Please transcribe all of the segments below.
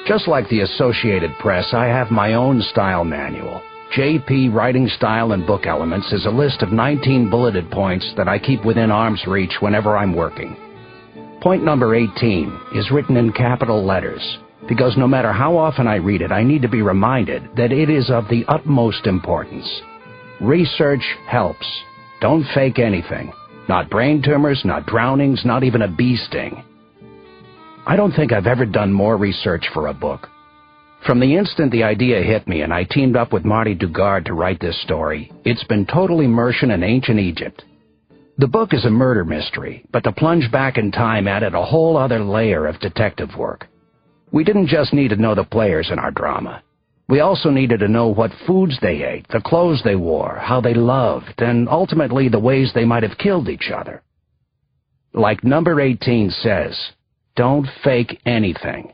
Just like the Associated Press, I have my own style manual. JP Writing Style and Book Elements is a list of 19 bulleted points that I keep within arm's reach whenever I'm working. Point number 18 is written in capital letters, because no matter how often I read it, I need to be reminded that it is of the utmost importance. Research helps. Don't fake anything. Not brain tumors, not drownings, not even a bee sting. I don't think I've ever done more research for a book. From the instant the idea hit me and I teamed up with Martin Dugard to write this story, it's been total immersion in ancient Egypt. The book is a murder mystery, but to plunge back in time added a whole other layer of detective work. We didn't just need to know the players in our drama. We also needed to know what foods they ate, the clothes they wore, how they loved, and ultimately the ways they might have killed each other. Like number 18 says, don't fake anything.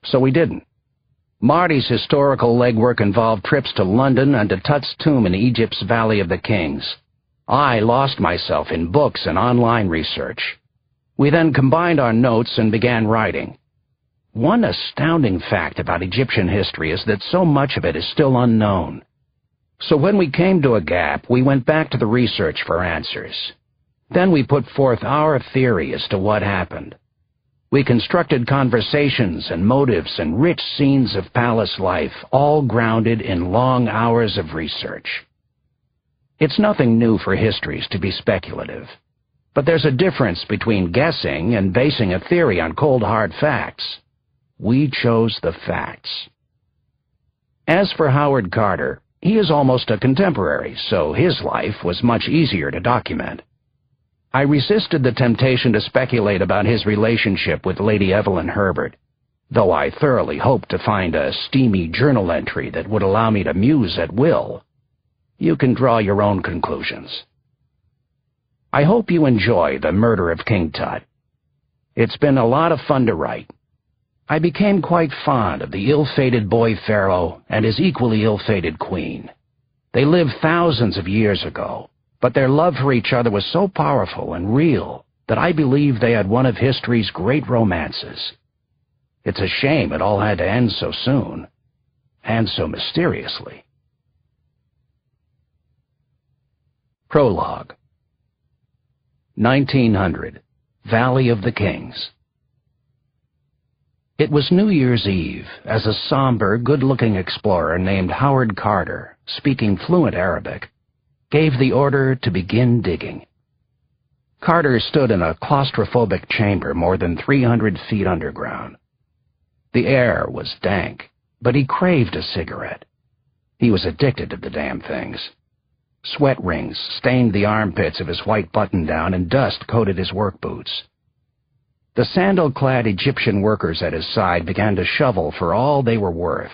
So we didn't. Marty's historical legwork involved trips to London and to Tut's tomb in Egypt's Valley of the Kings. I lost myself in books and online research. We then combined our notes and began writing. One astounding fact about Egyptian history is that so much of it is still unknown. So when we came to a gap, we went back to the research for answers. Then we put forth our theory as to what happened. We constructed conversations and motives and rich scenes of palace life, all grounded in long hours of research. It's nothing new for histories to be speculative, but there's a difference between guessing and basing a theory on cold hard facts. We chose the facts. As for Howard Carter, he is almost a contemporary, so his life was much easier to document. I resisted the temptation to speculate about his relationship with Lady Evelyn Herbert, though I thoroughly hoped to find a steamy journal entry that would allow me to muse at will. You can draw your own conclusions. I hope you enjoy The Murder of King Tut. It's been a lot of fun to write. I became quite fond of the ill-fated boy pharaoh and his equally ill-fated queen. They lived thousands of years ago, but their love for each other was so powerful and real that I believe they had one of history's great romances. It's a shame it all had to end so soon, and so mysteriously. Prologue. 1900, Valley of the Kings. It was New Year's Eve as a somber, good-looking explorer named Howard Carter, speaking fluent Arabic, gave the order to begin digging. Carter stood in a claustrophobic chamber more than 300 feet underground. The air was dank, but he craved a cigarette. He was addicted to the damn things. Sweat rings stained the armpits of his white button-down and dust coated his work boots. The sandal-clad Egyptian workers at his side began to shovel for all they were worth.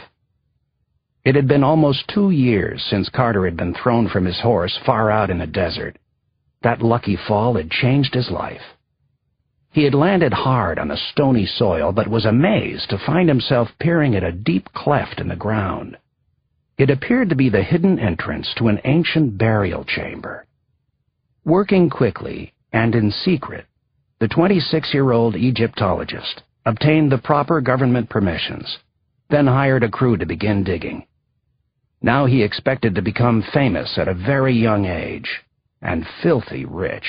It had been almost 2 years since Carter had been thrown from his horse far out in the desert. That lucky fall had changed his life. He had landed hard on the stony soil, but was amazed to find himself peering at a deep cleft in the ground. It appeared to be the hidden entrance to an ancient burial chamber. Working quickly and in secret, the 26-year-old Egyptologist obtained the proper government permissions, then hired a crew to begin digging. Now he expected to become famous at a very young age, and filthy rich.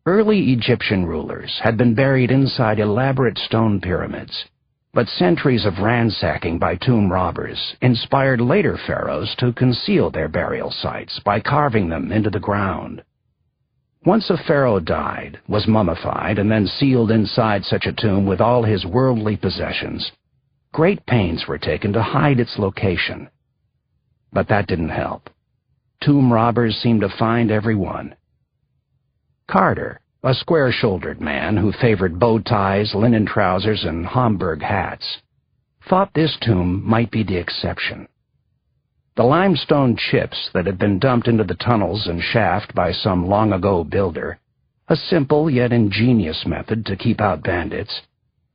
Early Egyptian rulers had been buried inside elaborate stone pyramids, but centuries of ransacking by tomb robbers inspired later pharaohs to conceal their burial sites by carving them into the ground. Once a pharaoh died, was mummified, and then sealed inside such a tomb with all his worldly possessions, great pains were taken to hide its location. But that didn't help. Tomb robbers seemed to find every one. Carter, a square-shouldered man who favored bow ties, linen trousers, and Homburg hats, thought this tomb might be the exception. The limestone chips that had been dumped into the tunnels and shaft by some long-ago builder, a simple yet ingenious method to keep out bandits,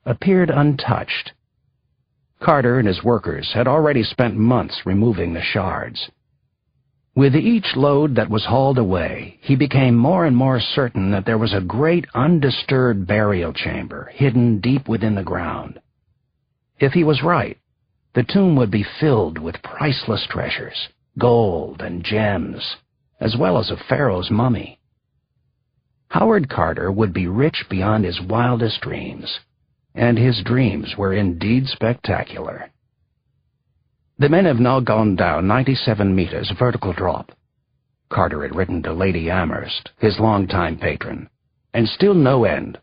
appeared untouched. Carter and his workers had already spent months removing the shards. With each load that was hauled away, he became more and more certain that there was a great undisturbed burial chamber hidden deep within the ground. If he was right, the tomb would be filled with priceless treasures, gold and gems, as well as a pharaoh's mummy. Howard Carter would be rich beyond his wildest dreams, and his dreams were indeed spectacular. The men have now gone down 97 meters vertical drop. Carter had written to Lady Amherst, his longtime patron, and still no end.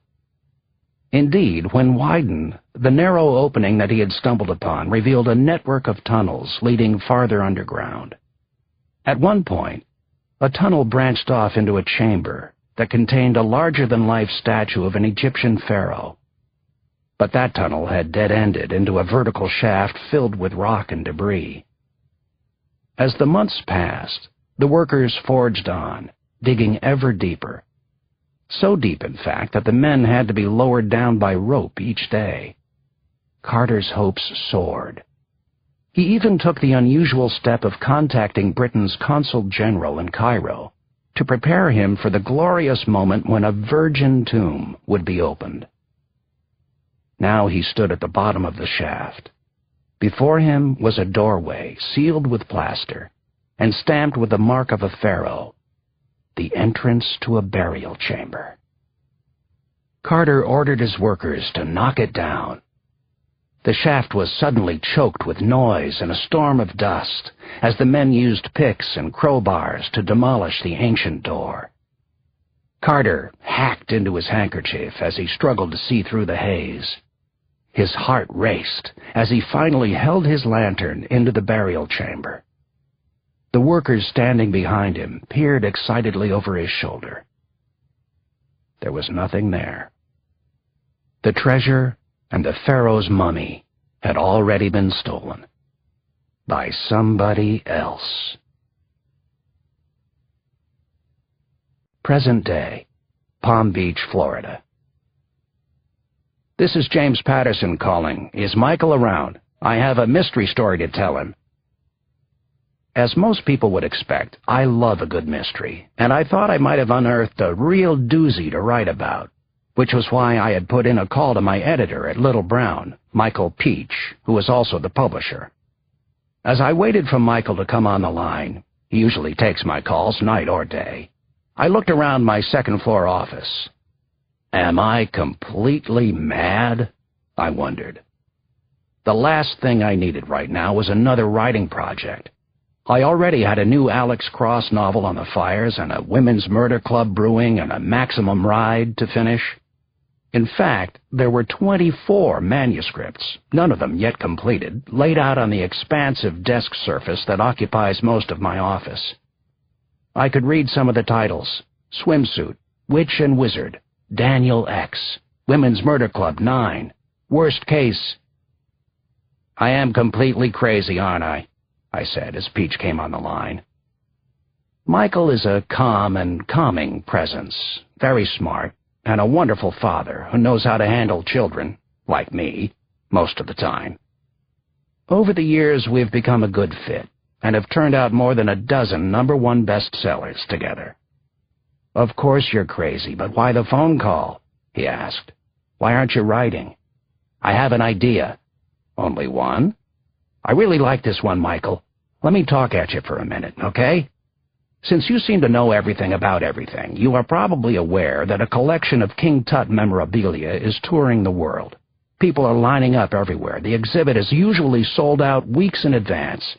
Indeed, when widened, the narrow opening that he had stumbled upon revealed a network of tunnels leading farther underground. At one point, a tunnel branched off into a chamber that contained a larger-than-life statue of an Egyptian pharaoh. But that tunnel had dead-ended into a vertical shaft filled with rock and debris. As the months passed, the workers forged on, digging ever deeper. So deep, in fact, that the men had to be lowered down by rope each day. Carter's hopes soared. He even took the unusual step of contacting Britain's consul general in Cairo to prepare him for the glorious moment when a virgin tomb would be opened. Now he stood at the bottom of the shaft. Before him was a doorway sealed with plaster and stamped with the mark of a pharaoh, the entrance to a burial chamber. Carter ordered his workers to knock it down. The shaft was suddenly choked with noise and a storm of dust as the men used picks and crowbars to demolish the ancient door. Carter hacked into his handkerchief as he struggled to see through the haze. His heart raced as he finally held his lantern into the burial chamber. The workers standing behind him peered excitedly over his shoulder. There was nothing there. The treasure and the pharaoh's mummy had already been stolen by somebody else. Present day, Palm Beach, Florida. This is James Patterson calling. Is Michael around? I have a mystery story to tell him. As most people would expect, I love a good mystery, and I thought I might have unearthed a real doozy to write about, which was why I had put in a call to my editor at Little Brown, Michael Peach, who is also the publisher. As I waited for Michael to come on the line, he usually takes my calls night or day, I looked around my second-floor office. Am I completely mad? I wondered. The last thing I needed right now was another writing project. I already had a new Alex Cross novel on the fires and a women's murder club brewing and a maximum ride to finish. In fact, there were 24 manuscripts, none of them yet completed, laid out on the expansive desk surface that occupies most of my office. I could read some of the titles: Swimsuit, Witch and Wizard, Daniel X, Women's Murder Club 9, Worst Case. I am completely crazy, aren't I said as Peach came on the line. Michael is a calm and calming presence, very smart, and a wonderful father who knows how to handle children, like me, most of the time. Over the years, we've become a good fit, and have turned out more than a dozen #1 bestsellers together. Of course you're crazy, but why the phone call? He asked. Why aren't you writing? I have an idea. Only one? I really like this one, Michael. Let me talk at you for a minute, okay? Since you seem to know everything about everything, you are probably aware that a collection of King Tut memorabilia is touring the world. People are lining up everywhere. The exhibit is usually sold out weeks in advance.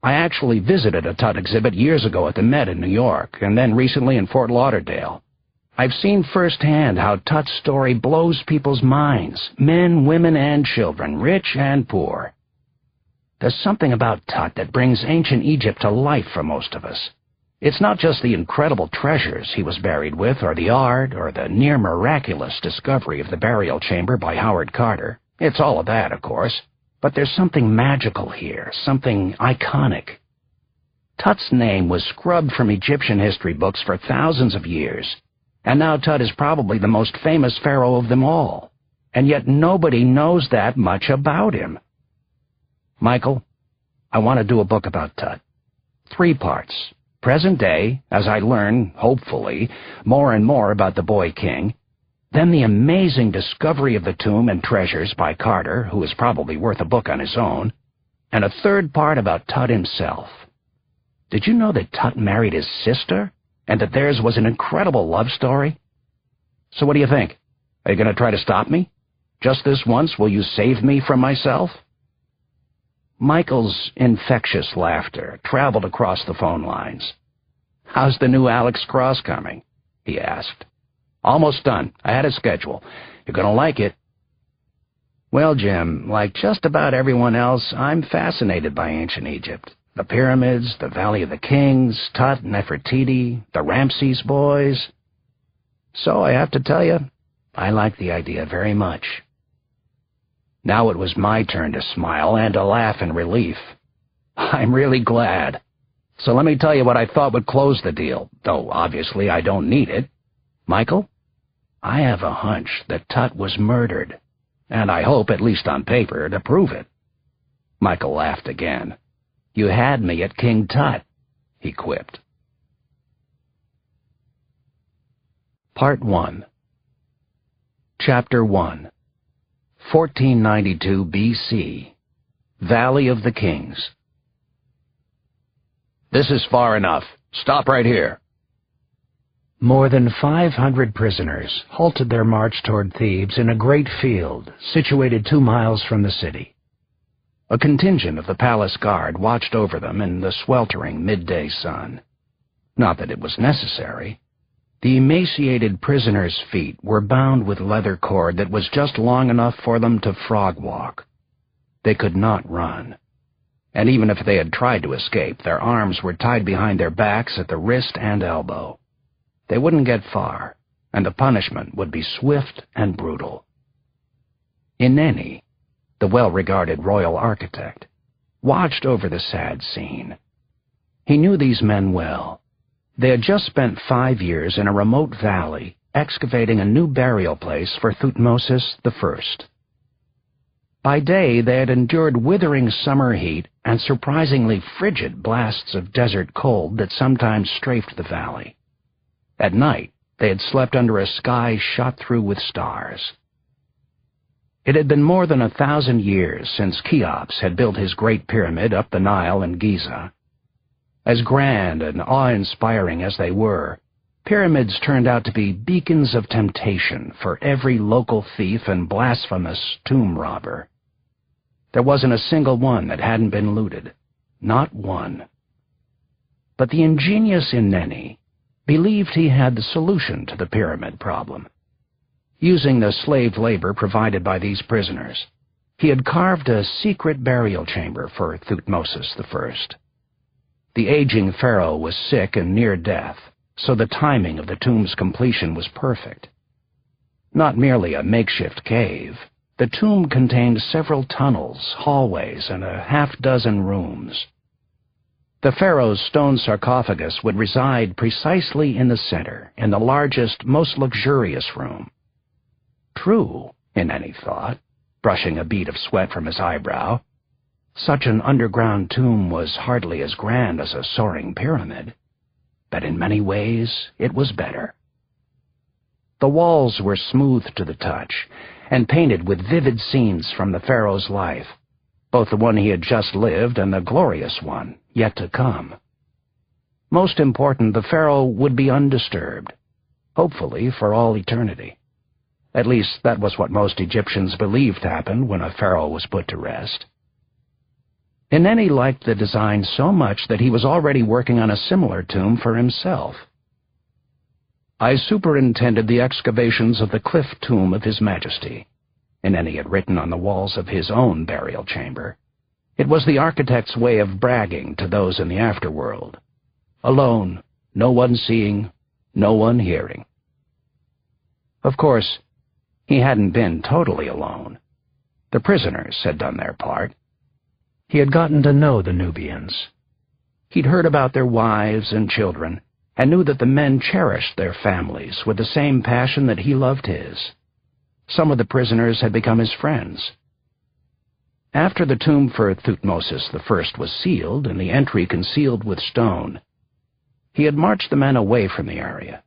I actually visited a Tut exhibit years ago at the Met in New York, and then recently in Fort Lauderdale. I've seen firsthand how Tut's story blows people's minds, men, women, and children, rich and poor. There's something about Tut that brings ancient Egypt to life for most of us. It's not just the incredible treasures he was buried with, or the art, or the near-miraculous discovery of the burial chamber by Howard Carter. It's all of that, of course. But there's something magical here, something iconic. Tut's name was scrubbed from Egyptian history books for thousands of years, and now Tut is probably the most famous pharaoh of them all. And yet nobody knows that much about him. Michael, I want to do a book about Tut. 3 parts. Present day, as I learn, hopefully, more and more about the boy king. Then the amazing discovery of the tomb and treasures by Carter, who was probably worth a book on his own, and a third part about Tut himself. Did you know that Tut married his sister, and that theirs was an incredible love story? So what do you think? Are you going to try to stop me? Just this once, will you save me from myself? Michael's infectious laughter traveled across the phone lines. "How's the new Alex Cross coming?" he asked. "Almost done. I had a schedule. You're going to like it." "Well, Jim, like just about everyone else, I'm fascinated by ancient Egypt. The pyramids, the Valley of the Kings, Tut, Nefertiti, the Ramses boys. So I have to tell you, I like the idea very much." Now it was my turn to smile and to laugh in relief. "I'm really glad. So let me tell you what I thought would close the deal, though obviously I don't need it. Michael, I have a hunch that Tut was murdered, and I hope, at least on paper, to prove it." Michael laughed again. "You had me at King Tut," he quipped. Part 1. Chapter 1. 1492 B.C. Valley of the Kings. "This is far enough. Stop right here." More than 500 prisoners halted their march toward Thebes in a great field situated 2 miles from the city. A contingent of the palace guard watched over them in the sweltering midday sun. Not that it was necessary. The emaciated prisoners' feet were bound with leather cord that was just long enough for them to frog walk. They could not run. And even if they had tried to escape, their arms were tied behind their backs at the wrist and elbow. They wouldn't get far, and the punishment would be swift and brutal. Ineni, the well-regarded royal architect, watched over the sad scene. He knew these men well. They had just spent 5 years in a remote valley excavating a new burial place for Thutmosis I. By day they had endured withering summer heat and surprisingly frigid blasts of desert cold that sometimes strafed the valley. At night they had slept under a sky shot through with stars. It had been more than 1,000 years since Cheops had built his great pyramid up the Nile in Giza. As grand and awe-inspiring as they were, pyramids turned out to be beacons of temptation for every local thief and blasphemous tomb robber. There wasn't a single one that hadn't been looted. Not one. But the ingenious Ineni believed he had the solution to the pyramid problem. Using the slave labor provided by these prisoners, he had carved a secret burial chamber for Thutmosis I. The aging pharaoh was sick and near death, so the timing of the tomb's completion was perfect. Not merely a makeshift cave, the tomb contained several tunnels, hallways, and a half-dozen rooms. The pharaoh's stone sarcophagus would reside precisely in the center, in the largest, most luxurious room. True, Ineni thought, brushing a bead of sweat from his eyebrow. Such an underground tomb was hardly as grand as a soaring pyramid, but in many ways it was better. The walls were smooth to the touch and painted with vivid scenes from the pharaoh's life, both the one he had just lived and the glorious one yet to come. Most important, the pharaoh would be undisturbed, hopefully for all eternity. At least that was what most Egyptians believed happened when a pharaoh was put to rest. Ineni liked the design so much that he was already working on a similar tomb for himself. "I superintended the excavations of the cliff tomb of His Majesty," Ineni had written on the walls of his own burial chamber. It was the architect's way of bragging to those in the afterworld. Alone, no one seeing, no one hearing. Of course, he hadn't been totally alone. The prisoners had done their part. He had gotten to know the Nubians. He'd heard about their wives and children, and knew that the men cherished their families with the same passion that he loved his. Some of the prisoners had become his friends. After the tomb for Thutmosis I was sealed and the entry concealed with stone, he had marched the men away from the area.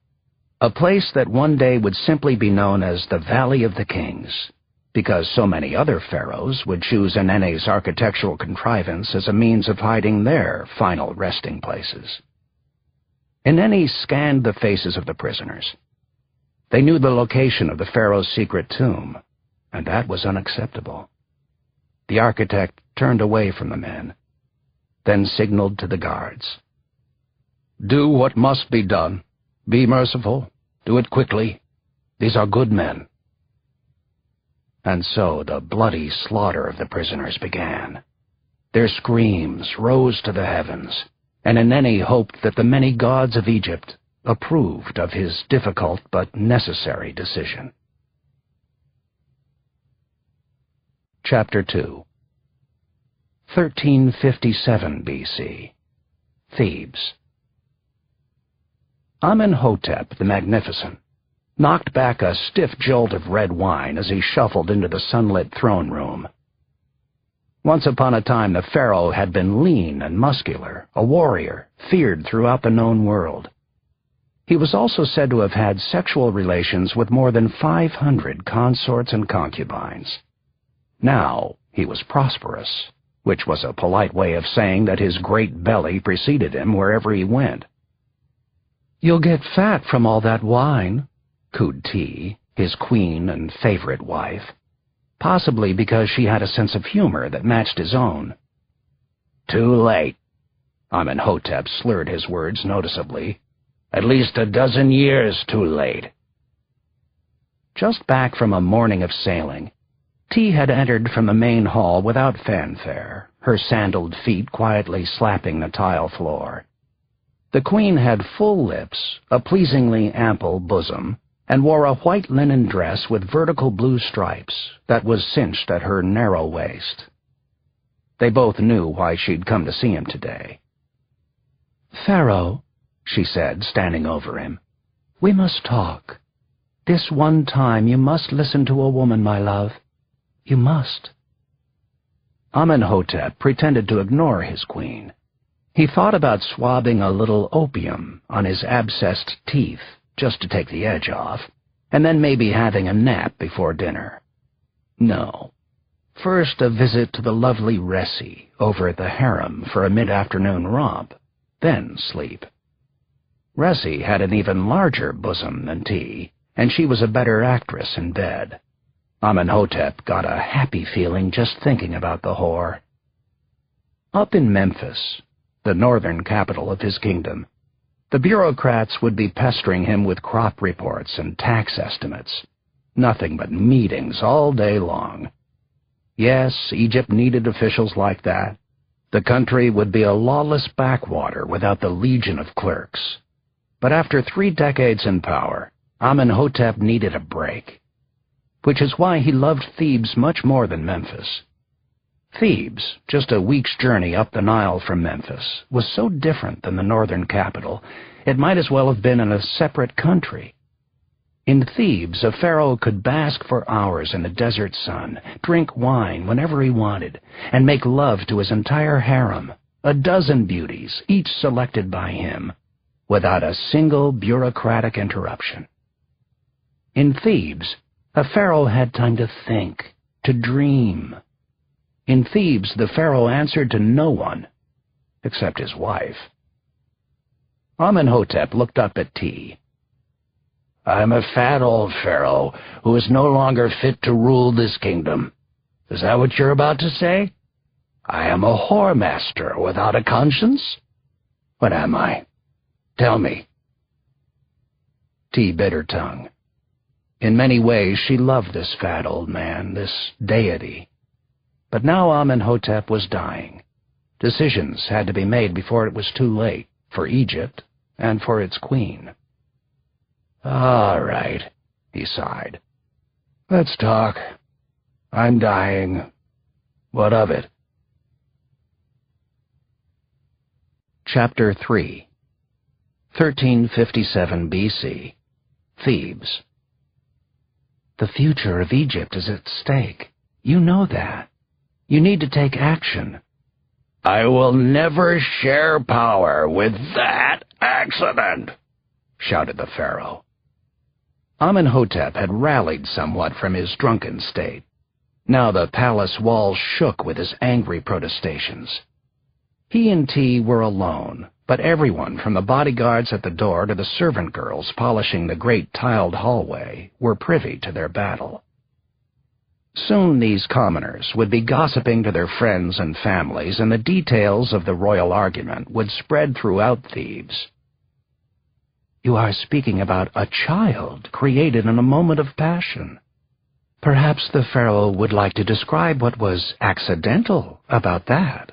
a place that one day would simply be known as the Valley of the Kings, because so many other pharaohs would choose Enene's architectural contrivance as a means of hiding their final resting places. Enene scanned the faces of the prisoners. They knew the location of the pharaoh's secret tomb, and that was unacceptable. The architect turned away from the men, then signaled to the guards. "Do what must be done. Be merciful. Do it quickly. These are good men." And so the bloody slaughter of the prisoners began. Their screams rose to the heavens, and Enene hoped that the many gods of Egypt approved of his difficult but necessary decision. Chapter 2. 1357 B.C. Thebes. Amenhotep the Magnificent knocked back a stiff jolt of red wine as he shuffled into the sunlit throne room. Once upon a time the pharaoh had been lean and muscular, a warrior, feared throughout the known world. He was also said to have had sexual relations with more than 500 consorts and concubines. Now he was prosperous, which was a polite way of saying that his great belly preceded him wherever he went. "You'll get fat from all that wine," cooed Ti, his queen and favorite wife, possibly because she had a sense of humor that matched his own. "Too late." Amenhotep slurred his words noticeably. "At least a dozen years too late." Just back from a morning of sailing, Ti had entered from the main hall without fanfare, her sandaled feet quietly slapping the tile floor. The queen had full lips, a pleasingly ample bosom, and wore a white linen dress with vertical blue stripes that was cinched at her narrow waist. They both knew why she'd come to see him today. "Pharaoh," she said, standing over him, "we must talk. This one time you must listen to a woman, my love. You must." Amenhotep pretended to ignore his queen. He thought about swabbing a little opium on his abscessed teeth, just to take the edge off, and then maybe having a nap before dinner. No. First a visit to the lovely Ressi over at the harem for a mid-afternoon romp, then sleep. Ressi had an even larger bosom than Ti, and she was a better actress in bed. Amenhotep got a happy feeling just thinking about the whore. Up in Memphis, the northern capital of his kingdom, the bureaucrats would be pestering him with crop reports and tax estimates. Nothing but meetings all day long. Yes, Egypt needed officials like that. The country would be a lawless backwater without the legion of clerks. But after 3 decades in power, Amenhotep needed a break, which is why he loved Thebes much more than Memphis. Thebes, just a week's journey up the Nile from Memphis, was so different than the northern capital, it might as well have been in a separate country. In Thebes, a pharaoh could bask for hours in the desert sun, drink wine whenever he wanted, and make love to his entire harem, a dozen beauties, each selected by him, without a single bureaucratic interruption. In Thebes, a pharaoh had time to think, to dream. In Thebes, the pharaoh answered to no one, except his wife. Amenhotep looked up at Ti. "I'm a fat old pharaoh who is no longer fit to rule this kingdom. Is that what you're about to say? I am a whoremaster without a conscience? What am I? Tell me." Ti bit her tongue. In many ways she loved this fat old man, this deity. But now Amenhotep was dying. Decisions had to be made before it was too late, for Egypt and for its queen. "All right," he sighed. "Let's talk. I'm dying. What of it?" Chapter 3. 1357 B.C. Thebes. The future of Egypt is at stake. You know that. You need to take action. "I will never share power with that accident," shouted the pharaoh. Amenhotep had rallied somewhat from his drunken state. Now the palace walls shook with his angry protestations. He and T were alone, but everyone from the bodyguards at the door to the servant girls polishing the great tiled hallway were privy to their battle. Soon these commoners would be gossiping to their friends and families, and the details of the royal argument would spread throughout Thebes. "You are speaking about a child created in a moment of passion. Perhaps the pharaoh would like to describe what was accidental about that."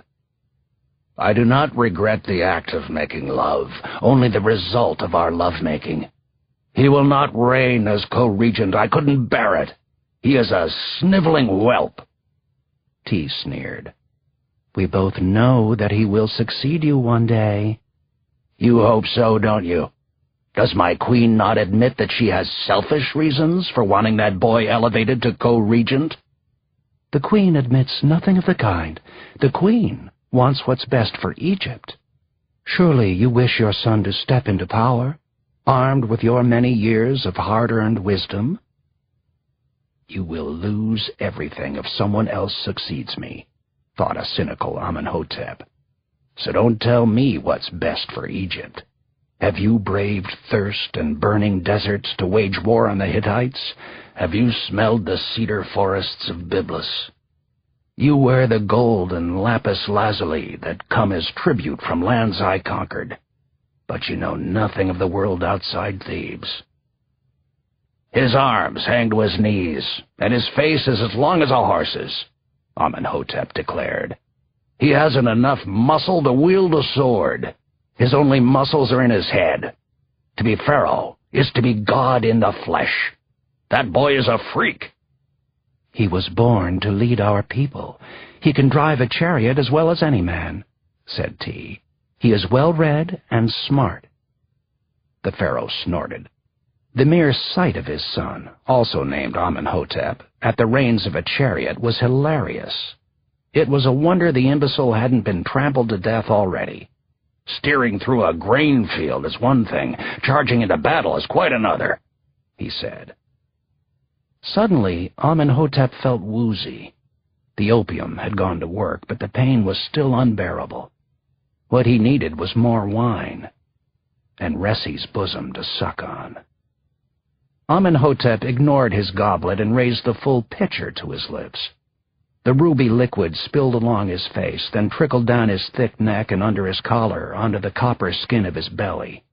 "I do not regret the act of making love, only the result of our love-making. He will not reign as co-regent. I couldn't bear it. He is a sniveling whelp." T sneered. "We both know that he will succeed you one day." "You hope so, don't you? Does my queen not admit that she has selfish reasons for wanting that boy elevated to co-regent?" "The queen admits nothing of the kind. The queen wants what's best for Egypt. Surely you wish your son to step into power, armed with your many years of hard-earned wisdom?" "You will lose everything if someone else succeeds me," thought a cynical Amenhotep. "So don't tell me what's best for Egypt. Have you braved thirst and burning deserts to wage war on the Hittites? Have you smelled the cedar forests of Byblus? You wear the gold and lapis lazuli that come as tribute from lands I conquered, but you know nothing of the world outside Thebes. His arms hang to his knees, and his face is as long as a horse's," Amenhotep declared. "He hasn't enough muscle to wield a sword. His only muscles are in his head. To be pharaoh is to be God in the flesh. That boy is a freak." "He was born to lead our people. He can drive a chariot as well as any man," said T. "He is well-read and smart." The pharaoh snorted. The mere sight of his son, also named Amenhotep, at the reins of a chariot was hilarious. It was a wonder the imbecile hadn't been trampled to death already. "Steering through a grain field is one thing, charging into battle is quite another," he said. Suddenly, Amenhotep felt woozy. The opium had gone to work, but the pain was still unbearable. What he needed was more wine, and Ressi's bosom to suck on. Amenhotep ignored his goblet and raised the full pitcher to his lips. The ruby liquid spilled along his face, then trickled down his thick neck and under his collar onto the copper skin of his belly.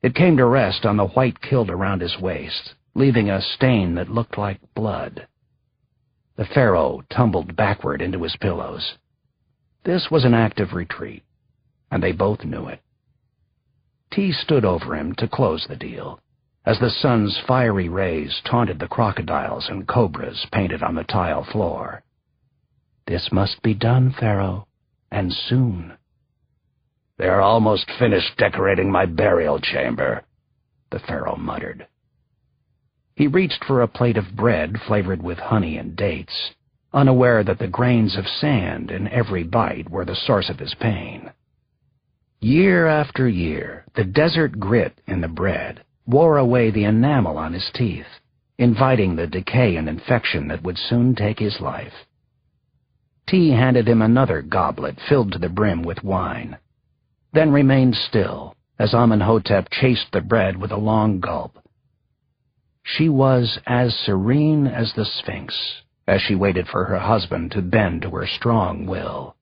It came to rest on the white kilt around his waist, leaving a stain that looked like blood. The pharaoh tumbled backward into his pillows. This was an act of retreat, and they both knew it. T stood over him to close the deal, as the sun's fiery rays taunted the crocodiles and cobras painted on the tile floor. "This must be done, Pharaoh, and soon." "They are almost finished decorating my burial chamber," the pharaoh muttered. He reached for a plate of bread flavored with honey and dates, unaware that the grains of sand in every bite were the source of his pain. Year after year, the desert grit in the bread wore away the enamel on his teeth, inviting the decay and infection that would soon take his life. T handed him another goblet filled to the brim with wine, then remained still as Amenhotep chased the bread with a long gulp. She was as serene as the Sphinx as she waited for her husband to bend to her strong will.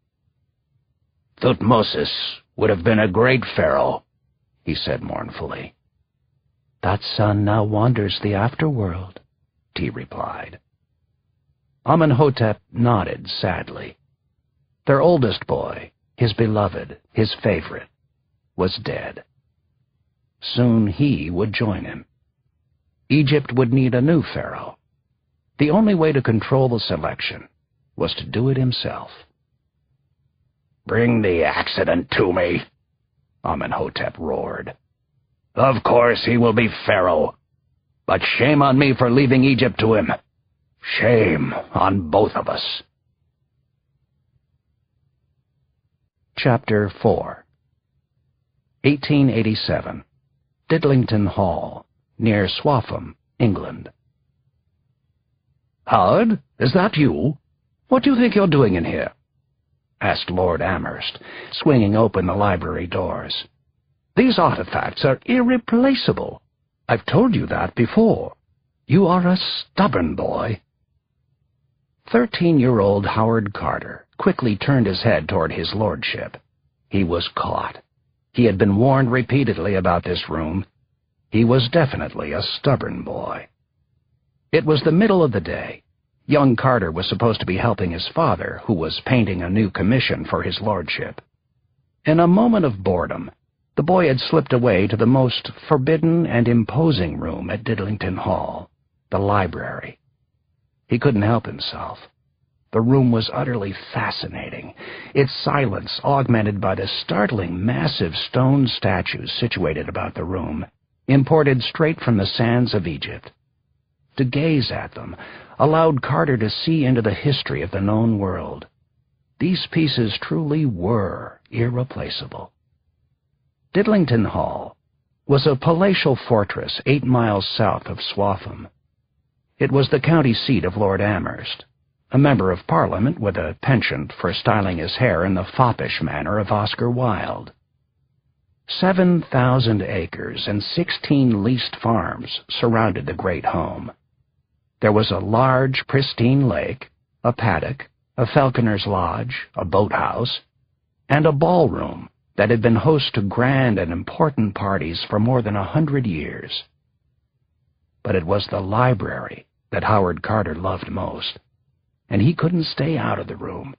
"Thutmosis would have been a great pharaoh," he said mournfully. "That son now wanders the afterworld," T replied. Amenhotep nodded sadly. Their oldest boy, his beloved, his favorite, was dead. Soon he would join him. Egypt would need a new pharaoh. The only way to control the selection was to do it himself. "Bring the accident to me," Amenhotep roared. "Of course he will be pharaoh, but shame on me for leaving Egypt to him. Shame on both of us." Chapter 4 1887. Didlington Hall, near Swaffham, England. "Howard, is that you? What do you think you're doing in here?" asked Lord Amherst, swinging open the library doors. "These artifacts are irreplaceable. I've told you that before. You are a stubborn boy." 13-year-old Howard Carter quickly turned his head toward his lordship. He was caught. He had been warned repeatedly about this room. He was definitely a stubborn boy. It was the middle of the day. Young Carter was supposed to be helping his father, who was painting a new commission for his lordship. In a moment of boredom, the boy had slipped away to the most forbidden and imposing room at Diddlington Hall, the library. He couldn't help himself. The room was utterly fascinating, its silence augmented by the startling massive stone statues situated about the room, imported straight from the sands of Egypt. To gaze at them allowed Carter to see into the history of the known world. These pieces truly were irreplaceable. Diddlington Hall was a palatial fortress 8 miles south of Swaffham. It was the county seat of Lord Amherst, a member of Parliament with a penchant for styling his hair in the foppish manner of Oscar Wilde. 7,000 acres and 16 leased farms surrounded the great home. There was a large, pristine lake, a paddock, a falconer's lodge, a boathouse, and a ballroom that had been host to grand and important parties for more than 100 years. But it was the library that Howard Carter loved most, and he couldn't stay out of the room.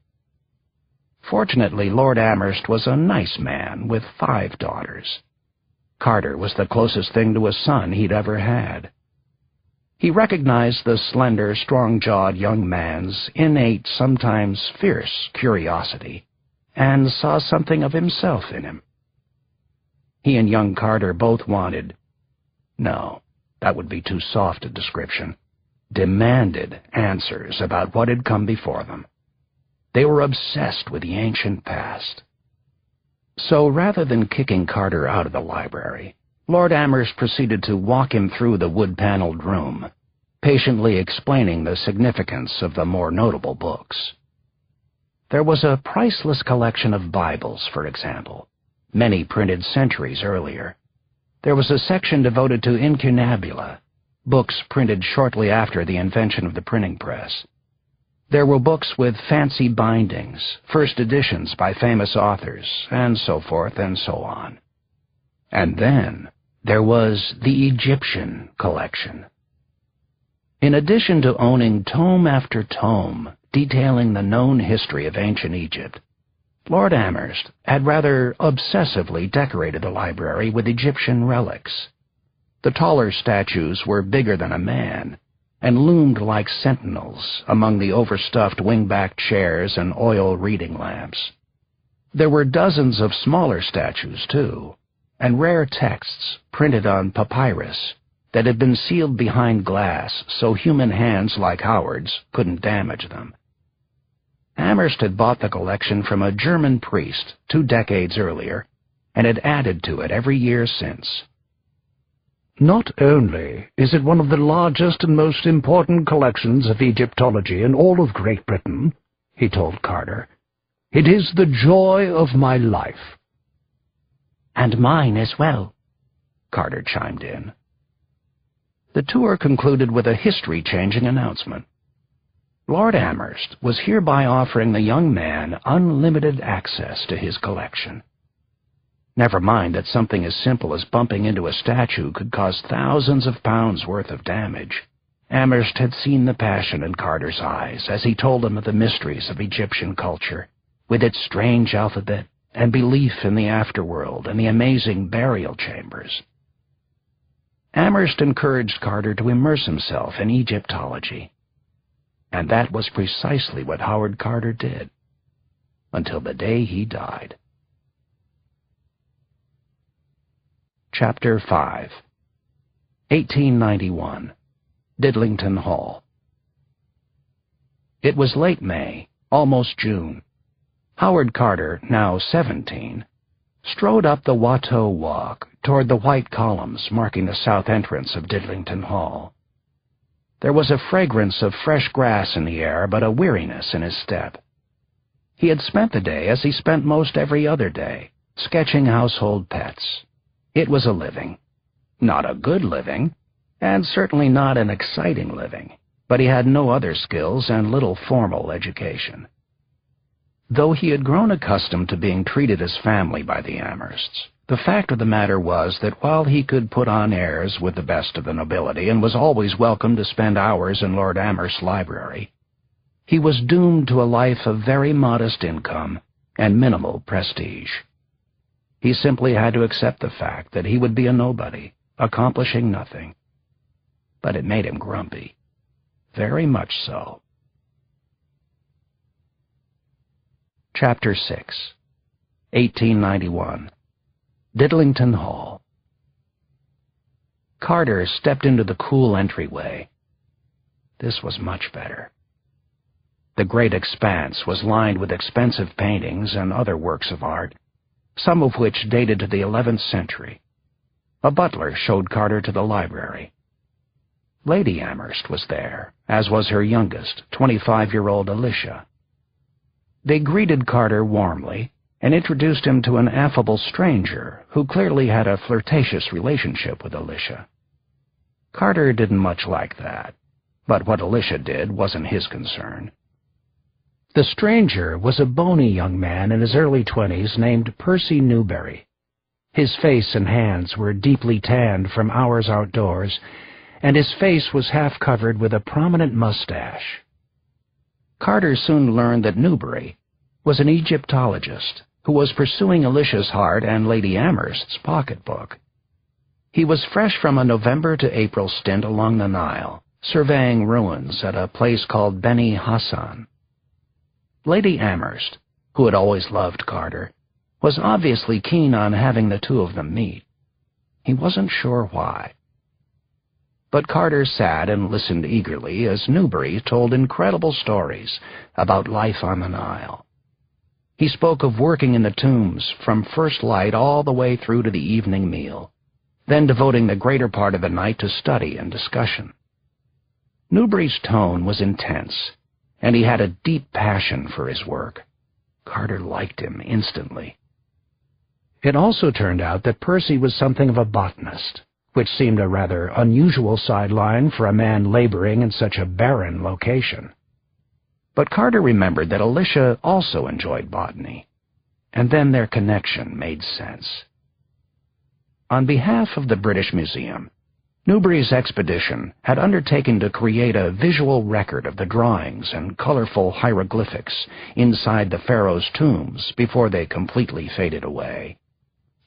Fortunately, Lord Amherst was a nice man with 5 daughters. Carter was the closest thing to a son he'd ever had. He recognized the slender, strong-jawed young man's innate, sometimes fierce curiosity, and saw something of himself in him. He and young Carter both wanted— no, that would be too soft a description— demanded answers about what had come before them. They were obsessed with the ancient past. So rather than kicking Carter out of the library, Lord Amherst proceeded to walk him through the wood-paneled room, patiently explaining the significance of the more notable books. There was a priceless collection of Bibles, for example, many printed centuries earlier. There was a section devoted to incunabula, books printed shortly after the invention of the printing press. There were books with fancy bindings, first editions by famous authors, and so forth and so on. And then there was the Egyptian collection. In addition to owning tome after tome detailing the known history of ancient Egypt, Lord Amherst had rather obsessively decorated the library with Egyptian relics. The taller statues were bigger than a man and loomed like sentinels among the overstuffed wing-back chairs and oil reading lamps. There were dozens of smaller statues, too, and rare texts printed on papyrus that had been sealed behind glass so human hands like Howard's couldn't damage them. Amherst had bought the collection from a German priest 2 decades earlier and had added to it every year since. "Not only is it one of the largest and most important collections of Egyptology in all of Great Britain," he told Carter, "it is the joy of my life." "And mine as well," Carter chimed in. The tour concluded with a history-changing announcement. Lord Amherst was hereby offering the young man unlimited access to his collection. Never mind that something as simple as bumping into a statue could cause thousands of pounds worth of damage. Amherst had seen the passion in Carter's eyes as he told him of the mysteries of Egyptian culture, with its strange alphabet and belief in the afterworld and the amazing burial chambers. Amherst encouraged Carter to immerse himself in Egyptology, and that was precisely what Howard Carter did, until the day he died. Chapter 5. 1891. Diddlington Hall. It was late May, almost June. Howard Carter, now 17, strode up the Watteau Walk toward the white columns marking the south entrance of Diddlington Hall. There was a fragrance of fresh grass in the air, but a weariness in his step. He had spent the day as he spent most every other day, sketching household pets. It was a living. Not a good living, and certainly not an exciting living, but he had no other skills and little formal education. Though he had grown accustomed to being treated as family by the Amhersts, the fact of the matter was that while he could put on airs with the best of the nobility and was always welcome to spend hours in Lord Amherst's library, he was doomed to a life of very modest income and minimal prestige. He simply had to accept the fact that he would be a nobody, accomplishing nothing. But it made him grumpy. Very much so. Chapter 6, 1891. Diddlington Hall. Carter stepped into the cool entryway. This was much better. The great expanse was lined with expensive paintings and other works of art, some of which dated to the 11th century. A butler showed Carter to the library. Lady Amherst was there, as was her youngest, 25-year-old Alicia. They greeted Carter warmly and introduced him to an affable stranger who clearly had a flirtatious relationship with Alicia. Carter didn't much like that, but what Alicia did wasn't his concern. The stranger was a bony young man in his early 20s named Percy Newberry. His face and hands were deeply tanned from hours outdoors, and his face was half covered with a prominent mustache. Carter soon learned that Newberry was an Egyptologist who was pursuing Alicia's heart and Lady Amherst's pocketbook. He was fresh from a November to April stint along the Nile, surveying ruins at a place called Beni Hassan. Lady Amherst, who had always loved Carter, was obviously keen on having the two of them meet. He wasn't sure why. But Carter sat and listened eagerly as Newberry told incredible stories about life on the Nile. He spoke of working in the tombs from first light all the way through to the evening meal, then devoting the greater part of the night to study and discussion. Newberry's tone was intense, and he had a deep passion for his work. Carter liked him instantly. It also turned out that Percy was something of a botanist, which seemed a rather unusual sideline for a man laboring in such a barren location. But Carter remembered that Alicia also enjoyed botany, and then their connection made sense. On behalf of the British Museum, Newberry's expedition had undertaken to create a visual record of the drawings and colorful hieroglyphics inside the pharaoh's tombs before they completely faded away,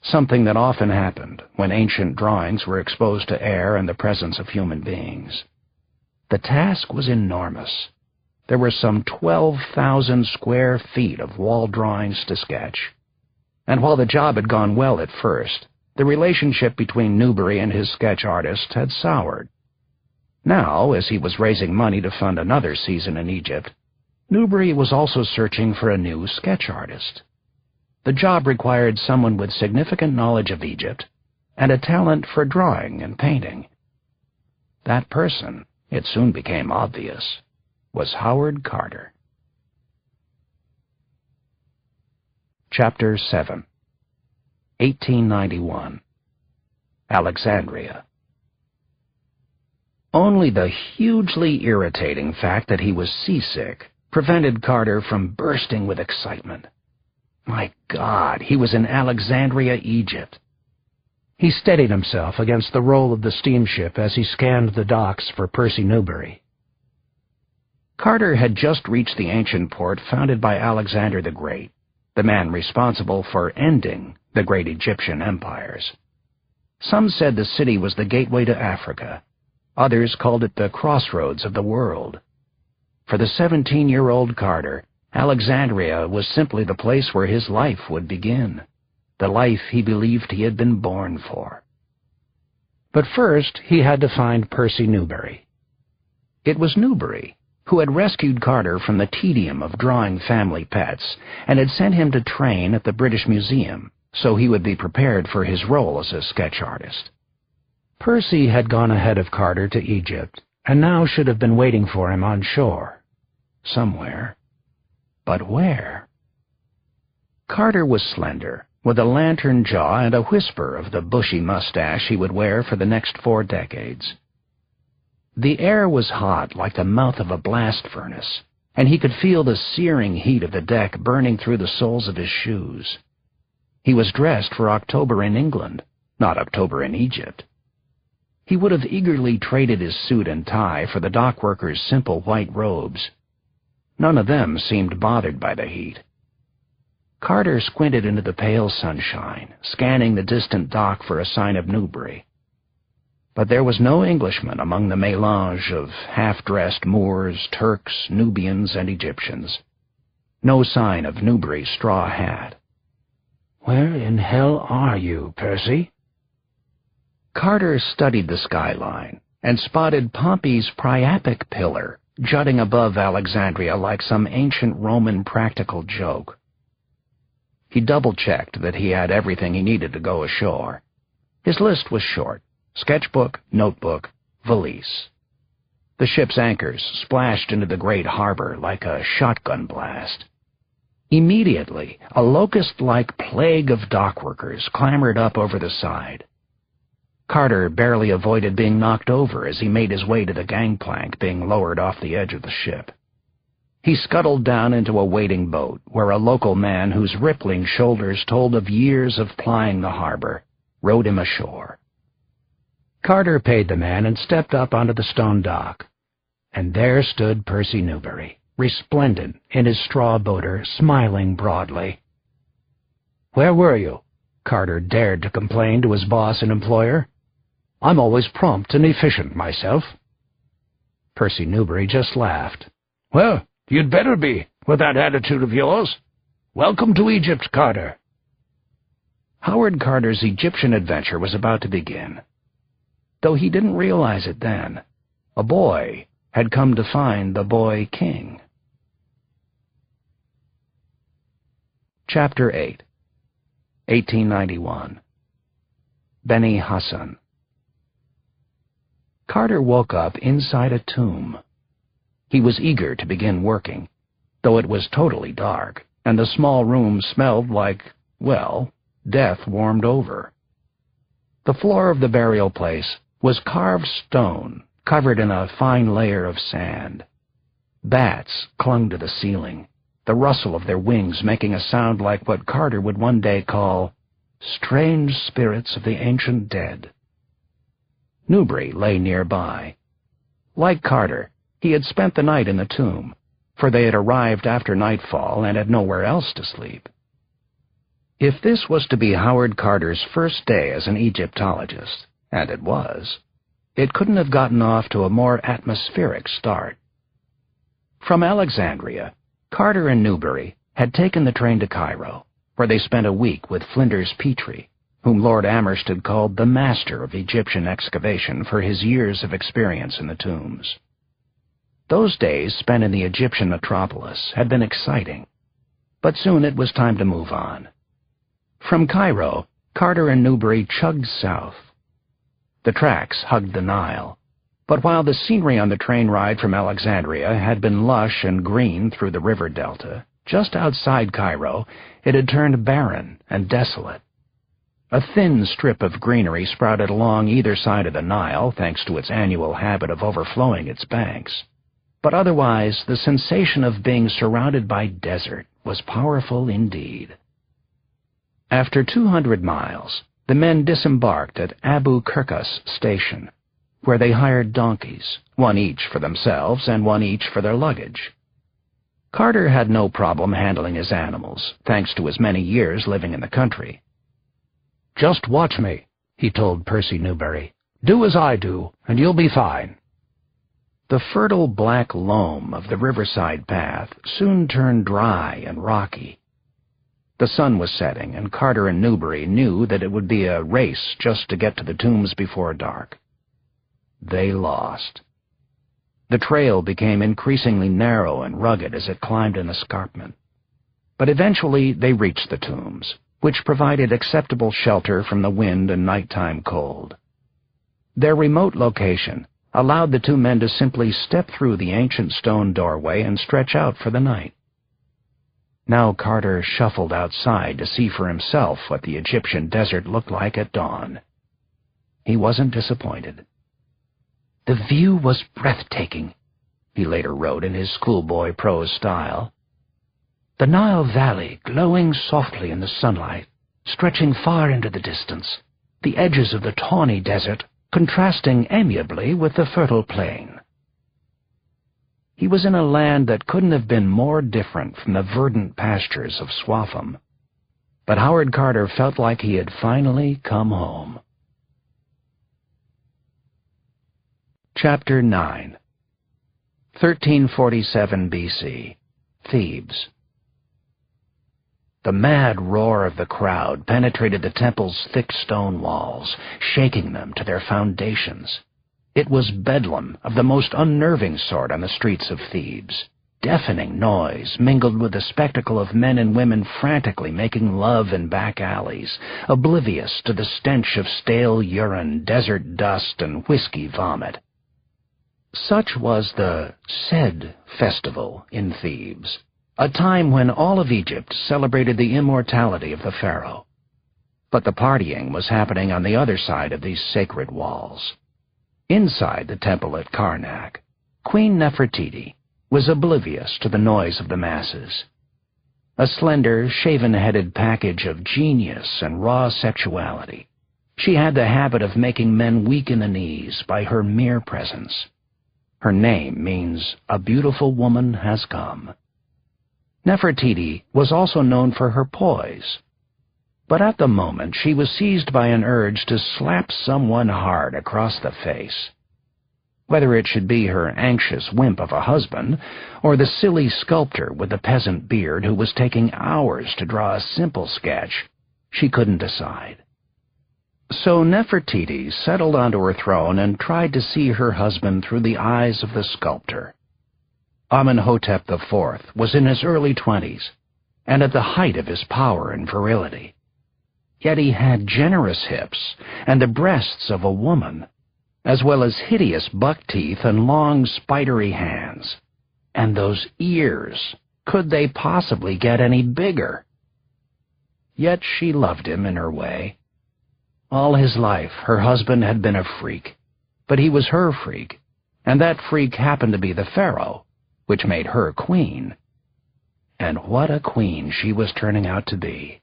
something that often happened when ancient drawings were exposed to air and the presence of human beings. The task was enormous. There were some 12,000 square feet of wall drawings to sketch, and while the job had gone well at first, the relationship between Newberry and his sketch artist had soured. Now, as he was raising money to fund another season in Egypt, Newberry was also searching for a new sketch artist. The job required someone with significant knowledge of Egypt and a talent for drawing and painting. That person, it soon became obvious, was Howard Carter. Chapter 7, 1891. Alexandria. Only the hugely irritating fact that he was seasick prevented Carter from bursting with excitement. My God, he was in Alexandria, Egypt. He steadied himself against the roll of the steamship as he scanned the docks for Percy Newberry. Carter had just reached the ancient port founded by Alexander the Great, the man responsible for ending the great Egyptian empires. Some said the city was the gateway to Africa. Others called it the crossroads of the world. For the 17-year-old Carter, Alexandria was simply the place where his life would begin, the life he believed he had been born for. But first he had to find Percy Newberry. It was Newberry who had rescued Carter from the tedium of drawing family pets and had sent him to train at the British Museum so he would be prepared for his role as a sketch artist. Percy had gone ahead of Carter to Egypt and now should have been waiting for him on shore. Somewhere. But where? Carter was slender, with a lantern jaw and a whisper of the bushy mustache he would wear for the next 4 decades. The air was hot like the mouth of a blast furnace, and he could feel the searing heat of the deck burning through the soles of his shoes. He was dressed for October in England, not October in Egypt. He would have eagerly traded his suit and tie for the dockworkers' simple white robes. None of them seemed bothered by the heat. Carter squinted into the pale sunshine, scanning the distant dock for a sign of Newbury. But there was no Englishman among the melange of half-dressed Moors, Turks, Nubians, and Egyptians. No sign of Newbury's straw hat. "Where in hell are you, Percy?" Carter studied the skyline and spotted Pompey's Priapic Pillar jutting above Alexandria like some ancient Roman practical joke. He double-checked that he had everything he needed to go ashore. His list was short: sketchbook, notebook, valise. The ship's anchors splashed into the great harbor like a shotgun blast. Immediately, a locust-like plague of dockworkers clambered up over the side. Carter barely avoided being knocked over as he made his way to the gangplank being lowered off the edge of the ship. He scuttled down into a waiting boat where a local man whose rippling shoulders told of years of plying the harbor rowed him ashore. Carter paid the man and stepped up onto the stone dock. And there stood Percy Newbury, resplendent in his straw boater, smiling broadly. "Where were you?" Carter dared to complain to his boss and employer. "I'm always prompt and efficient myself." Percy Newbury just laughed. "Well, you'd better be, with that attitude of yours. Welcome to Egypt, Carter." Howard Carter's Egyptian adventure was about to begin. Though he didn't realize it then, a boy had come to find the boy king. Chapter 8, 1891. Beni Hassan. Carter woke up inside a tomb. He was eager to begin working, though it was totally dark, and the small room smelled like, well, death warmed over. The floor of the burial place was carved stone, covered in a fine layer of sand. Bats clung to the ceiling, the rustle of their wings making a sound like what Carter would one day call strange spirits of the ancient dead. Newbury lay nearby. Like Carter, he had spent the night in the tomb, for they had arrived after nightfall and had nowhere else to sleep. If this was to be Howard Carter's first day as an Egyptologist, and it was, it couldn't have gotten off to a more atmospheric start. From Alexandria, Carter and Newbury had taken the train to Cairo, where they spent a week with Flinders Petrie, whom Lord Amherst had called the master of Egyptian excavation for his years of experience in the tombs. Those days spent in the Egyptian metropolis had been exciting, but soon it was time to move on. From Cairo, Carter and Newbury chugged south. The tracks hugged the Nile, but while the scenery on the train ride from Alexandria had been lush and green through the river delta, just outside Cairo it had turned barren and desolate. A thin strip of greenery sprouted along either side of the Nile, thanks to its annual habit of overflowing its banks. But otherwise, the sensation of being surrounded by desert was powerful indeed. After 200 miles, the men disembarked at Abu Kirkas station, where they hired donkeys, one each for themselves and one each for their luggage. Carter had no problem handling his animals, thanks to his many years living in the country. "Just watch me," he told Percy Newbury. "Do as I do, and you'll be fine." The fertile black loam of the riverside path soon turned dry and rocky. The sun was setting, and Carter and Newbury knew that it would be a race just to get to the tombs before dark. They lost. The trail became increasingly narrow and rugged as it climbed an escarpment. But eventually they reached the tombs, which provided acceptable shelter from the wind and nighttime cold. Their remote location, allowed the two men to simply step through the ancient stone doorway and stretch out for the night. Now Carter shuffled outside to see for himself what the Egyptian desert looked like at dawn. He wasn't disappointed. "The view was breathtaking," he later wrote in his schoolboy prose style. "The Nile Valley glowing softly in the sunlight, stretching far into the distance, the edges of the tawny desert contrasting amiably with the fertile plain." He was in a land that couldn't have been more different from the verdant pastures of Swaffham, but Howard Carter felt like he had finally come home. Chapter 9. 1347 BC. Thebes. The mad roar of the crowd penetrated the temple's thick stone walls, shaking them to their foundations. It was bedlam of the most unnerving sort on the streets of Thebes. Deafening noise mingled with the spectacle of men and women frantically making love in back alleys, oblivious to the stench of stale urine, desert dust, and whiskey vomit. Such was the Sed festival in Thebes, a time when all of Egypt celebrated the immortality of the pharaoh. But the partying was happening on the other side of these sacred walls. Inside the temple at Karnak, Queen Nefertiti was oblivious to the noise of the masses. A slender, shaven-headed package of genius and raw sexuality, she had the habit of making men weak in the knees by her mere presence. Her name means, "A beautiful woman has come." Nefertiti was also known for her poise, but at the moment she was seized by an urge to slap someone hard across the face. Whether it should be her anxious wimp of a husband, or the silly sculptor with the peasant beard who was taking hours to draw a simple sketch, she couldn't decide. So Nefertiti settled onto her throne and tried to see her husband through the eyes of the sculptor. Amenhotep IV was in his early 20s, and at the height of his power and virility. Yet he had generous hips and the breasts of a woman, as well as hideous buck teeth and long, spidery hands. And those ears, could they possibly get any bigger? Yet she loved him in her way. All his life, her husband had been a freak, but he was her freak, and that freak happened to be the pharaoh, which made her queen. And what a queen she was turning out to be,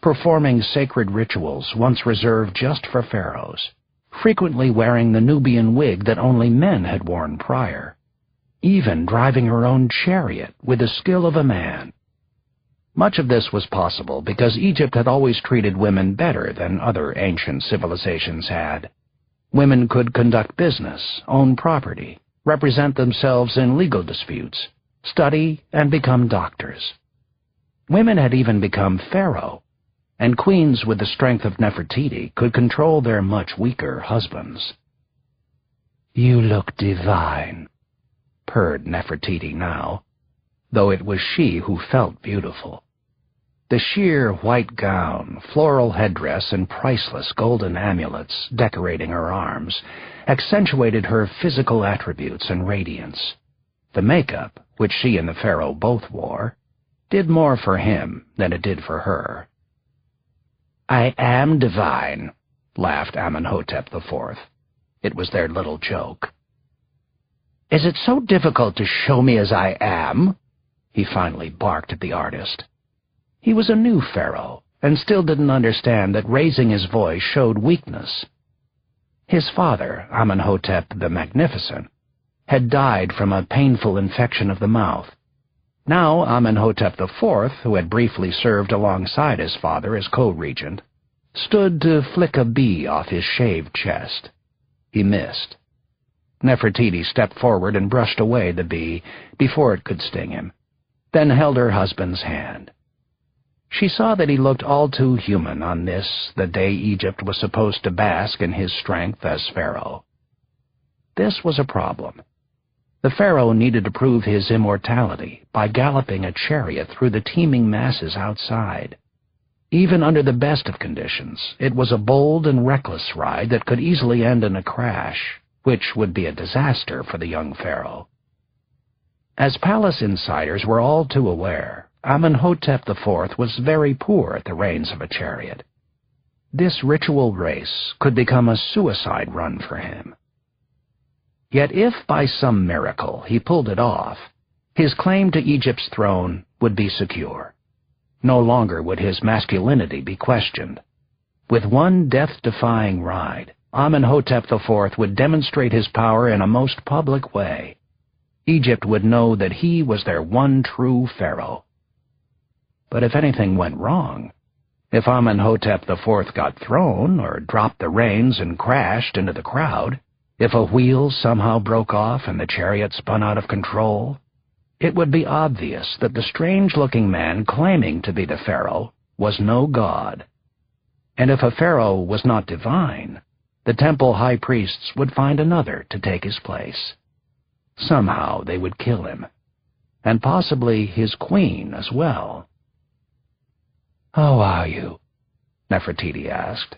performing sacred rituals once reserved just for pharaohs, frequently wearing the Nubian wig that only men had worn prior, even driving her own chariot with the skill of a man. Much of this was possible because Egypt had always treated women better than other ancient civilizations had. Women could conduct business, own property, represent themselves in legal disputes, study, and become doctors. Women had even become pharaoh, and queens with the strength of Nefertiti could control their much weaker husbands. "You look divine," purred Nefertiti now, though it was she who felt beautiful. The sheer white gown, floral headdress, and priceless golden amulets decorating her arms accentuated her physical attributes and radiance. The makeup, which she and the pharaoh both wore, did more for him than it did for her. "I am divine," laughed Amenhotep IV. It was their little joke. "Is it so difficult to show me as I am?" he finally barked at the artist. He was a new pharaoh, and still didn't understand that raising his voice showed weakness. His father, Amenhotep the Magnificent, had died from a painful infection of the mouth. Now Amenhotep IV, who had briefly served alongside his father as co-regent, stood to flick a bee off his shaved chest. He missed. Nefertiti stepped forward and brushed away the bee before it could sting him, then held her husband's hand. She saw that he looked all too human on this, the day Egypt was supposed to bask in his strength as pharaoh. This was a problem. The pharaoh needed to prove his immortality by galloping a chariot through the teeming masses outside. Even under the best of conditions, it was a bold and reckless ride that could easily end in a crash, which would be a disaster for the young pharaoh. As palace insiders were all too aware, Amenhotep IV was very poor at the reins of a chariot. This ritual race could become a suicide run for him. Yet if by some miracle he pulled it off, his claim to Egypt's throne would be secure. No longer would his masculinity be questioned. With one death-defying ride, Amenhotep IV would demonstrate his power in a most public way. Egypt would know that he was their one true pharaoh. But if anything went wrong, if Amenhotep IV got thrown or dropped the reins and crashed into the crowd, if a wheel somehow broke off and the chariot spun out of control, it would be obvious that the strange-looking man claiming to be the pharaoh was no god. And if a pharaoh was not divine, the temple high priests would find another to take his place. Somehow they would kill him, and possibly his queen as well. "How are you?" Nefertiti asked.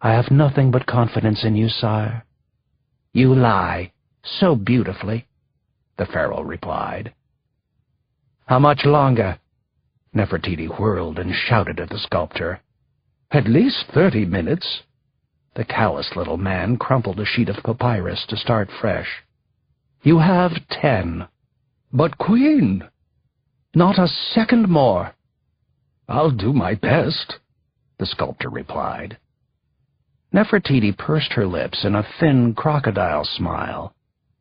"I have nothing but confidence in you, sire." "You lie so beautifully," the pharaoh replied. "How much longer?" Nefertiti whirled and shouted at the sculptor. "At least 30 minutes." The callous little man crumpled a sheet of papyrus to start fresh. "You have 10. "But, Queen—" "Not a second more." "I'll do my best," the sculptor replied. Nefertiti pursed her lips in a thin crocodile smile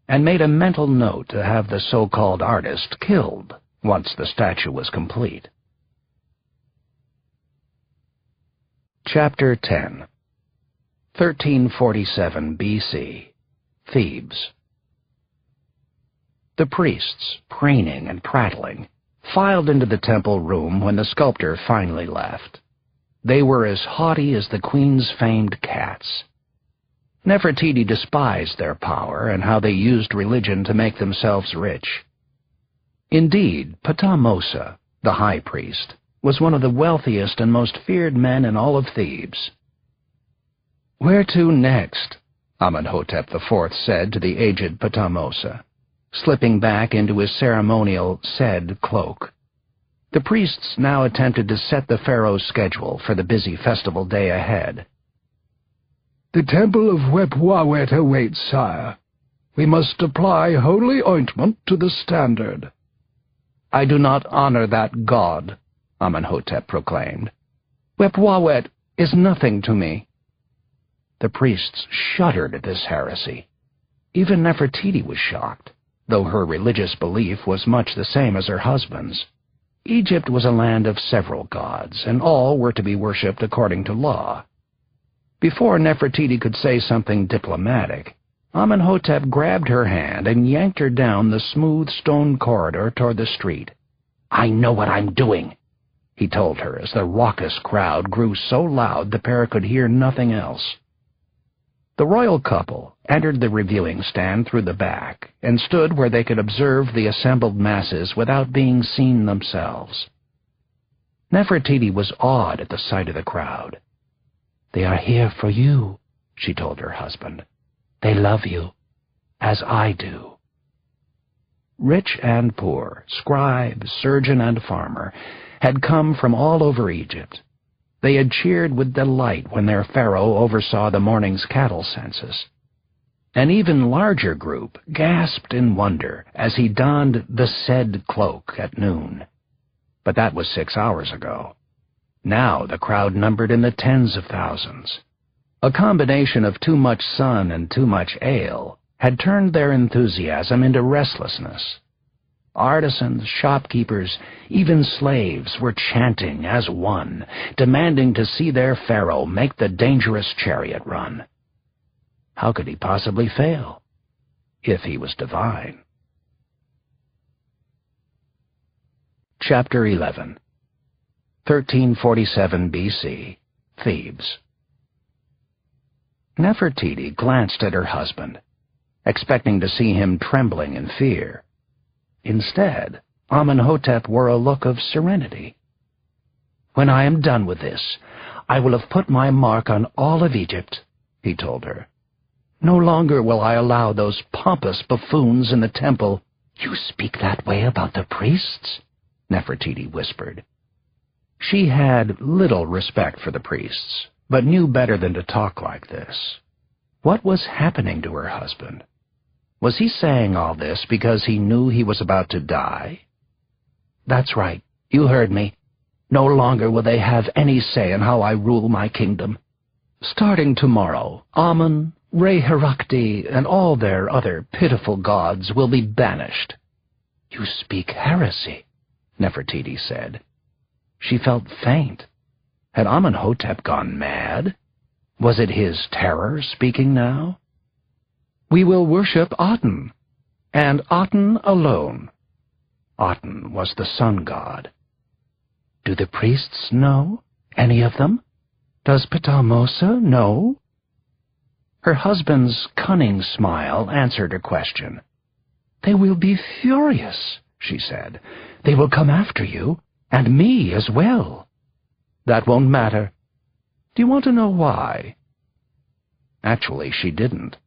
and made a mental note to have the so-called artist killed once the statue was complete. Chapter 10. 1347 B.C. Thebes. The priests, preening and prattling, filed into the temple room when the sculptor finally left. They were as haughty as the queen's famed cats. Nefertiti despised their power and how they used religion to make themselves rich. Indeed, Ptah, the high priest, was one of the wealthiest and most feared men in all of Thebes. "Where to next?" Amenhotep IV said to the aged Ptah, slipping back into his ceremonial Sed cloak. The priests now attempted to set the pharaoh's schedule for the busy festival day ahead. "The temple of Wepwawet awaits, sire. We must apply holy ointment to the standard." "I do not honor that god," Amenhotep proclaimed. "Wepwawet is nothing to me." The priests shuddered at this heresy. Even Nefertiti was shocked, though her religious belief was much the same as her husband's. Egypt was a land of several gods, and all were to be worshipped according to law. Before Nefertiti could say something diplomatic, Amenhotep grabbed her hand and yanked her down the smooth stone corridor toward the street. "I know what I'm doing," he told her as the raucous crowd grew so loud the pair could hear nothing else. The royal couple entered the reviewing stand through the back and stood where they could observe the assembled masses without being seen themselves. Nefertiti was awed at the sight of the crowd. "They are here for you," she told her husband. "They love you, as I do." Rich and poor, scribe, surgeon, and farmer had come from all over Egypt. They had cheered with delight when their pharaoh oversaw the morning's cattle census. An even larger group gasped in wonder as he donned the Sed cloak at noon. But that was 6 hours ago. Now the crowd numbered in the tens of thousands. A combination of too much sun and too much ale had turned their enthusiasm into restlessness. Artisans, shopkeepers, even slaves were chanting as one, demanding to see their pharaoh make the dangerous chariot run. How could he possibly fail, if he was divine? Chapter 11. 1347 B.C. Thebes. Nefertiti glanced at her husband, expecting to see him trembling in fear. Instead, Amenhotep wore a look of serenity. "When I am done with this, I will have put my mark on all of Egypt," he told her. No longer will I allow those pompous buffoons in the temple—" "You speak that way about the priests?" Nefertiti whispered. She had little respect for the priests, but knew better than to talk like this. What was happening to her husband? Was he saying all this because he knew he was about to die? "That's right, you heard me. No longer will they have any say in how I rule my kingdom. Starting tomorrow, Amun, Re-Herakti, and all their other pitiful gods will be banished." "You speak heresy," Nefertiti said. She felt faint. Had Amenhotep gone mad? Was it his terror speaking now? "We will worship Aten, and Aten alone." Aten was the sun god. "Do the priests know? Any of them? Does Ptamosa know?" Her husband's cunning smile answered her question. "They will be furious," she said. "They will come after you, and me as well." "That won't matter. Do you want to know why?" Actually, she didn't.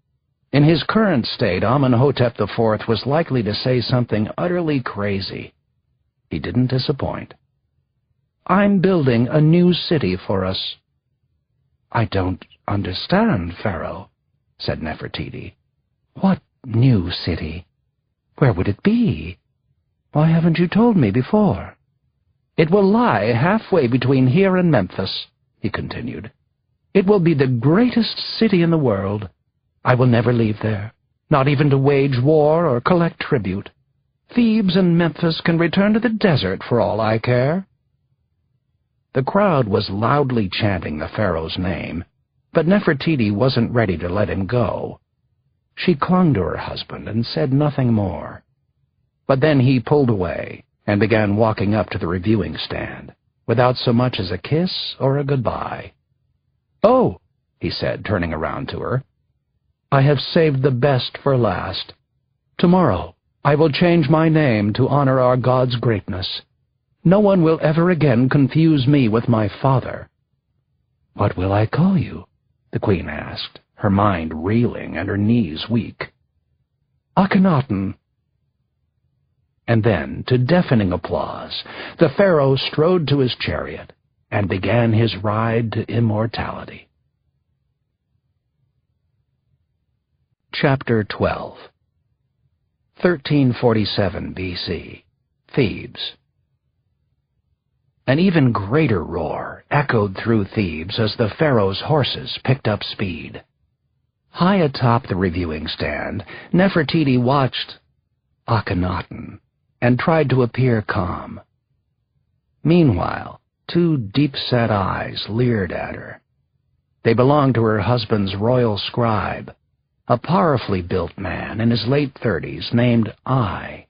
In his current state, Amenhotep IV was likely to say something utterly crazy. He didn't disappoint. "I'm building a new city for us." "I don't understand, Pharaoh," said Nefertiti. "What new city? Where would it be? Why haven't you told me before?" "It will lie halfway between here and Memphis," he continued. "It will be the greatest city in the world. I will never leave there, not even to wage war or collect tribute. Thebes and Memphis can return to the desert for all I care." The crowd was loudly chanting the pharaoh's name, but Nefertiti wasn't ready to let him go. She clung to her husband and said nothing more. But then he pulled away and began walking up to the reviewing stand, without so much as a kiss or a goodbye. "Oh," he said, turning around to her, "I have saved the best for last. Tomorrow I will change my name to honor our God's greatness. No one will ever again confuse me with my father." "What will I call you?" the queen asked, her mind reeling and her knees weak. "Akhenaten." And then, to deafening applause, the pharaoh strode to his chariot and began his ride to immortality. Chapter 12. 1347 B.C. Thebes. An even greater roar echoed through Thebes as the pharaoh's horses picked up speed. High atop the reviewing stand, Nefertiti watched Akhenaten and tried to appear calm. Meanwhile, two deep-set eyes leered at her. They belonged to her husband's royal scribe, a powerfully built man in his late 30s named Ai.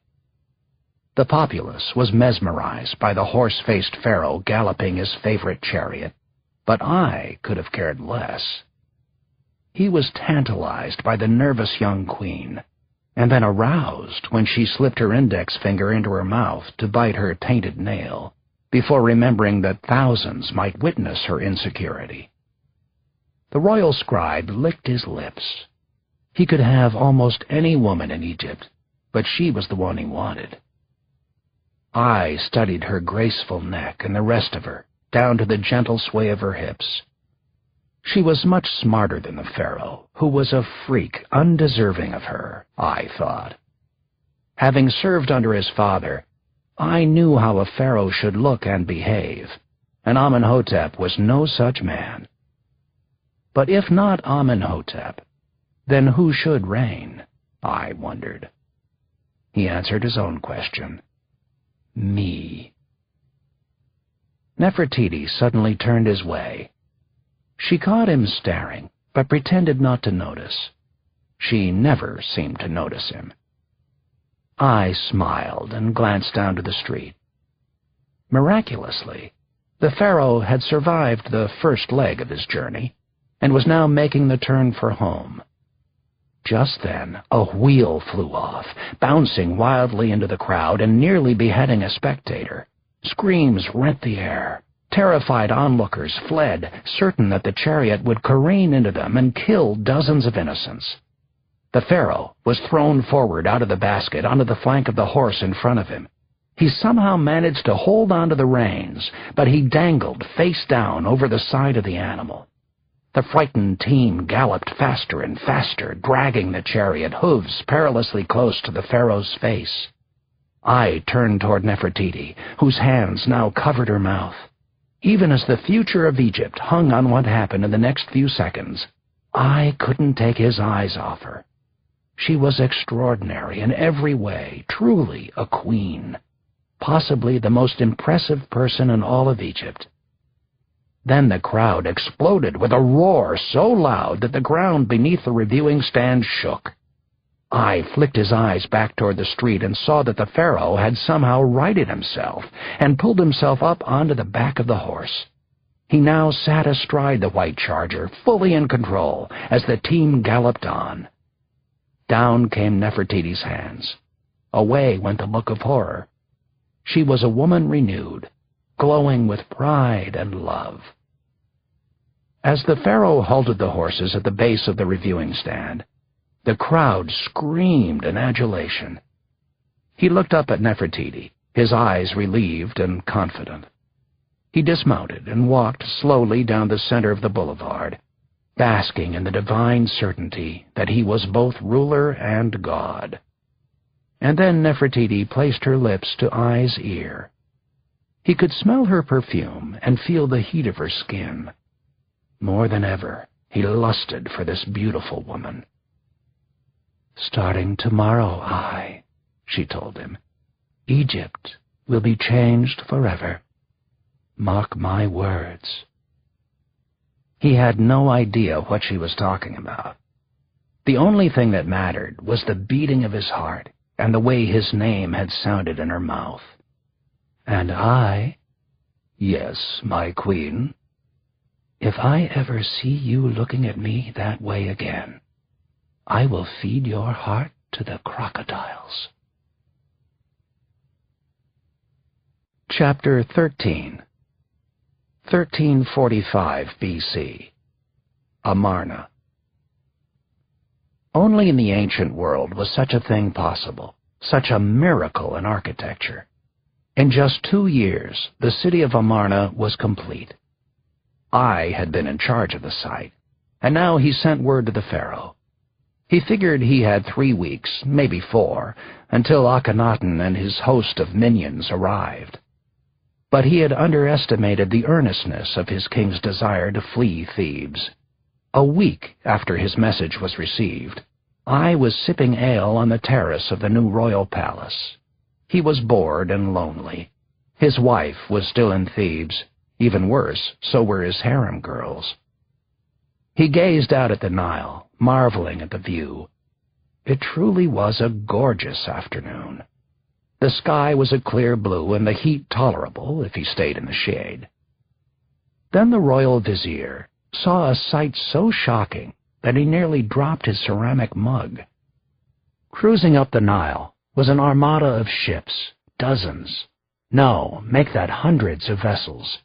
The populace was mesmerized by the horse-faced pharaoh galloping his favorite chariot, but Ai could have cared less. He was tantalized by the nervous young queen, and then aroused when she slipped her index finger into her mouth to bite her tainted nail, before remembering that thousands might witness her insecurity. The royal scribe licked his lips. He could have almost any woman in Egypt, but she was the one he wanted. I studied her graceful neck and the rest of her, down to the gentle sway of her hips. She was much smarter than the pharaoh, who was a freak undeserving of her, I thought. Having served under his father, I knew how a pharaoh should look and behave, and Amenhotep was no such man. But if not Amenhotep, then who should reign? I wondered. He answered his own question. Me. Nefertiti suddenly turned his way. She caught him staring, but pretended not to notice. She never seemed to notice him. I smiled and glanced down to the street. Miraculously, the pharaoh had survived the first leg of his journey and was now making the turn for home. Just then, a wheel flew off, bouncing wildly into the crowd and nearly beheading a spectator. Screams rent the air. Terrified onlookers fled, certain that the chariot would careen into them and kill dozens of innocents. The pharaoh was thrown forward out of the basket onto the flank of the horse in front of him. He somehow managed to hold onto the reins, but he dangled face down over the side of the animal. The frightened team galloped faster and faster, dragging the chariot, hooves perilously close to the pharaoh's face. I turned toward Nefertiti, whose hands now covered her mouth. Even as the future of Egypt hung on what happened in the next few seconds, I couldn't take his eyes off her. She was extraordinary in every way, truly a queen, possibly the most impressive person in all of Egypt. Then the crowd exploded with a roar so loud that the ground beneath the reviewing stand shook. I flicked his eyes back toward the street and saw that the pharaoh had somehow righted himself and pulled himself up onto the back of the horse. He now sat astride the white charger, fully in control, as the team galloped on. Down came Nefertiti's hands. Away went the look of horror. She was a woman renewed, glowing with pride and love. As the pharaoh halted the horses at the base of the reviewing stand, the crowd screamed in adulation. He looked up at Nefertiti, his eyes relieved and confident. He dismounted and walked slowly down the center of the boulevard, basking in the divine certainty that he was both ruler and god. And then Nefertiti placed her lips to Ai's ear. He could smell her perfume and feel the heat of her skin. More than ever, he lusted for this beautiful woman. "Starting tomorrow, Ai," she told him, "Egypt will be changed forever. Mark my words." He had no idea what she was talking about. The only thing that mattered was the beating of his heart and the way his name had sounded in her mouth. And I, "Yes, my queen." "If I ever see you looking at me that way again, I will feed your heart to the crocodiles." Chapter 13. 1345 B.C. Amarna. Only in the ancient world was such a thing possible, such a miracle in architecture. In just 2 years, the city of Amarna was complete. I had been in charge of the site, and now he sent word to the pharaoh. He figured he had 3 weeks, maybe 4, until Akhenaten and his host of minions arrived. But he had underestimated the earnestness of his king's desire to flee Thebes. A week after his message was received, I was sipping ale on the terrace of the new royal palace. He was bored and lonely. His wife was still in Thebes. Even worse, so were his harem girls. He gazed out at the Nile, marveling at the view. It truly was a gorgeous afternoon. The sky was a clear blue and the heat tolerable if he stayed in the shade. Then the royal vizier saw a sight so shocking that he nearly dropped his ceramic mug. Cruising up the Nile was an armada of ships, dozens. No, make that hundreds of vessels.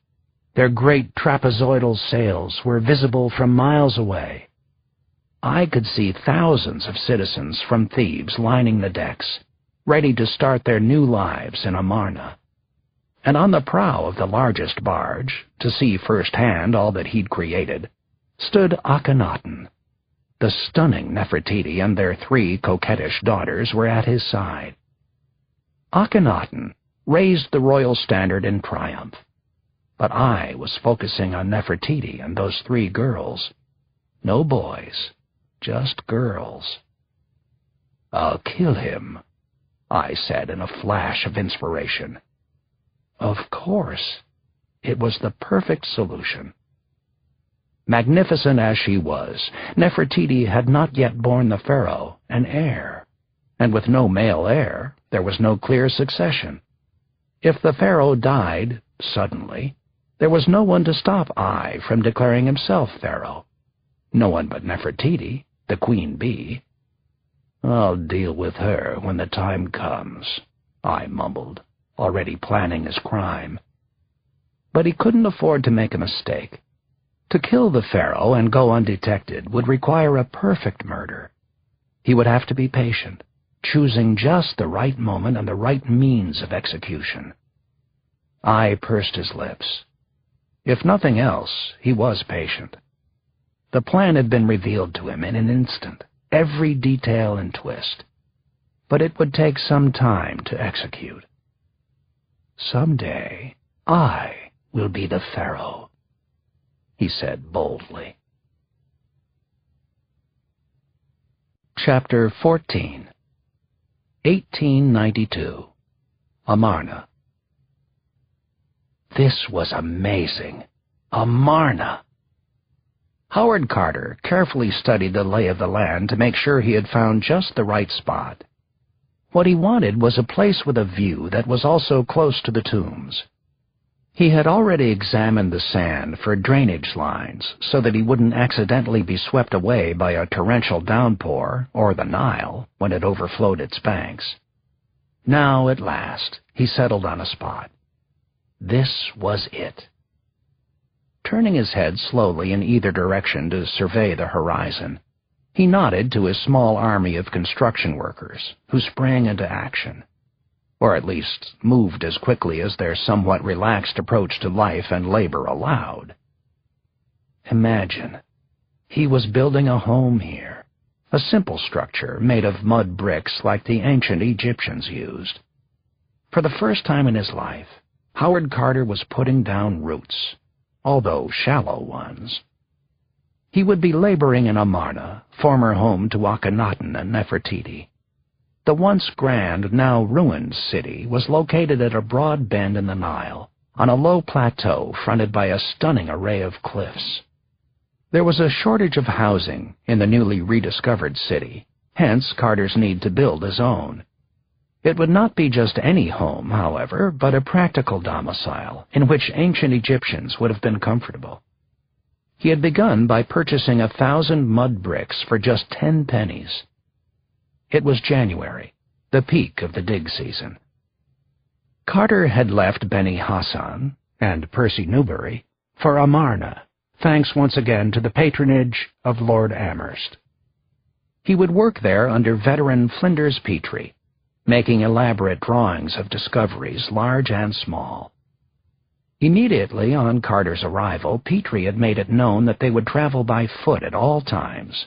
Their great trapezoidal sails were visible from miles away. I could see thousands of citizens from Thebes lining the decks, ready to start their new lives in Amarna. And on the prow of the largest barge, to see firsthand all that he'd created, stood Akhenaten. The stunning Nefertiti and their 3 coquettish daughters were at his side. Akhenaten raised the royal standard in triumph, but I was focusing on Nefertiti and those 3 girls. No boys, just girls. "I'll kill him," I said in a flash of inspiration. Of course. It was the perfect solution. Magnificent as she was, Nefertiti had not yet borne the pharaoh an heir, and with no male heir, there was no clear succession. If the pharaoh died suddenly, there was no one to stop I from declaring himself pharaoh. No one but Nefertiti, the queen bee. "I'll deal with her when the time comes," I mumbled, already planning his crime. But he couldn't afford to make a mistake. To kill the pharaoh and go undetected would require a perfect murder. He would have to be patient, choosing just the right moment and the right means of execution. I pursed his lips. If nothing else, he was patient. The plan had been revealed to him in an instant, every detail and twist. But it would take some time to execute. "Someday, I will be the pharaoh," he said boldly. Chapter 14. 1892. Amarna. This was amazing. Amarna! Howard Carter carefully studied the lay of the land to make sure he had found just the right spot. What he wanted was a place with a view that was also close to the tombs. He had already examined the sand for drainage lines so that he wouldn't accidentally be swept away by a torrential downpour or the Nile when it overflowed its banks. Now, at last, he settled on a spot. This was it. Turning his head slowly in either direction to survey the horizon, he nodded to his small army of construction workers who sprang into action, or at least moved as quickly as their somewhat relaxed approach to life and labor allowed. Imagine, he was building a home here, a simple structure made of mud bricks like the ancient Egyptians used. For the first time in his life, Howard Carter was putting down roots, although shallow ones. He would be laboring in Amarna, former home to Akhenaten and Nefertiti. The once grand, now ruined city was located at a broad bend in the Nile, on a low plateau fronted by a stunning array of cliffs. There was a shortage of housing in the newly rediscovered city, hence Carter's need to build his own. It would not be just any home, however, but a practical domicile in which ancient Egyptians would have been comfortable. He had begun by purchasing 1,000 mud bricks for just 10 pennies. It was January, the peak of the dig season. Carter had left Beni Hassan and Percy Newbury for Amarna, thanks once again to the patronage of Lord Amherst. He would work there under veteran Flinders Petrie, making elaborate drawings of discoveries large and small. Immediately on Carter's arrival, Petrie had made it known that they would travel by foot at all times.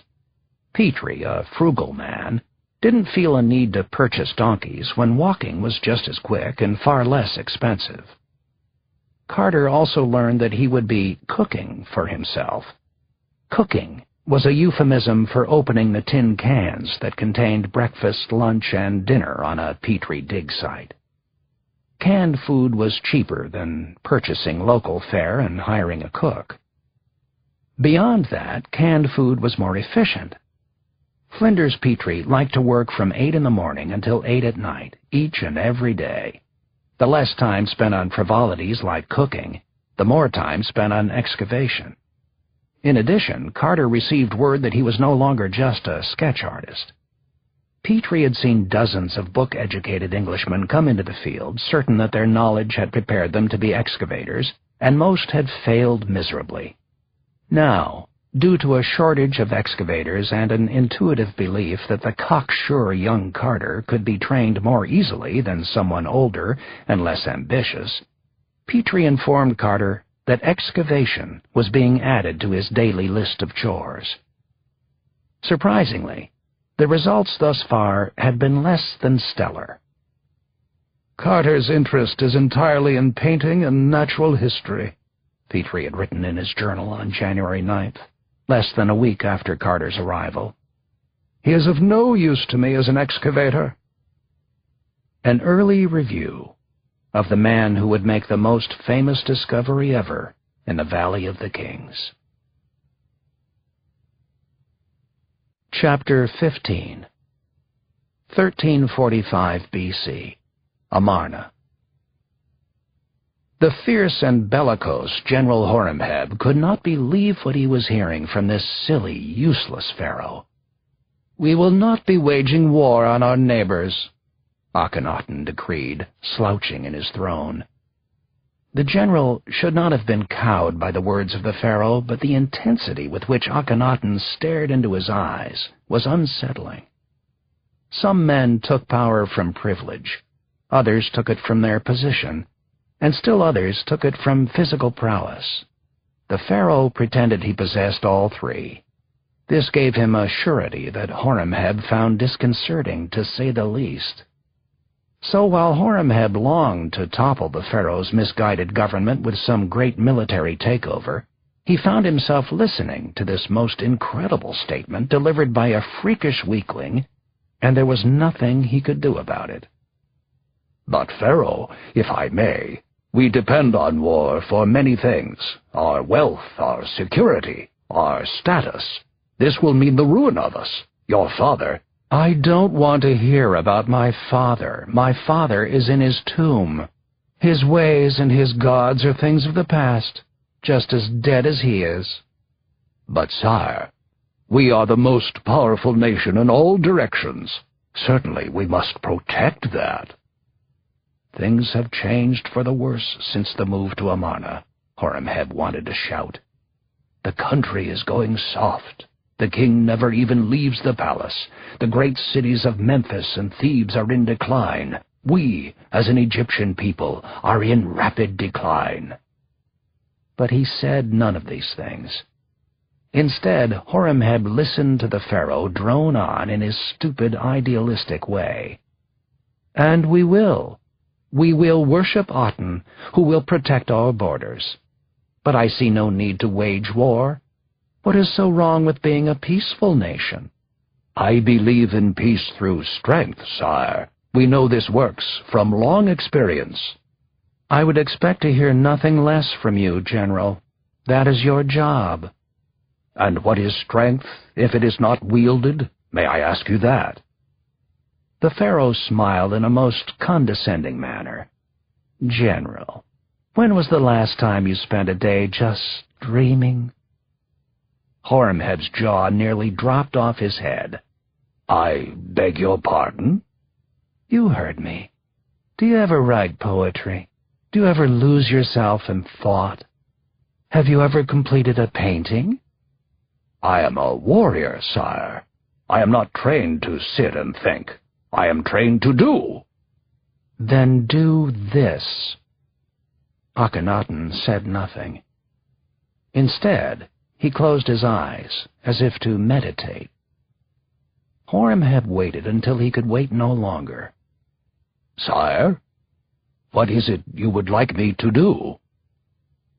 Petrie, a frugal man, didn't feel a need to purchase donkeys when walking was just as quick and far less expensive. Carter also learned that he would be cooking for himself. Cooking was a euphemism for opening the tin cans that contained breakfast, lunch, and dinner on a Petrie dig site. Canned food was cheaper than purchasing local fare and hiring a cook. Beyond that, canned food was more efficient. Flinders Petrie liked to work from 8 in the morning until 8 at night, each and every day. The less time spent on frivolities like cooking, the more time spent on excavation. In addition, Carter received word that he was no longer just a sketch artist. Petrie had seen dozens of book-educated Englishmen come into the field, certain that their knowledge had prepared them to be excavators, and most had failed miserably. Now, due to a shortage of excavators and an intuitive belief that the cocksure young Carter could be trained more easily than someone older and less ambitious, Petrie informed Carter that excavation was being added to his daily list of chores. Surprisingly, the results thus far had been less than stellar. "Carter's interest is entirely in painting and natural history," Petrie had written in his journal on January 9th, less than a week after Carter's arrival. "He is of no use to me as an excavator." An early review of the man who would make the most famous discovery ever in the Valley of the Kings. Chapter 15. 1345 B.C. Amarna. The fierce and bellicose General Horemheb could not believe what he was hearing from this silly, useless pharaoh. "We will not be waging war on our neighbors," Akhenaten decreed, slouching in his throne. The general should not have been cowed by the words of the pharaoh, but the intensity with which Akhenaten stared into his eyes was unsettling. Some men took power from privilege, others took it from their position, and still others took it from physical prowess. The pharaoh pretended he possessed all three. This gave him a surety that Horemheb found disconcerting, to say the least. So while Horemheb longed to topple the pharaoh's misguided government with some great military takeover, he found himself listening to this most incredible statement delivered by a freakish weakling, and there was nothing he could do about it. "But, Pharaoh, if I may, we depend on war for many things, our wealth, our security, our status. This will mean the ruin of us. Your father—" "I don't want to hear about my father. My father is in his tomb. His ways and his gods are things of the past, just as dead as he is." "But, sire, we are the most powerful nation in all directions. Certainly we must protect that." "Things have changed for the worse since the move to Amarna," Horemheb wanted to shout. "The country is going soft. The king never even leaves the palace. The great cities of Memphis and Thebes are in decline. We, as an Egyptian people, are in rapid decline." But he said none of these things. Instead, Horemheb listened to the pharaoh drone on in his stupid, idealistic way. "And we will. We will worship Aten, who will protect our borders. But I see no need to wage war. What is so wrong with being a peaceful nation?" "I believe in peace through strength, sire. We know this works from long experience." "I would expect to hear nothing less from you, General. That is your job." "And what is strength, if it is not wielded? May I ask you that?" The pharaoh smiled in a most condescending manner. "General, when was the last time you spent a day just dreaming?" Horemheb's jaw nearly dropped off his head. "I beg your pardon?" "You heard me. Do you ever write poetry? Do you ever lose yourself in thought? Have you ever completed a painting?" "I am a warrior, sire. I am not trained to sit and think. I am trained to do." "Then do this." Akhenaten said nothing. Instead, he closed his eyes, as if to meditate. Horemheb waited until he could wait no longer. "Sire, what is it you would like me to do?"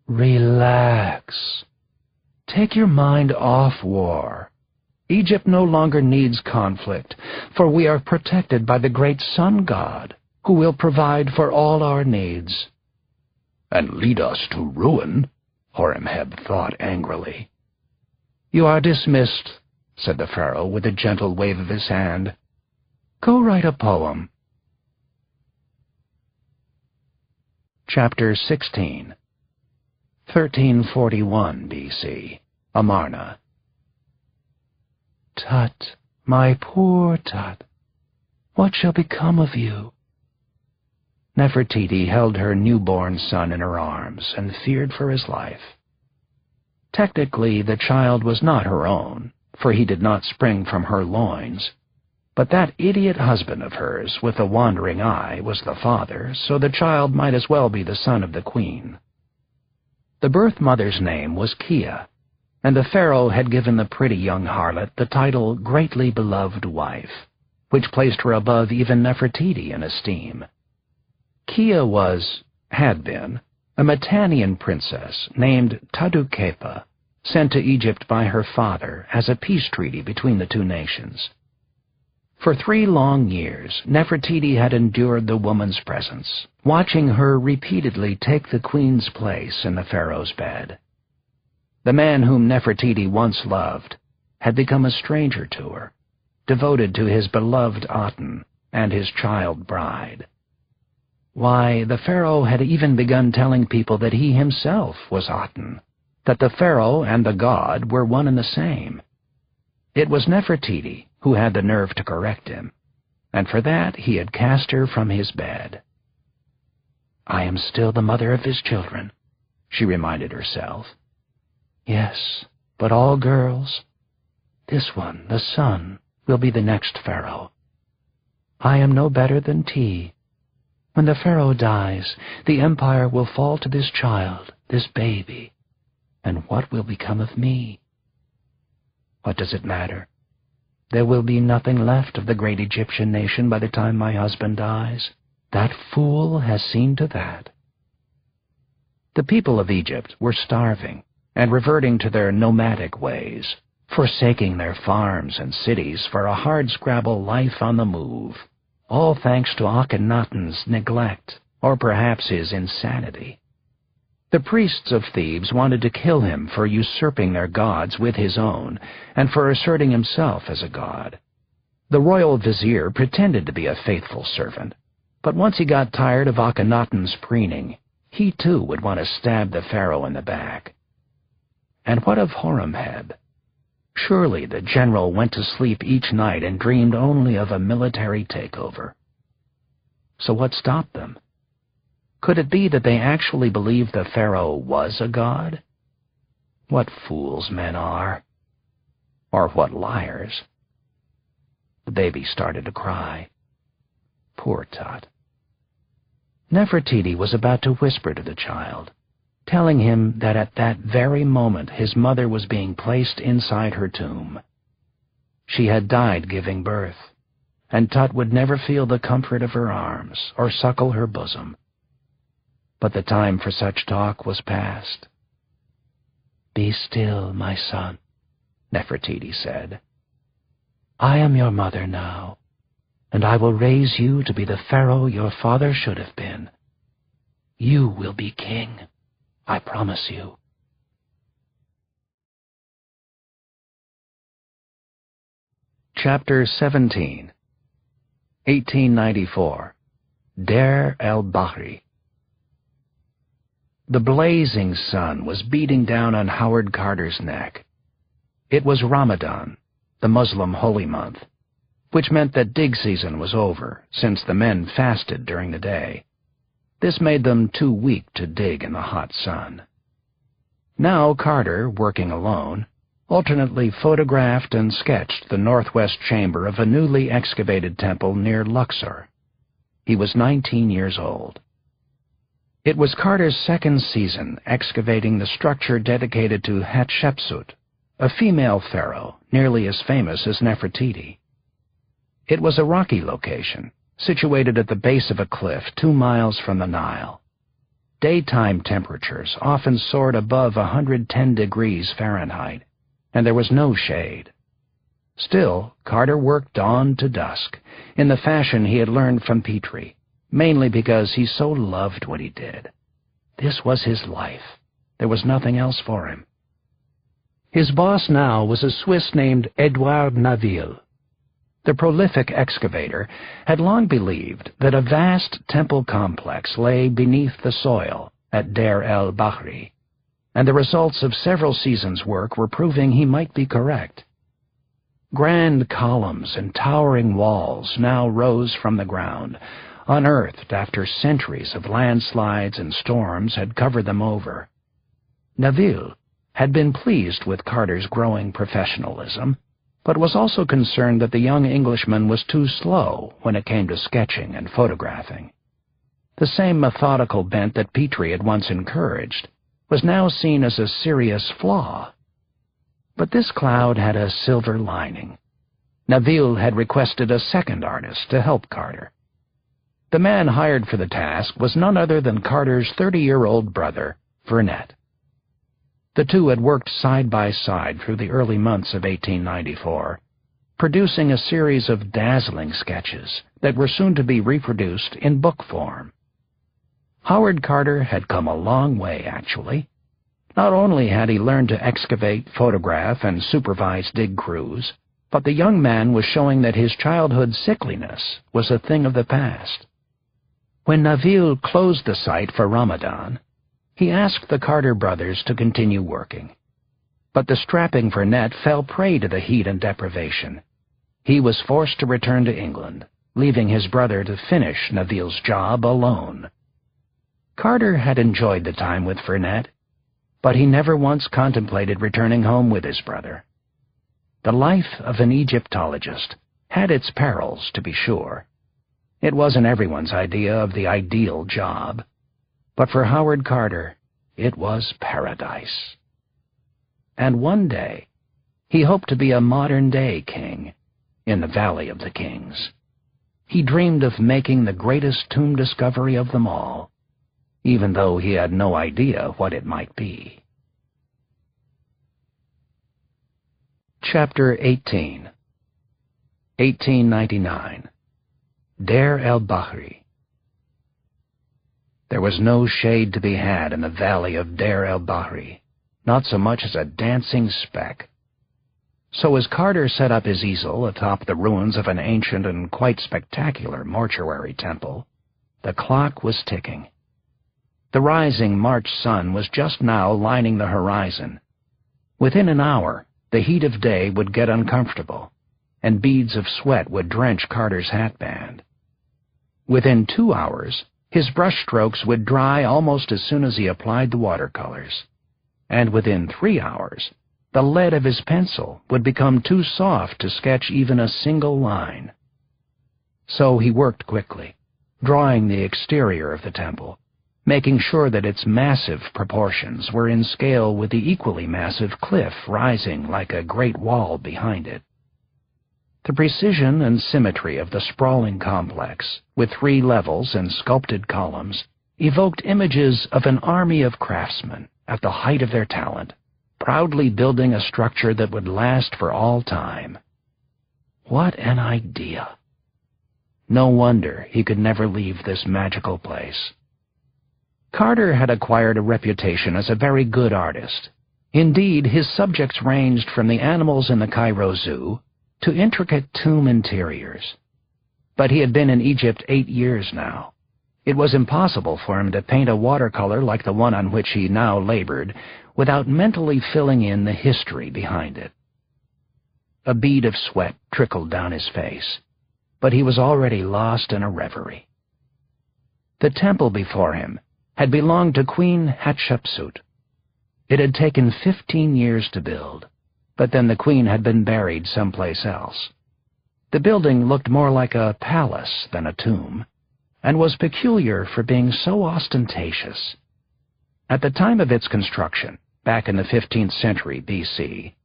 "Relax. Take your mind off war. Egypt no longer needs conflict, for we are protected by the great sun god, who will provide for all our needs." "And lead us to ruin," Horemheb thought angrily. "You are dismissed," said the pharaoh with a gentle wave of his hand. "Go write a poem." Chapter 16. 1341 B.C. Amarna. "Tut, my poor Tut, what shall become of you?" Nefertiti held her newborn son in her arms and feared for his life. Technically, the child was not her own, for he did not spring from her loins, but that idiot husband of hers with the wandering eye was the father, so the child might as well be the son of the queen. The birth mother's name was Kia, and the pharaoh had given the pretty young harlot the title Greatly Beloved Wife, which placed her above even Nefertiti in esteem. Kia had been, a Mitannian princess named Tutankhamun, sent to Egypt by her father as a peace treaty between the two nations. For 3 long years, Nefertiti had endured the woman's presence, watching her repeatedly take the queen's place in the pharaoh's bed. The man whom Nefertiti once loved had become a stranger to her, devoted to his beloved Aten and his child bride. Why, the pharaoh had even begun telling people that he himself was Aten, that the pharaoh and the god were one and the same. It was Nefertiti who had the nerve to correct him, and for that he had cast her from his bed. I am still the mother of his children, she reminded herself. Yes, but all girls. This one, the son, will be the next pharaoh. I am no better than tea. When the pharaoh dies, the empire will fall to this child, this baby. And what will become of me? What does it matter? There will be nothing left of the great Egyptian nation by the time my husband dies. That fool has seen to that. The people of Egypt were starving and reverting to their nomadic ways, forsaking their farms and cities for a hardscrabble life on the move, all thanks to Akhenaten's neglect, or perhaps his insanity. The priests of Thebes wanted to kill him for usurping their gods with his own, and for asserting himself as a god. The royal vizier pretended to be a faithful servant, but once he got tired of Akhenaten's preening, he too would want to stab the pharaoh in the back. And what of Horemheb? Surely the general went to sleep each night and dreamed only of a military takeover. So what stopped them? Could it be that they actually believed the pharaoh was a god? What fools men are. Or what liars. The baby started to cry. Poor Tut. Nefertiti was about to whisper to the child, telling him that at that very moment his mother was being placed inside her tomb. She had died giving birth, and Tut would never feel the comfort of her arms or suckle her bosom. But the time for such talk was past. Be still, my son, Nefertiti said. I am your mother now, and I will raise you to be the pharaoh your father should have been. You will be king, I promise you. Chapter 17, 1894, Deir el-Bahri. The blazing sun was beating down on Howard Carter's neck. It was Ramadan, the Muslim holy month, which meant that dig season was over, since the men fasted during the day. This made them too weak to dig in the hot sun. Now Carter, working alone, alternately photographed and sketched the northwest chamber of a newly excavated temple near Luxor. He was 19 years old. It was Carter's second season excavating the structure dedicated to Hatshepsut, a female pharaoh nearly as famous as Nefertiti. It was a rocky location, situated at the base of a cliff 2 miles from the Nile. Daytime temperatures often soared above 110 degrees Fahrenheit, and there was no shade. Still, Carter worked dawn to dusk, in the fashion he had learned from Petrie, mainly because he so loved what he did. This was his life. There was nothing else for him. His boss now was a Swiss named Edouard Naville. The prolific excavator had long believed that a vast temple complex lay beneath the soil at Deir el-Bahri, and the results of several seasons' work were proving he might be correct. Grand columns and towering walls now rose from the ground, unearthed after centuries of landslides and storms had covered them over. Naville had been pleased with Carter's growing professionalism, but was also concerned that the young Englishman was too slow when it came to sketching and photographing. The same methodical bent that Petrie had once encouraged was now seen as a serious flaw. But this cloud had a silver lining. Naville had requested a second artist to help Carter. The man hired for the task was none other than Carter's 30-year-old brother, Vernet. The two had worked side by side through the early months of 1894, producing a series of dazzling sketches that were soon to be reproduced in book form. Howard Carter had come a long way, actually. Not only had he learned to excavate, photograph, and supervise dig crews, but the young man was showing that his childhood sickliness was a thing of the past. When Naville closed the site for Ramadan, he asked the Carter brothers to continue working. But the strapping Vernet fell prey to the heat and deprivation. He was forced to return to England, leaving his brother to finish Naville's job alone. Carter had enjoyed the time with Fernet, but he never once contemplated returning home with his brother. The life of an Egyptologist had its perils, to be sure. It wasn't everyone's idea of the ideal job, but for Howard Carter, it was paradise. And one day, he hoped to be a modern-day king in the Valley of the Kings. He dreamed of making the greatest tomb discovery of them all, even though he had no idea what it might be. Chapter 18. 1899. Deir el-Bahri. There was no shade to be had in the valley of Deir el-Bahri, not so much as a dancing speck. So as Carter set up his easel atop the ruins of an ancient and quite spectacular mortuary temple, the clock was ticking. The rising March sun was just now lining the horizon. Within an hour, the heat of day would get uncomfortable, and beads of sweat would drench Carter's hatband. Within 2 hours, his brushstrokes would dry almost as soon as he applied the watercolors, and within 3 hours, the lead of his pencil would become too soft to sketch even a single line. So he worked quickly, drawing the exterior of the temple, making sure that its massive proportions were in scale with the equally massive cliff rising like a great wall behind it. The precision and symmetry of the sprawling complex, with 3 levels and sculpted columns, evoked images of an army of craftsmen at the height of their talent, proudly building a structure that would last for all time. What an idea! No wonder he could never leave this magical place. Carter had acquired a reputation as a very good artist. Indeed, his subjects ranged from the animals in the Cairo Zoo to intricate tomb interiors. But he had been in Egypt 8 years now. It was impossible for him to paint a watercolor like the one on which he now labored without mentally filling in the history behind it. A bead of sweat trickled down his face, but he was already lost in a reverie. The temple before him had belonged to Queen Hatshepsut. It had taken 15 years to build, but then the queen had been buried someplace else. The building looked more like a palace than a tomb, and was peculiar for being so ostentatious. At the time of its construction, back in the 15th century B.C.,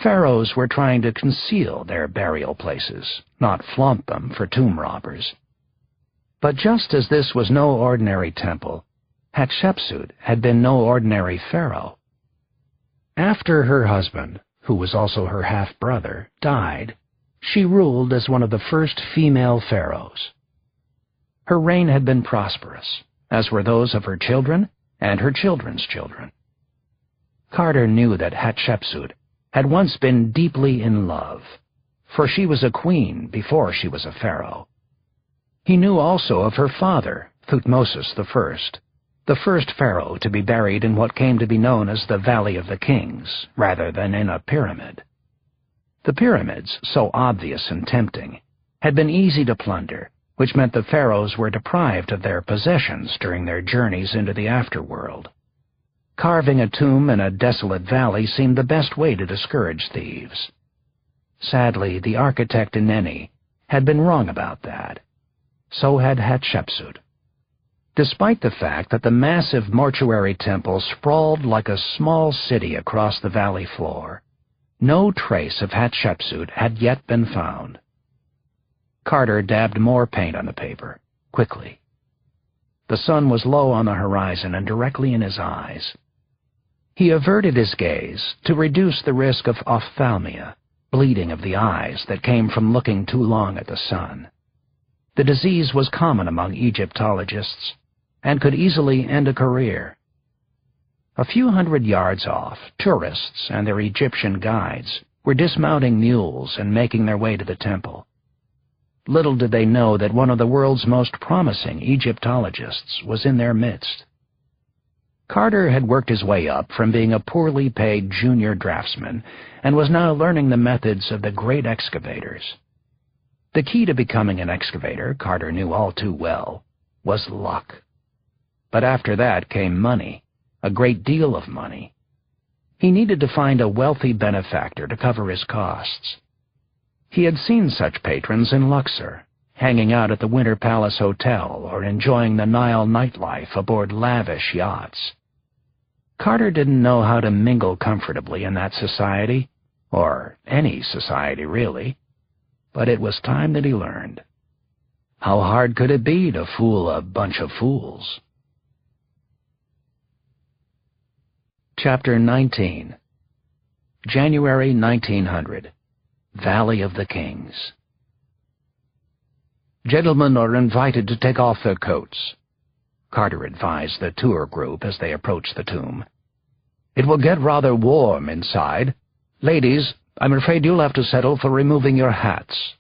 pharaohs were trying to conceal their burial places, not flaunt them for tomb robbers. But just as this was no ordinary temple, Hatshepsut had been no ordinary pharaoh. After her husband, who was also her half-brother, died, she ruled as one of the first female pharaohs. Her reign had been prosperous, as were those of her children and her children's children. Carter knew that Hatshepsut had once been deeply in love, for she was a queen before she was a pharaoh. He knew also of her father, Thutmosis I, the first pharaoh to be buried in what came to be known as the Valley of the Kings, rather than in a pyramid. The pyramids, so obvious and tempting, had been easy to plunder, which meant the pharaohs were deprived of their possessions during their journeys into the afterworld. Carving a tomb in a desolate valley seemed the best way to discourage thieves. Sadly, the architect Eneni had been wrong about that. So had Hatshepsut. Despite the fact that the massive mortuary temple sprawled like a small city across the valley floor, no trace of Hatshepsut had yet been found. Carter dabbed more paint on the paper, quickly. The sun was low on the horizon and directly in his eyes. He averted his gaze to reduce the risk of ophthalmia, bleeding of the eyes that came from looking too long at the sun. The disease was common among Egyptologists and could easily end a career. A few hundred yards off, tourists and their Egyptian guides were dismounting mules and making their way to the temple. Little did they know that one of the world's most promising Egyptologists was in their midst. Carter had worked his way up from being a poorly paid junior draftsman and was now learning the methods of the great excavators. The key to becoming an excavator, Carter knew all too well, was luck. But after that came money, a great deal of money. He needed to find a wealthy benefactor to cover his costs. He had seen such patrons in Luxor, hanging out at the Winter Palace Hotel or enjoying the Nile nightlife aboard lavish yachts. Carter didn't know how to mingle comfortably in that society, or any society really, but it was time that he learned. How hard could it be to fool a bunch of fools? Chapter 19. January 1900. Valley of the Kings. "Gentlemen are invited to take off their coats," Carter advised the tour group as they approached the tomb. "It will get rather warm inside. Ladies, I'm afraid you'll have to settle for removing your hats."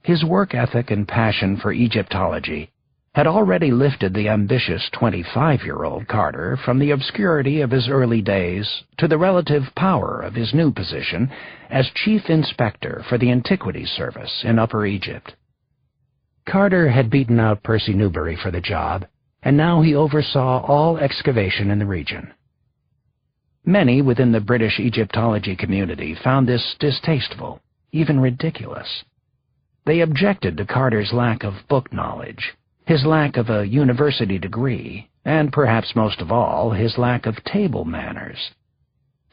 His work ethic and passion for Egyptology had already lifted the ambitious 25-year-old Carter from the obscurity of his early days to the relative power of his new position as Chief Inspector for the Antiquities Service in Upper Egypt. Carter had beaten out Percy Newberry for the job, and now he oversaw all excavation in the region. Many within the British Egyptology community found this distasteful, even ridiculous. They objected to Carter's lack of book knowledge, his lack of a university degree, and perhaps most of all, his lack of table manners.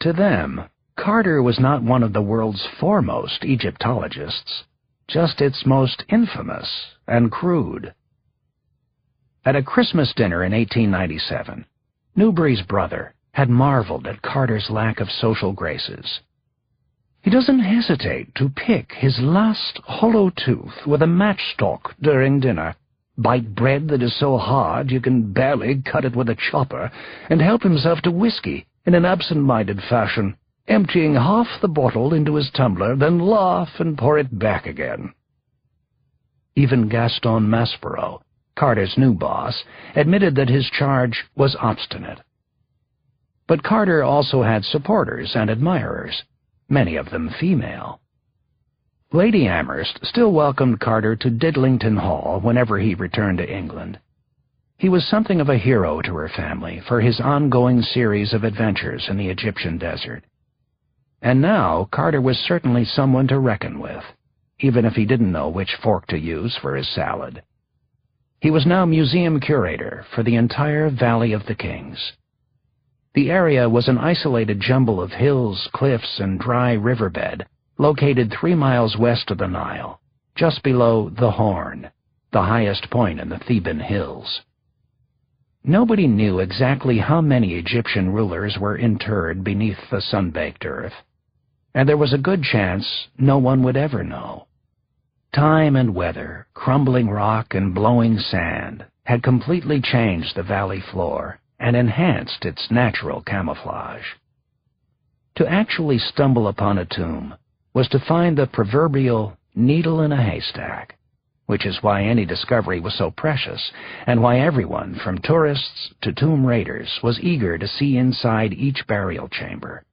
To them, Carter was not one of the world's foremost Egyptologists, just its most infamous and crude. At a Christmas dinner in 1897, Newberry's brother had marveled at Carter's lack of social graces. "He doesn't hesitate to pick his last hollow tooth with a matchstock during dinner, bite bread that is so hard you can barely cut it with a chopper, and help himself to whiskey in an absent-minded fashion, emptying half the bottle into his tumbler, then laugh and pour it back again." Even Gaston Maspero, Carter's new boss, admitted that his charge was obstinate. But Carter also had supporters and admirers, many of them female. Lady Amherst still welcomed Carter to Didlington Hall whenever he returned to England. He was something of a hero to her family for his ongoing series of adventures in the Egyptian desert. And now Carter was certainly someone to reckon with, even if he didn't know which fork to use for his salad. He was now museum curator for the entire Valley of the Kings. The area was an isolated jumble of hills, cliffs, and dry riverbed, located 3 miles west of the Nile, just below the Horn, the highest point in the Theban hills. Nobody knew exactly how many Egyptian rulers were interred beneath the sun-baked earth, and there was a good chance no one would ever know. Time and weather, crumbling rock and blowing sand, had completely changed the valley floor and enhanced its natural camouflage. To actually stumble upon a tomb was to find the proverbial needle in a haystack, which is why any discovery was so precious, and why everyone, from tourists to tomb raiders, was eager to see inside each burial chamber.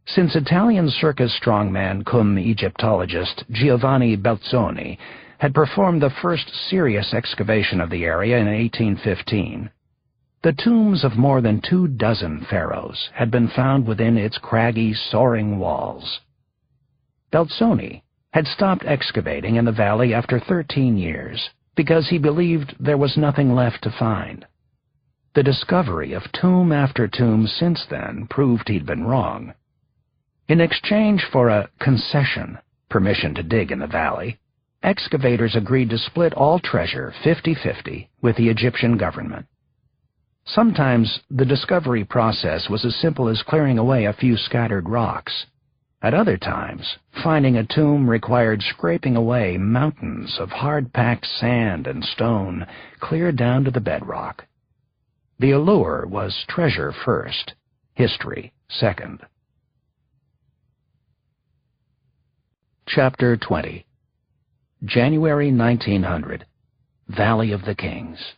Since Italian circus strongman cum Egyptologist Giovanni Belzoni had performed the first serious excavation of the area in 1815, the tombs of more than 24 pharaohs had been found within its craggy, soaring walls. Belzoni had stopped excavating in the valley after 13 years because he believed there was nothing left to find. The discovery of tomb after tomb since then proved he'd been wrong. In exchange for a concession, permission to dig in the valley, excavators agreed to split all treasure 50-50 with the Egyptian government. Sometimes the discovery process was as simple as clearing away a few scattered rocks. At other times, finding a tomb required scraping away mountains of hard-packed sand and stone clear down to the bedrock. The allure was treasure first, history second. Chapter 20. January 1900. Valley of the Kings.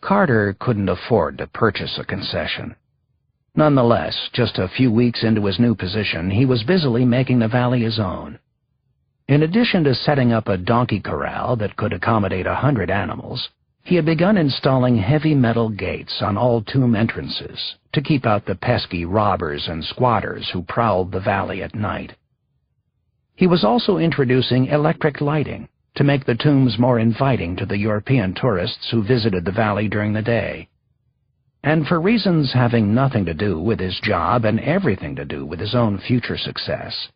Carter couldn't afford to purchase a concession. Nonetheless, just a few weeks into his new position, he was busily making the valley his own. In addition to setting up a donkey corral that could accommodate 100 animals, He had begun installing heavy metal gates on all tomb entrances to keep out the pesky robbers and squatters who prowled the valley at night. He was also introducing electric lighting to make the tombs more inviting to the European tourists who visited the valley during the day. And for reasons having nothing to do with his job and everything to do with his own future success,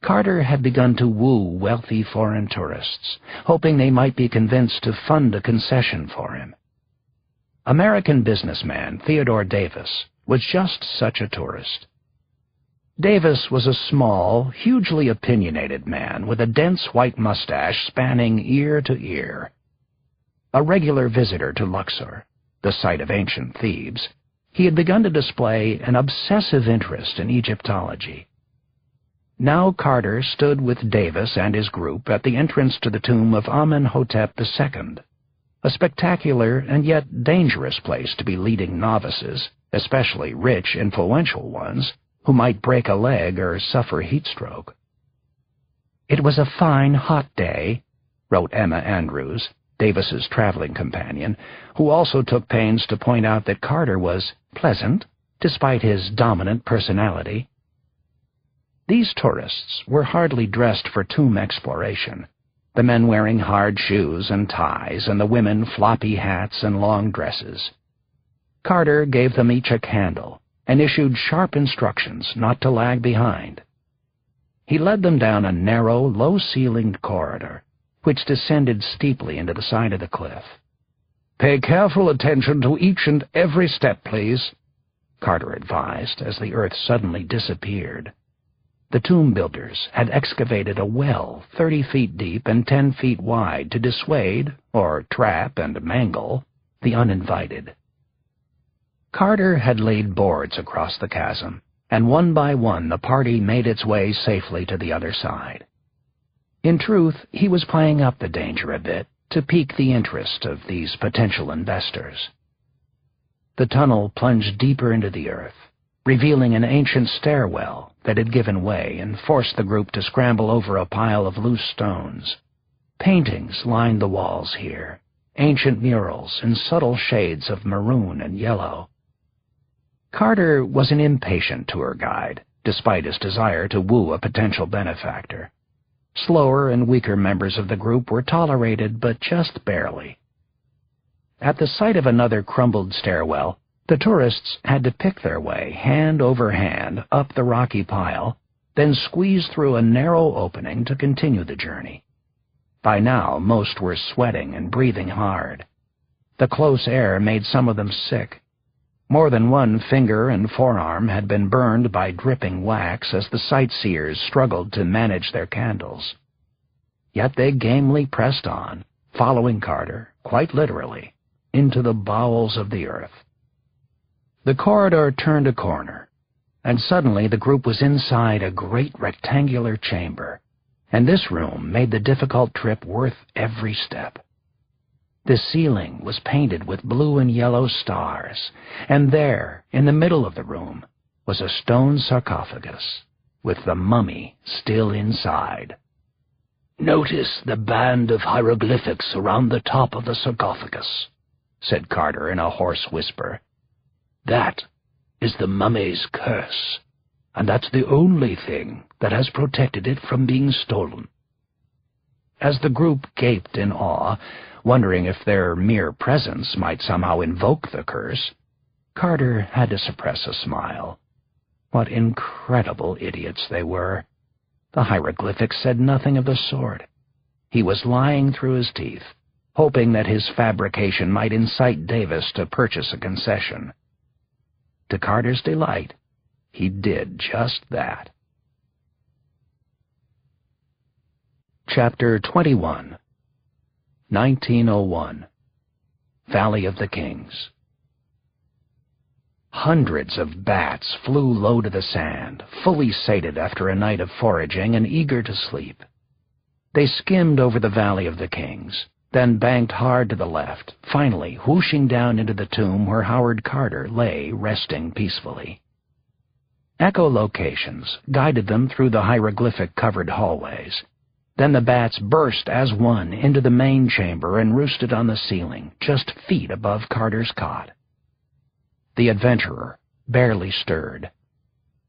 Carter had begun to woo wealthy foreign tourists, hoping they might be convinced to fund a concession for him. American businessman Theodore Davis was just such a tourist. Davis was a small, hugely opinionated man with a dense white mustache spanning ear to ear. A regular visitor to Luxor, the site of ancient Thebes, he had begun to display an obsessive interest in Egyptology. Now Carter stood with Davis and his group at the entrance to the tomb of Amenhotep II, a spectacular and yet dangerous place to be leading novices, especially rich, influential ones, who might break a leg or suffer heat stroke. "It was a fine, hot day," wrote Emma Andrews, Davis's traveling companion, who also took pains to point out that Carter was pleasant, despite his dominant personality. These tourists were hardly dressed for tomb exploration, the men wearing hard shoes and ties, and the women floppy hats and long dresses. Carter gave them each a candle and issued sharp instructions not to lag behind. He led them down a narrow, low-ceilinged corridor, which descended steeply into the side of the cliff. "Pay careful attention to each and every step, please," Carter advised as the earth suddenly disappeared. The tomb builders had excavated a well 30 feet deep and 10 feet wide to dissuade, or trap and mangle, the uninvited. Carter had laid boards across the chasm, and one by one the party made its way safely to the other side. In truth, he was playing up the danger a bit to pique the interest of these potential investors. The tunnel plunged deeper into the earth, revealing an ancient stairwell that had given way and forced the group to scramble over a pile of loose stones. Paintings lined the walls here, ancient murals in subtle shades of maroon and yellow. Carter was an impatient tour guide, despite his desire to woo a potential benefactor. Slower and weaker members of the group were tolerated, but just barely. At the sight of another crumbled stairwell, the tourists had to pick their way, hand over hand, up the rocky pile, then squeeze through a narrow opening to continue the journey. By now, most were sweating and breathing hard. The close air made some of them sick. More than one finger and forearm had been burned by dripping wax as the sightseers struggled to manage their candles. Yet they gamely pressed on, following Carter, quite literally, into the bowels of the earth. The corridor turned a corner, and suddenly the group was inside a great rectangular chamber, and this room made the difficult trip worth every step. The ceiling was painted with blue and yellow stars, and there, in the middle of the room, was a stone sarcophagus, with the mummy still inside. "Notice the band of hieroglyphics around the top of the sarcophagus," said Carter in a hoarse whisper. "That is the mummy's curse, and that's the only thing that has protected it from being stolen." As the group gaped in awe, wondering if their mere presence might somehow invoke the curse, Carter had to suppress a smile. What incredible idiots they were. The hieroglyphics said nothing of the sort. He was lying through his teeth, hoping that his fabrication might incite Davis to purchase a concession. To Carter's delight, he did just that. Chapter 21, 1901, Valley of the Kings. Hundreds of bats flew low to the sand, fully sated after a night of foraging and eager to sleep. They skimmed over the Valley of the Kings, then banked hard to the left, finally whooshing down into the tomb where Howard Carter lay resting peacefully. Echolocations guided them through the hieroglyphic-covered hallways, Then the bats burst as one into the main chamber and roosted on the ceiling, just feet above Carter's cot. The adventurer barely stirred.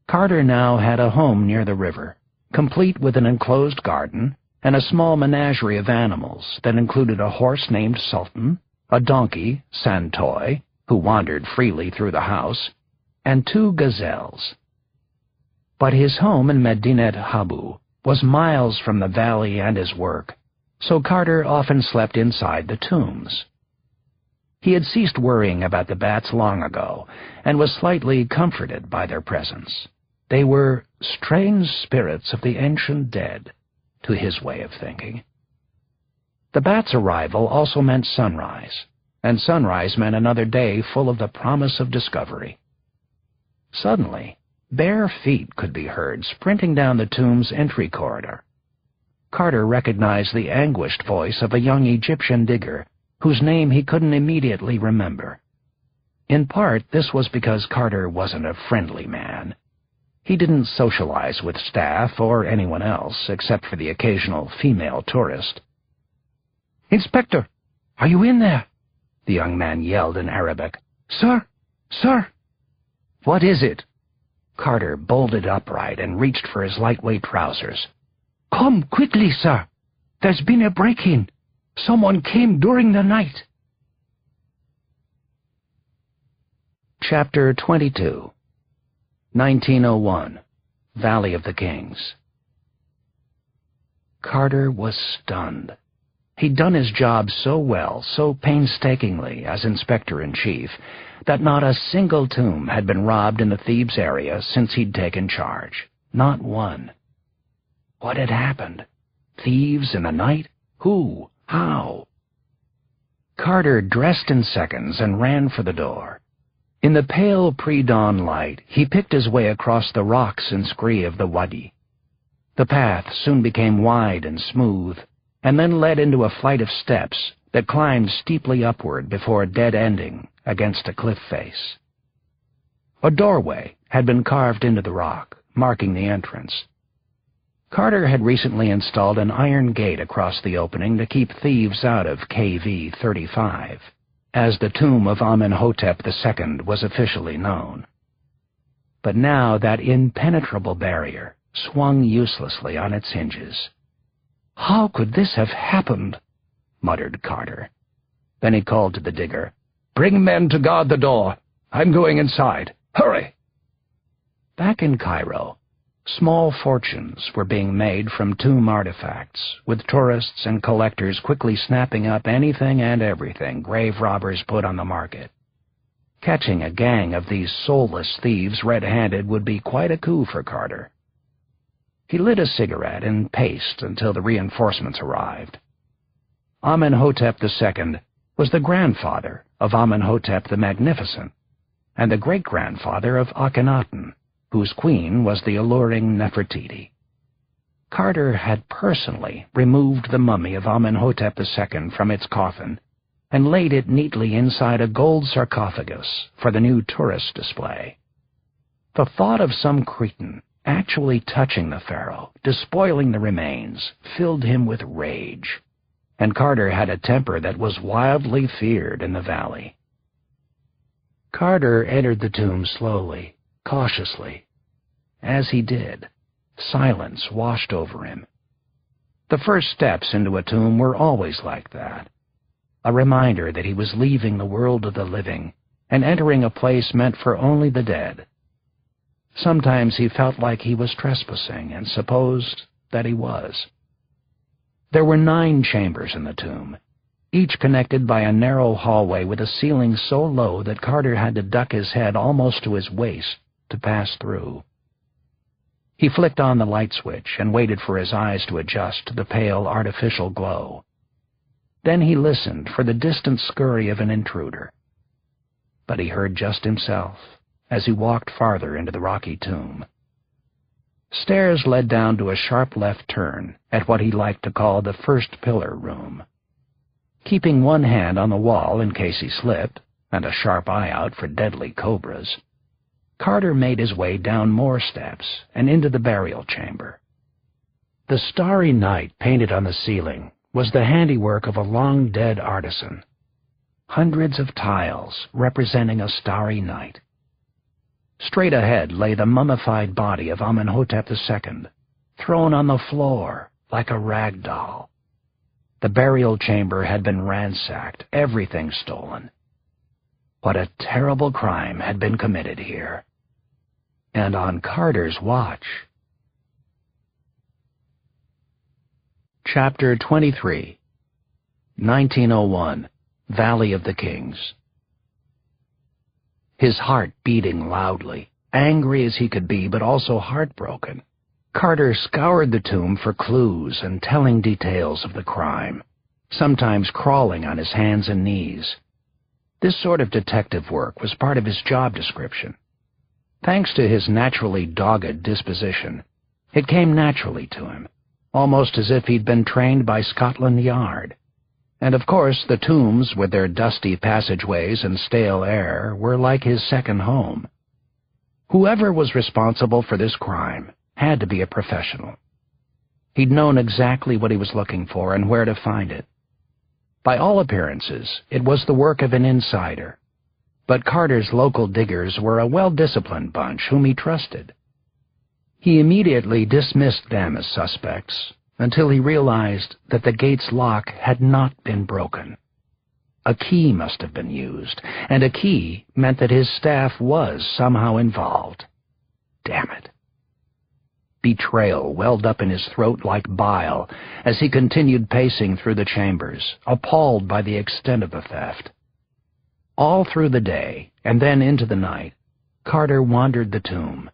Carter now had a home near the river, complete with an enclosed garden and a small menagerie of animals that included a horse named Sultan, a donkey, Santoy, who wandered freely through the house, and 2 gazelles. But his home in Medinet Habu was miles from the valley and his work, so Carter often slept inside the tombs. He had ceased worrying about the bats long ago and was slightly comforted by their presence. They were strange spirits of the ancient dead, to his way of thinking. The bats' arrival also meant sunrise, and sunrise meant another day full of the promise of discovery. Suddenly, bare feet could be heard sprinting down the tomb's entry corridor. Carter recognized the anguished voice of a young Egyptian digger, whose name he couldn't immediately remember. In part, this was because Carter wasn't a friendly man. He didn't socialize with staff or anyone else, except for the occasional female tourist. "Inspector, are you in there?" the young man yelled in Arabic. "Sir! Sir!" "What is it?" Carter bolted upright and reached for his lightweight trousers. "Come quickly, sir. There's been a break-in. Someone came during the night." Chapter 22. 1901. Valley of the Kings. Carter was stunned. He'd done his job so well, so painstakingly as Inspector-in-Chief, that not a single tomb had been robbed in the Thebes area since he'd taken charge. Not one. What had happened? Thieves in the night? Who? How? Carter dressed in seconds and ran for the door. In the pale pre-dawn light, he picked his way across the rocks and scree of the wadi. The path soon became wide and smooth, and then led into a flight of steps that climbed steeply upward before dead-ending against a cliff face. A doorway had been carved into the rock, marking the entrance. Carter had recently installed an iron gate across the opening to keep thieves out of KV 35, as the tomb of Amenhotep II was officially known. But now that impenetrable barrier swung uselessly on its hinges. "How could this have happened?" muttered Carter. Then he called to the digger, "Bring men to guard the door. I'm going inside. Hurry!" Back in Cairo, small fortunes were being made from tomb artifacts, with tourists and collectors quickly snapping up anything and everything grave robbers put on the market. Catching a gang of these soulless thieves red-handed would be quite a coup for Carter. He lit a cigarette and paced until the reinforcements arrived. Amenhotep II was the grandfather of Amenhotep the Magnificent, and the great-grandfather of Akhenaten, whose queen was the alluring Nefertiti. Carter had personally removed the mummy of Amenhotep II from its coffin and laid it neatly inside a gold sarcophagus for the new tourist display. The thought of some cretin actually touching the pharaoh, despoiling the remains, filled him with rage, and Carter had a temper that was wildly feared in the valley. Carter entered the tomb slowly, cautiously. As he did, silence washed over him. The first steps into a tomb were always like that, a reminder that he was leaving the world of the living and entering a place meant for only the dead. Sometimes he felt like he was trespassing and supposed that he was. There were 9 chambers in the tomb, each connected by a narrow hallway with a ceiling so low that Carter had to duck his head almost to his waist to pass through. He flicked on the light switch and waited for his eyes to adjust to the pale artificial glow. Then he listened for the distant scurry of an intruder. But he heard just himself as he walked farther into the rocky tomb. Stairs led down to a sharp left turn at what he liked to call the first pillar room. Keeping one hand on the wall in case he slipped, and a sharp eye out for deadly cobras, Carter made his way down more steps and into the burial chamber. The starry night painted on the ceiling was the handiwork of a long-dead artisan. Hundreds of tiles representing a starry night. Straight ahead lay the mummified body of Amenhotep II, thrown on the floor like a rag doll. The burial chamber had been ransacked, everything stolen. What a terrible crime had been committed here. And on Carter's watch. Chapter 23, 1901, Valley of the Kings. His heart beating loudly, angry as he could be, but also heartbroken, Carter scoured the tomb for clues and telling details of the crime, sometimes crawling on his hands and knees. This sort of detective work was part of his job description. Thanks to his naturally dogged disposition, it came naturally to him, almost as if he'd been trained by Scotland Yard. And of course the tombs, with their dusty passageways and stale air, were like his second home. Whoever was responsible for this crime had to be a professional. He'd known exactly what he was looking for and where to find it. By all appearances, it was the work of an insider, but Carter's local diggers were a well-disciplined bunch whom he trusted. He immediately dismissed them as suspects until he realized that the gate's lock had not been broken. A key must have been used, and a key meant that his staff was somehow involved. Damn it. Betrayal welled up in his throat like bile as he continued pacing through the chambers, appalled by the extent of the theft. All through the day, and then into the night, Carter wandered the tomb,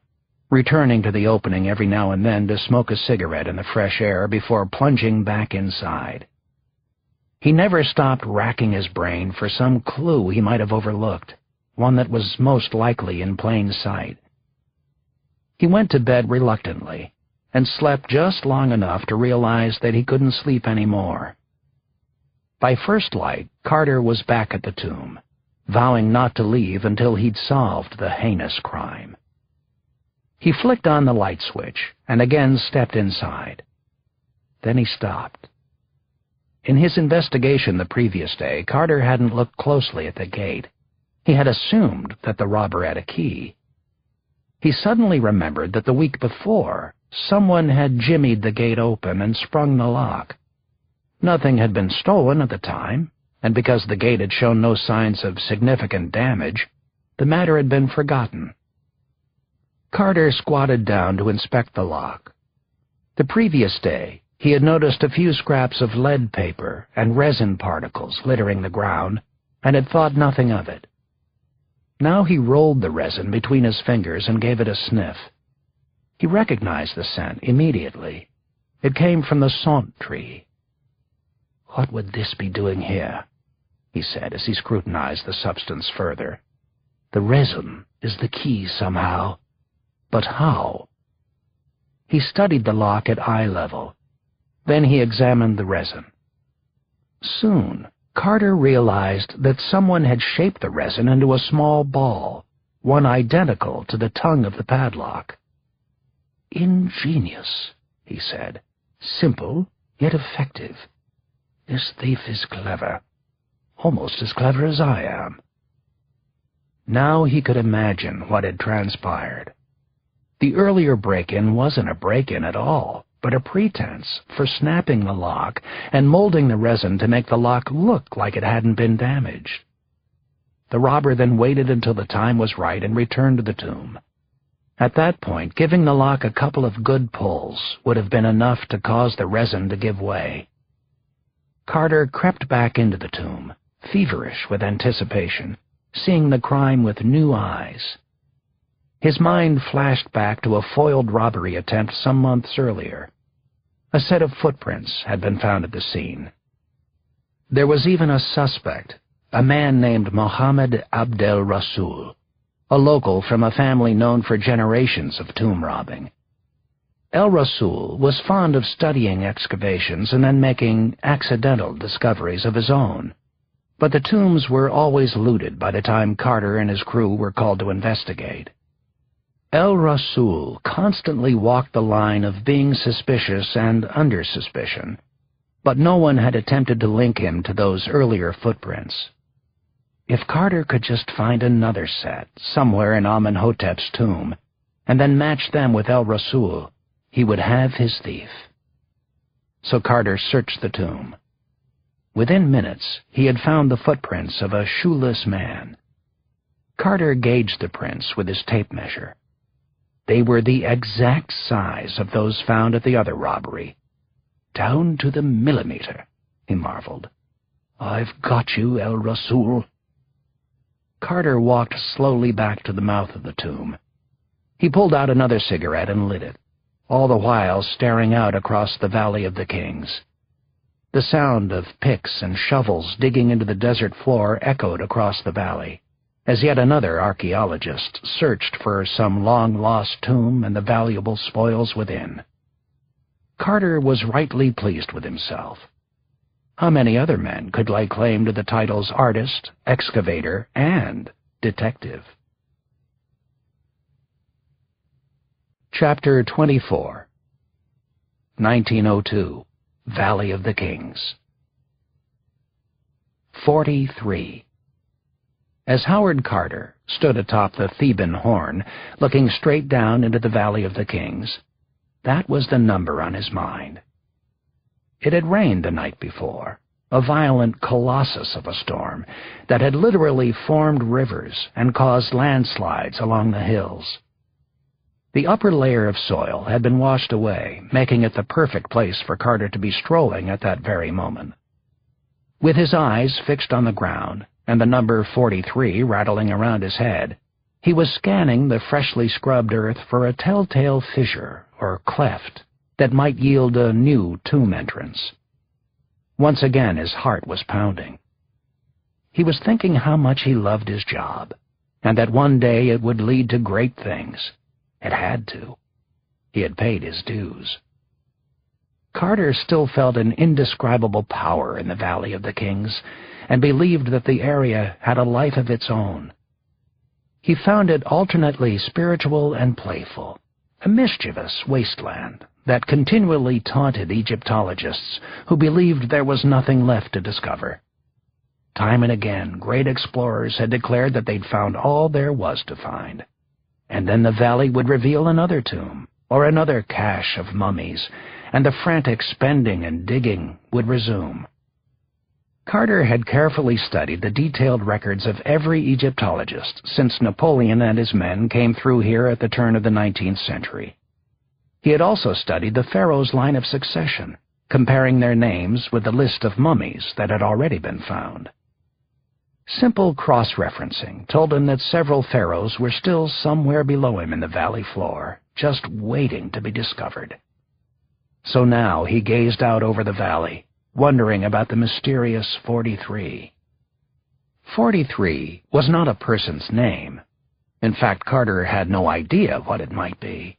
returning to the opening every now and then to smoke a cigarette in the fresh air before plunging back inside. He never stopped racking his brain for some clue he might have overlooked, one that was most likely in plain sight. He went to bed reluctantly and slept just long enough to realize that he couldn't sleep any more. By first light, Carter was back at the tomb, vowing not to leave until he'd solved the heinous crime. He flicked on the light switch and again stepped inside. Then he stopped. In his investigation the previous day, Carter hadn't looked closely at the gate. He had assumed that the robber had a key. He suddenly remembered that the week before, someone had jimmied the gate open and sprung the lock. Nothing had been stolen at the time, and because the gate had shown no signs of significant damage, the matter had been forgotten. Carter squatted down to inspect the lock. The previous day, he had noticed a few scraps of lead paper and resin particles littering the ground, and had thought nothing of it. Now he rolled the resin between his fingers and gave it a sniff. He recognized the scent immediately. It came from the sont tree. "What would this be doing here?" he said as he scrutinized the substance further. "The resin is the key somehow. But how?" He studied the lock at eye level. Then he examined the resin. Soon, Carter realized that someone had shaped the resin into a small ball, one identical to the tongue of the padlock. "Ingenious," he said. "Simple, yet effective. This thief is clever. Almost as clever as I am." Now he could imagine what had transpired. The earlier break-in wasn't a break-in at all, but a pretense for snapping the lock and molding the resin to make the lock look like it hadn't been damaged. The robber then waited until the time was right and returned to the tomb. At that point, giving the lock a couple of good pulls would have been enough to cause the resin to give way. Carter crept back into the tomb, feverish with anticipation, seeing the crime with new eyes. His mind flashed back to a foiled robbery attempt some months earlier. A set of footprints had been found at the scene. There was even a suspect, a man named Mohammed Abdel Rasul, a local from a family known for generations of tomb robbing. El Rasul was fond of studying excavations and then making accidental discoveries of his own, but the tombs were always looted by the time Carter and his crew were called to investigate. El Rasul constantly walked the line of being suspicious and under suspicion, but no one had attempted to link him to those earlier footprints. If Carter could just find another set somewhere in Amenhotep's tomb, and then match them with El Rasul, he would have his thief. So Carter searched the tomb. Within minutes, he had found the footprints of a shoeless man. Carter gauged the prints with his tape measure. They were the exact size of those found at the other robbery. Down to the millimeter, he marveled. I've got you, El Rasul. Carter walked slowly back to the mouth of the tomb. He pulled out another cigarette and lit it, all the while staring out across the Valley of the Kings. The sound of picks and shovels digging into the desert floor echoed across the valley, as yet another archaeologist searched for some long-lost tomb and the valuable spoils within. Carter was rightly pleased with himself. How many other men could lay claim to the titles artist, excavator, and detective? Chapter 24. 1902. Valley of the Kings. 43. As Howard Carter stood atop the Theban horn, looking straight down into the Valley of the Kings, that was the number on his mind. It had rained the night before, a violent colossus of a storm that had literally formed rivers and caused landslides along the hills. The upper layer of soil had been washed away, making it the perfect place for Carter to be strolling at that very moment. With his eyes fixed on the ground and the number 43 rattling around his head, he was scanning the freshly scrubbed earth for a telltale fissure or cleft that might yield a new tomb entrance. Once again his heart was pounding. He was thinking how much he loved his job, and that one day it would lead to great things. It had to. He had paid his dues. Carter still felt an indescribable power in the Valley of the Kings, and believed that the area had a life of its own. He found it alternately spiritual and playful, a mischievous wasteland that continually taunted Egyptologists who believed there was nothing left to discover. Time and again, great explorers had declared that they'd found all there was to find, and then the valley would reveal another tomb or another cache of mummies, and the frantic spending and digging would resume. Carter had carefully studied the detailed records of every Egyptologist since Napoleon and his men came through here at the turn of the 19th century. He had also studied the pharaoh's line of succession, comparing their names with the list of mummies that had already been found. Simple cross-referencing told him that several pharaohs were still somewhere below him in the valley floor, just waiting to be discovered. So now he gazed out over the valley, wondering about the mysterious 43. 43 was not a person's name. In fact, Carter had no idea what it might be.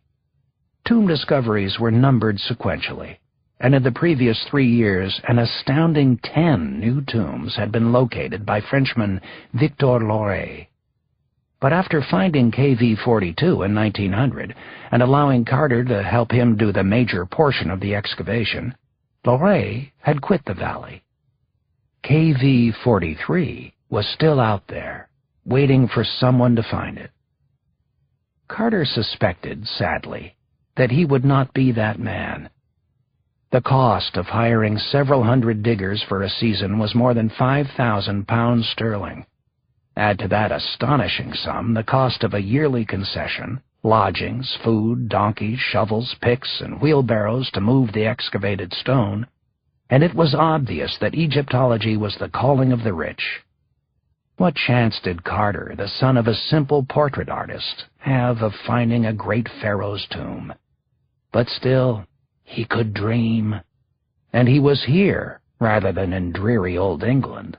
Tomb discoveries were numbered sequentially, and in the previous 3 years an astounding 10 new tombs had been located by Frenchman Victor Loret. But after finding KV-42 in 1900 and allowing Carter to help him do the major portion of the excavation, Loret had quit the valley. KV-43 was still out there, waiting for someone to find it. Carter suspected, sadly, that he would not be that man. The cost of hiring several hundred diggers for a season was more than £5,000 sterling. Add to that astonishing sum the cost of a yearly concession, lodgings, food, donkeys, shovels, picks, and wheelbarrows to move the excavated stone, and it was obvious that Egyptology was the calling of the rich. What chance did Carter, the son of a simple portrait artist, have of finding a great pharaoh's tomb? But still, he could dream, and he was here rather than in dreary old England.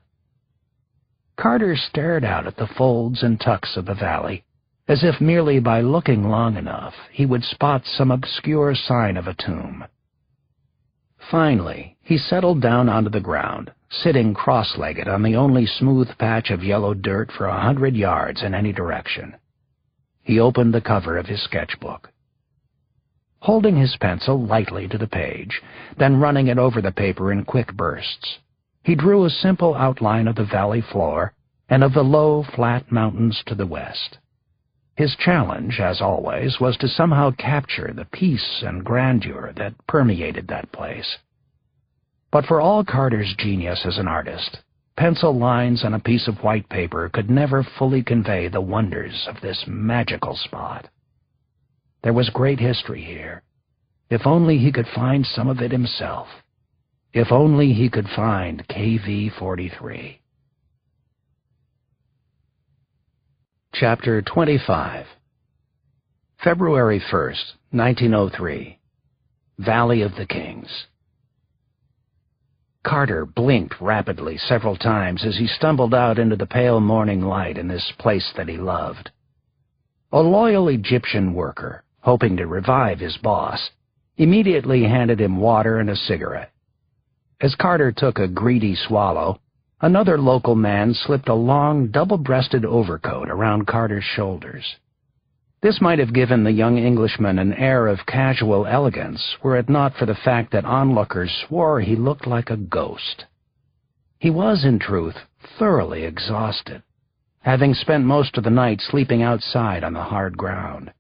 Carter stared out at the folds and tucks of the valley, as if merely by looking long enough he would spot some obscure sign of a tomb. Finally, he settled down onto the ground, sitting cross-legged on the only smooth patch of yellow dirt for 100 yards in any direction. he opened the cover of his sketchbook. Holding his pencil lightly to the page, then running it over the paper in quick bursts, he drew a simple outline of the valley floor and of the low, flat mountains to the west. His challenge, as always, was to somehow capture the peace and grandeur that permeated that place. But for all Carter's genius as an artist, pencil lines on a piece of white paper could never fully convey the wonders of this magical spot. There was great history here. If only he could find some of it himself. If only he could find KV-43. Chapter 25. February 1st, 1903. Valley of the Kings. Carter blinked rapidly several times as he stumbled out into the pale morning light in this place that he loved. A loyal Egyptian worker, hoping to revive his boss, immediately handed him water and a cigarette. As Carter took a greedy swallow, another local man slipped a long, double-breasted overcoat around Carter's shoulders. This might have given the young Englishman an air of casual elegance were it not for the fact that onlookers swore he looked like a ghost. He was, in truth, thoroughly exhausted, having spent most of the night sleeping outside on the hard ground.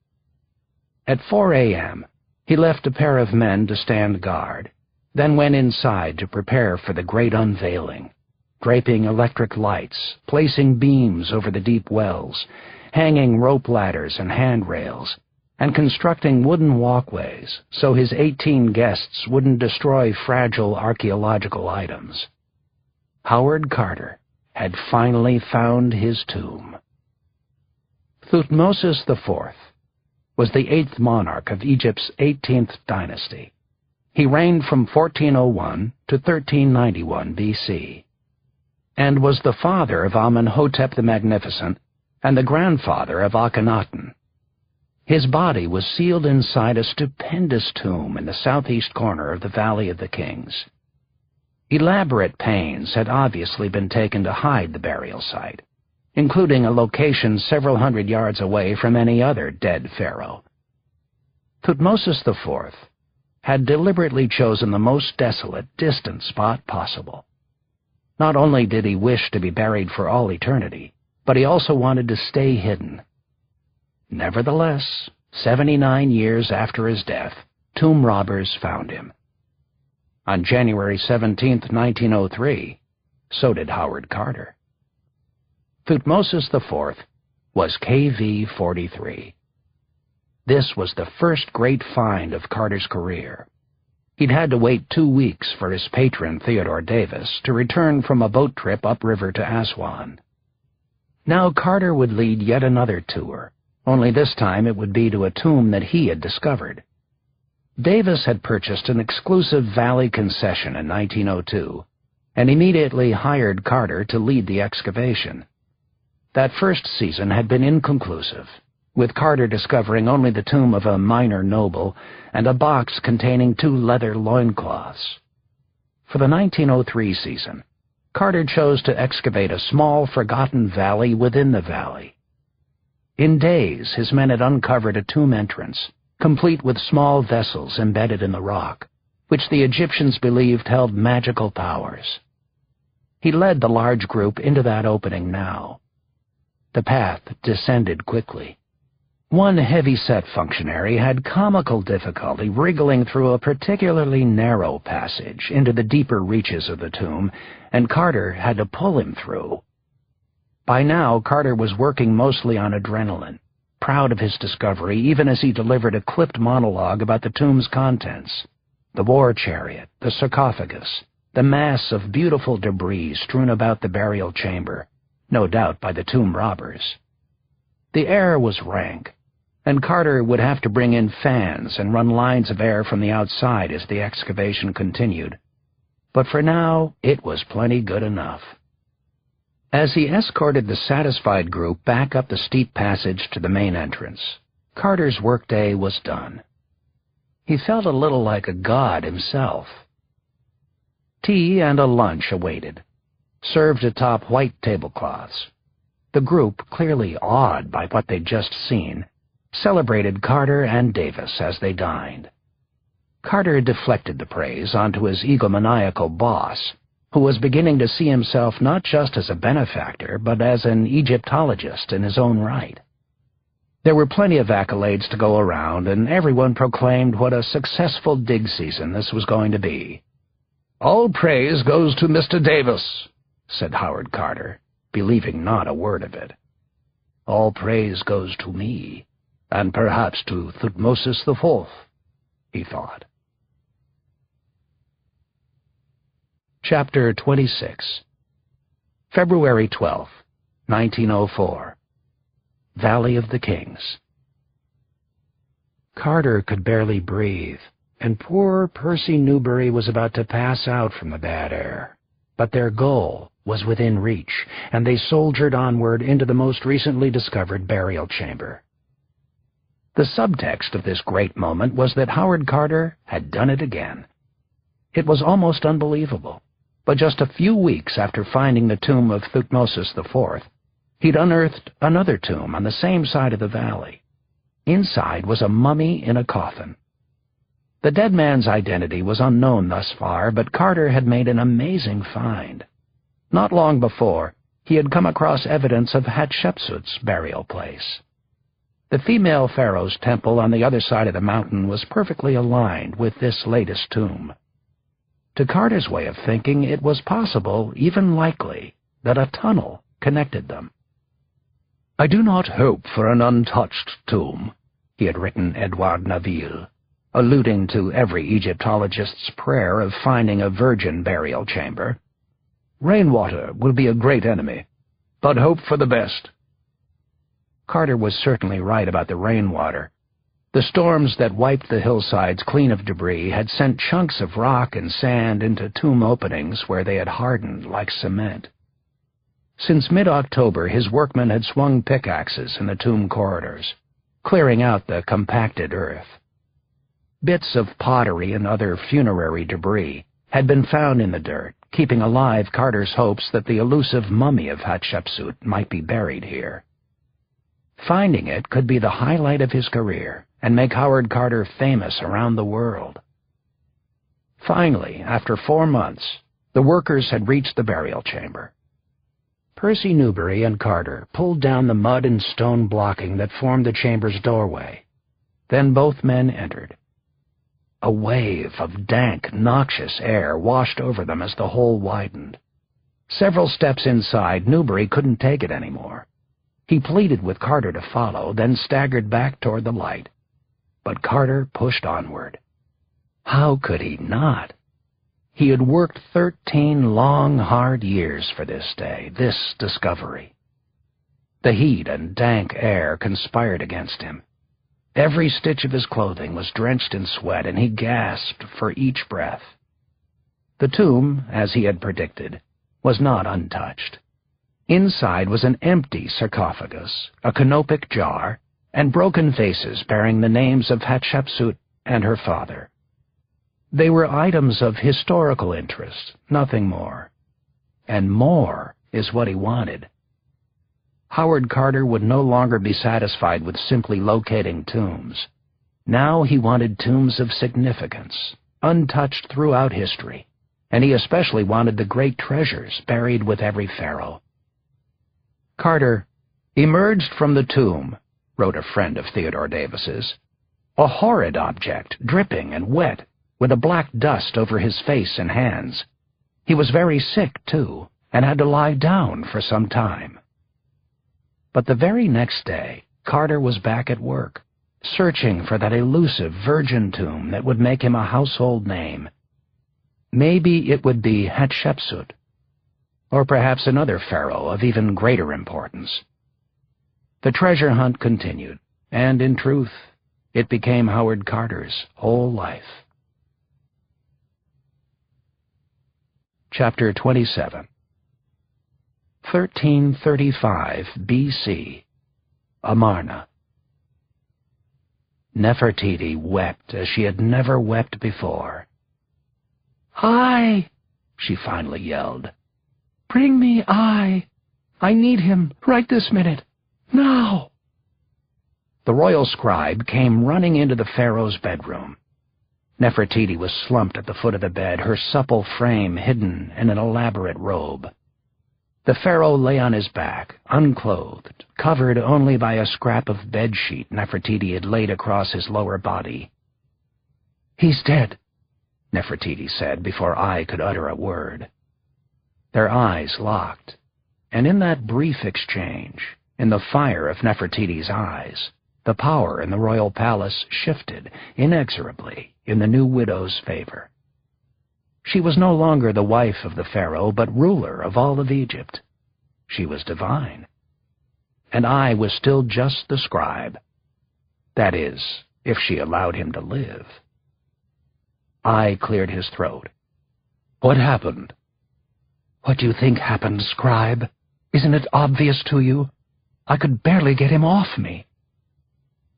At 4 a.m., he left a pair of men to stand guard, then went inside to prepare for the great unveiling, draping electric lights, placing beams over the deep wells, hanging rope ladders and handrails, and constructing wooden walkways so his 18 guests wouldn't destroy fragile archaeological items. Howard Carter had finally found his tomb. Thutmose IV was the 8th monarch of Egypt's 18th dynasty. He reigned from 1401 to 1391 B.C., and was the father of Amenhotep the Magnificent and the grandfather of Akhenaten. His body was sealed inside a stupendous tomb in the southeast corner of the Valley of the Kings. Elaborate pains had obviously been taken to hide the burial site, including a location several hundred yards away from any other dead pharaoh. Thutmose IV had deliberately chosen the most desolate, distant spot possible. Not only did he wish to be buried for all eternity, but he also wanted to stay hidden. Nevertheless, 79 years after his death, tomb robbers found him. On January 17, 1903, so did Howard Carter. Thutmose IV was KV-43. This was the first great find of Carter's career. He'd had to wait 2 weeks for his patron, Theodore Davis, to return from a boat trip upriver to Aswan. Now Carter would lead yet another tour, only this time it would be to a tomb that he had discovered. Davis had purchased an exclusive valley concession in 1902, and immediately hired Carter to lead the excavation. That first season had been inconclusive, with Carter discovering only the tomb of a minor noble and a box containing 2 leather loincloths. For the 1903 season, Carter chose to excavate a small, forgotten valley within the valley. In days, his men had uncovered a tomb entrance, complete with small vessels embedded in the rock, which the Egyptians believed held magical powers. He led the large group into that opening now. The path descended quickly. One heavy-set functionary had comical difficulty wriggling through a particularly narrow passage into the deeper reaches of the tomb, and Carter had to pull him through. By now, Carter was working mostly on adrenaline, proud of his discovery even as he delivered a clipped monologue about the tomb's contents: the war chariot, the sarcophagus, the mass of beautiful debris strewn about the burial chamber, no doubt by the tomb robbers. The air was rank, and Carter would have to bring in fans and run lines of air from the outside as the excavation continued. But for now, it was plenty good enough. As he escorted the satisfied group back up the steep passage to the main entrance, Carter's workday was done. He felt a little like a god himself. Tea and a lunch awaited, served atop white tablecloths. The group, clearly awed by what they'd just seen, celebrated Carter and Davis as they dined. Carter deflected the praise onto his egomaniacal boss, who was beginning to see himself not just as a benefactor, but as an Egyptologist in his own right. There were plenty of accolades to go around, and everyone proclaimed what a successful dig season this was going to be. "All praise goes to Mr. Davis," said Howard Carter, believing not a word of it. "All praise goes to me, and perhaps to Thutmosis IV, he thought. Chapter 26. February 12, 1904. Valley of the Kings. Carter could barely breathe, and poor Percy Newberry was about to pass out from the bad air. But their goal was within reach, and they soldiered onward into the most recently discovered burial chamber. The subtext of this great moment was that Howard Carter had done it again. It was almost unbelievable, but just a few weeks after finding the tomb of Thutmosis IV, he'd unearthed another tomb on the same side of the valley. Inside was a mummy in a coffin. The dead man's identity was unknown thus far, but Carter had made an amazing find. Not long before, he had come across evidence of Hatshepsut's burial place. The female pharaoh's temple on the other side of the mountain was perfectly aligned with this latest tomb. To Carter's way of thinking, it was possible, even likely, that a tunnel connected them. "I do not hope for an untouched tomb," he had written Edouard Naville, alluding to every Egyptologist's prayer of finding a virgin burial chamber. "Rainwater will be a great enemy, but hope for the best." Carter was certainly right about the rainwater. The storms that wiped the hillsides clean of debris had sent chunks of rock and sand into tomb openings where they had hardened like cement. Since mid-October, his workmen had swung pickaxes in the tomb corridors, clearing out the compacted earth. Bits of pottery and other funerary debris had been found in the dirt, keeping alive Carter's hopes that the elusive mummy of Hatshepsut might be buried here. Finding it could be the highlight of his career and make Howard Carter famous around the world. Finally, after 4 months, the workers had reached the burial chamber. Percy Newberry and Carter pulled down the mud and stone blocking that formed the chamber's doorway. Then both men entered. A wave of dank, noxious air washed over them as the hole widened. Several steps inside, Newberry couldn't take it anymore. He pleaded with Carter to follow, then staggered back toward the light. But Carter pushed onward. How could he not? He had worked 13 long, hard years for this day, this discovery. The heat and dank air conspired against him. Every stitch of his clothing was drenched in sweat, and he gasped for each breath. The tomb, as he had predicted, was not untouched. Inside was an empty sarcophagus, a canopic jar, and broken vases bearing the names of Hatshepsut and her father. They were items of historical interest, nothing more. And more is what he wanted. Howard Carter would no longer be satisfied with simply locating tombs. Now he wanted tombs of significance, untouched throughout history, and he especially wanted the great treasures buried with every pharaoh. Carter emerged from the tomb, wrote a friend of Theodore Davis's, a horrid object, dripping and wet, with a black dust over his face and hands. He was very sick, too, and had to lie down for some time. But the very next day, Carter was back at work, searching for that elusive virgin tomb that would make him a household name. Maybe it would be Hatshepsut, or perhaps another pharaoh of even greater importance. The treasure hunt continued, and in truth, it became Howard Carter's whole life. Chapter 27. 1335 B.C. Amarna. Nefertiti wept as she had never wept before. "Ai!" she finally yelled. "Bring me Ai! I need him right this minute. Now!" The royal scribe came running into the pharaoh's bedroom. Nefertiti was slumped at the foot of the bed, her supple frame hidden in an elaborate robe. The pharaoh lay on his back, unclothed, covered only by a scrap of bedsheet Nefertiti had laid across his lower body. "He's dead," Nefertiti said before I could utter a word. Their eyes locked, and in that brief exchange, in the fire of Nefertiti's eyes, the power in the royal palace shifted inexorably in the new widow's favor. She was no longer the wife of the pharaoh, but ruler of all of Egypt. She was divine. And I was still just the scribe. That is, if she allowed him to live. I cleared his throat. "What happened?" "What do you think happened, scribe? Isn't it obvious to you? I could barely get him off me."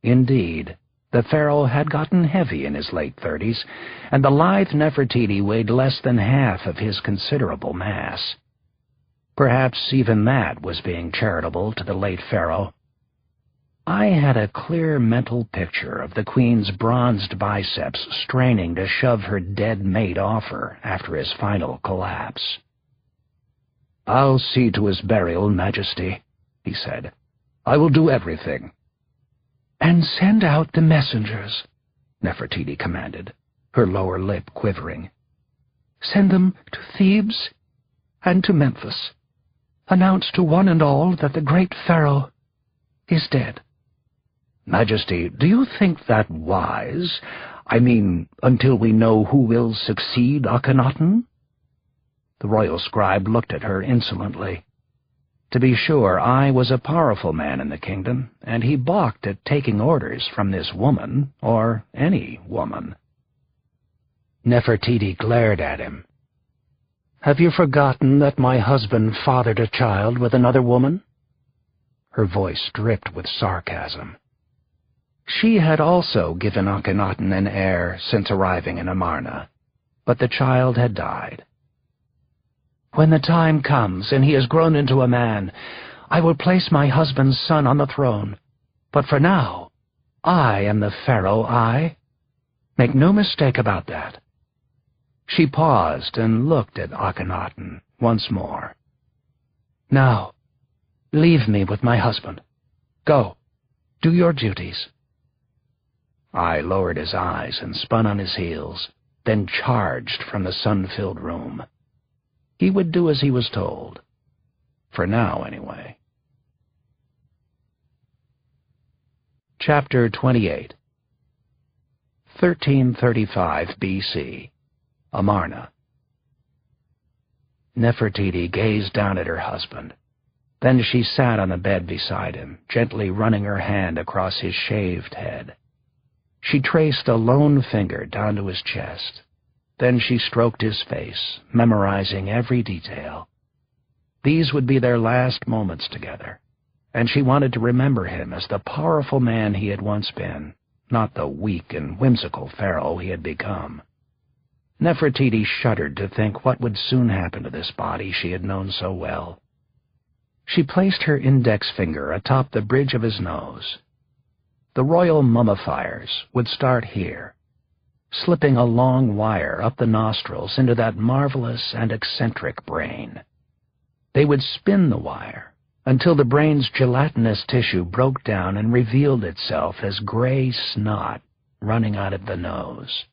Indeed, the pharaoh had gotten heavy in his late 30s, and the lithe Nefertiti weighed less than half of his considerable mass. Perhaps even that was being charitable to the late pharaoh. I had a clear mental picture of the queen's bronzed biceps straining to shove her dead mate off her after his final collapse. "I'll see to his burial, Majesty," he said. "I will do everything." "And send out the messengers," Nefertiti commanded, her lower lip quivering. "Send them to Thebes and to Memphis. Announce to one and all that the great pharaoh is dead." "Majesty, do you think that wise? I mean, until we know who will succeed Akhenaten?" The royal scribe looked at her insolently. To be sure, I was a powerful man in the kingdom, and he balked at taking orders from this woman, or any woman. Nefertiti glared at him. "Have you forgotten that my husband fathered a child with another woman?" Her voice dripped with sarcasm. She had also given Akhenaten an heir since arriving in Amarna, but the child had died. "When the time comes and he has grown into a man, I will place my husband's son on the throne. But for now, I am the pharaoh, Make no mistake about that." She paused and looked at Akhenaten once more. "Now, leave me with my husband. Go, do your duties." I lowered his eyes and spun on his heels, then charged from the sun-filled room. He would do as he was told. For now, anyway. Chapter 28. 1335 B.C. Amarna. Nefertiti gazed down at her husband. Then she sat on the bed beside him, gently running her hand across his shaved head. She traced a lone finger down to his chest. Then she stroked his face, memorizing every detail. These would be their last moments together, and she wanted to remember him as the powerful man he had once been, not the weak and whimsical pharaoh he had become. Nefertiti shuddered to think what would soon happen to this body she had known so well. She placed her index finger atop the bridge of his nose. The royal mummifiers would start here, slipping a long wire up the nostrils into that marvelous and eccentric brain. They would spin the wire until the brain's gelatinous tissue broke down and revealed itself as gray snot running out of the nose.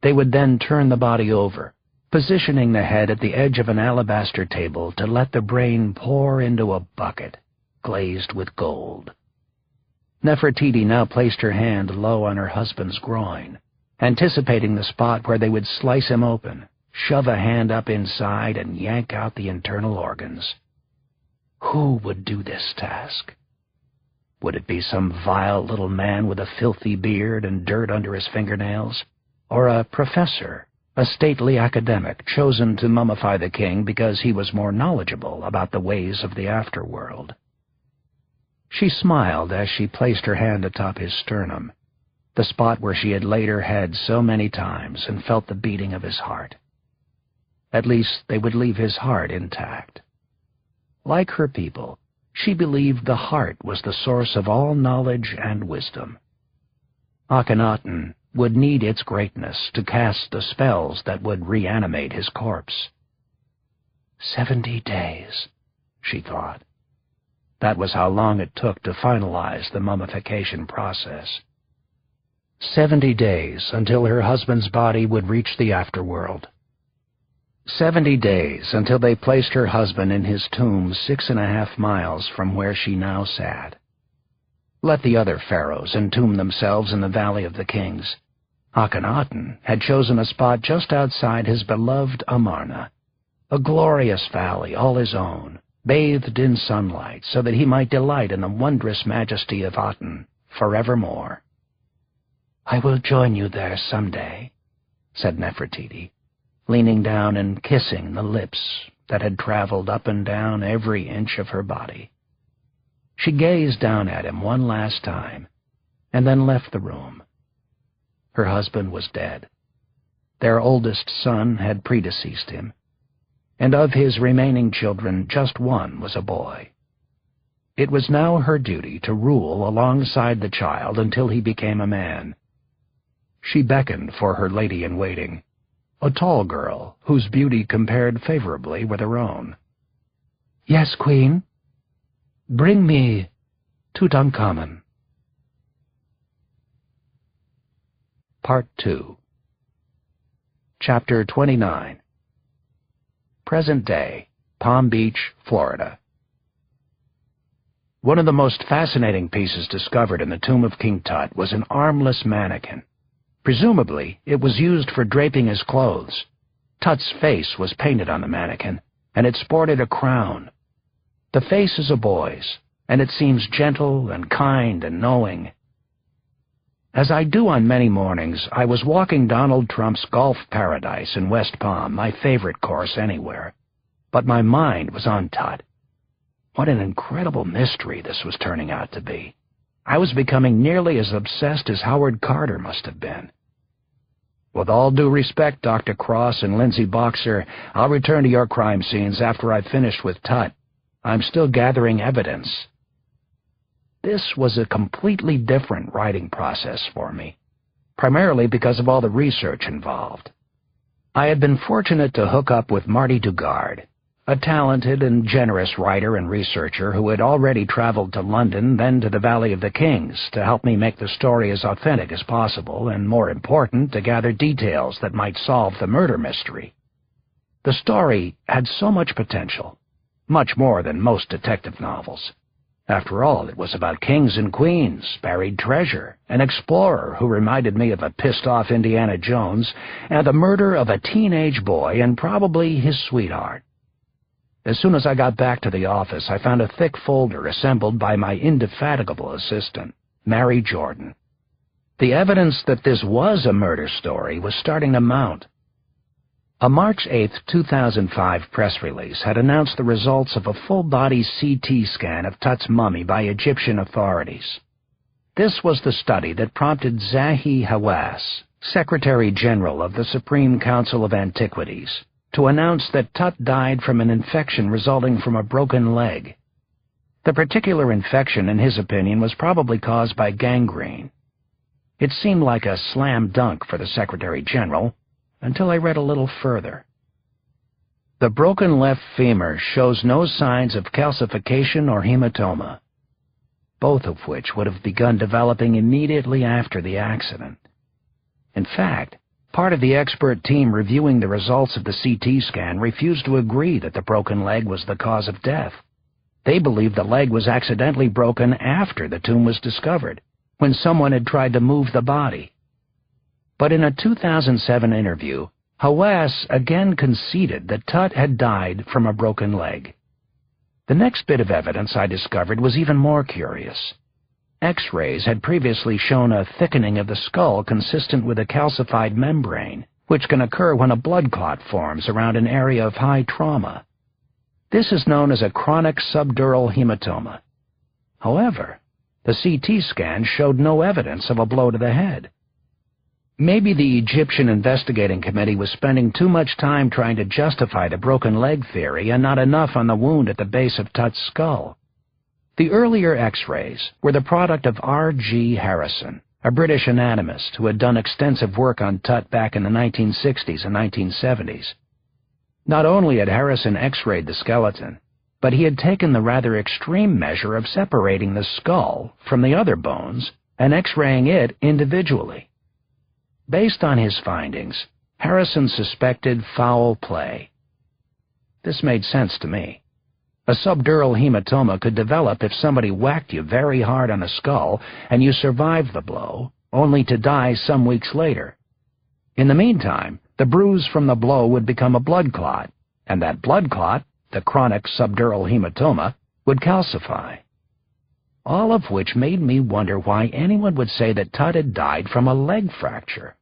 They would then turn the body over, positioning the head at the edge of an alabaster table to let the brain pour into a bucket glazed with gold. Nefertiti now placed her hand low on her husband's groin, anticipating the spot where they would slice him open, shove a hand up inside, and yank out the internal organs. Who would do this task? Would it be some vile little man with a filthy beard and dirt under his fingernails, or a professor, a stately academic chosen to mummify the king because he was more knowledgeable about the ways of the afterworld? She smiled as she placed her hand atop his sternum, the spot where she had laid her head so many times and felt the beating of his heart. At least they would leave his heart intact. Like her people, She believed the heart was the source of all knowledge and wisdom. Akhenaten would need its greatness to cast the spells that would reanimate his corpse. 70 days, she thought. That was how long it took to finalize the mummification process. 70 days until her husband's body would reach the afterworld. 70 days until they placed her husband in his tomb 6.5 miles from where she now sat. Let the other pharaohs entomb themselves in the Valley of the Kings. Akhenaten had chosen a spot just outside his beloved Amarna, a glorious valley all his own, bathed in sunlight so that he might delight in the wondrous majesty of Aten forevermore. "I will join you there someday," said Nefertiti, leaning down and kissing the lips that had traveled up and down every inch of her body. She gazed down at him one last time, and then left the room. Her husband was dead. Their oldest son had predeceased him, and of his remaining children just one was a boy. It was now her duty to rule alongside the child until he became a man. She beckoned for her lady-in-waiting, a tall girl whose beauty compared favorably with her own. "Yes, Queen? Bring me Tutankhamun." Part 2. Chapter 29. Present day, Palm Beach, Florida. One of the most fascinating pieces discovered in the tomb of King Tut was an armless mannequin. Presumably, it was used for draping his clothes. Tut's face was painted on the mannequin, and it sported a crown. The face is a boy's, and it seems gentle and kind and knowing. As I do on many mornings, I was walking Donald Trump's Golf Paradise in West Palm, my favorite course anywhere. But my mind was on Tut. What an incredible mystery this was turning out to be. I was becoming nearly as obsessed as Howard Carter must have been. With all due respect, Dr. Cross and Lindsay Boxer, I'll return to your crime scenes after I've finished with Tut. I'm still gathering evidence. This was a completely different writing process for me, primarily because of all the research involved. I had been fortunate to hook up with Martin Dugard, a talented and generous writer and researcher who had already traveled to London, then to the Valley of the Kings, to help me make the story as authentic as possible, and more important, to gather details that might solve the murder mystery. The story had so much potential, much more than most detective novels. After all, it was about kings and queens, buried treasure, an explorer who reminded me of a pissed-off Indiana Jones, and the murder of a teenage boy and probably his sweetheart. As soon as I got back to the office, I found a thick folder assembled by my indefatigable assistant, Mary Jordan. The evidence that this was a murder story was starting to mount. A March 8, 2005 press release had announced the results of a full-body CT scan of Tut's mummy by Egyptian authorities. This was the study that prompted Zahi Hawass, Secretary General of the Supreme Council of Antiquities, to announce that Tut died from an infection resulting from a broken leg. The particular infection, in his opinion, was probably caused by gangrene. It seemed like a slam dunk for the Secretary General, until I read a little further. The broken left femur shows no signs of calcification or hematoma, both of which would have begun developing immediately after the accident. In fact, part of the expert team reviewing the results of the CT scan refused to agree that the broken leg was the cause of death. They believed the leg was accidentally broken after the tomb was discovered, when someone had tried to move the body. But in a 2007 interview, Hawass again conceded that Tut had died from a broken leg. The next bit of evidence I discovered was even more curious. X-rays had previously shown a thickening of the skull consistent with a calcified membrane, which can occur when a blood clot forms around an area of high trauma. This is known as a chronic subdural hematoma. However, the CT scan showed no evidence of a blow to the head. Maybe the Egyptian investigating committee was spending too much time trying to justify the broken leg theory and not enough on the wound at the base of Tut's skull. The earlier X-rays were the product of R.G. Harrison, a British anatomist who had done extensive work on Tut back in the 1960s and 1970s. Not only had Harrison X-rayed the skeleton, but he had taken the rather extreme measure of separating the skull from the other bones and X-raying it individually. Based on his findings, Harrison suspected foul play. This made sense to me. A subdural hematoma could develop if somebody whacked you very hard on the skull and you survived the blow, only to die some weeks later. In the meantime, the bruise from the blow would become a blood clot, and that blood clot, the chronic subdural hematoma, would calcify. All of which made me wonder why anyone would say that Tut had died from a leg fracture.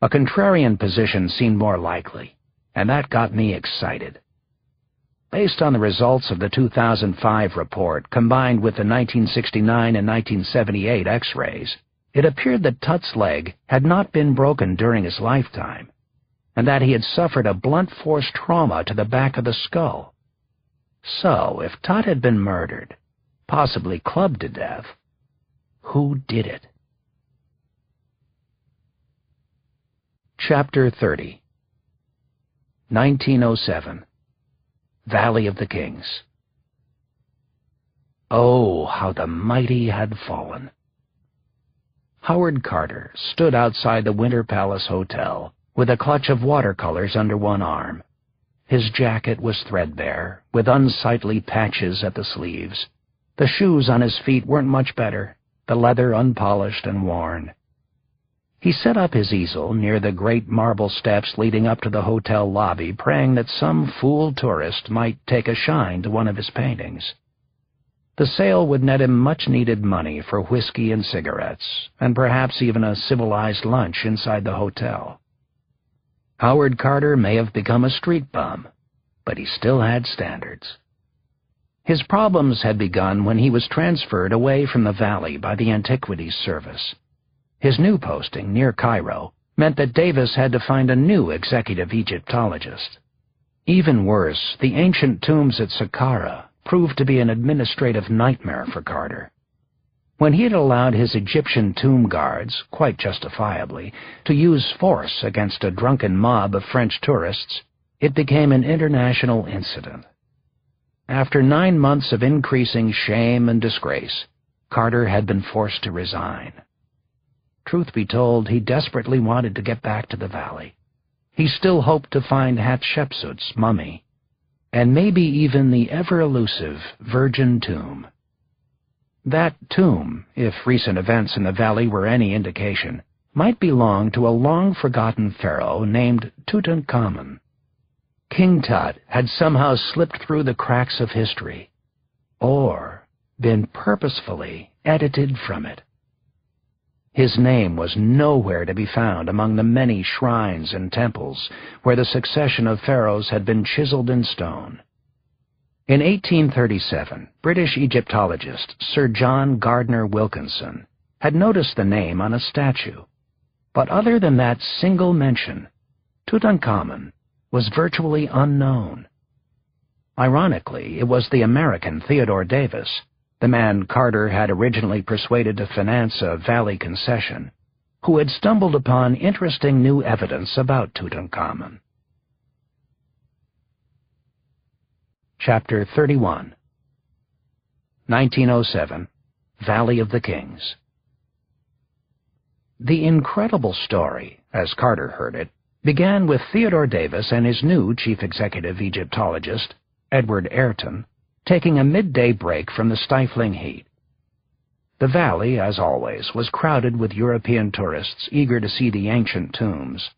A contrarian position seemed more likely, and that got me excited. Based on the results of the 2005 report combined with the 1969 and 1978 X-rays, it appeared that Tut's leg had not been broken during his lifetime, and that he had suffered a blunt force trauma to the back of the skull. So, if Tut had been murdered, possibly clubbed to death, who did it? Chapter 30. 1907. Valley of the Kings. Oh, how the mighty had fallen. Howard Carter stood outside the Winter Palace Hotel with a clutch of watercolors under one arm. His jacket was threadbare, with unsightly patches at the sleeves. The shoes on his feet weren't much better, the leather unpolished and worn. He set up his easel near the great marble steps leading up to the hotel lobby, praying that some fool tourist might take a shine to one of his paintings. The sale would net him much-needed money for whiskey and cigarettes, and perhaps even a civilized lunch inside the hotel. Howard Carter may have become a street bum, but he still had standards. His problems had begun when he was transferred away from the valley by the Antiquities Service. His new posting, near Cairo, meant that Davis had to find a new executive Egyptologist. Even worse, the ancient tombs at Saqqara proved to be an administrative nightmare for Carter. When he had allowed his Egyptian tomb guards, quite justifiably, to use force against a drunken mob of French tourists, it became an international incident. After 9 months of increasing shame and disgrace, Carter had been forced to resign. Truth be told, he desperately wanted to get back to the valley. He still hoped to find Hatshepsut's mummy, and maybe even the ever-elusive Virgin Tomb. That tomb, if recent events in the valley were any indication, might belong to a long-forgotten pharaoh named Tutankhamun. King Tut had somehow slipped through the cracks of history, or been purposefully edited from it. His name was nowhere to be found among the many shrines and temples where the succession of pharaohs had been chiseled in stone. In 1837, British Egyptologist Sir John Gardner Wilkinson had noticed the name on a statue, but other than that single mention, Tutankhamun was virtually unknown. Ironically, it was the American Theodore Davis, the man Carter had originally persuaded to finance a valley concession, who had stumbled upon interesting new evidence about Tutankhamun. Chapter 31. 1907. Valley of the Kings. The incredible story, as Carter heard it, began with Theodore Davis and his new chief executive Egyptologist, Edward Ayrton, taking a midday break from the stifling heat. The valley, as always, was crowded with European tourists eager to see the ancient tombs.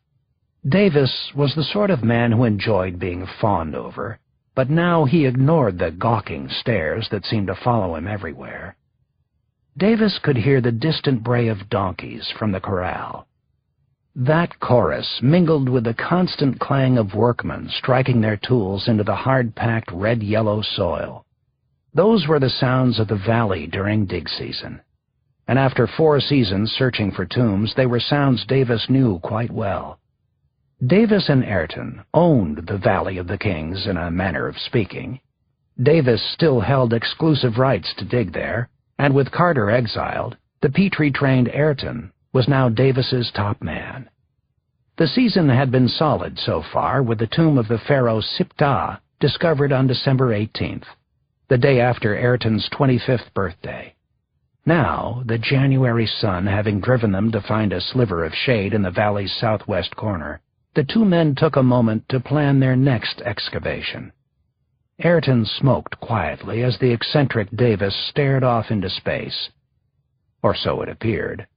Davis was the sort of man who enjoyed being fawned over, but now he ignored the gawking stares that seemed to follow him everywhere. Davis could hear the distant bray of donkeys from the corral. That chorus mingled with the constant clang of workmen striking their tools into the hard-packed red-yellow soil. Those were the sounds of the valley during dig season, and after 4 seasons searching for tombs, they were sounds Davis knew quite well. Davis and Ayrton owned the Valley of the Kings in a manner of speaking. Davis still held exclusive rights to dig there, and with Carter exiled, the Petrie-trained Ayrton was now Davis's top man. The season had been solid so far, with the tomb of the pharaoh Siptah discovered on December 18th, the day after Ayrton's 25th birthday. Now, the January sun having driven them to find a sliver of shade in the valley's southwest corner, the two men took a moment to plan their next excavation. Ayrton smoked quietly as the eccentric Davis stared off into space. Or so it appeared.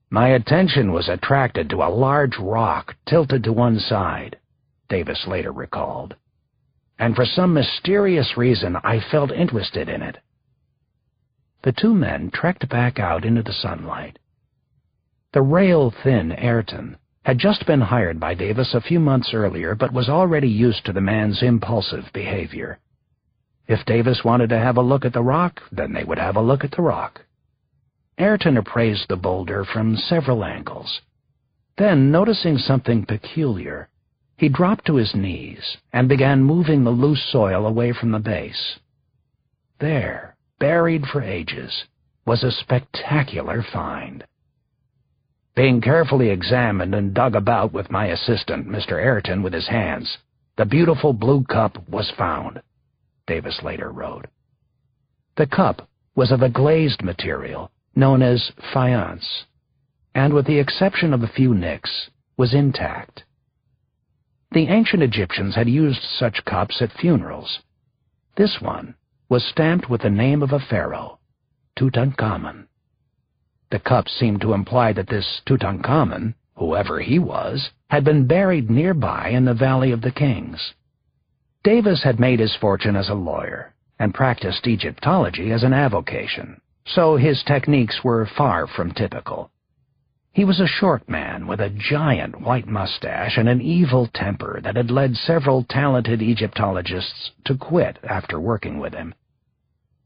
"My attention was attracted to a large rock tilted to one side," Davis later recalled. "And for some mysterious reason I felt interested in it." The two men trekked back out into the sunlight. The rail-thin Ayrton had just been hired by Davis a few months earlier, but was already used to the man's impulsive behavior. If Davis wanted to have a look at the rock, then they would have a look at the rock. Ayrton appraised the boulder from several angles. Then, noticing something peculiar, he dropped to his knees and began moving the loose soil away from the base. There, buried for ages, was a spectacular find. "Being carefully examined and dug about with my assistant, Mr. Ayrton, with his hands, the beautiful blue cup was found," Davis later wrote. The cup was of a glazed material known as faience, and with the exception of a few nicks, was intact. The ancient Egyptians had used such cups at funerals. This one was stamped with the name of a pharaoh, Tutankhamun. The cup seemed to imply that this Tutankhamun, whoever he was, had been buried nearby in the Valley of the Kings. Davis had made his fortune as a lawyer and practiced Egyptology as an avocation, so his techniques were far from typical. He was a short man with a giant white mustache and an evil temper that had led several talented Egyptologists to quit after working with him.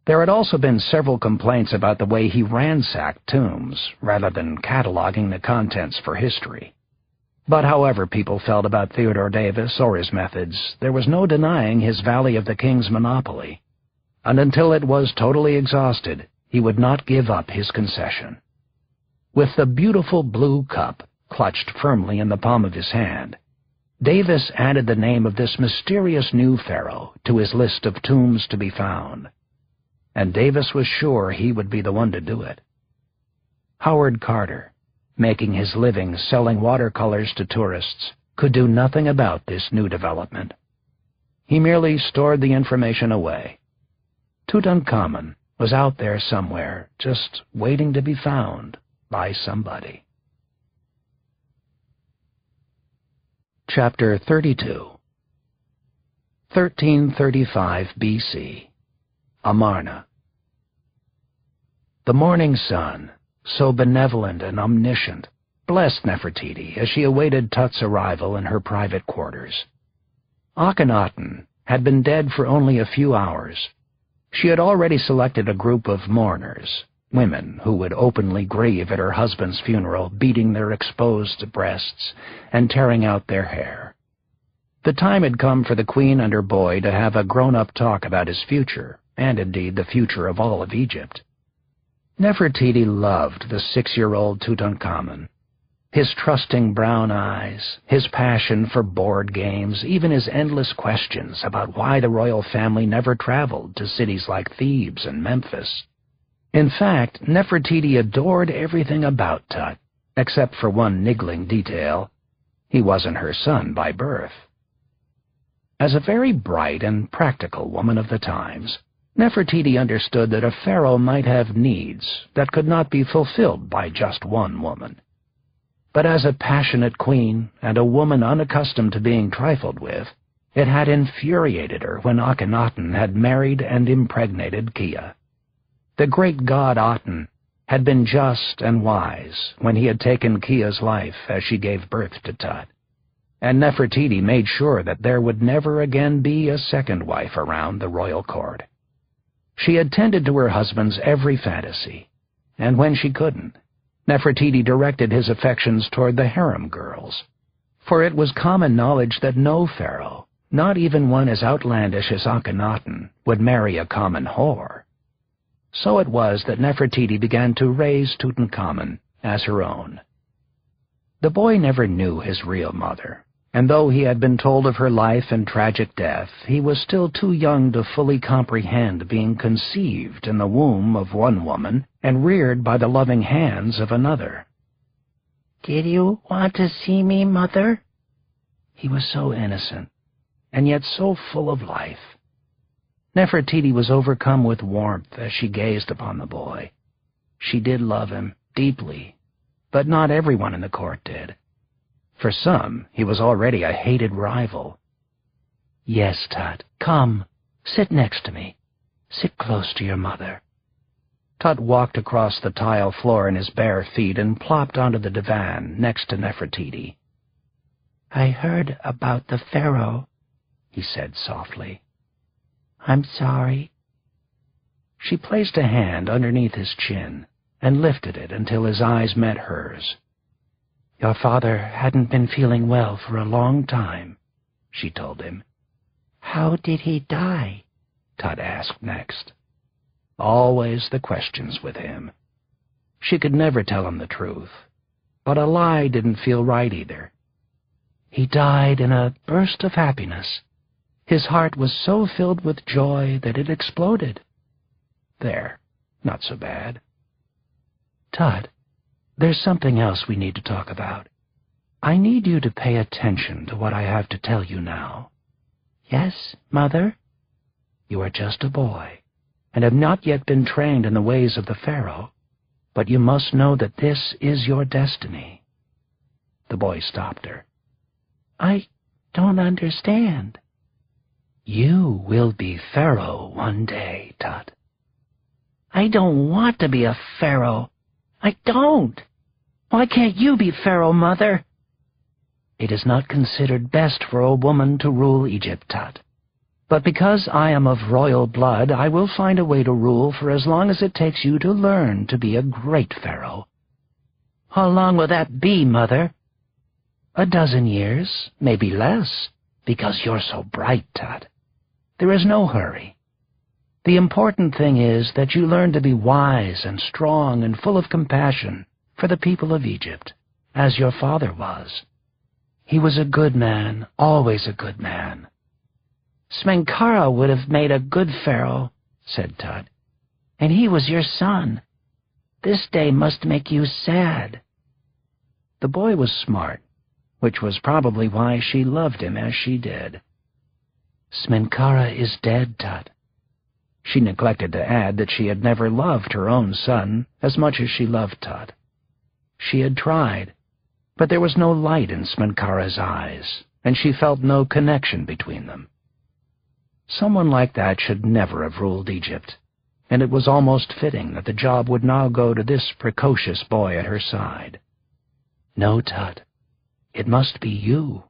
There had also been several complaints about the way he ransacked tombs rather than cataloging the contents for history. But however people felt about Theodore Davis or his methods, there was no denying his Valley of the Kings monopoly, and until it was totally exhausted, he would not give up his concession. With the beautiful blue cup clutched firmly in the palm of his hand, Davis added the name of this mysterious new pharaoh to his list of tombs to be found. And Davis was sure he would be the one to do it. Howard Carter, making his living selling watercolors to tourists, could do nothing about this new development. He merely stored the information away. Tutankhamun was out there somewhere, just waiting to be found by somebody. Chapter 32. 1335 B.C. Amarna. The morning sun, so benevolent and omniscient, blessed Nefertiti as she awaited Tut's arrival in her private quarters. Akhenaten had been dead for only a few hours. She had already selected a group of mourners, women who would openly grieve at her husband's funeral, beating their exposed breasts and tearing out their hair. The time had come for the queen and her boy to have a grown-up talk about his future, and indeed the future of all of Egypt. Nefertiti loved the 6-year-old Tutankhamun. His trusting brown eyes, his passion for board games, even his endless questions about why the royal family never traveled to cities like Thebes and Memphis. In fact, Nefertiti adored everything about Tut, except for one niggling detail. He wasn't her son by birth. As a very bright and practical woman of the times, Nefertiti understood that a pharaoh might have needs that could not be fulfilled by just one woman. But as a passionate queen and a woman unaccustomed to being trifled with, it had infuriated her when Akhenaten had married and impregnated Kia. The great god Aten had been just and wise when he had taken Kia's life as she gave birth to Tut, and Nefertiti made sure that there would never again be a second wife around the royal court. She had tended to her husband's every fantasy, and when she couldn't, Nefertiti directed his affections toward the harem girls, for it was common knowledge that no pharaoh, Not even one as outlandish as Akhenaten would marry a common whore. So it was that Nefertiti began to raise Tutankhamun as her own. The boy never knew his real mother, and though he had been told of her life and tragic death, he was still too young to fully comprehend being conceived in the womb of one woman and reared by the loving hands of another. "Did you want to see me, Mother?" He was so innocent, and yet so full of life. Nefertiti was overcome with warmth as she gazed upon the boy. She did love him deeply, but not everyone in the court did. For some, he was already a hated rival. "Yes, Tut, come, sit next to me. Sit close to your mother." Tut walked across the tile floor in his bare feet and plopped onto the divan next to Nefertiti. "I heard about the pharaoh," he said softly. "I'm sorry." She placed a hand underneath his chin and lifted it until his eyes met hers. "Your father hadn't been feeling well for a long time," she told him. "How did he die?" Tut asked next. Always the questions with him. She could never tell him the truth, but a lie didn't feel right either. "He died in a burst of happiness. His heart was so filled with joy that it exploded." There, not so bad. "Tut, there's something else we need to talk about. I need you to pay attention to what I have to tell you now." "Yes, Mother?" "You are just a boy, and have not yet been trained in the ways of the pharaoh, but you must know that this is your destiny." The boy stopped her. "I don't understand." "You will be pharaoh one day, Tut." "I don't want to be a pharaoh. I don't. Why can't you be pharaoh, Mother?" "It is not considered best for a woman to rule Egypt, Tut. But because I am of royal blood, I will find a way to rule for as long as it takes you to learn to be a great pharaoh." "How long will that be, Mother?" "A dozen years, maybe less, because you're so bright, Tut. There is no hurry. The important thing is that you learn to be wise and strong and full of compassion for the people of Egypt, as your father was. He was a good man, always a good man." "Smenkhara would have made a good pharaoh," said Tut. "And he was your son. This day must make you sad." The boy was smart, which was probably why she loved him as she did. "Smenkhara is dead, Tut." She neglected to add that she had never loved her own son as much as she loved Tut. She had tried, but there was no light in Smenkhara's eyes, and she felt no connection between them. Someone like that should never have ruled Egypt, and it was almost fitting that the job would now go to this precocious boy at her side. "No, Tut, it must be you."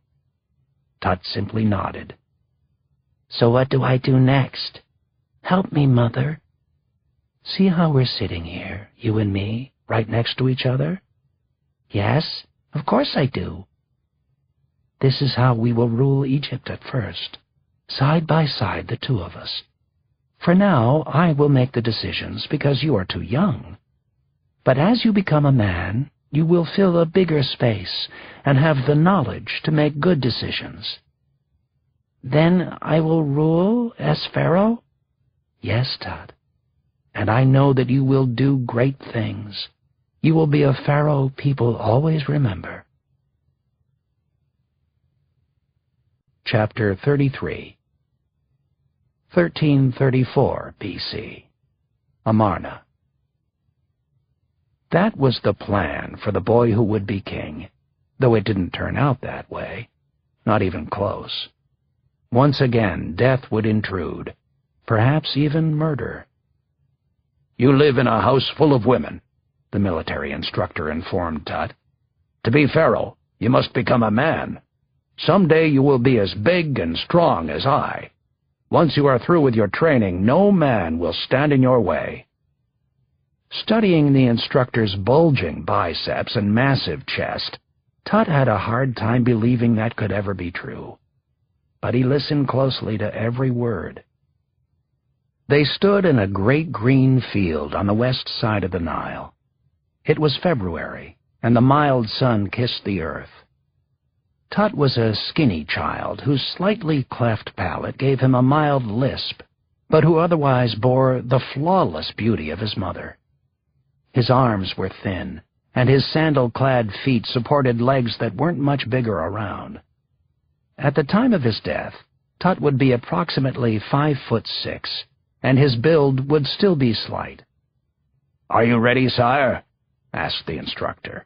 Tut simply nodded. "So what do I do next? Help me, Mother." "See how we're sitting here, you and me, right next to each other?" "Yes, of course I do." "This is how we will rule Egypt at first, side by side, the two of us. For now, I will make the decisions because you are too young. But as you become a man, you will fill a bigger space and have the knowledge to make good decisions." "Then I will rule as pharaoh?" "Yes, Tut. And I know that you will do great things. You will be a pharaoh people always remember." Chapter 33. 1334 B.C. Amarna. That was the plan for the boy who would be king, though it didn't turn out that way, not even close. Once again, death would intrude, perhaps even murder. "You live in a house full of women," the military instructor informed Tut. "To be pharaoh, you must become a man. Someday you will be as big and strong as I. Once you are through with your training, no man will stand in your way." Studying the instructor's bulging biceps and massive chest, Tut had a hard time believing that could ever be true. but he listened closely to every word. They stood in a great green field on the west side of the Nile. It was February, and the mild sun kissed the earth. Tut was a skinny child whose slightly cleft palate gave him a mild lisp, but who otherwise bore the flawless beauty of his mother. His arms were thin, and his sandal-clad feet supported legs that weren't much bigger around. At the time of his death, Tut would be approximately 5'6", and his build would still be slight. "Are you ready, sire?" asked the instructor.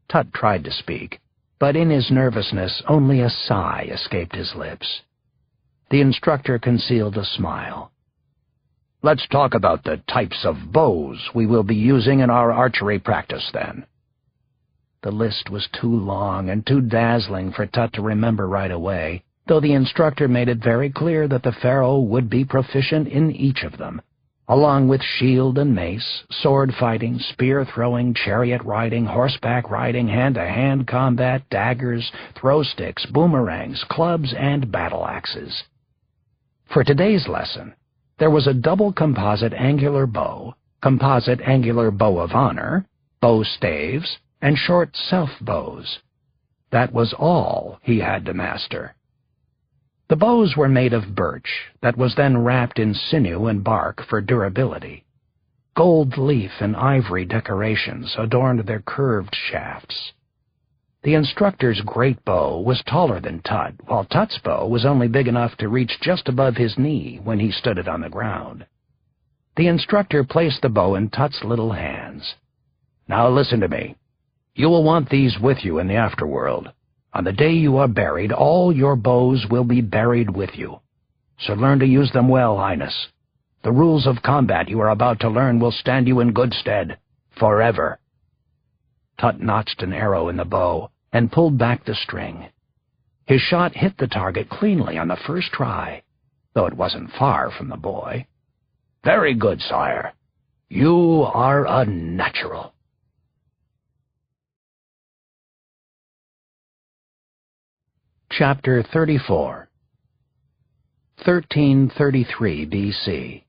Tut tried to speak, but in his nervousness only a sigh escaped his lips. The instructor concealed a smile. "Let's talk about the types of bows we will be using in our archery practice, then." The list was too long and too dazzling for Tut to remember right away, though the instructor made it very clear that the pharaoh would be proficient in each of them, along with shield and mace, sword fighting, spear throwing, chariot riding, horseback riding, hand-to-hand combat, daggers, throw sticks, boomerangs, clubs, and battle axes. For today's lesson, there was a double composite angular bow of honor, bow staves, and short self-bows. That was all he had to master. The bows were made of birch that was then wrapped in sinew and bark for durability. Gold leaf and ivory decorations adorned their curved shafts. The instructor's great bow was taller than Tut, while Tut's bow was only big enough to reach just above his knee when he stood it on the ground. The instructor placed the bow in Tut's little hands. "Now listen to me. You will want these with you in the afterworld. On the day you are buried, all your bows will be buried with you. So learn to use them well, Highness. The rules of combat you are about to learn will stand you in good stead, forever." Tut notched an arrow in the bow and pulled back the string. His shot hit the target cleanly on the first try, though it wasn't far from the boy. "Very good, sire. You are a natural." Chapter 34. 1333 B.C.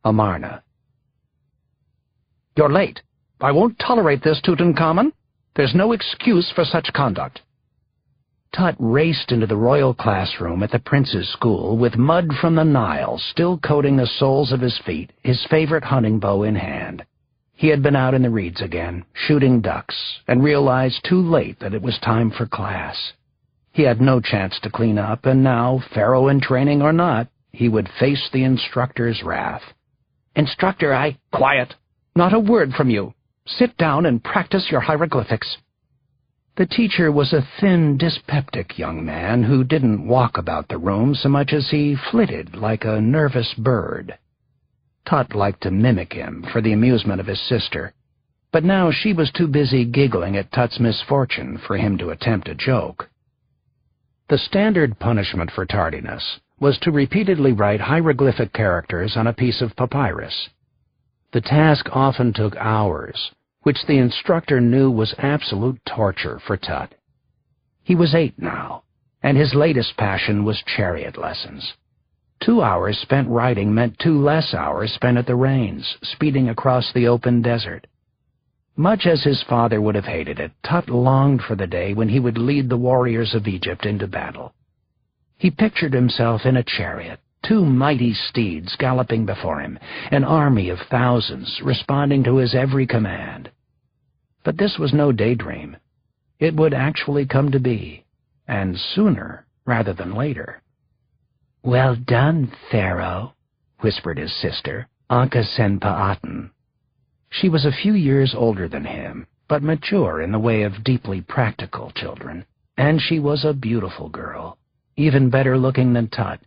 Amarna. "You're late. I won't tolerate this, Tutankhamun. There's no excuse for such conduct." Tut raced into the royal classroom at the prince's school with mud from the Nile still coating the soles of his feet, his favorite hunting bow in hand. He had been out in the reeds again, shooting ducks, and realized too late that it was time for class. He had no chance to clean up, and now, pharaoh in training or not, he would face the instructor's wrath. "Instructor, Quiet! Not a word from you! Sit down and practice your hieroglyphics." The teacher was a thin, dyspeptic young man who didn't walk about the room so much as he flitted like a nervous bird. Tut liked to mimic him for the amusement of his sister, but now she was too busy giggling at Tut's misfortune for him to attempt a joke. The standard punishment for tardiness was to repeatedly write hieroglyphic characters on a piece of papyrus. The task often took hours, which the instructor knew was absolute torture for Tut. He was 8 now, and his latest passion was chariot lessons. 2 hours spent riding meant 2 less hours spent at the reins, speeding across the open desert. Much as his father would have hated it, Tut longed for the day when he would lead the warriors of Egypt into battle. He pictured himself in a chariot, 2 mighty steeds galloping before him, an army of thousands responding to his every command. But this was no daydream. It would actually come to be, and sooner rather than later. "Well done, Pharaoh," whispered his sister, Ankh-Senpa'atan. She was a few years older than him, but mature in the way of deeply practical children, and she was a beautiful girl, even better looking than Tut.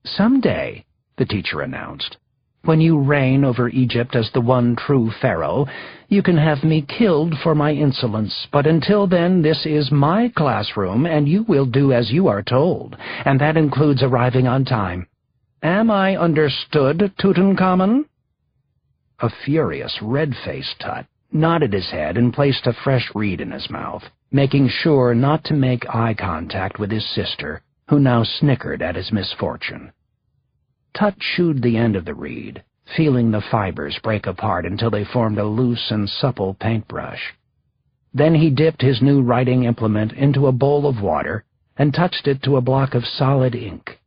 "Someday," the teacher announced, "when you reign over Egypt as the one true pharaoh, you can have me killed for my insolence, but until then this is my classroom, and you will do as you are told, and that includes arriving on time. Am I understood, Tutankhamun?" A furious, red-faced Tut nodded his head and placed a fresh reed in his mouth, making sure not to make eye contact with his sister, who now snickered at his misfortune. Tut chewed the end of the reed, feeling the fibers break apart until they formed a loose and supple paintbrush. Then he dipped his new writing implement into a bowl of water and touched it to a block of solid ink.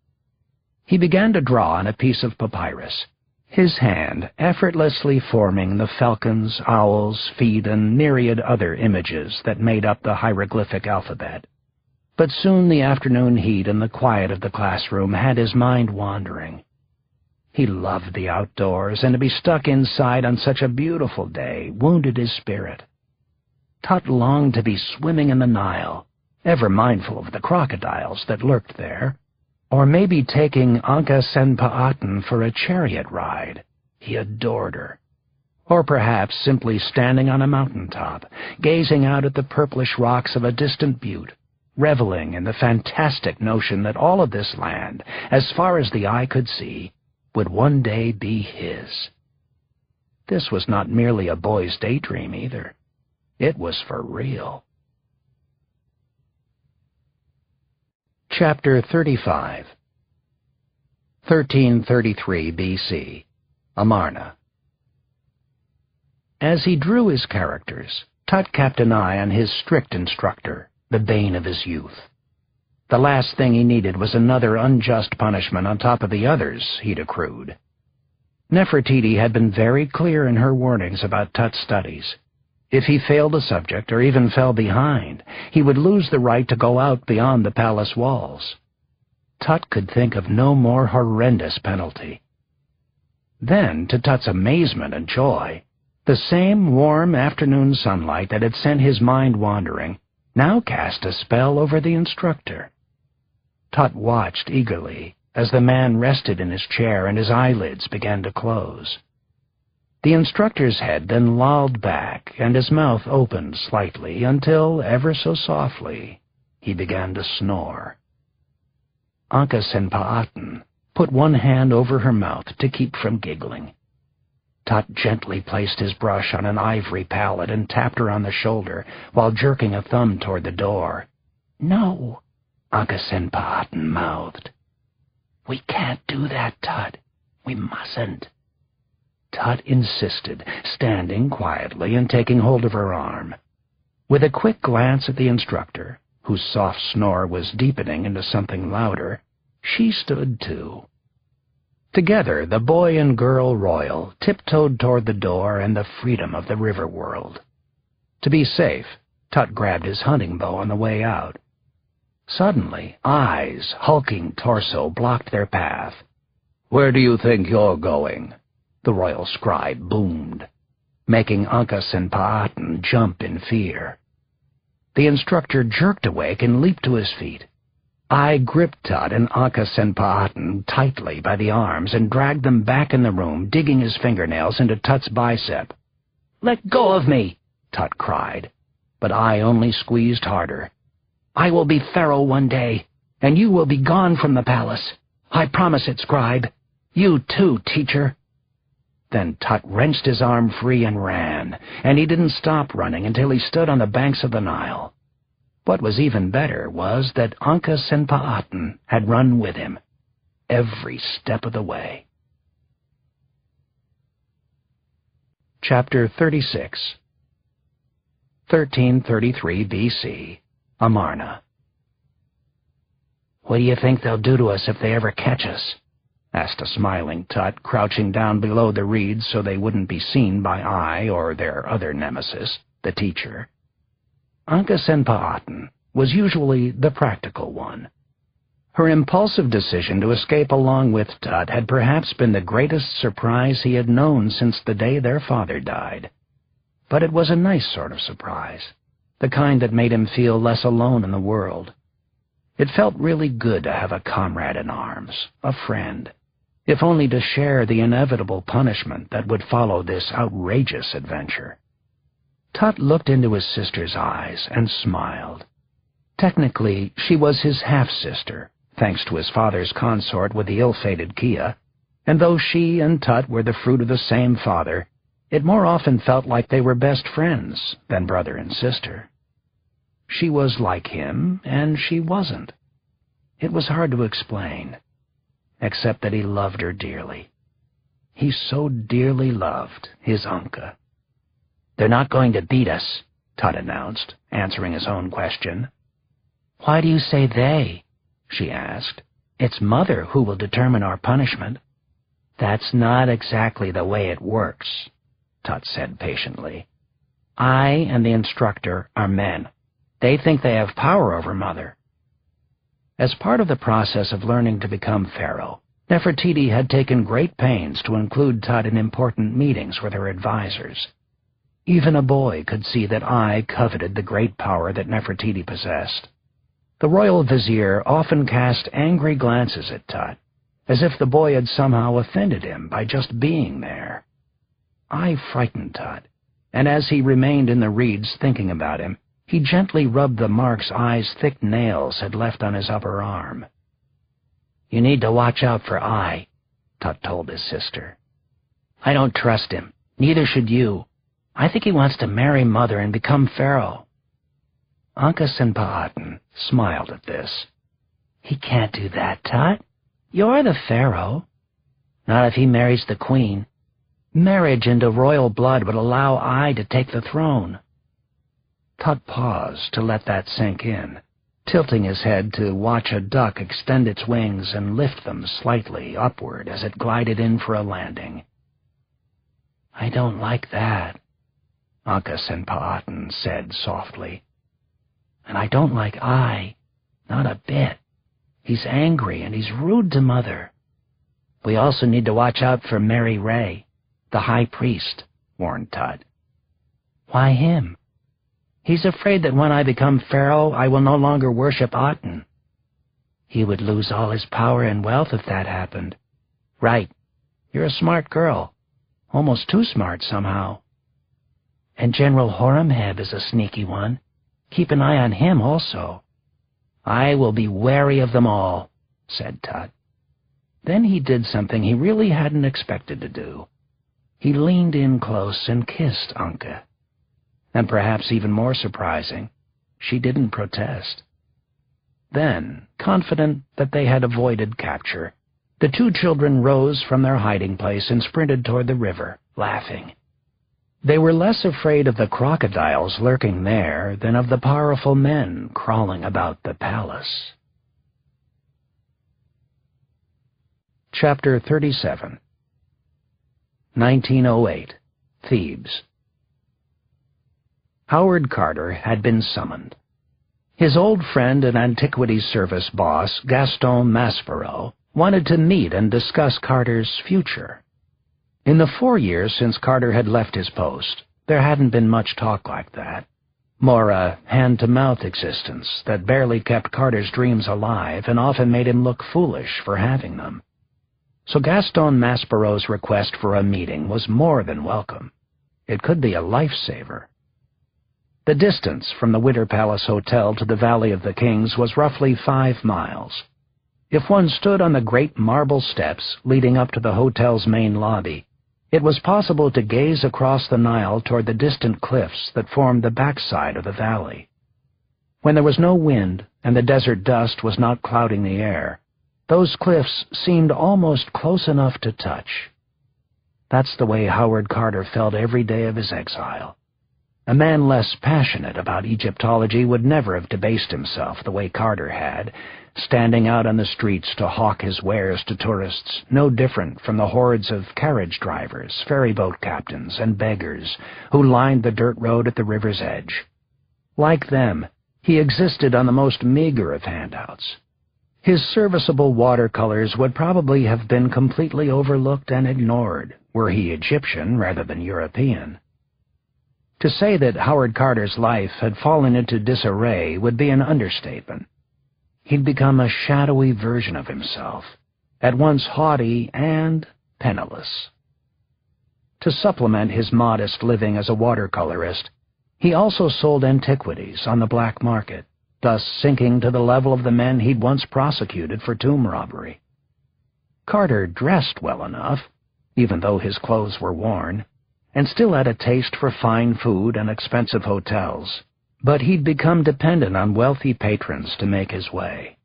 He began to draw on a piece of papyrus, his hand effortlessly forming the falcons, owls, feet, and myriad other images that made up the hieroglyphic alphabet. But soon the afternoon heat and the quiet of the classroom had his mind wandering. He loved the outdoors, and to be stuck inside on such a beautiful day wounded his spirit. Tut longed to be swimming in the Nile, ever mindful of the crocodiles that lurked there, or maybe taking Anka Senpa'atan for a chariot ride. He adored her. Or perhaps simply standing on a mountaintop, gazing out at the purplish rocks of a distant butte, reveling in the fantastic notion that all of this land, as far as the eye could see, would one day be his. This was not merely a boy's daydream either. It was for real. Chapter 35. 1333 B.C. Amarna. As he drew his characters, Tut kept an eye on his strict instructor, the bane of his youth. The last thing he needed was another unjust punishment on top of the others he'd accrued. Nefertiti had been very clear in her warnings about Tut's studies. If he failed a subject or even fell behind, he would lose the right to go out beyond the palace walls. Tut could think of no more horrendous penalty. Then, to Tut's amazement and joy, the same warm afternoon sunlight that had sent his mind wandering now cast a spell over the instructor. Tut watched eagerly as the man rested in his chair and his eyelids began to close. The instructor's head then lolled back and his mouth opened slightly until, ever so softly, he began to snore. Anka Senpa'atan put one hand over her mouth to keep from giggling. Tut gently placed his brush on an ivory palette and tapped her on the shoulder while jerking a thumb toward the door. "No," Anka Senpa'atan mouthed. "We can't do that, Tut. We mustn't." Tut insisted, standing quietly and taking hold of her arm. With a quick glance at the instructor, whose soft snore was deepening into something louder, she stood too. Together, the boy and girl royal tiptoed toward the door and the freedom of the river world. To be safe, Tut grabbed his hunting bow on the way out. Suddenly, eyes, hulking torso blocked their path. "Where do you think you're going?" the royal scribe boomed, making Anka Senpa'atan jump in fear. The instructor jerked awake and leaped to his feet. I gripped Tut and Anka Senpa'atan tightly by the arms and dragged them back in the room, digging his fingernails into Tut's bicep. "Let go of me!" Tut cried, but I only squeezed harder. "I will be pharaoh one day, and you will be gone from the palace. I promise it, scribe. You too, teacher." Then Tut wrenched his arm free and ran, and he didn't stop running until he stood on the banks of the Nile. What was even better was that Anka Senpa'atan had run with him, every step of the way. Chapter 36. 1333 B.C. Amarna. "What do you think they'll do to us if they ever catch us?" asked a smiling Tut, crouching down below the reeds so they wouldn't be seen by I or their other nemesis, the teacher. Anka Senpa'atan was usually the practical one. Her impulsive decision to escape along with Tut had perhaps been the greatest surprise he had known since the day their father died. But it was a nice sort of surprise, the kind that made him feel less alone in the world. It felt really good to have a comrade in arms, a friend, if only to share the inevitable punishment that would follow this outrageous adventure. Tut looked into his sister's eyes and smiled. Technically, she was his half-sister, thanks to his father's consort with the ill-fated Kia, and though she and Tut were the fruit of the same father, it more often felt like they were best friends than brother and sister. She was like him, and she wasn't. It was hard to explain, except that he loved her dearly. He so dearly loved his Anka. "They're not going to beat us," Tut announced, answering his own question. "Why do you say they?" she asked. "It's Mother who will determine our punishment." "That's not exactly the way it works," Tut said patiently. "I and the instructor are men. They think they have power over Mother." As part of the process of learning to become pharaoh, Nefertiti had taken great pains to include Tut in important meetings with her advisors. Even a boy could see that I coveted the great power that Nefertiti possessed. The royal vizier often cast angry glances at Tut, as if the boy had somehow offended him by just being there. I frightened Tut, and as he remained in the reeds thinking about him, he gently rubbed the marks Ai's thick nails had left on his upper arm. "You need to watch out for Ai," Tut told his sister. "I don't trust him. Neither should you. I think he wants to marry Mother and become pharaoh." Ankh-Senpa'atan smiled at this. "He can't do that, Tut. You're the pharaoh." "Not if he marries the queen. Marriage into royal blood would allow Ai to take the throne." Tut paused to let that sink in, tilting his head to watch a duck extend its wings and lift them slightly upward as it glided in for a landing. "I don't like that," Ankh-Senpa'atan said softly. "And I don't like Ai, not a bit. He's angry and he's rude to Mother." "We also need to watch out for Mary Ray, the high priest," warned Tut. "Why him?" "He's afraid that when I become pharaoh, I will no longer worship Aten." "He would lose all his power and wealth if that happened." "Right. You're a smart girl. Almost too smart somehow." "And General Horemheb is a sneaky one. Keep an eye on him also." "I will be wary of them all," said Tut. Then he did something he really hadn't expected to do. He leaned in close and kissed Anka. And perhaps even more surprising, she didn't protest. Then, confident that they had avoided capture, the two children rose from their hiding place and sprinted toward the river, laughing. They were less afraid of the crocodiles lurking there than of the powerful men crawling about the palace. Chapter 37. 1908, Thebes. Howard Carter had been summoned. His old friend and Antiquities Service boss, Gaston Maspero, wanted to meet and discuss Carter's future. In the 4 years since Carter had left his post, there hadn't been much talk like that. More a hand-to-mouth existence that barely kept Carter's dreams alive and often made him look foolish for having them. So Gaston Maspero's request for a meeting was more than welcome. It could be a lifesaver. The distance from the Winter Palace Hotel to the Valley of the Kings was roughly 5 miles. If one stood on the great marble steps leading up to the hotel's main lobby, it was possible to gaze across the Nile toward the distant cliffs that formed the backside of the valley. When there was no wind and the desert dust was not clouding the air, those cliffs seemed almost close enough to touch. That's the way Howard Carter felt every day of his exile. A man less passionate about Egyptology would never have debased himself the way Carter had, standing out on the streets to hawk his wares to tourists, no different from the hordes of carriage drivers, ferryboat captains, and beggars who lined the dirt road at the river's edge. Like them, he existed on the most meager of handouts. His serviceable watercolors would probably have been completely overlooked and ignored were he Egyptian rather than European. To say that Howard Carter's life had fallen into disarray would be an understatement. He'd become a shadowy version of himself, at once haughty and penniless. To supplement his modest living as a watercolorist, he also sold antiquities on the black market, thus sinking to the level of the men he'd once prosecuted for tomb robbery. Carter dressed well enough, even though his clothes were worn, and still had a taste for fine food and expensive hotels, but he'd become dependent on wealthy patrons to make his way.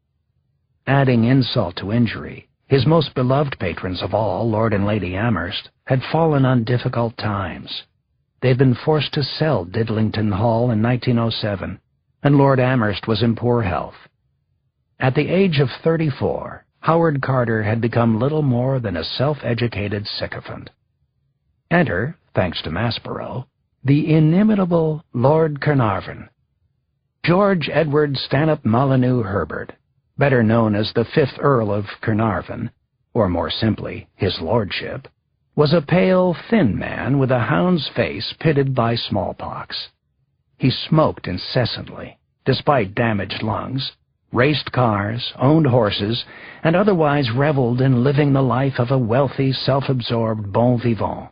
Adding insult to injury, his most beloved patrons of all, Lord and Lady Amherst, had fallen on difficult times. They had been forced to sell Didlington Hall in 1907, and Lord Amherst was in poor health. At the age of 34, Howard Carter had become little more than a self-educated sycophant. Enter, thanks to Maspero, the inimitable Lord Carnarvon. George Edward Stanhope Molyneux Herbert, better known as the 5th Earl of Carnarvon, or more simply, his lordship, was a pale, thin man with a hound's face pitted by smallpox. He smoked incessantly, despite damaged lungs, raced cars, owned horses, and otherwise reveled in living the life of a wealthy, self-absorbed bon vivant.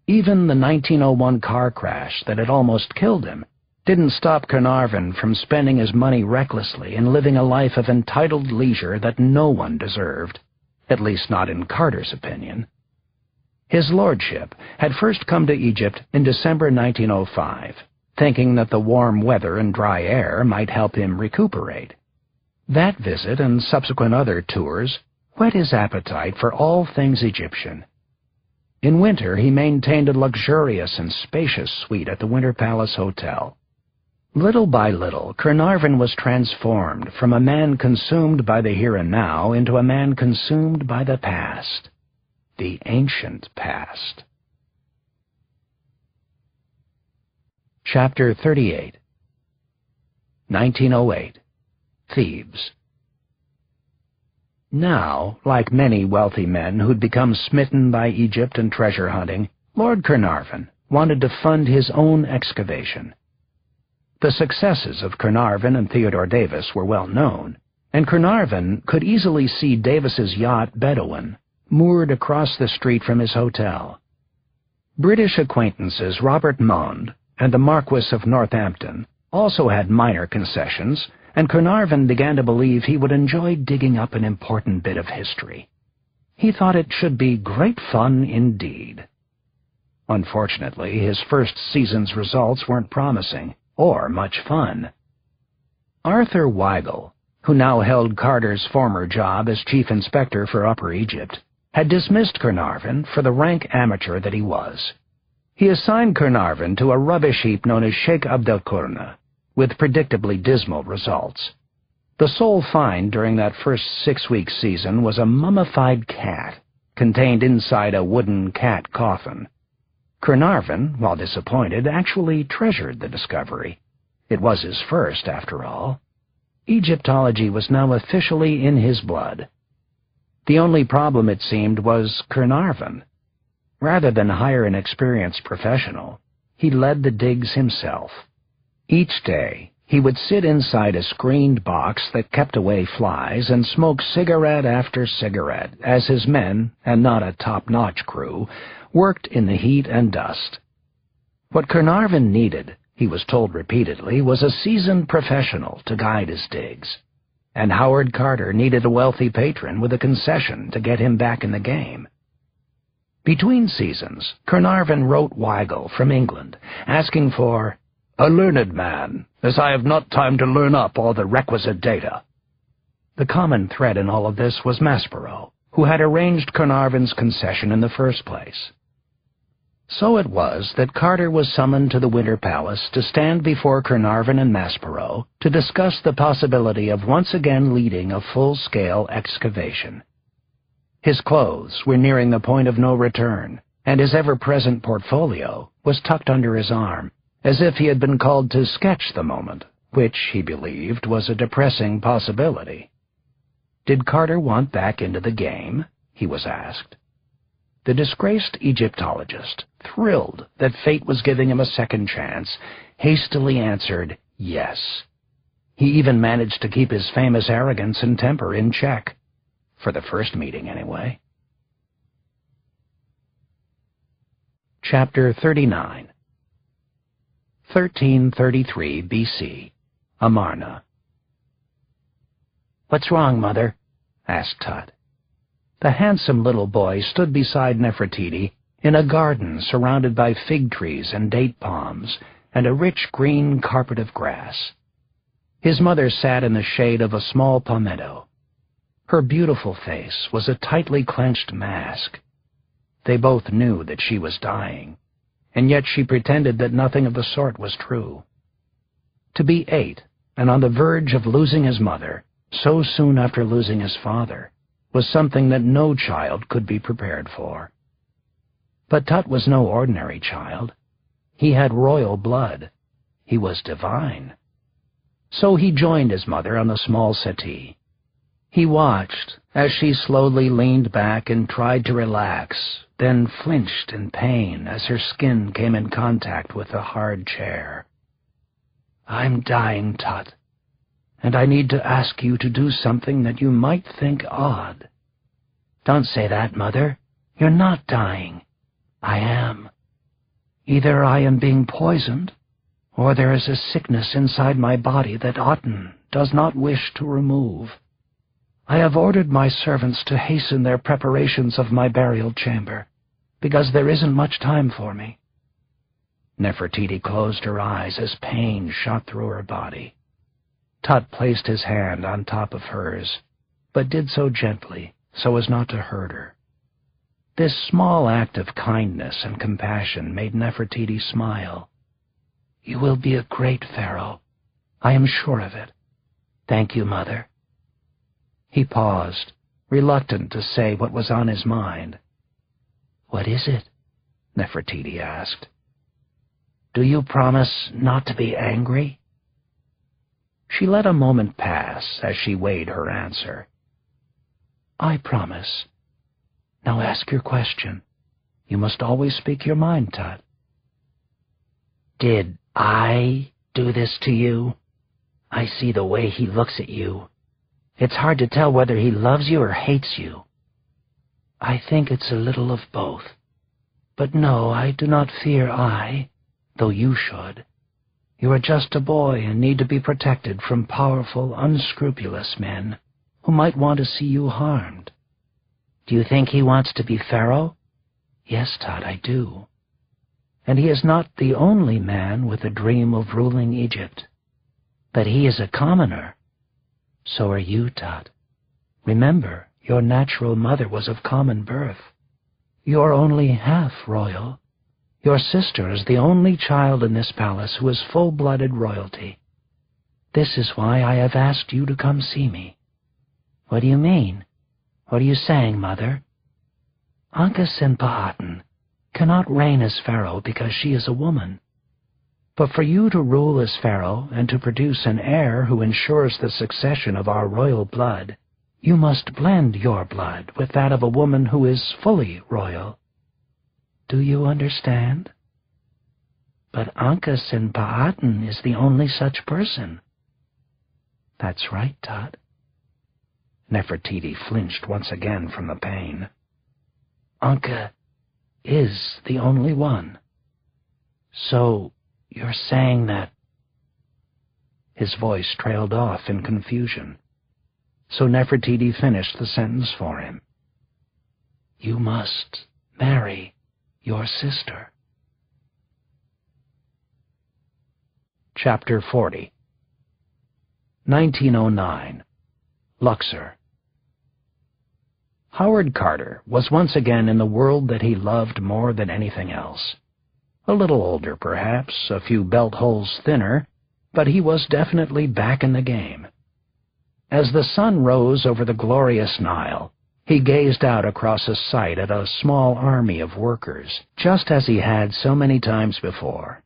Even the 1901 car crash that had almost killed him didn't stop Carnarvon from spending his money recklessly and living a life of entitled leisure that no one deserved, at least not in Carter's opinion. His lordship had first come to Egypt in December 1905, thinking that the warm weather and dry air might help him recuperate. That visit and subsequent other tours whet his appetite for all things Egyptian. In winter he maintained a luxurious and spacious suite at the Winter Palace Hotel. Little by little, Carnarvon was transformed from a man consumed by the here and now into a man consumed by the past. The ancient past. Chapter 38. 1908. Thebes. Now, like many wealthy men who'd become smitten by Egypt and treasure hunting, Lord Carnarvon wanted to fund his own excavation. The successes of Carnarvon and Theodore Davis were well known, and Carnarvon could easily see Davis's yacht Bedouin moored across the street from his hotel. British acquaintances Robert Monde and the Marquis of Northampton also had minor concessions, and Carnarvon began to believe he would enjoy digging up an important bit of history. He thought it should be great fun indeed. Unfortunately, his first season's results weren't promising, or much fun. Arthur Weigel, who now held Carter's former job as chief inspector for Upper Egypt, had dismissed Carnarvon for the rank amateur that he was. He assigned Carnarvon to a rubbish heap known as Sheikh Abdelkurna, with predictably dismal results. The sole find during that first 6-week season was a mummified cat, contained inside a wooden cat coffin. Carnarvon, while disappointed, actually treasured the discovery. It was his first, after all. Egyptology was now officially in his blood. The only problem, it seemed, was Carnarvon. Rather than hire an experienced professional, he led the digs himself. Each day, he would sit inside a screened box that kept away flies and smoke cigarette after cigarette as his men, and not a top-notch crew, worked in the heat and dust. What Carnarvon needed, he was told repeatedly, was a seasoned professional to guide his digs, and Howard Carter needed a wealthy patron with a concession to get him back in the game. Between seasons, Carnarvon wrote Weigel from England, asking for a learned man, as I have not time to learn up all the requisite data. The common thread in all of this was Maspero, who had arranged Carnarvon's concession in the first place. So it was that Carter was summoned to the Winter Palace to stand before Carnarvon and Maspero to discuss the possibility of once again leading a full-scale excavation. His clothes were nearing the point of no return, and his ever-present portfolio was tucked under his arm, as if he had been called to sketch the moment, which, he believed, was a depressing possibility. Did Carter want back into the game? He was asked. The disgraced Egyptologist, thrilled that fate was giving him a second chance, hastily answered yes. He even managed to keep his famous arrogance and temper in check. For the first meeting, anyway. Chapter 39. 1333 B.C. Amarna. "What's wrong, Mother?" asked Tut. The handsome little boy stood beside Nefertiti in a garden surrounded by fig trees and date palms and a rich green carpet of grass. His mother sat in the shade of a small palmetto. Her beautiful face was a tightly clenched mask. They both knew that she was dying, and yet she pretended that nothing of the sort was true. To be 8 and on the verge of losing his mother, so soon after losing his father, was something that no child could be prepared for. But Tut was no ordinary child. He had royal blood. He was divine. So he joined his mother on the small settee. He watched as she slowly leaned back and tried to relax, then flinched in pain as her skin came in contact with the hard chair. "I'm dying, Tut, and I need to ask you to do something that you might think odd." "Don't say that, Mother. You're not dying." "I am. Either I am being poisoned, or there is a sickness inside my body that Aten does not wish to remove. I have ordered my servants to hasten their preparations of my burial chamber, because there isn't much time for me." Nefertiti closed her eyes as pain shot through her body. Tut placed his hand on top of hers, but did so gently, so as not to hurt her. This small act of kindness and compassion made Nefertiti smile. "You will be a great pharaoh. I am sure of it. Thank you, Mother." He paused, reluctant to say what was on his mind. "What is it?" Nefertiti asked. "Do you promise not to be angry?" She let a moment pass as she weighed her answer. "I promise. Now ask your question. You must always speak your mind, Tut." "Did I do this to you? I see the way he looks at you. It's hard to tell whether he loves you or hates you." "I think it's a little of both. But no, I do not fear though you should. You are just a boy and need to be protected from powerful, unscrupulous men who might want to see you harmed." "Do you think he wants to be pharaoh?" "Yes, Tut, I do. And he is not the only man with a dream of ruling Egypt. But he is a commoner. So are you, Tut. Remember, your natural mother was of common birth. You're only half royal. Your sister is the only child in this palace who is full-blooded royalty. This is why I have asked you to come see me." "What do you mean? What are you saying, Mother?" "Ankhesenpa'aten cannot reign as pharaoh because she is a woman. But for you to rule as pharaoh and to produce an heir who ensures the succession of our royal blood, you must blend your blood with that of a woman who is fully royal. Do you understand?" "But Ankhesenpa'aten is the only such person." "That's right, Tut." Nefertiti flinched once again from the pain. "Ankhe is the only one. So you're saying that—" His voice trailed off in confusion, so Nefertiti finished the sentence for him. "You must marry your sister." Chapter 40. 1909. Luxor. Howard Carter was once again in the world that he loved more than anything else. A little older, perhaps, a few belt holes thinner, but he was definitely back in the game. As the sun rose over the glorious Nile, he gazed out across a sight at a small army of workers, just as he had so many times before.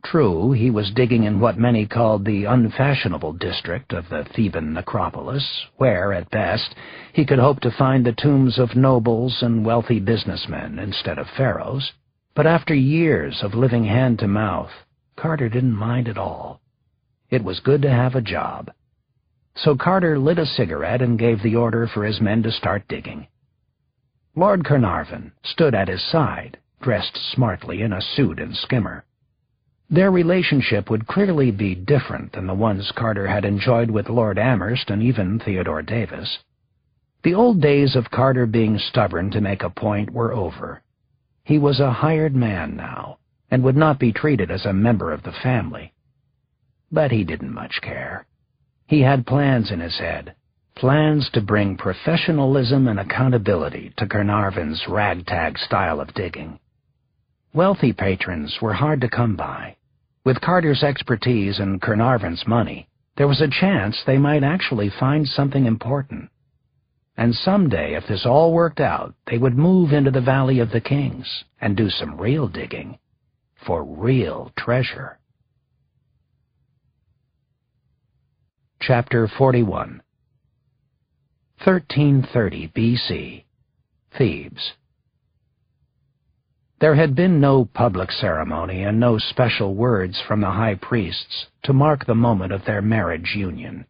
True, he was digging in what many called the unfashionable district of the Theban necropolis, where, at best, he could hope to find the tombs of nobles and wealthy businessmen instead of pharaohs. But after years of living hand to mouth, Carter didn't mind at all. It was good to have a job. So Carter lit a cigarette and gave the order for his men to start digging. Lord Carnarvon stood at his side, dressed smartly in a suit and skimmer. Their relationship would clearly be different than the ones Carter had enjoyed with Lord Amherst and even Theodore Davis. The old days of Carter being stubborn to make a point were over. He was a hired man now, and would not be treated as a member of the family. But he didn't much care. He had plans in his head, plans to bring professionalism and accountability to Carnarvon's ragtag style of digging. Wealthy patrons were hard to come by. With Carter's expertise and Carnarvon's money, there was a chance they might actually find something important. And someday, if this all worked out, they would move into the Valley of the Kings and do some real digging for real treasure. Chapter 41. 1330 B.C. Thebes. There had been no public ceremony and no special words from the high priests to mark the moment of their marriage union.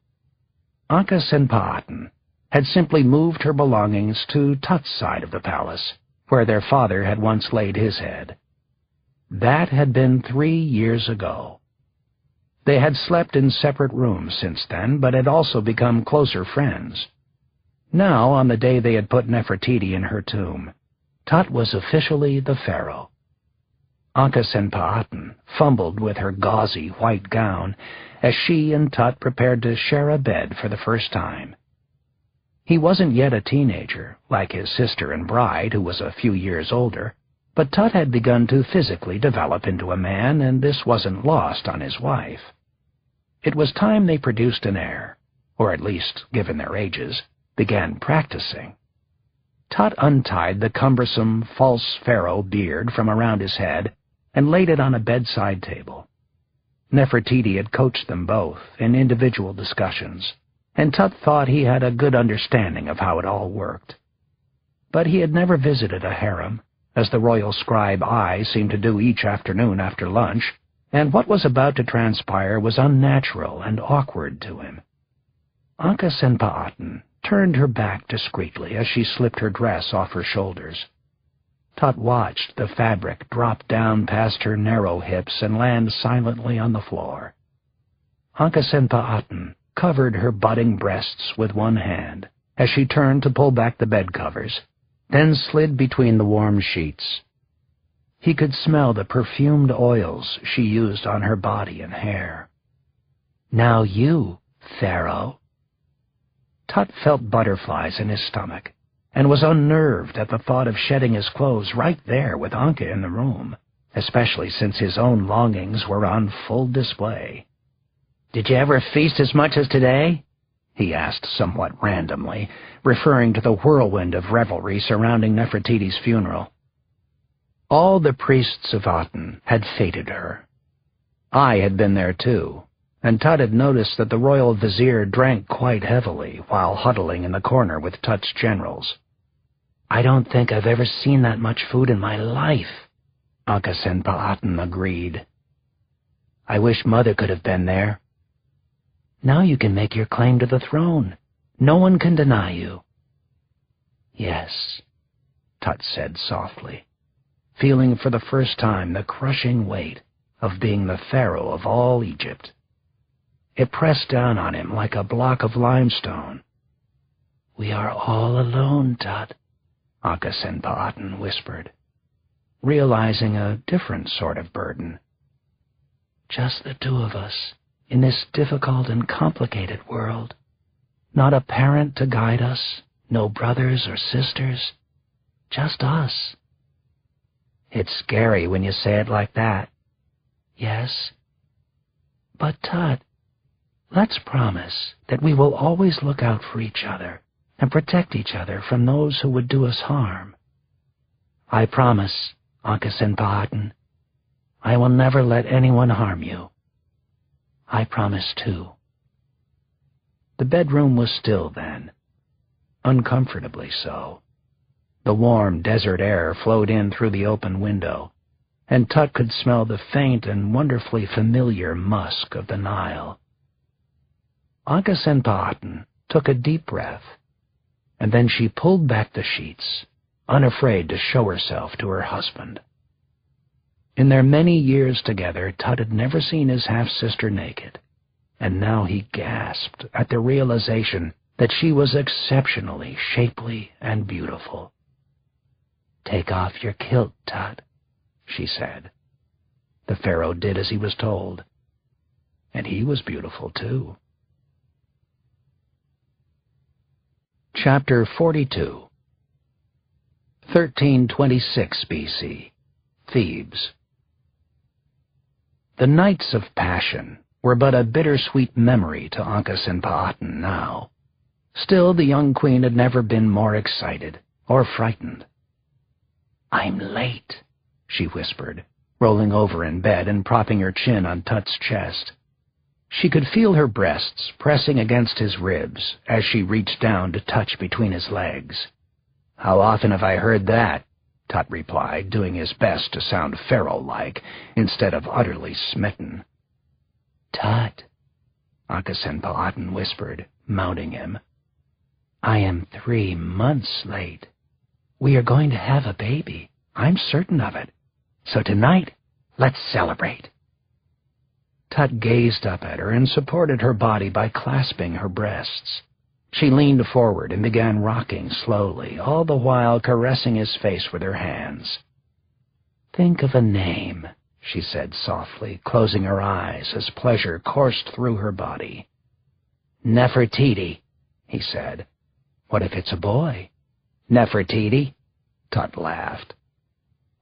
Ankh-Senpa'atan had simply moved her belongings to Tut's side of the palace, where their father had once laid his head. That had been 3 years ago. They had slept in separate rooms since then, but had also become closer friends. Now, on the day they had put Nefertiti in her tomb, Tut was officially the pharaoh. Ankh-Senpa'atan fumbled with her gauzy white gown as she and Tut prepared to share a bed for the first time. He wasn't yet a teenager, like his sister and bride, who was a few years older, but Tut had begun to physically develop into a man, and this wasn't lost on his wife. It was time they produced an heir, or at least, given their ages, began practicing. Tut untied the cumbersome, false pharaoh beard from around his head and laid it on a bedside table. Nefertiti had coached them both in individual discussions, and Tut thought he had a good understanding of how it all worked. But he had never visited a harem, as the royal scribe I seemed to do each afternoon after lunch, and what was about to transpire was unnatural and awkward to him. Ankh-Senpa'atan turned her back discreetly as she slipped her dress off her shoulders. Tut watched the fabric drop down past her narrow hips and land silently on the floor. Ankh-Senpa'atan covered her budding breasts with one hand as she turned to pull back the bed covers, then slid between the warm sheets. He could smell the perfumed oils she used on her body and hair. "Now you, Pharaoh." Tut felt butterflies in his stomach and was unnerved at the thought of shedding his clothes right there with Anka in the room, especially since his own longings were on full display. "Did you ever feast as much as today?" he asked somewhat randomly, referring to the whirlwind of revelry surrounding Nefertiti's funeral. All the priests of Aten had feted her. I had been there too, and Tut had noticed that the royal vizier drank quite heavily while huddling in the corner with Tut's generals. "I don't think I've ever seen that much food in my life," Ankh-Senpa'atan agreed. "I wish Mother could have been there." "Now you can make your claim to the throne. No one can deny you." "Yes," Tut said softly, feeling for the first time the crushing weight of being the pharaoh of all Egypt. It pressed down on him like a block of limestone. "We are all alone, Tut," Ankh-Senpa'atan whispered, realizing a different sort of burden. "Just the two of us in this difficult and complicated world. Not a parent to guide us, no brothers or sisters, just us." "It's scary when you say it like that." "Yes. But Tut, let's promise that we will always look out for each other and protect each other from those who would do us harm." "I promise, Ankh-Senpa'atan. I will never let anyone harm you." "I promise too." The bedroom was still then, uncomfortably so. The warm desert air flowed in through the open window, and Tut could smell the faint and wonderfully familiar musk of the Nile. Ankh-Senpa'atan took a deep breath, and then she pulled back the sheets, unafraid to show herself to her husband. In their many years together, Tut had never seen his half-sister naked, and now he gasped at the realization that she was exceptionally shapely and beautiful. "Take off your kilt, Tut," she said. The pharaoh did as he was told, and he was beautiful too. Chapter 42. 1326 BC. Thebes. The nights of passion were but a bittersweet memory to Ankh-Senpa'atan now. Still, the young queen had never been more excited or frightened. "I'm late," she whispered, rolling over in bed and propping her chin on Tut's chest. She could feel her breasts pressing against his ribs as she reached down to touch between his legs. "How often have I heard that?" Tut replied, doing his best to sound pharaoh-like instead of utterly smitten. "Tut," Ankh-Senpa'atan whispered, mounting him. "I am 3 months late. We are going to have a baby. I'm certain of it. So tonight, let's celebrate." Tut gazed up at her and supported her body by clasping her breasts. She leaned forward and began rocking slowly, all the while caressing his face with her hands. "Think of a name," she said softly, closing her eyes as pleasure coursed through her body. "Nefertiti," he said. "What if it's a boy?" "Nefertiti?" Tut laughed.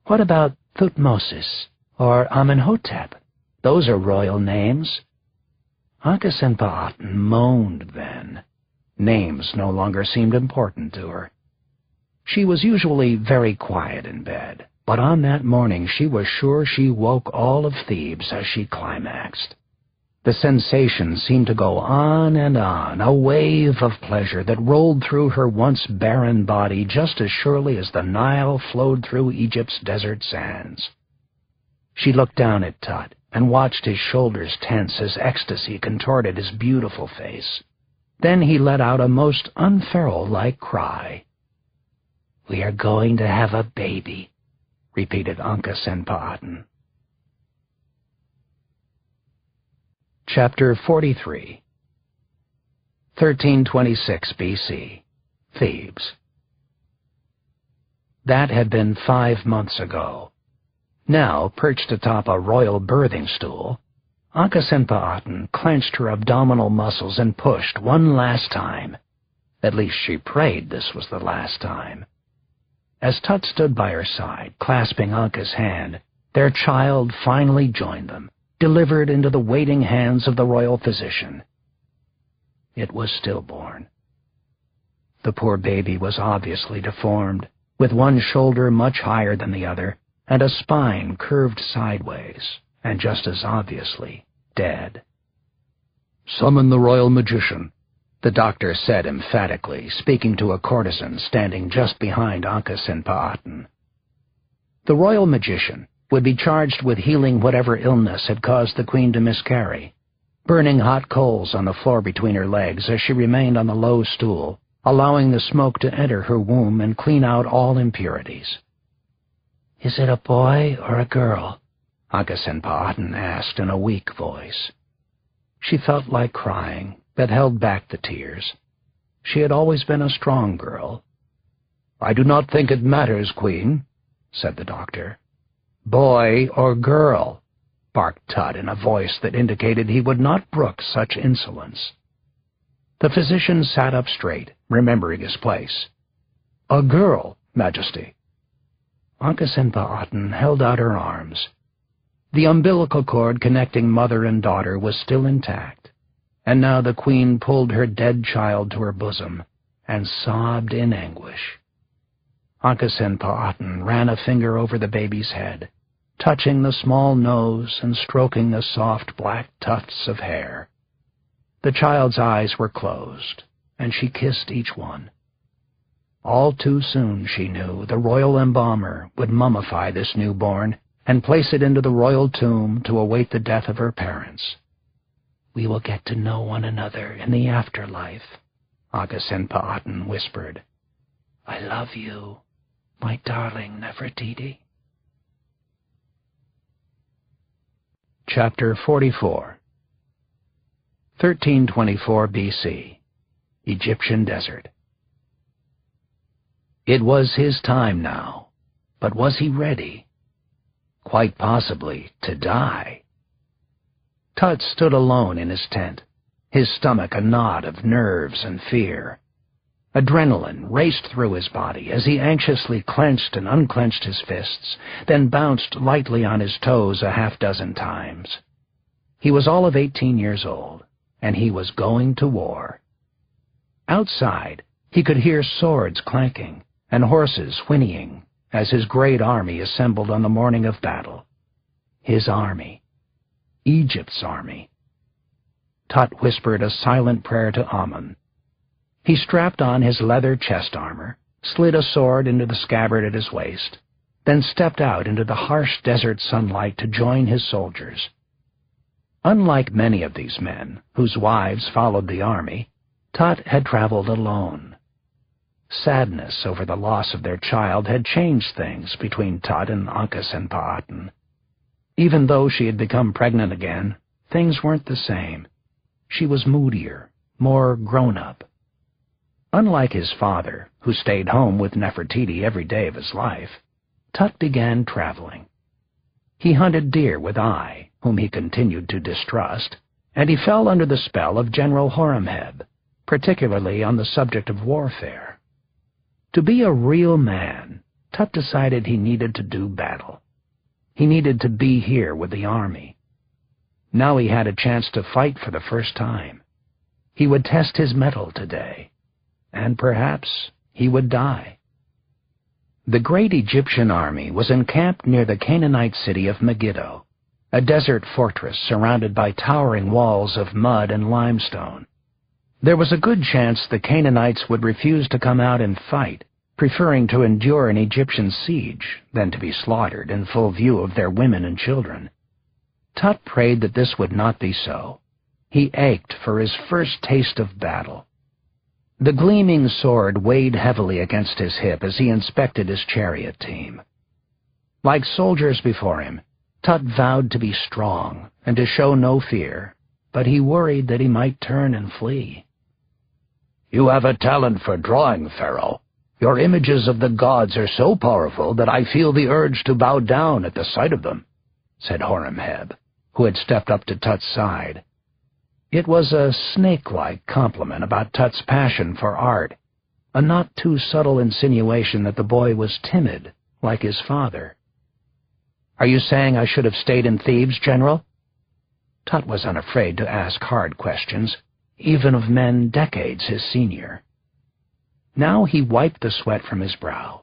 "What about Thutmosis or Amenhotep? Those are royal names." Ankh-Senpa'atan moaned then. Names no longer seemed important to her. She was usually very quiet in bed, but on that morning she was sure she woke all of Thebes as she climaxed. The sensation seemed to go on and on, a wave of pleasure that rolled through her once barren body just as surely as the Nile flowed through Egypt's desert sands. She looked down at Tut and watched his shoulders tense as ecstasy contorted his beautiful face. Then he let out a most unpharaoh-like cry. "We are going to have a baby," repeated Ankh-Senpa'atan. Chapter 43. 1326 BC. Thebes. That had been 5 months ago. Now, perched atop a royal birthing stool, Ankh-Senpa'atan clenched her abdominal muscles and pushed one last time. At least she prayed this was the last time. As Tut stood by her side, clasping Ankha's hand, their child finally joined them, delivered into the waiting hands of the royal physician. It was stillborn. The poor baby was obviously deformed, with one shoulder much higher than the other, and a spine curved sideways, and just as obviously dead. "Summon the royal magician," the doctor said emphatically, speaking to a courtesan standing just behind Ankh-Senpa'atan. The royal magician would be charged with healing whatever illness had caused the queen to miscarry, burning hot coals on the floor between her legs as she remained on the low stool, allowing the smoke to enter her womb and clean out all impurities. "Is it a boy or a girl?" Ankh-Senpa'atan asked in a weak voice. She felt like crying, but held back the tears. She had always been a strong girl. "I do not think it matters, Queen," said the doctor. "Boy or girl?" barked Tut in a voice that indicated he would not brook such insolence. The physician sat up straight, remembering his place. "A girl, Majesty." Ankh-Senpa'atan held out her arms. The umbilical cord connecting mother and daughter was still intact, and now the queen pulled her dead child to her bosom and sobbed in anguish. Ankh-Senpa'atan ran a finger over the baby's head, touching the small nose and stroking the soft black tufts of hair. The child's eyes were closed, and she kissed each one. All too soon, she knew, the royal embalmer would mummify this newborn and place it into the royal tomb to await the death of her parents. "We will get to know one another in the afterlife," Ankh-Senpa'atan whispered. "I love you, my darling Nefertiti." Chapter 44. 1324 BC. Egyptian Desert. It was his time now, but was he ready? Quite possibly to die. Tut stood alone in his tent, his stomach a knot of nerves and fear. Adrenaline raced through his body as he anxiously clenched and unclenched his fists, then bounced lightly on his toes a half-dozen times. He was all of 18 years old, and he was going to war. Outside, he could hear swords clanking and horses whinnying as his great army assembled on the morning of battle. His army. Egypt's army. Tut whispered a silent prayer to Amun. He strapped on his leather chest armor, slid a sword into the scabbard at his waist, then stepped out into the harsh desert sunlight to join his soldiers. Unlike many of these men, whose wives followed the army, Tut had traveled alone. Sadness over the loss of their child had changed things between Tut and Ankh and Pa'aten. Even though she had become pregnant again, things weren't the same. She was moodier, more grown-up. Unlike his father, who stayed home with Nefertiti every day of his life, Tut began traveling. He hunted deer with Ai, whom he continued to distrust, and he fell under the spell of General Horemheb, particularly on the subject of warfare. To be a real man, Tut decided he needed to do battle. He needed to be here with the army. Now he had a chance to fight for the first time. He would test his mettle today, and perhaps he would die. The great Egyptian army was encamped near the Canaanite city of Megiddo, a desert fortress surrounded by towering walls of mud and limestone. There was a good chance the Canaanites would refuse to come out and fight, preferring to endure an Egyptian siege than to be slaughtered in full view of their women and children. Tut prayed that this would not be so. He ached for his first taste of battle. The gleaming sword weighed heavily against his hip as he inspected his chariot team. Like soldiers before him, Tut vowed to be strong and to show no fear, but he worried that he might turn and flee. "You have a talent for drawing, Pharaoh. Your images of the gods are so powerful that I feel the urge to bow down at the sight of them," said Horemheb, who had stepped up to Tut's side. It was a snake-like compliment about Tut's passion for art, a not-too-subtle insinuation that the boy was timid, like his father. "Are you saying I should have stayed in Thebes, General?" Tut was unafraid to ask hard questions, even of men decades his senior. Now he wiped the sweat from his brow.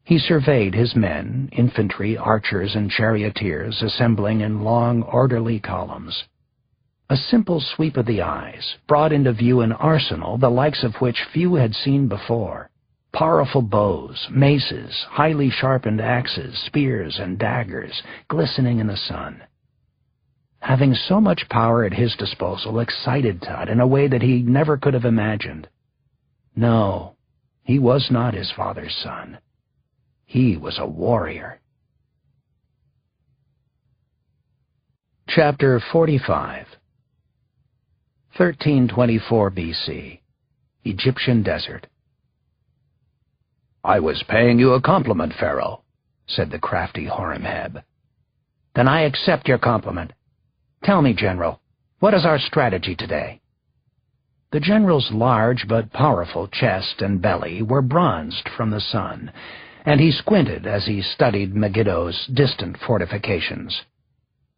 He surveyed his men, infantry, archers, and charioteers assembling in long, orderly columns. A simple sweep of the eyes brought into view an arsenal the likes of which few had seen before. Powerful bows, maces, highly sharpened axes, spears, and daggers glistening in the sun. Having so much power at his disposal excited Tut in a way that he never could have imagined. No, he was not his father's son. He was a warrior. Chapter 45. 1324 B.C. Egyptian Desert. "I was paying you a compliment, Pharaoh," said the crafty Horemheb. "Then I accept your compliment. Tell me, General, what is our strategy today?" The general's large but powerful chest and belly were bronzed from the sun, and he squinted as he studied Megiddo's distant fortifications.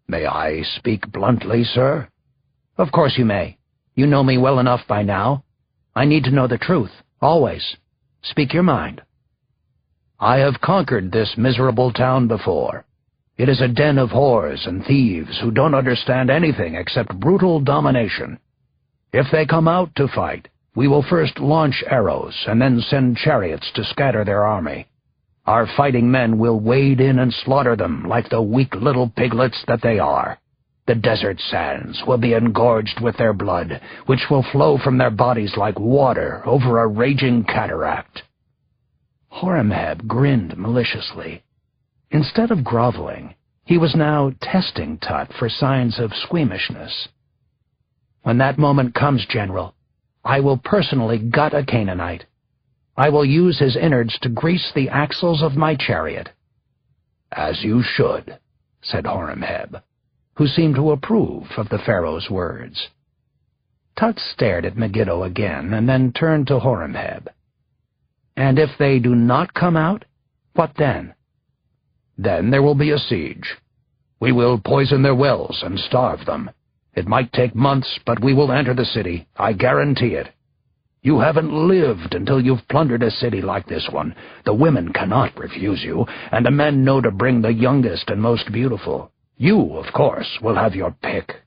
"May I speak bluntly, sir?" "Of course you may. You know me well enough by now. I need to know the truth, always. Speak your mind." "I have conquered this miserable town before. It is a den of whores and thieves who don't understand anything except brutal domination. If they come out to fight, we will first launch arrows and then send chariots to scatter their army. Our fighting men will wade in and slaughter them like the weak little piglets that they are. The desert sands will be engorged with their blood, which will flow from their bodies like water over a raging cataract." Horemheb grinned maliciously. Instead of groveling, he was now testing Tut for signs of squeamishness. "When that moment comes, General, I will personally gut a Canaanite. I will use his innards to grease the axles of my chariot." "As you should," said Horemheb, who seemed to approve of the pharaoh's words. Tut stared at Megiddo again and then turned to Horemheb. And if they do not come out, what then? Then there will be a siege. We will poison their wells and starve them. It might take months, but we will enter the city. I guarantee it. You haven't lived until you've plundered a city like this one. The women cannot refuse you, and the men know to bring the youngest and most beautiful. You, of course, will have your pick."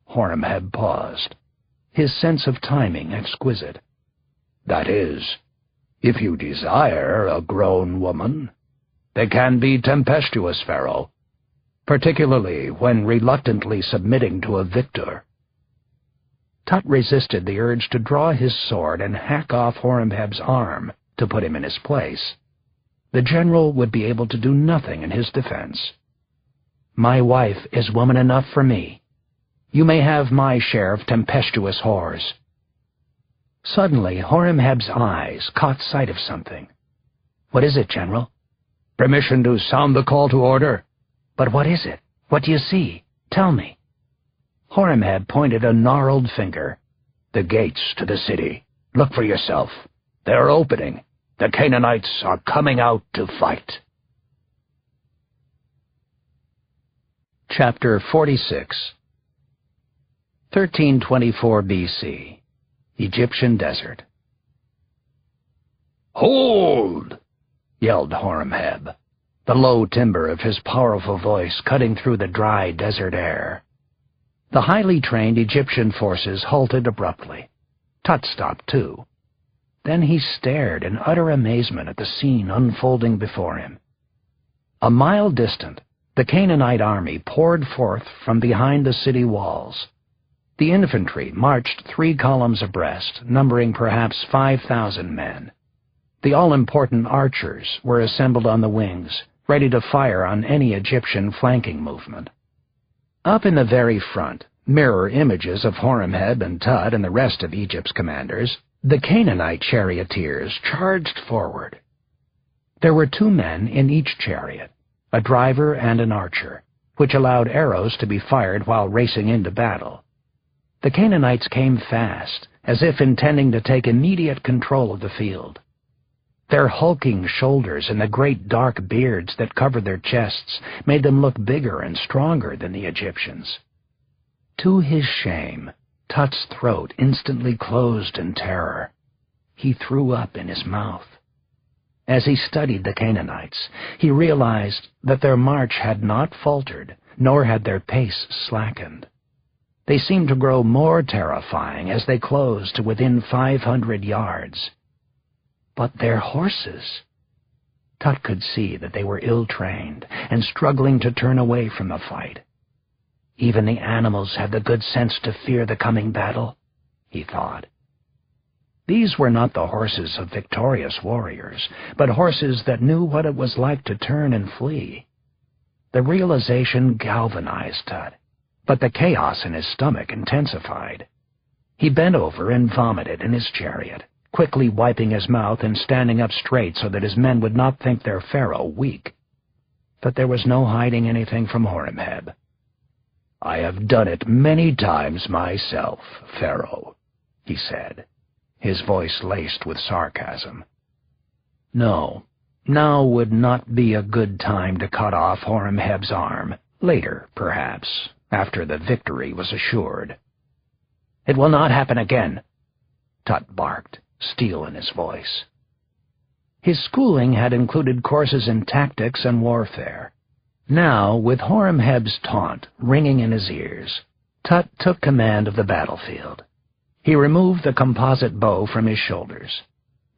Horemheb paused, his sense of timing exquisite. "That is, if you desire a grown woman. They can be tempestuous, Pharaoh, particularly when reluctantly submitting to a victor." Tut resisted the urge to draw his sword and hack off Horemheb's arm to put him in his place. The general would be able to do nothing in his defense. "My wife is woman enough for me. You may have my share of tempestuous whores." Suddenly, Horemheb's eyes caught sight of something. "What is it, General?" "Permission to sound the call to order." "But what is it? What do you see? Tell me." Horemheb pointed a gnarled finger. "The gates to the city. Look for yourself. They're opening. The Canaanites are coming out to fight." Chapter 46. 1324 B.C. Egyptian Desert. "Hold!" yelled Horemheb, the low timbre of his powerful voice cutting through the dry desert air. The highly trained Egyptian forces halted abruptly. Tut stopped too. Then he stared in utter amazement at the scene unfolding before him. A mile distant, the Canaanite army poured forth from behind the city walls. The infantry marched 3 columns abreast, numbering perhaps 5,000 men. The all-important archers were assembled on the wings, ready to fire on any Egyptian flanking movement. Up in the very front, mirror images of Horemheb and Tut and the rest of Egypt's commanders, the Canaanite charioteers charged forward. There were 2 men in each chariot, a driver and an archer, which allowed arrows to be fired while racing into battle. The Canaanites came fast, as if intending to take immediate control of the field. Their hulking shoulders and the great dark beards that covered their chests made them look bigger and stronger than the Egyptians. To his shame, Tut's throat instantly closed in terror. He threw up in his mouth. As he studied the Canaanites, he realized that their march had not faltered, nor had their pace slackened. They seemed to grow more terrifying as they closed to within 500 yards. But their horses! Tut could see that they were ill-trained and struggling to turn away from the fight. Even the animals had the good sense to fear the coming battle, he thought. These were not the horses of victorious warriors, but horses that knew what it was like to turn and flee. The realization galvanized Tut, but the chaos in his stomach intensified. He bent over and vomited in his chariot, quickly wiping his mouth and standing up straight so that his men would not think their pharaoh weak. But there was no hiding anything from Horemheb. "I have done it many times myself, Pharaoh," he said, his voice laced with sarcasm. No, now would not be a good time to cut off Horemheb's arm. Later, perhaps, after the victory was assured. "It will not happen again," Tut barked, steel in his voice. His schooling had included courses in tactics and warfare. Now, with Horemheb's taunt ringing in his ears, Tut took command of the battlefield. He removed the composite bow from his shoulders.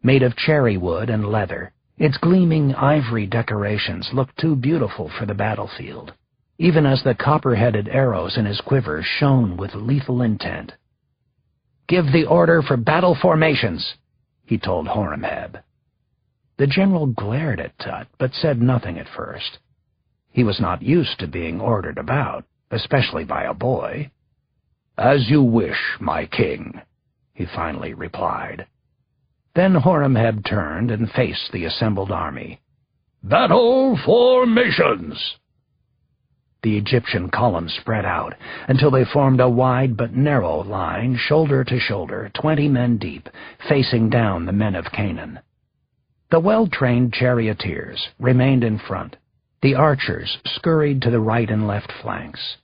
Made of cherry wood and leather, its gleaming ivory decorations looked too beautiful for the battlefield, even as the copper-headed arrows in his quiver shone with lethal intent. "Give the order for battle formations," he told Horemheb. The general glared at Tut, but said nothing at first. He was not used to being ordered about, especially by a boy. "As you wish, my king," he finally replied. Then Horemheb turned and faced the assembled army. "Battle formations!" The Egyptian columns spread out until they formed a wide but narrow line, shoulder to shoulder, 20 men deep, facing down the men of Canaan. The well-trained charioteers remained in front. The archers scurried to the right and left flanks.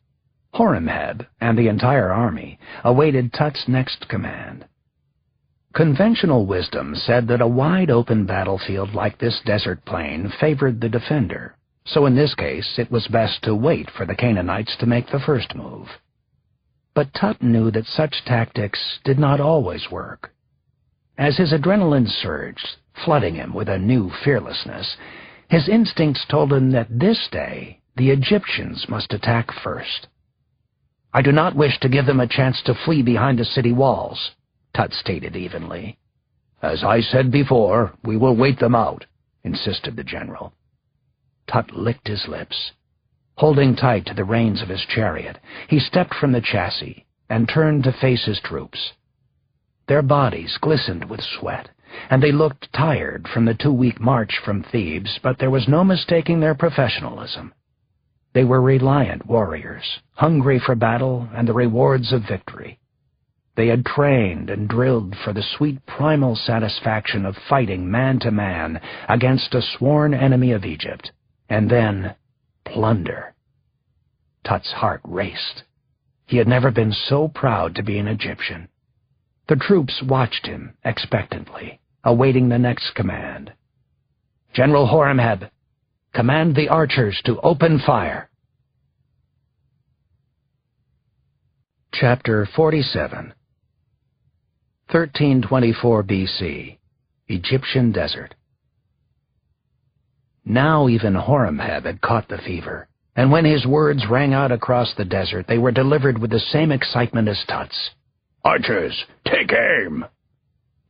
Horemheb and the entire army awaited Tut's next command. Conventional wisdom said that a wide-open battlefield like this desert plain favored the defender, so in this case it was best to wait for the Canaanites to make the first move. But Tut knew that such tactics did not always work. As his adrenaline surged, flooding him with a new fearlessness, his instincts told him that this day the Egyptians must attack first. "I do not wish to give them a chance to flee behind the city walls," Tut stated evenly. "As I said before, we will wait them out," insisted the general. Tut licked his lips. Holding tight to the reins of his chariot, he stepped from the chassis and turned to face his troops. Their bodies glistened with sweat, and they looked tired from the 2-week march from Thebes, but there was no mistaking their professionalism. They were reliant warriors, hungry for battle and the rewards of victory. They had trained and drilled for the sweet primal satisfaction of fighting man to man against a sworn enemy of Egypt, and then plunder. Tut's heart raced. He had never been so proud to be an Egyptian. The troops watched him expectantly, awaiting the next command. "General Horemheb, command the archers to open fire." Chapter 47. 1324 BC, Egyptian Desert. Now even Horemheb had caught the fever, and when his words rang out across the desert, they were delivered with the same excitement as Tut's. "Archers, take aim!"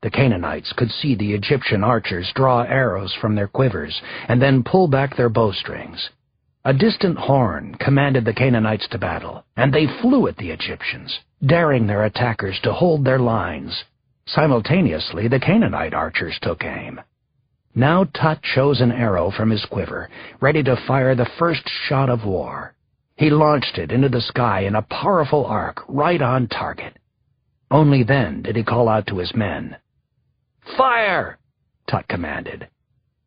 The Canaanites could see the Egyptian archers draw arrows from their quivers and then pull back their bowstrings. A distant horn commanded the Canaanites to battle, and they flew at the Egyptians, daring their attackers to hold their lines. Simultaneously, the Canaanite archers took aim. Now Tut chose an arrow from his quiver, ready to fire the first shot of war. He launched it into the sky in a powerful arc, right on target. Only then did he call out to his men. "Fire!" Tut commanded.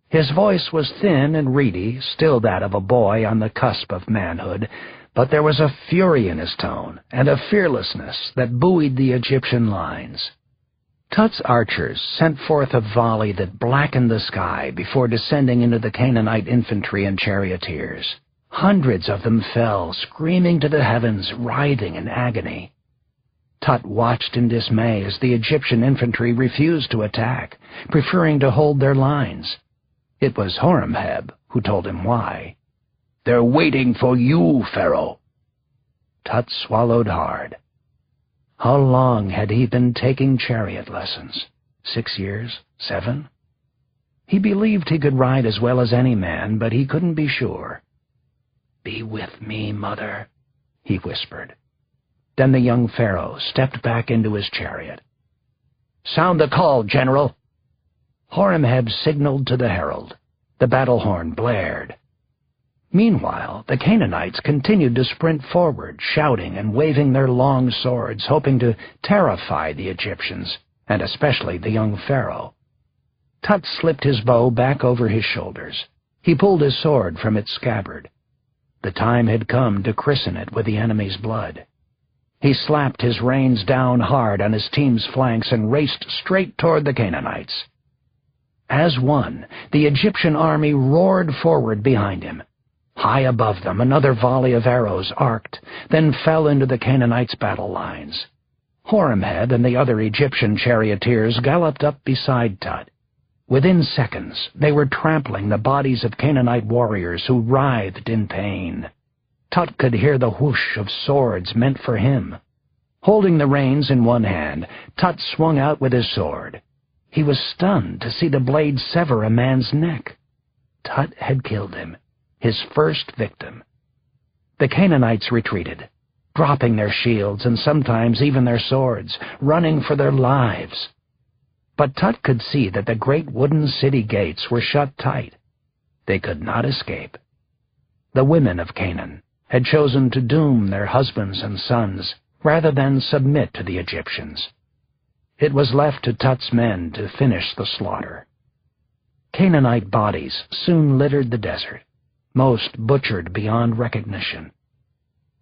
His voice was thin and reedy, still that of a boy on the cusp of manhood, but there was a fury in his tone and a fearlessness that buoyed the Egyptian lines. Tut's archers sent forth a volley that blackened the sky before descending into the Canaanite infantry and charioteers. Hundreds of them fell, screaming to the heavens, writhing in agony. Tut watched in dismay as the Egyptian infantry refused to attack, preferring to hold their lines. It was Horemheb who told him why. "They're waiting for you, Pharaoh." Tut swallowed hard. How long had he been taking chariot lessons? 6 years? 7? He believed he could ride as well as any man, but he couldn't be sure. "Be with me, mother," he whispered. Then the young pharaoh stepped back into his chariot. "Sound the call, General." Horemheb signaled to the herald. The battle horn blared. Meanwhile, the Canaanites continued to sprint forward, shouting and waving their long swords, hoping to terrify the Egyptians, and especially the young pharaoh. Tut slipped his bow back over his shoulders. He pulled his sword from its scabbard. The time had come to christen it with the enemy's blood. He slapped his reins down hard on his team's flanks and raced straight toward the Canaanites. As one, the Egyptian army roared forward behind him. High above them, another volley of arrows arced, then fell into the Canaanites' battle lines. Horemheb and the other Egyptian charioteers galloped up beside Tut. Within seconds, they were trampling the bodies of Canaanite warriors who writhed in pain. Tut could hear the whoosh of swords meant for him. Holding the reins in one hand, Tut swung out with his sword. He was stunned to see the blade sever a man's neck. Tut had killed him, his first victim. The Canaanites retreated, dropping their shields and sometimes even their swords, running for their lives. But Tut could see that the great wooden city gates were shut tight. They could not escape. The women of Canaan had chosen to doom their husbands and sons rather than submit to the Egyptians. It was left to Tut's men to finish the slaughter. Canaanite bodies soon littered the desert, most butchered beyond recognition.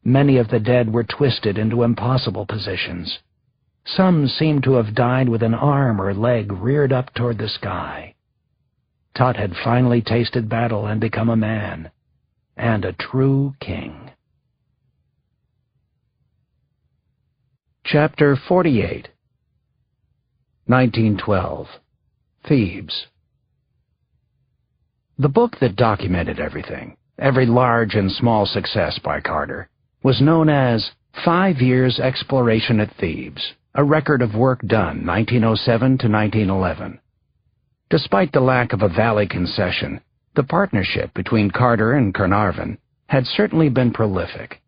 Many of the dead were twisted into impossible positions. Some seemed to have died with an arm or leg reared up toward the sky. Tut had finally tasted battle and become a man, and a true king. Chapter 48. 1912. Thebes. The book that documented everything, every large and small success by Carter, was known as 5 Years Exploration at Thebes, a record of work done 1907 to 1911. Despite the lack of a valley concession, the partnership between Carter and Carnarvon had certainly been prolific.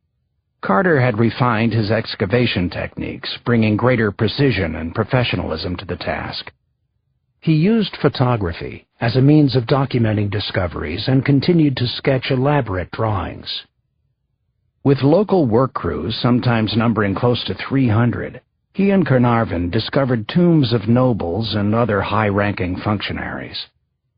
Carter had refined his excavation techniques, bringing greater precision and professionalism to the task. He used photography as a means of documenting discoveries and continued to sketch elaborate drawings. With local work crews sometimes numbering close to 300, he and Carnarvon discovered tombs of nobles and other high-ranking functionaries.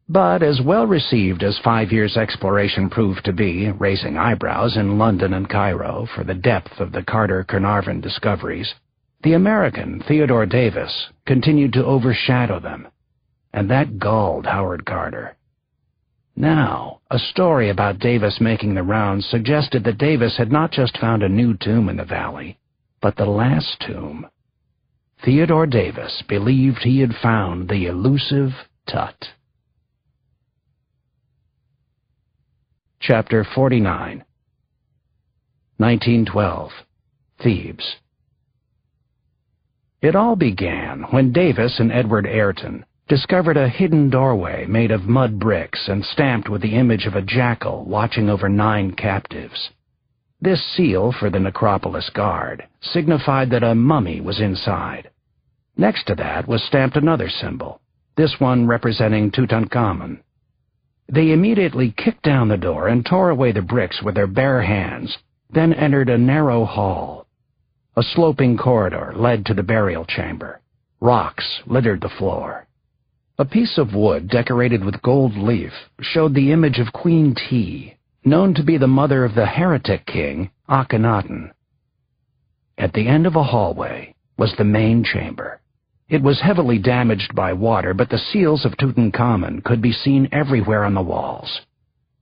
But as well-received as 5 Years' exploration proved to be, raising eyebrows in London and Cairo for the depth of the Carter-Carnarvon discoveries, the American Theodore Davis continued to overshadow them, and that galled Howard Carter. Now, a story about Davis making the rounds suggested that Davis had not just found a new tomb in the valley, but the last tomb. Theodore Davis believed he had found the elusive Tut. Chapter 49. 1912. Thebes. It all began when Davis and Edward Ayrton discovered a hidden doorway made of mud bricks and stamped with the image of a jackal watching over 9 captives. This seal for the necropolis guard signified that a mummy was inside. Next to that was stamped another symbol, this one representing Tutankhamun. They immediately kicked down the door and tore away the bricks with their bare hands, then entered a narrow hall. A sloping corridor led to the burial chamber. Rocks littered the floor. A piece of wood decorated with gold leaf showed the image of Queen T, known to be the mother of the heretic king Akhenaten. At the end of a hallway was the main chamber. It was heavily damaged by water, but the seals of Tutankhamun could be seen everywhere on the walls.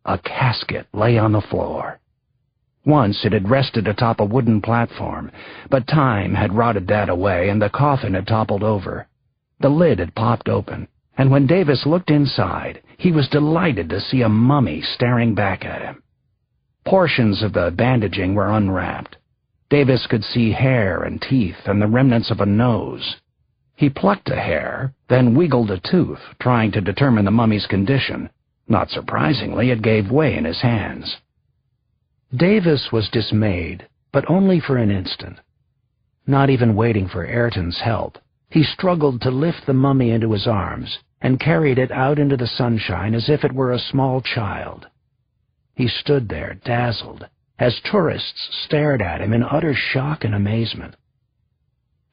A casket lay on the floor. Once it had rested atop a wooden platform, but time had rotted that away and the coffin had toppled over. The lid had popped open, and when Davis looked inside, he was delighted to see a mummy staring back at him. Portions of the bandaging were unwrapped. Davis could see hair and teeth and the remnants of a nose. He plucked a hair, then wiggled a tooth, trying to determine the mummy's condition. Not surprisingly, it gave way in his hands. Davis was dismayed, but only for an instant. Not even waiting for Ayrton's help, he struggled to lift the mummy into his arms and carried it out into the sunshine as if it were a small child. He stood there, dazzled, as tourists stared at him in utter shock and amazement.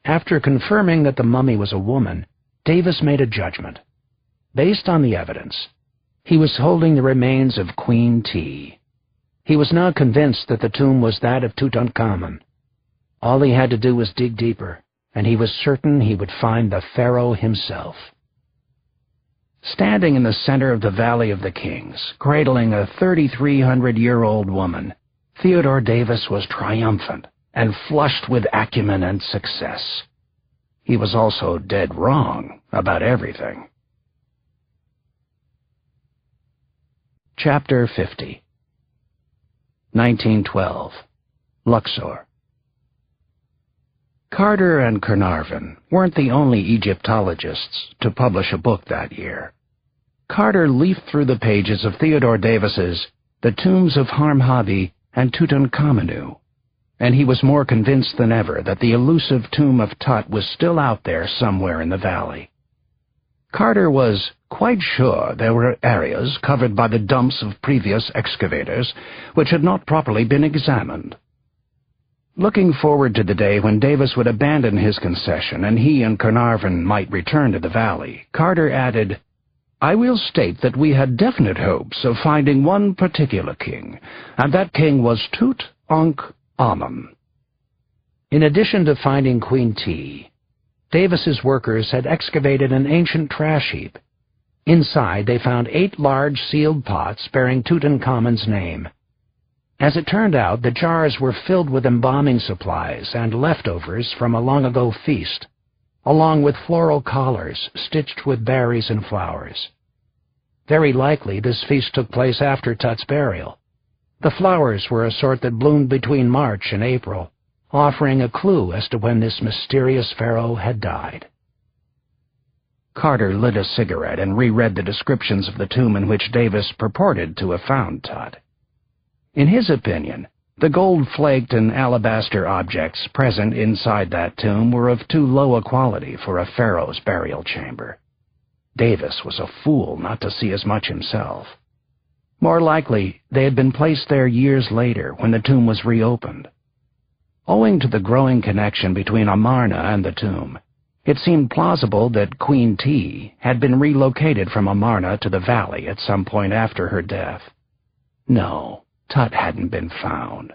After confirming that the mummy was a woman, Davis made a judgment. Based on the evidence, he was holding the remains of Queen T. He was now convinced that the tomb was that of Tutankhamun. All he had to do was dig deeper, and he was certain he would find the pharaoh himself. Standing in the center of the Valley of the Kings, cradling a 3,300-year-old woman, Theodore Davis was triumphant and flushed with acumen and success. He was also dead wrong about everything. Chapter 50. 1912. Luxor. Carter and Carnarvon weren't the only Egyptologists to publish a book that year. Carter leafed through the pages of Theodore Davis's The Tombs of Hammurabi and Tutankhamun, and he was more convinced than ever that the elusive tomb of Tut was still out there somewhere in the valley. Carter was quite sure there were areas covered by the dumps of previous excavators which had not properly been examined. Looking forward to the day when Davis would abandon his concession and he and Carnarvon might return to the valley, Carter added, I will state that we had definite hopes of finding one particular king, and that king was Tutankhamun. In addition to finding Queen T, Davis's workers had excavated an ancient trash heap. Inside, they found 8 large sealed pots bearing Tutankhamun's name. As it turned out, the jars were filled with embalming supplies and leftovers from a long-ago feast, along with floral collars stitched with berries and flowers. Very likely this feast took place after Tut's burial. The flowers were a sort that bloomed between March and April, offering a clue as to when this mysterious pharaoh had died. Carter lit a cigarette and reread the descriptions of the tomb in which Davis purported to have found Tut. In his opinion, the gold-flaked and alabaster objects present inside that tomb were of too low a quality for a pharaoh's burial chamber. Davis was a fool not to see as much himself. More likely, they had been placed there years later when the tomb was reopened. Owing to the growing connection between Amarna and the tomb, it seemed plausible that Queen T had been relocated from Amarna to the valley at some point after her death. No, Tut hadn't been found.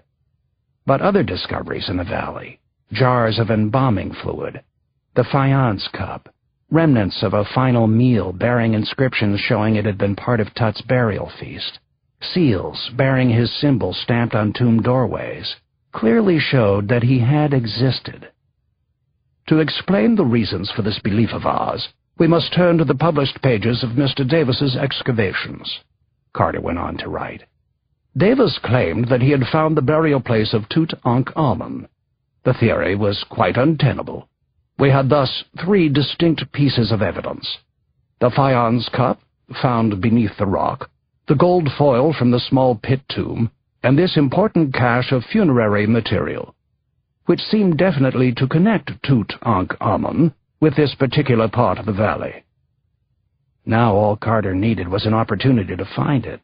But other discoveries in the valley, jars of embalming fluid, the faience cup, remnants of a final meal bearing inscriptions showing it had been part of Tut's burial feast, seals bearing his symbol stamped on tomb doorways, clearly showed that he had existed. To explain the reasons for this belief of ours, we must turn to the published pages of Mr. Davis's excavations, Carter went on to write. Davis claimed that he had found the burial place of Tutankhamun. The theory was quite untenable. We had thus 3 distinct pieces of evidence: the faience cup, found beneath the rock, the gold foil from the small pit tomb, and this important cache of funerary material, which seemed definitely to connect Tutankhamun with this particular part of the valley. Now all Carter needed was an opportunity to find it.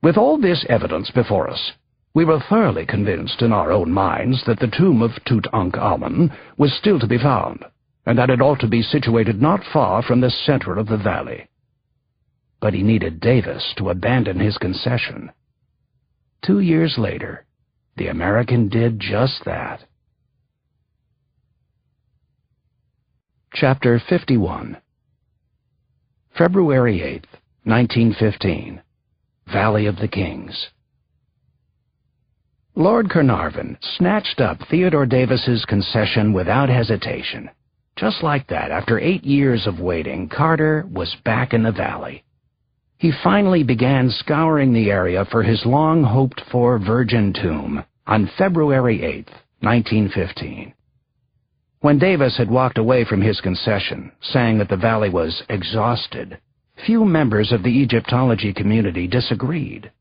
With all this evidence before us, we were thoroughly convinced in our own minds that the tomb of Tutankhamun was still to be found, and that it ought to be situated not far from the center of the valley. But he needed Davis to abandon his concession. 2 years later, the American did just that. Chapter 51. February 8th, 1915. Valley of the Kings. Lord Carnarvon snatched up Theodore Davis's concession without hesitation. Just like that, after 8 years of waiting, Carter was back in the valley. He finally began scouring the area for his long-hoped-for virgin tomb on February 8th, 1915. When Davis had walked away from his concession, saying that the valley was exhausted, few members of the Egyptology community disagreed.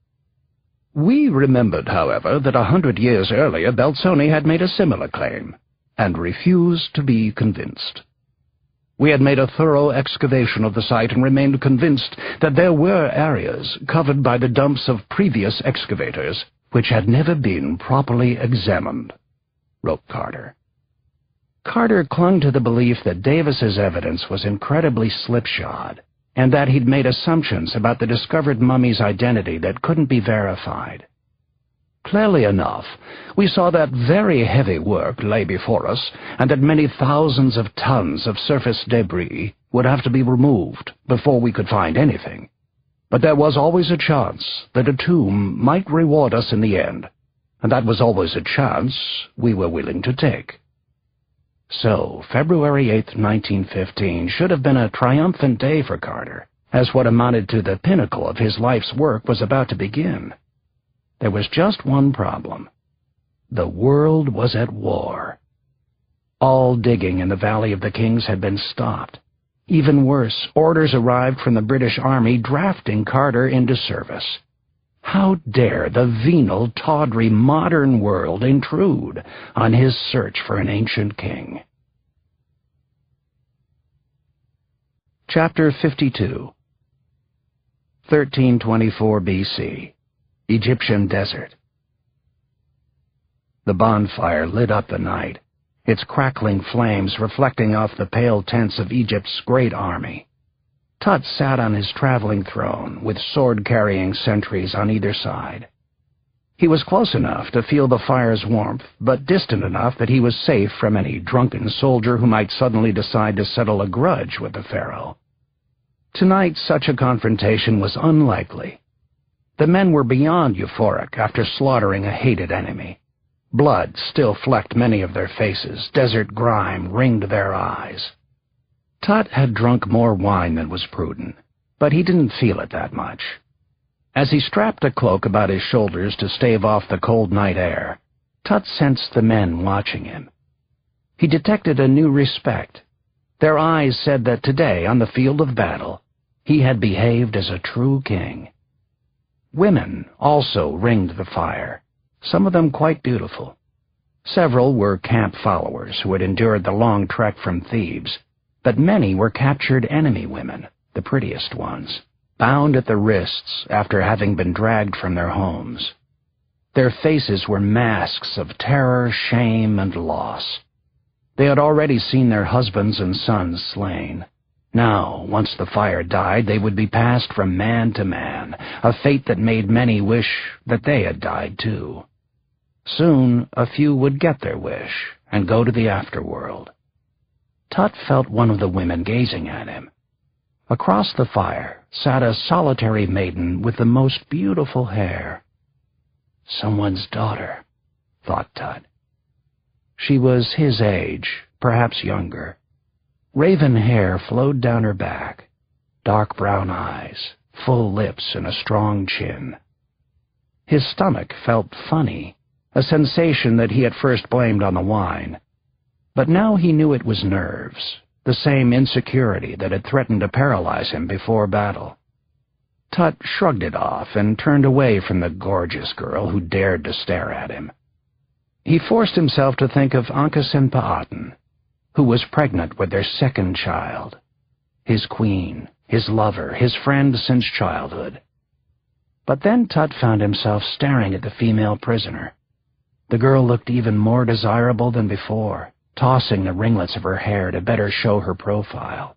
We remembered, however, that 100 years earlier Belzoni had made a similar claim, and refused to be convinced. We had made a thorough excavation of the site and remained convinced that there were areas covered by the dumps of previous excavators which had never been properly examined, wrote Carter. Carter clung to the belief that Davis's evidence was incredibly slipshod, and that he'd made assumptions about the discovered mummy's identity that couldn't be verified. Clearly enough, we saw that very heavy work lay before us, and that many thousands of tons of surface debris would have to be removed before we could find anything. But there was always a chance that a tomb might reward us in the end, and that was always a chance we were willing to take. So, February 8th, 1915 should have been a triumphant day for Carter, as what amounted to the pinnacle of his life's work was about to begin. There was just one problem. The world was at war. All digging in the Valley of the Kings had been stopped. Even worse, orders arrived from the British Army drafting Carter into service. How dare the venal, tawdry, modern world intrude on his search for an ancient king? Chapter 52. 1324 B.C. Egyptian Desert. The bonfire lit up the night, its crackling flames reflecting off the pale tents of Egypt's great army. Tut sat on his traveling throne, with sword-carrying sentries on either side. He was close enough to feel the fire's warmth, but distant enough that he was safe from any drunken soldier who might suddenly decide to settle a grudge with the pharaoh. Tonight, such a confrontation was unlikely. The men were beyond euphoric after slaughtering a hated enemy. Blood still flecked many of their faces, desert grime ringed their eyes. Tut had drunk more wine than was prudent, but he didn't feel it that much. As he strapped a cloak about his shoulders to stave off the cold night air, Tut sensed the men watching him. He detected a new respect. Their eyes said that today, on the field of battle, he had behaved as a true king. Women also ringed the fire, some of them quite beautiful. Several were camp followers who had endured the long trek from Thebes, but many were captured enemy women, the prettiest ones, bound at the wrists after having been dragged from their homes. Their faces were masks of terror, shame, and loss. They had already seen their husbands and sons slain. Now, once the fire died, they would be passed from man to man, a fate that made many wish that they had died too. Soon, a few would get their wish and go to the afterworld. Tut felt one of the women gazing at him. Across the fire sat a solitary maiden with the most beautiful hair. Someone's daughter, thought Tut. She was his age, perhaps younger. Raven hair flowed down her back, dark brown eyes, full lips, and a strong chin. His stomach felt funny, a sensation that he at first blamed on the wine. But now he knew it was nerves, the same insecurity that had threatened to paralyze him before battle. Tut shrugged it off and turned away from the gorgeous girl who dared to stare at him. He forced himself to think of Ankhesenpa'aten, who was pregnant with their second child, his queen, his lover, his friend since childhood. But then Tut found himself staring at the female prisoner. The girl looked even more desirable than before, tossing the ringlets of her hair to better show her profile.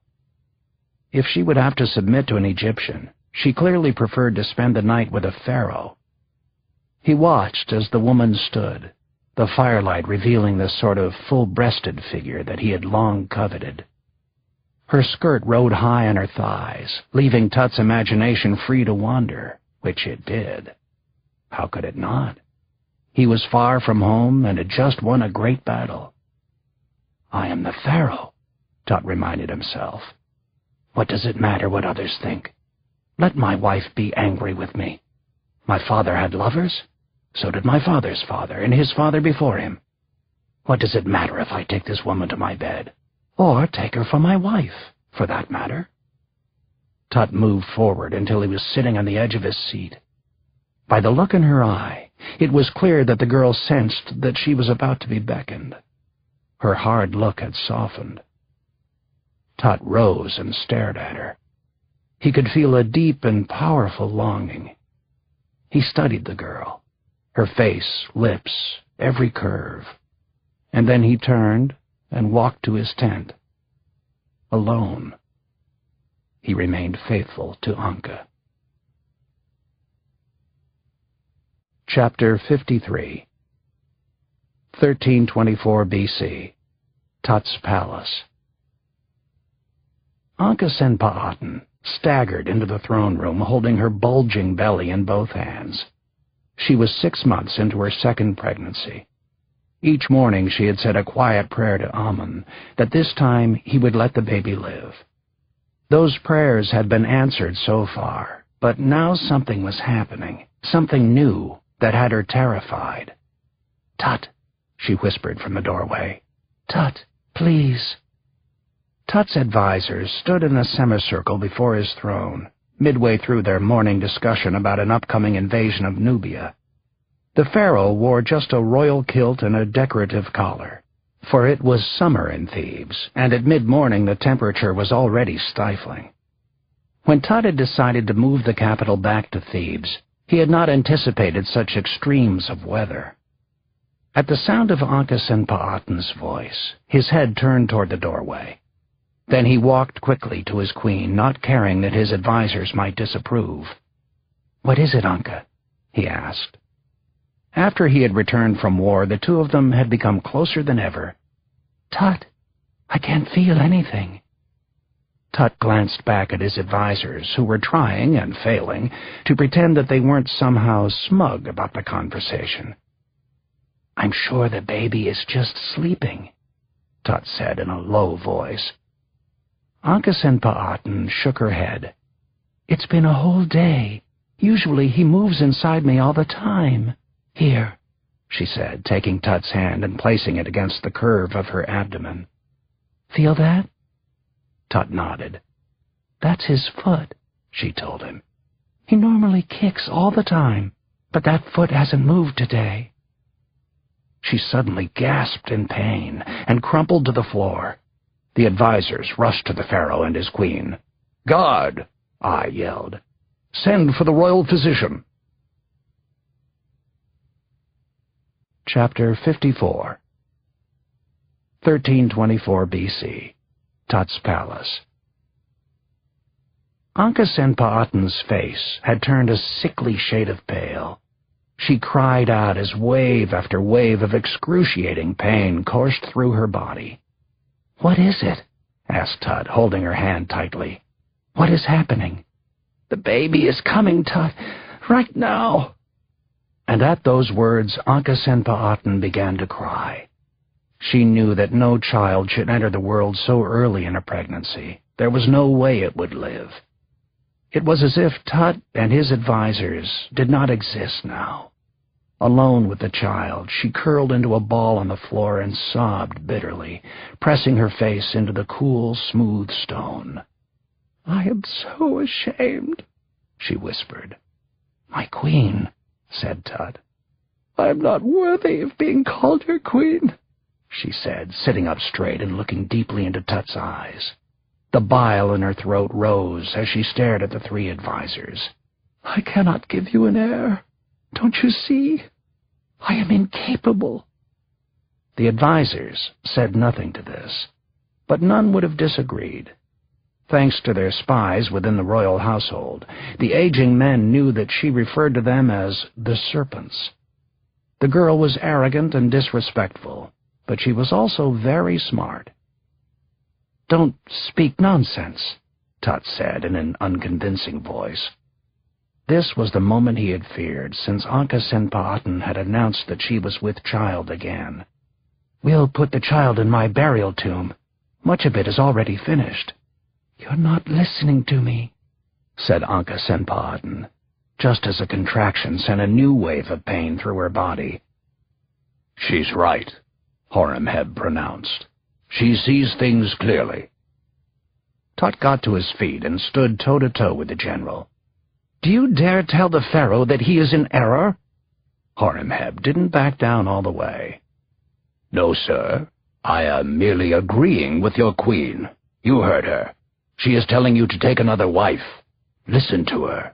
If she would have to submit to an Egyptian, she clearly preferred to spend the night with a pharaoh. He watched as the woman stood, the firelight revealing the sort of full-breasted figure that he had long coveted. Her skirt rode high on her thighs, leaving Tut's imagination free to wander, which it did. How could it not? He was far from home and had just won a great battle. I am the pharaoh, Tut reminded himself. What does it matter what others think? Let my wife be angry with me. My father had lovers. So did my father's father, and his father before him. What does it matter if I take this woman to my bed? Or take her for my wife, for that matter? Tut moved forward until he was sitting on the edge of his seat. By the look in her eye, it was clear that the girl sensed that she was about to be beckoned. Her hard look had softened. Tut rose and stared at her. He could feel a deep and powerful longing. He studied the girl. Her face, lips, every curve. And then he turned and walked to his tent. Alone. He remained faithful to Ankh. Chapter 53. 1324 BC. Tut's Palace. Ankhesenpa'aten staggered into the throne room holding her bulging belly in both hands. She was 6 months into her second pregnancy. Each morning she had said a quiet prayer to Amun that this time he would let the baby live. Those prayers had been answered so far, but now something was happening, something new that had her terrified. Tut, she whispered from the doorway. Tut, please. Tut's advisors stood in a semicircle before his throne, midway through their morning discussion about an upcoming invasion of Nubia. The pharaoh wore just a royal kilt and a decorative collar, for it was summer in Thebes, and at mid-morning the temperature was already stifling. When Tut had decided to move the capital back to Thebes, he had not anticipated such extremes of weather. At the sound of Ankhesenpa'aten's voice, his head turned toward the doorway. Then he walked quickly to his queen, not caring that his advisers might disapprove. "What is it, Anka?" he asked. After he had returned from war, the two of them had become closer than ever. "Tut, I can't feel anything." Tut glanced back at his advisers, who were trying, and failing, to pretend that they weren't somehow smug about the conversation. "I'm sure the baby is just sleeping," Tut said in a low voice. Anka Senpa'atan shook her head. "It's been a whole day. Usually he moves inside me all the time. Here," she said, taking Tut's hand and placing it against the curve of her abdomen. "Feel that?" Tut nodded. "That's his foot," she told him. "He normally kicks all the time, but that foot hasn't moved today." She suddenly gasped in pain and crumpled to the floor. The advisers rushed to the pharaoh and his queen. "Guard!" I yelled. "Send for the royal physician." Chapter 54. 1324 B.C. Tut's Palace. Anka Senpa'atan's face had turned a sickly shade of pale. She cried out as wave after wave of excruciating pain coursed through her body. "What is it?" asked Tut, holding her hand tightly. "What is happening?" "The baby is coming, Tut, right now." And at those words, Anka Senpa'atan began to cry. She knew that no child should enter the world so early in a pregnancy. There was no way it would live. It was as if Tut and his advisers did not exist now. Alone with the child, she curled into a ball on the floor and sobbed bitterly, pressing her face into the cool, smooth stone. "I am so ashamed," she whispered. "My queen," said Tut. "I am not worthy of being called your queen," she said, sitting up straight and looking deeply into Tut's eyes. The bile in her throat rose as she stared at the three advisers. "I cannot give you an heir. Don't you see? I am incapable." The advisers said nothing to this, but none would have disagreed. Thanks to their spies within the royal household, the aging men knew that she referred to them as the serpents. The girl was arrogant and disrespectful, but she was also very smart. "Don't speak nonsense," Tut said in an unconvincing voice. This was the moment he had feared, since Anka Senpa'atan had announced that she was with child again. "We'll put the child in my burial tomb. Much of it is already finished." "You're not listening to me," said Anka Senpa'atan, just as a contraction sent a new wave of pain through her body. "She's right," Horemheb pronounced. "She sees things clearly." Tut got to his feet and stood toe-to-toe with the general. "Do you dare tell the pharaoh that he is in error?" Horemheb didn't back down all the way. "No, sir. I am merely agreeing with your queen. You heard her. She is telling you to take another wife. Listen to her."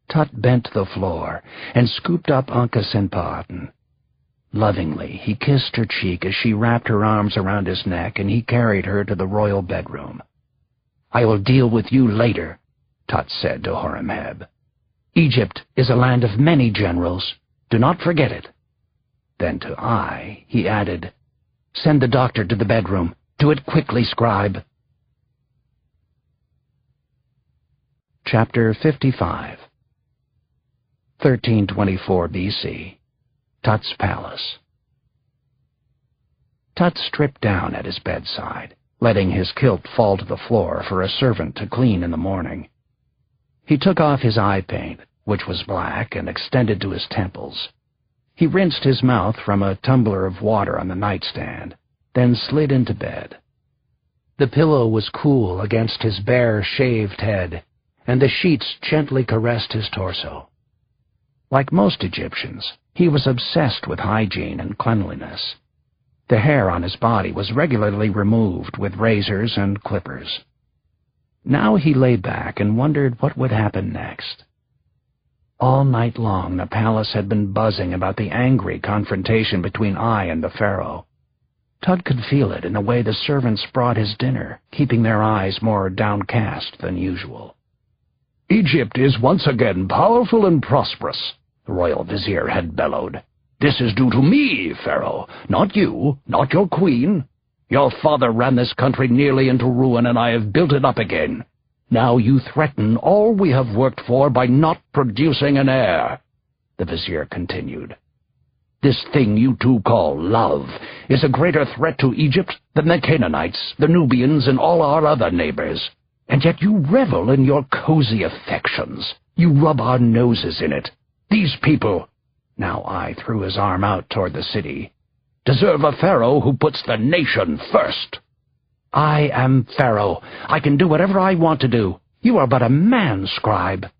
Tut bent to the floor and scooped up Anka Senpa'atan. Lovingly, he kissed her cheek as she wrapped her arms around his neck, and he carried her to the royal bedroom. "I will deal with you later," Tut said to Horemheb. "Egypt is a land of many generals. Do not forget it." Then to I, he added, "Send the doctor to the bedroom. Do it quickly, scribe." Chapter 55. 1324 B.C. Tut's Palace. Tut stripped down at his bedside, letting his kilt fall to the floor for a servant to clean in the morning. He took off his eye paint, which was black, and extended to his temples. He rinsed his mouth from a tumbler of water on the nightstand, then slid into bed. The pillow was cool against his bare, shaved head, and the sheets gently caressed his torso. Like most Egyptians, he was obsessed with hygiene and cleanliness. The hair on his body was regularly removed with razors and clippers. Now he lay back and wondered what would happen next. All night long the palace had been buzzing about the angry confrontation between I and the pharaoh. Tut could feel it in the way the servants brought his dinner, keeping their eyes more downcast than usual. "Egypt is once again powerful and prosperous," the royal vizier had bellowed. "This is due to me, Pharaoh, not you, not your queen. Your father ran this country nearly into ruin, and I have built it up again. Now you threaten all we have worked for by not producing an heir," the vizier continued. "This thing you two call love is a greater threat to Egypt than the Canaanites, the Nubians, and all our other neighbors. And yet you revel in your cozy affections. You rub our noses in it. These people," now I threw his arm out toward the city, "deserve a pharaoh who puts the nation first." "I am Pharaoh. I can do whatever I want to do. You are but a man, scribe."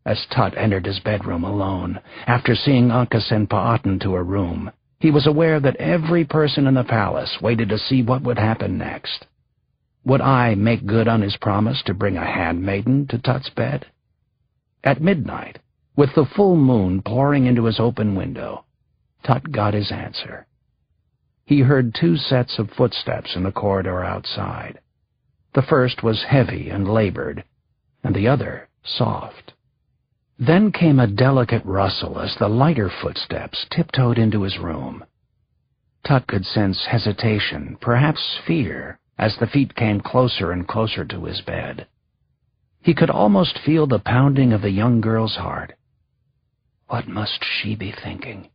As Tut entered his bedroom alone, after seeing Ankhesenpa'aten to her room, he was aware that every person in the palace waited to see what would happen next. Would I make good on his promise to bring a handmaiden to Tut's bed? At midnight, with the full moon pouring into his open window, Tut got his answer. He heard 2 sets of footsteps in the corridor outside. The first was heavy and labored, and the other soft. Then came a delicate rustle as the lighter footsteps tiptoed into his room. Tut could sense hesitation, perhaps fear, as the feet came closer and closer to his bed. He could almost feel the pounding of the young girl's heart. What must she be thinking?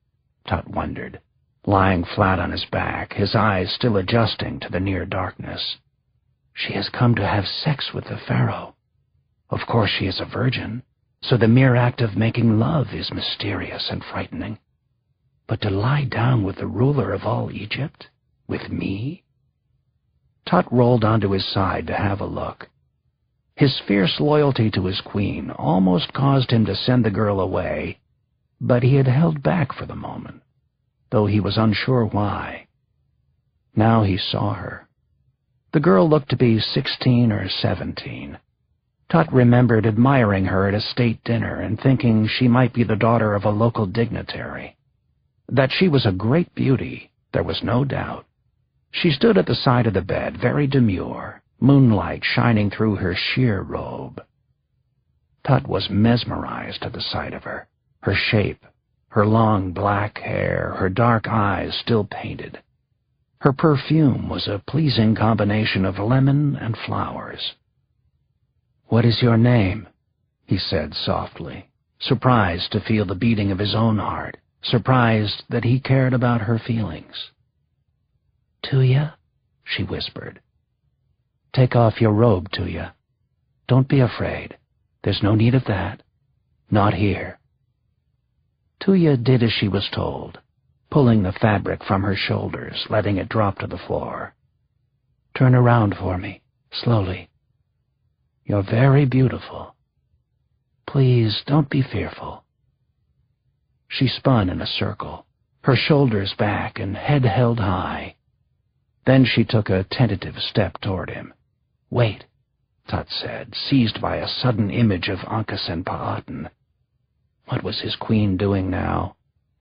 Tut wondered, lying flat on his back, his eyes still adjusting to the near darkness. She has come to have sex with the pharaoh. Of course she is a virgin, so the mere act of making love is mysterious and frightening. But to lie down with the ruler of all Egypt? With me? Tut rolled onto his side to have a look. His fierce loyalty to his queen almost caused him to send the girl away, but he had held back for the moment, though he was unsure why. Now he saw her. The girl looked to be 16 or 17. Tut remembered admiring her at a state dinner and thinking she might be the daughter of a local dignitary. That she was a great beauty, there was no doubt. She stood at the side of the bed, very demure, moonlight shining through her sheer robe. Tut was mesmerized at the sight of her, her shape, her long black hair, her dark eyes still painted. Her perfume was a pleasing combination of lemon and flowers. "What is your name?" he said softly, surprised to feel the beating of his own heart, surprised that he cared about her feelings. "Tuya," she whispered. "Take off your robe, Tuya. Don't be afraid. There's no need of that. Not here." Tuya did as she was told, pulling the fabric from her shoulders, letting it drop to the floor. "Turn around for me, slowly. You're very beautiful. Please don't be fearful." She spun in a circle, her shoulders back and head held high. Then she took a tentative step toward him. "Wait," Tut said, seized by a sudden image of Ankhesenpa'aten. What was his queen doing now?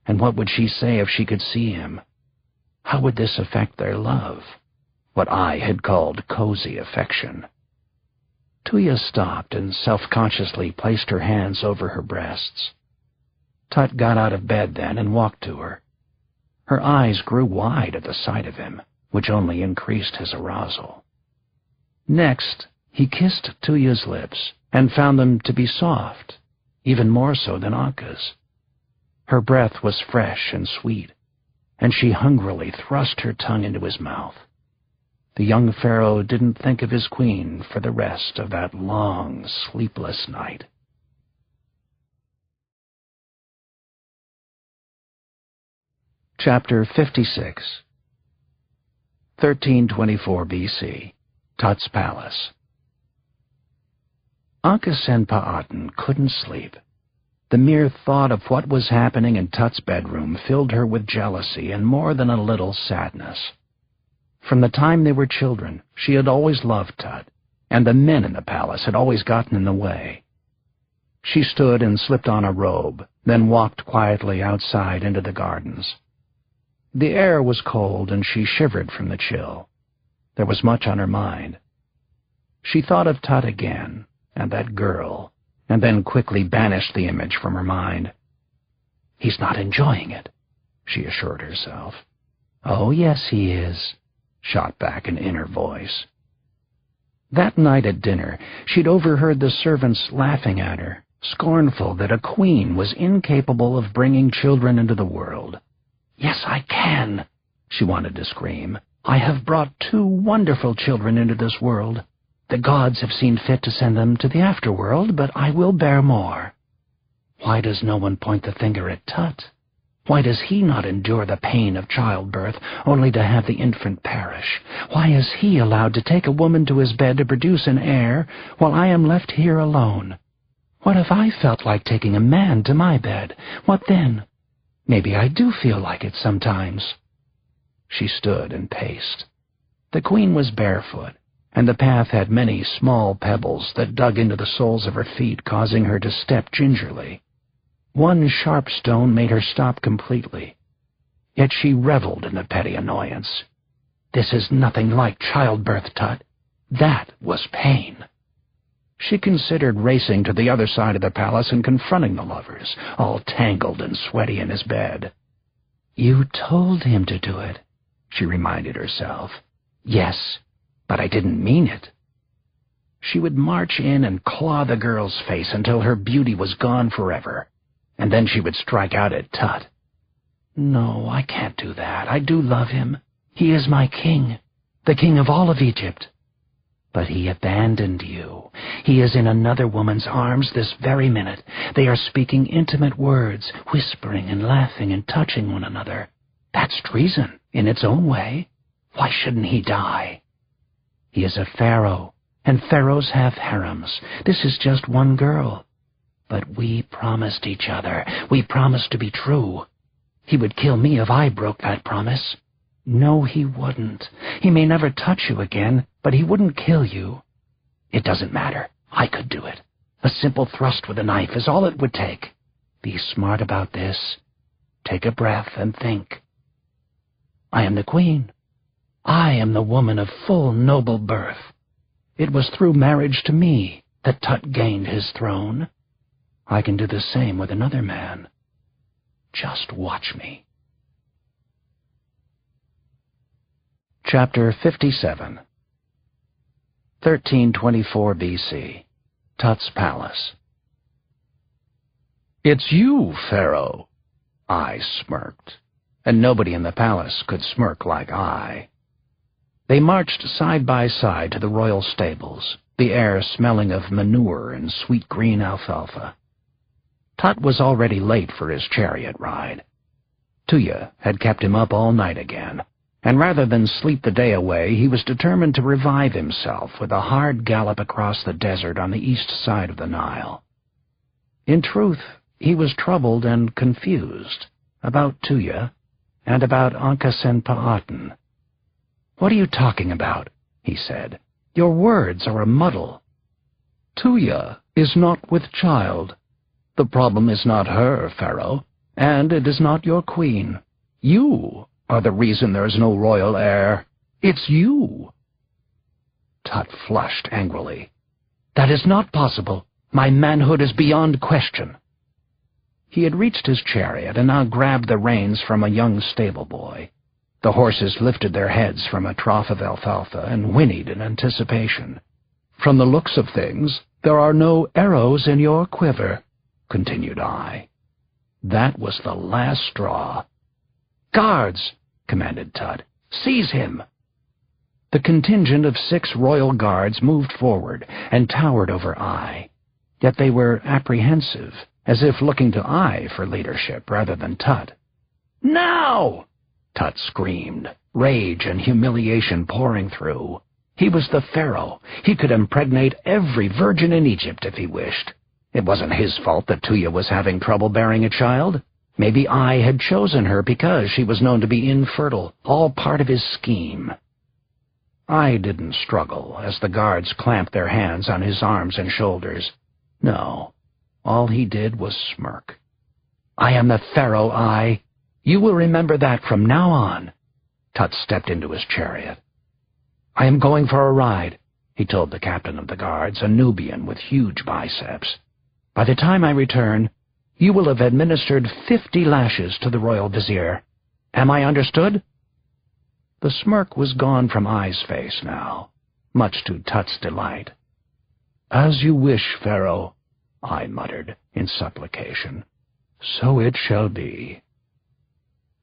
And what would she say if she could see him? How would this affect their love? What I had called cozy affection. Tuya stopped and self-consciously placed her hands over her breasts. Tut got out of bed then and walked to her. Her eyes grew wide at the sight of him, which only increased his arousal. Next, he kissed Tuya's lips and found them to be soft, even more so than Ankhe's. Her breath was fresh and sweet, and she hungrily thrust her tongue into his mouth. The young pharaoh didn't think of his queen for the rest of that long, sleepless night. Chapter 56. 1324 B.C. Tut's Palace. Ankhesenpa'aten couldn't sleep. The mere thought of what was happening in Tut's bedroom filled her with jealousy and more than a little sadness. From the time they were children, she had always loved Tut, and the men in the palace had always gotten in the way. She stood and slipped on a robe, then walked quietly outside into the gardens. The air was cold, and she shivered from the chill. There was much on her mind. She thought of Tut again, and that girl, and then quickly banished the image from her mind. "He's not enjoying it," she assured herself. "Oh, yes, he is," shot back an inner voice. That night at dinner, she'd overheard the servants laughing at her, scornful that a queen was incapable of bringing children into the world. "Yes, I can," she wanted to scream. "I have brought 2 wonderful children into this world. The gods have seen fit to send them to the afterworld, but I will bear more. Why does no one point the finger at Tut? Why does he not endure the pain of childbirth, only to have the infant perish? Why is he allowed to take a woman to his bed to produce an heir, while I am left here alone? What if I felt like taking a man to my bed? What then? Maybe I do feel like it sometimes." She stood and paced. The queen was barefoot, and the path had many small pebbles that dug into the soles of her feet, causing her to step gingerly. One sharp stone made her stop completely. Yet she reveled in the petty annoyance. "This is nothing like childbirth, Tut. That was pain." She considered racing to the other side of the palace and confronting the lovers, all tangled and sweaty in his bed. "You told him to do it," she reminded herself. "Yes, but I didn't mean it." She would march in and claw the girl's face until her beauty was gone forever, and then she would strike out at Tut. "No, I can't do that. I do love him. He is my king, the king of all of Egypt. But he abandoned you. He is in another woman's arms this very minute. They are speaking intimate words, whispering and laughing and touching one another. That's treason, in its own way. Why shouldn't he die? He is a pharaoh, and pharaohs have harems. This is just one girl. But we promised each other. We promised to be true. He would kill me if I broke that promise. No, he wouldn't. He may never touch you again, but he wouldn't kill you. It doesn't matter. I could do it. A simple thrust with a knife is all it would take. Be smart about this. Take a breath and think. I am the queen. I am the woman of full noble birth. It was through marriage to me that Tut gained his throne. I can do the same with another man. Just watch me." Chapter 57. 1324 B.C. Tut's Palace. "It's you, Pharaoh," I smirked, and nobody in the palace could smirk like I. They marched side by side to the royal stables, the air smelling of manure and sweet green alfalfa. Tut was already late for his chariot ride. Tuya had kept him up all night again, and rather than sleep the day away, he was determined to revive himself with a hard gallop across the desert on the east side of the Nile. In truth, he was troubled and confused about Tuya and about Ankh-Sen-Pa'aten. "What are you talking about?" he said. "Your words are a muddle." "Tuya is not with child. The problem is not her, Pharaoh, and it is not your queen. You are the reason there is no royal heir. It's you." Tut flushed angrily. "That is not possible. My manhood is beyond question." He had reached his chariot and now grabbed the reins from a young stable boy. The horses lifted their heads from a trough of alfalfa and whinnied in anticipation. "From the looks of things, there are no arrows in your quiver," continued I. That was the last straw. "Guards!" commanded Tut. "Seize him!" The contingent of 6 royal guards moved forward and towered over I. Yet they were apprehensive, as if looking to I for leadership rather than Tut. "Now!" Tut screamed, rage and humiliation pouring through. He was the pharaoh. He could impregnate every virgin in Egypt if he wished. It wasn't his fault that Tuya was having trouble bearing a child. Maybe I had chosen her because she was known to be infertile, all part of his scheme. I didn't struggle as the guards clamped their hands on his arms and shoulders. No, all he did was smirk. "I am the pharaoh, I. You will remember that from now on." Tut stepped into his chariot. "I am going for a ride," he told the captain of the guards, a Nubian with huge biceps. "By the time I return, you will have administered 50 lashes to the royal vizier. Am I understood?" The smirk was gone from Ai's face now, much to Tut's delight. "As you wish, Pharaoh," Ai muttered in supplication. "So it shall be."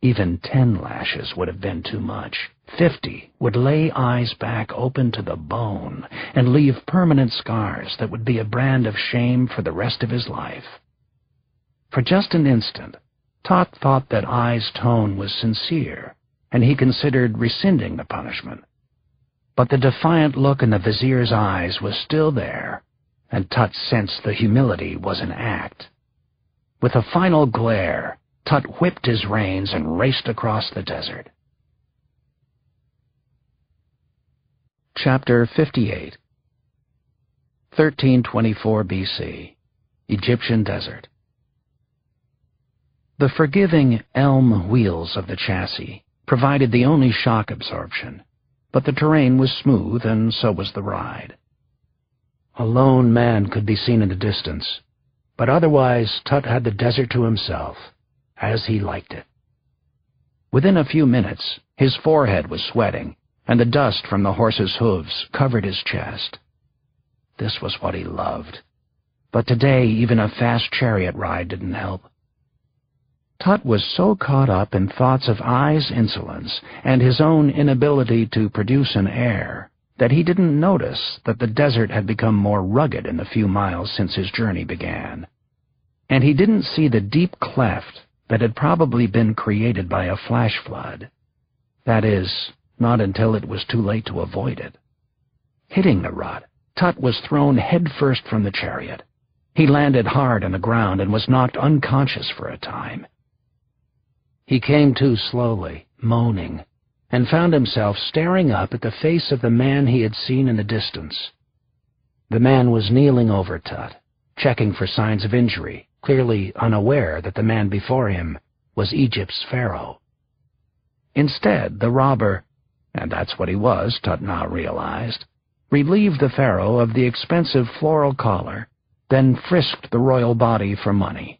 Even 10 lashes would have been too much. 50 would lay Ai's back open to the bone and leave permanent scars that would be a brand of shame for the rest of his life. For just an instant, Tut thought that Ai's tone was sincere, and he considered rescinding the punishment. But the defiant look in the vizier's eyes was still there, and Tut sensed the humility was an act. With a final glare, Tut whipped his reins and raced across the desert. Chapter 58. 1324 BC. Egyptian Desert. The forgiving elm wheels of the chassis provided the only shock absorption, but the terrain was smooth and so was the ride. A lone man could be seen in the distance, but otherwise Tut had the desert to himself, as he liked it. Within a few minutes, his forehead was sweating, and the dust from the horse's hooves covered his chest. This was what he loved, but today even a fast chariot ride didn't help. Tut was so caught up in thoughts of Ai's insolence and his own inability to produce an heir that he didn't notice that the desert had become more rugged in the few miles since his journey began. And he didn't see the deep cleft that had probably been created by a flash flood. That is, not until it was too late to avoid it. Hitting the rut, Tut was thrown headfirst from the chariot. He landed hard on the ground and was knocked unconscious for a time. He came to slowly, moaning, and found himself staring up at the face of the man he had seen in the distance. The man was kneeling over Tut, checking for signs of injury, clearly unaware that the man before him was Egypt's pharaoh. Instead, the robber, and that's what he was, Tut now realized, relieved the pharaoh of the expensive floral collar, then frisked the royal body for money.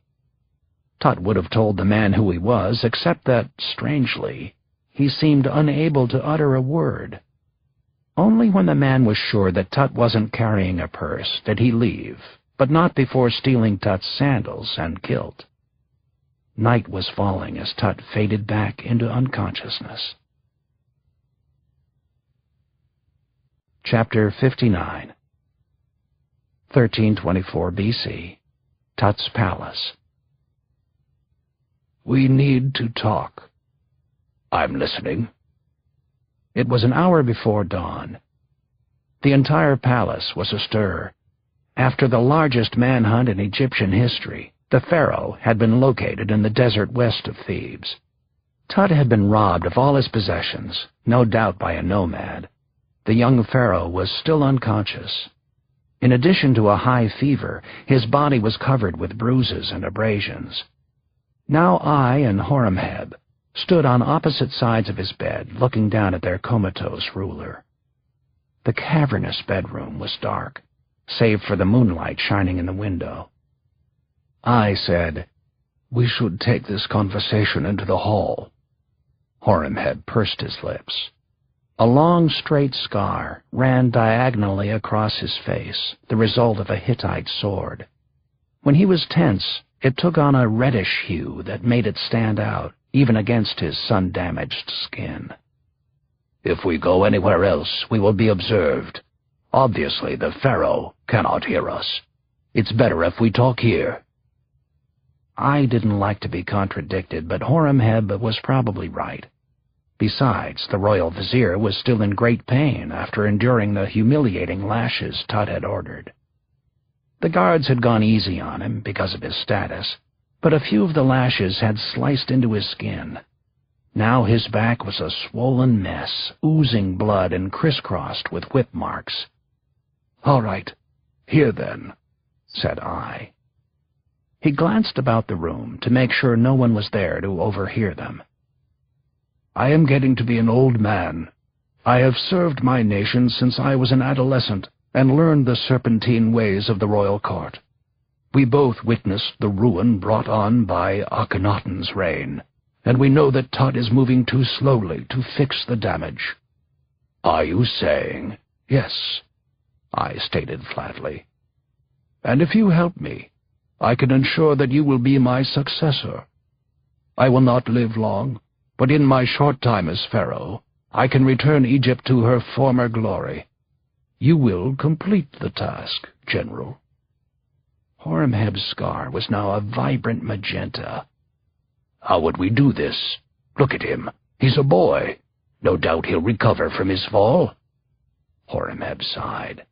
Tut would have told the man who he was, except that, strangely, he seemed unable to utter a word. Only when the man was sure that Tut wasn't carrying a purse did he leave, but not before stealing Tut's sandals and kilt. Night was falling as Tut faded back into unconsciousness. Chapter 59. 1324 BC. Tut's Palace. "We need to talk." "I'm listening." It was an hour before dawn. The entire palace was astir. After the largest manhunt in Egyptian history, the pharaoh had been located in the desert west of Thebes. Tut had been robbed of all his possessions, no doubt by a nomad. The young pharaoh was still unconscious. In addition to a high fever, his body was covered with bruises and abrasions. Now Ai and Horemheb stood on opposite sides of his bed, looking down at their comatose ruler. The cavernous bedroom was dark, save for the moonlight shining in the window. Ai said, "We should take this conversation into the hall." Horemheb pursed his lips. A long, straight scar ran diagonally across his face, the result of a Hittite sword. When he was tense, it took on a reddish hue that made it stand out, even against his sun-damaged skin. "If we go anywhere else, we will be observed. Obviously, the pharaoh cannot hear us. It's better if we talk here." I didn't like to be contradicted, but Horemheb was probably right. Besides, the royal vizier was still in great pain after enduring the humiliating lashes Tut had ordered. The guards had gone easy on him because of his status, but a few of the lashes had sliced into his skin. Now his back was a swollen mess, oozing blood and crisscrossed with whip marks. "All right, here then," said I. He glanced about the room to make sure no one was there to overhear them. "I am getting to be an old man. I have served my nation since I was an adolescent and learned the serpentine ways of the royal court. We both witnessed the ruin brought on by Akhenaten's reign, and we know that Tut is moving too slowly to fix the damage." "Are you saying—" "Yes," I stated flatly. "And if you help me, I can ensure that you will be my successor. I will not live long, but in my short time as pharaoh, I can return Egypt to her former glory. You will complete the task, General." Horemheb's scar was now a vibrant magenta. "How would we do this? Look at him. He's a boy. No doubt he'll recover from his fall." Horemheb sighed.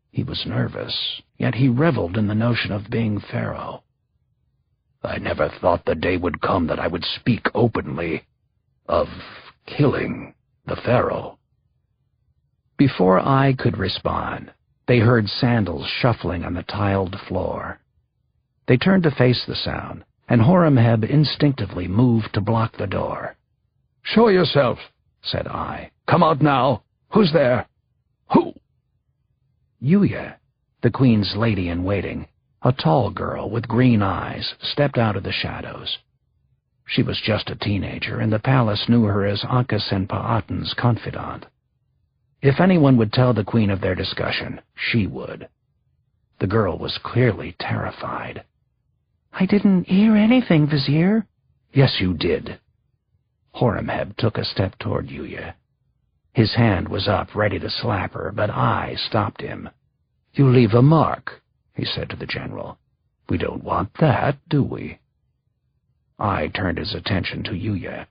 He was nervous, yet he reveled in the notion of being pharaoh. "I never thought the day would come that I would speak openly of killing the pharaoh." Before I could respond, they heard sandals shuffling on the tiled floor. They turned to face the sound, and Horemheb instinctively moved to block the door. "Show yourself," said I. "Come out now. Who's there?" "Who?" Yuya, the queen's lady-in-waiting, a tall girl with green eyes, stepped out of the shadows. She was just a teenager, and the palace knew her as Ankhesenpa'aten's confidant. If anyone would tell the queen of their discussion, she would. The girl was clearly terrified. "I didn't hear anything, Vizier." "Yes, you did." Horemheb took a step toward Yuya. His hand was up, ready to slap her, but I stopped him. "You leave a mark," he said to the general. "We don't want that, do we?" I turned his attention to Yuya.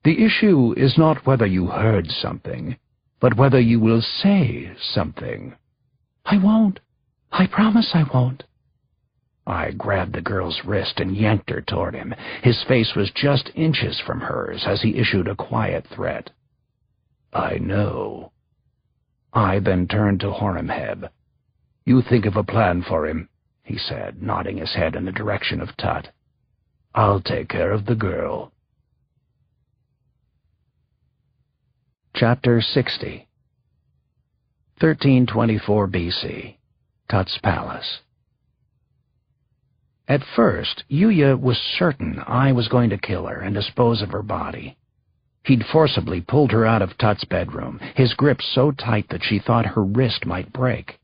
"The issue is not whether you heard something, but whether you will say something." "I won't. I promise I won't." I grabbed the girl's wrist and yanked her toward him. His face was just inches from hers as he issued a quiet threat. "I know." I then turned to Horemheb. "You think of a plan for him," he said, nodding his head in the direction of Tut. "I'll take care of the girl." Chapter 60. 1324 BC. Tut's Palace. At first, Yuya was certain I was going to kill her and dispose of her body. He'd forcibly pulled her out of Tut's bedroom, his grip so tight that she thought her wrist might break.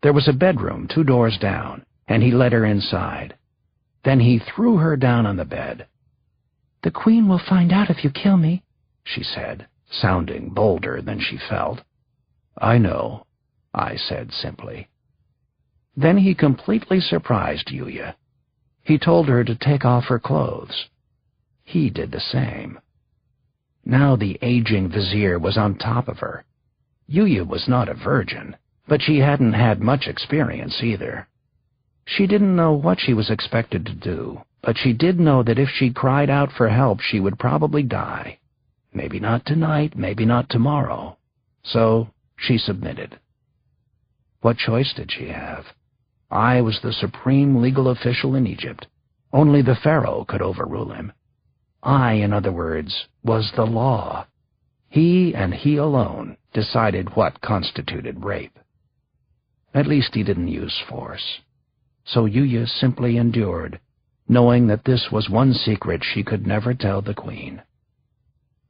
There was a bedroom 2 doors down, and he led her inside. Then he threw her down on the bed. "The Queen will find out if you kill me," she said, sounding bolder than she felt. "I know," I said simply. Then he completely surprised Yuya. He told her to take off her clothes. He did the same. Now the aging vizier was on top of her. Yuya was not a virgin, but she hadn't had much experience either. She didn't know what she was expected to do, but she did know that if she cried out for help, she would probably die. Maybe not tonight, maybe not tomorrow. So she submitted. What choice did she have? I was the supreme legal official in Egypt. Only the pharaoh could overrule him. I, in other words, was the law. He and he alone decided what constituted rape. At least he didn't use force. So Yuya simply endured, knowing that this was one secret she could never tell the queen.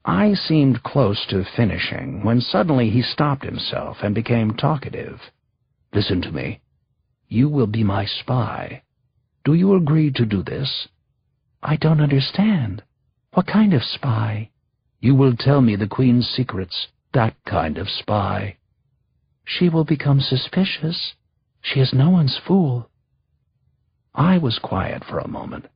I seemed close to finishing when suddenly he stopped himself and became talkative. "Listen to me. You will be my spy. Do you agree to do this?" "I don't understand. What kind of spy?" "You will tell me the queen's secrets, that kind of spy." "She will become suspicious. She is no one's fool." I was quiet for a moment.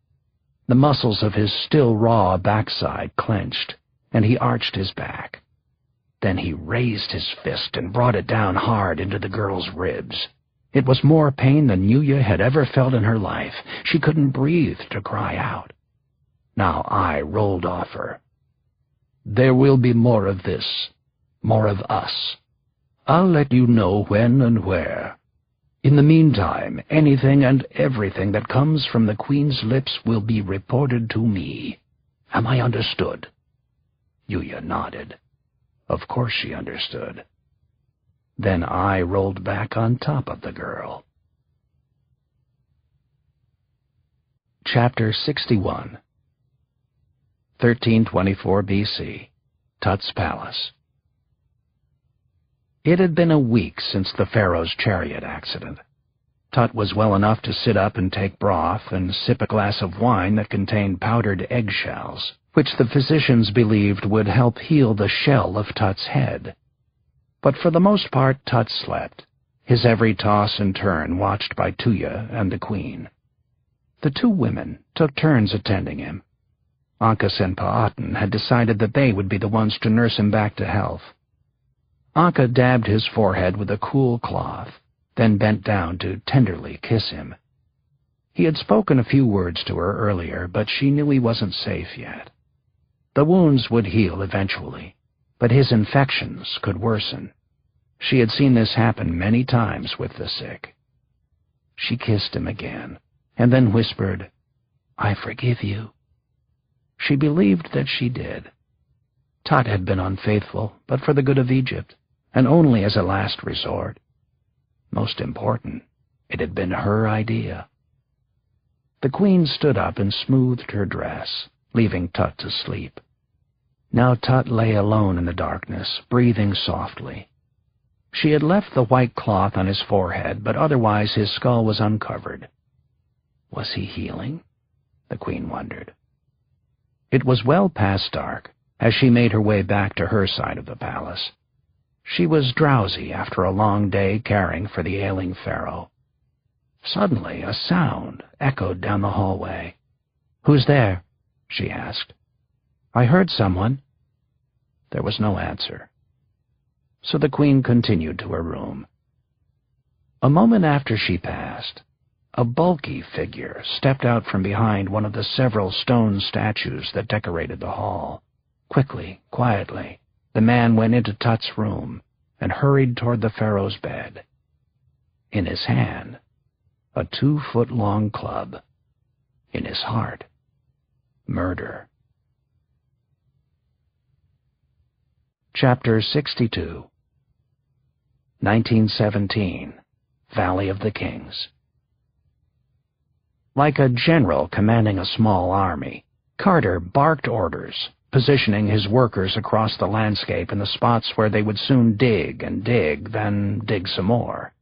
The muscles of his still raw backside clenched, and he arched his back. Then he raised his fist and brought it down hard into the girl's ribs. It was more pain than Yuya had ever felt in her life. She couldn't breathe to cry out. Now I rolled off her. "There will be more of this, more of us. I'll let you know when and where. In the meantime, anything and everything that comes from the Queen's lips will be reported to me. Am I understood?" Yuya nodded. Of course she understood. Then I rolled back on top of the girl. Chapter 61. 1324 B.C. Tut's Palace. It had been a week since the pharaoh's chariot accident. Tut was well enough to sit up and take broth and sip a glass of wine that contained powdered eggshells, which the physicians believed would help heal the shell of Tut's head. But for the most part Tut slept, his every toss and turn watched by Tuya and the Queen. The two women took turns attending him. Ankas and Pa'atan had decided that they would be the ones to nurse him back to health. Anka dabbed his forehead with a cool cloth, then bent down to tenderly kiss him. He had spoken a few words to her earlier, but she knew he wasn't safe yet. The wounds would heal eventually, but his infections could worsen. She had seen this happen many times with the sick. She kissed him again, and then whispered, "I forgive you." She believed that she did. Tut had been unfaithful, but for the good of Egypt, and only as a last resort. Most important, it had been her idea. The Queen stood up and smoothed her dress, leaving Tut to sleep. Now Tut lay alone in the darkness, breathing softly. She had left the white cloth on his forehead, but otherwise his skull was uncovered. Was he healing? The Queen wondered. It was well past dark as she made her way back to her side of the palace. She was drowsy after a long day caring for the ailing pharaoh. Suddenly a sound echoed down the hallway. "Who's there?" she asked. "I heard someone." There was no answer. So the Queen continued to her room. A moment after she passed, a bulky figure stepped out from behind one of the several stone statues that decorated the hall. Quickly, quietly, the man went into Tut's room and hurried toward the pharaoh's bed. In his hand, a 2-foot-long club. In his heart, murder. Chapter 62. 1917. Valley of the Kings. Like a general commanding a small army, Carter barked orders, positioning his workers across the landscape in the spots where they would soon dig and dig, then dig some more.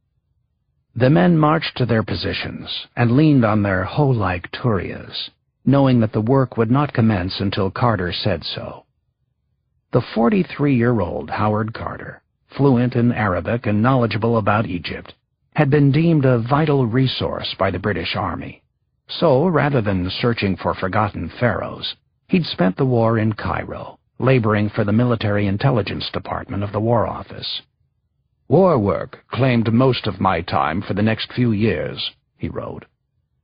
The men marched to their positions and leaned on their hoe-like turias, knowing that the work would not commence until Carter said so. The 43-year-old Howard Carter, fluent in Arabic and knowledgeable about Egypt, had been deemed a vital resource by the British Army. So, rather than searching for forgotten pharaohs, he'd spent the war in Cairo, laboring for the Military Intelligence Department of the War Office. "War work claimed most of my time for the next few years," he wrote.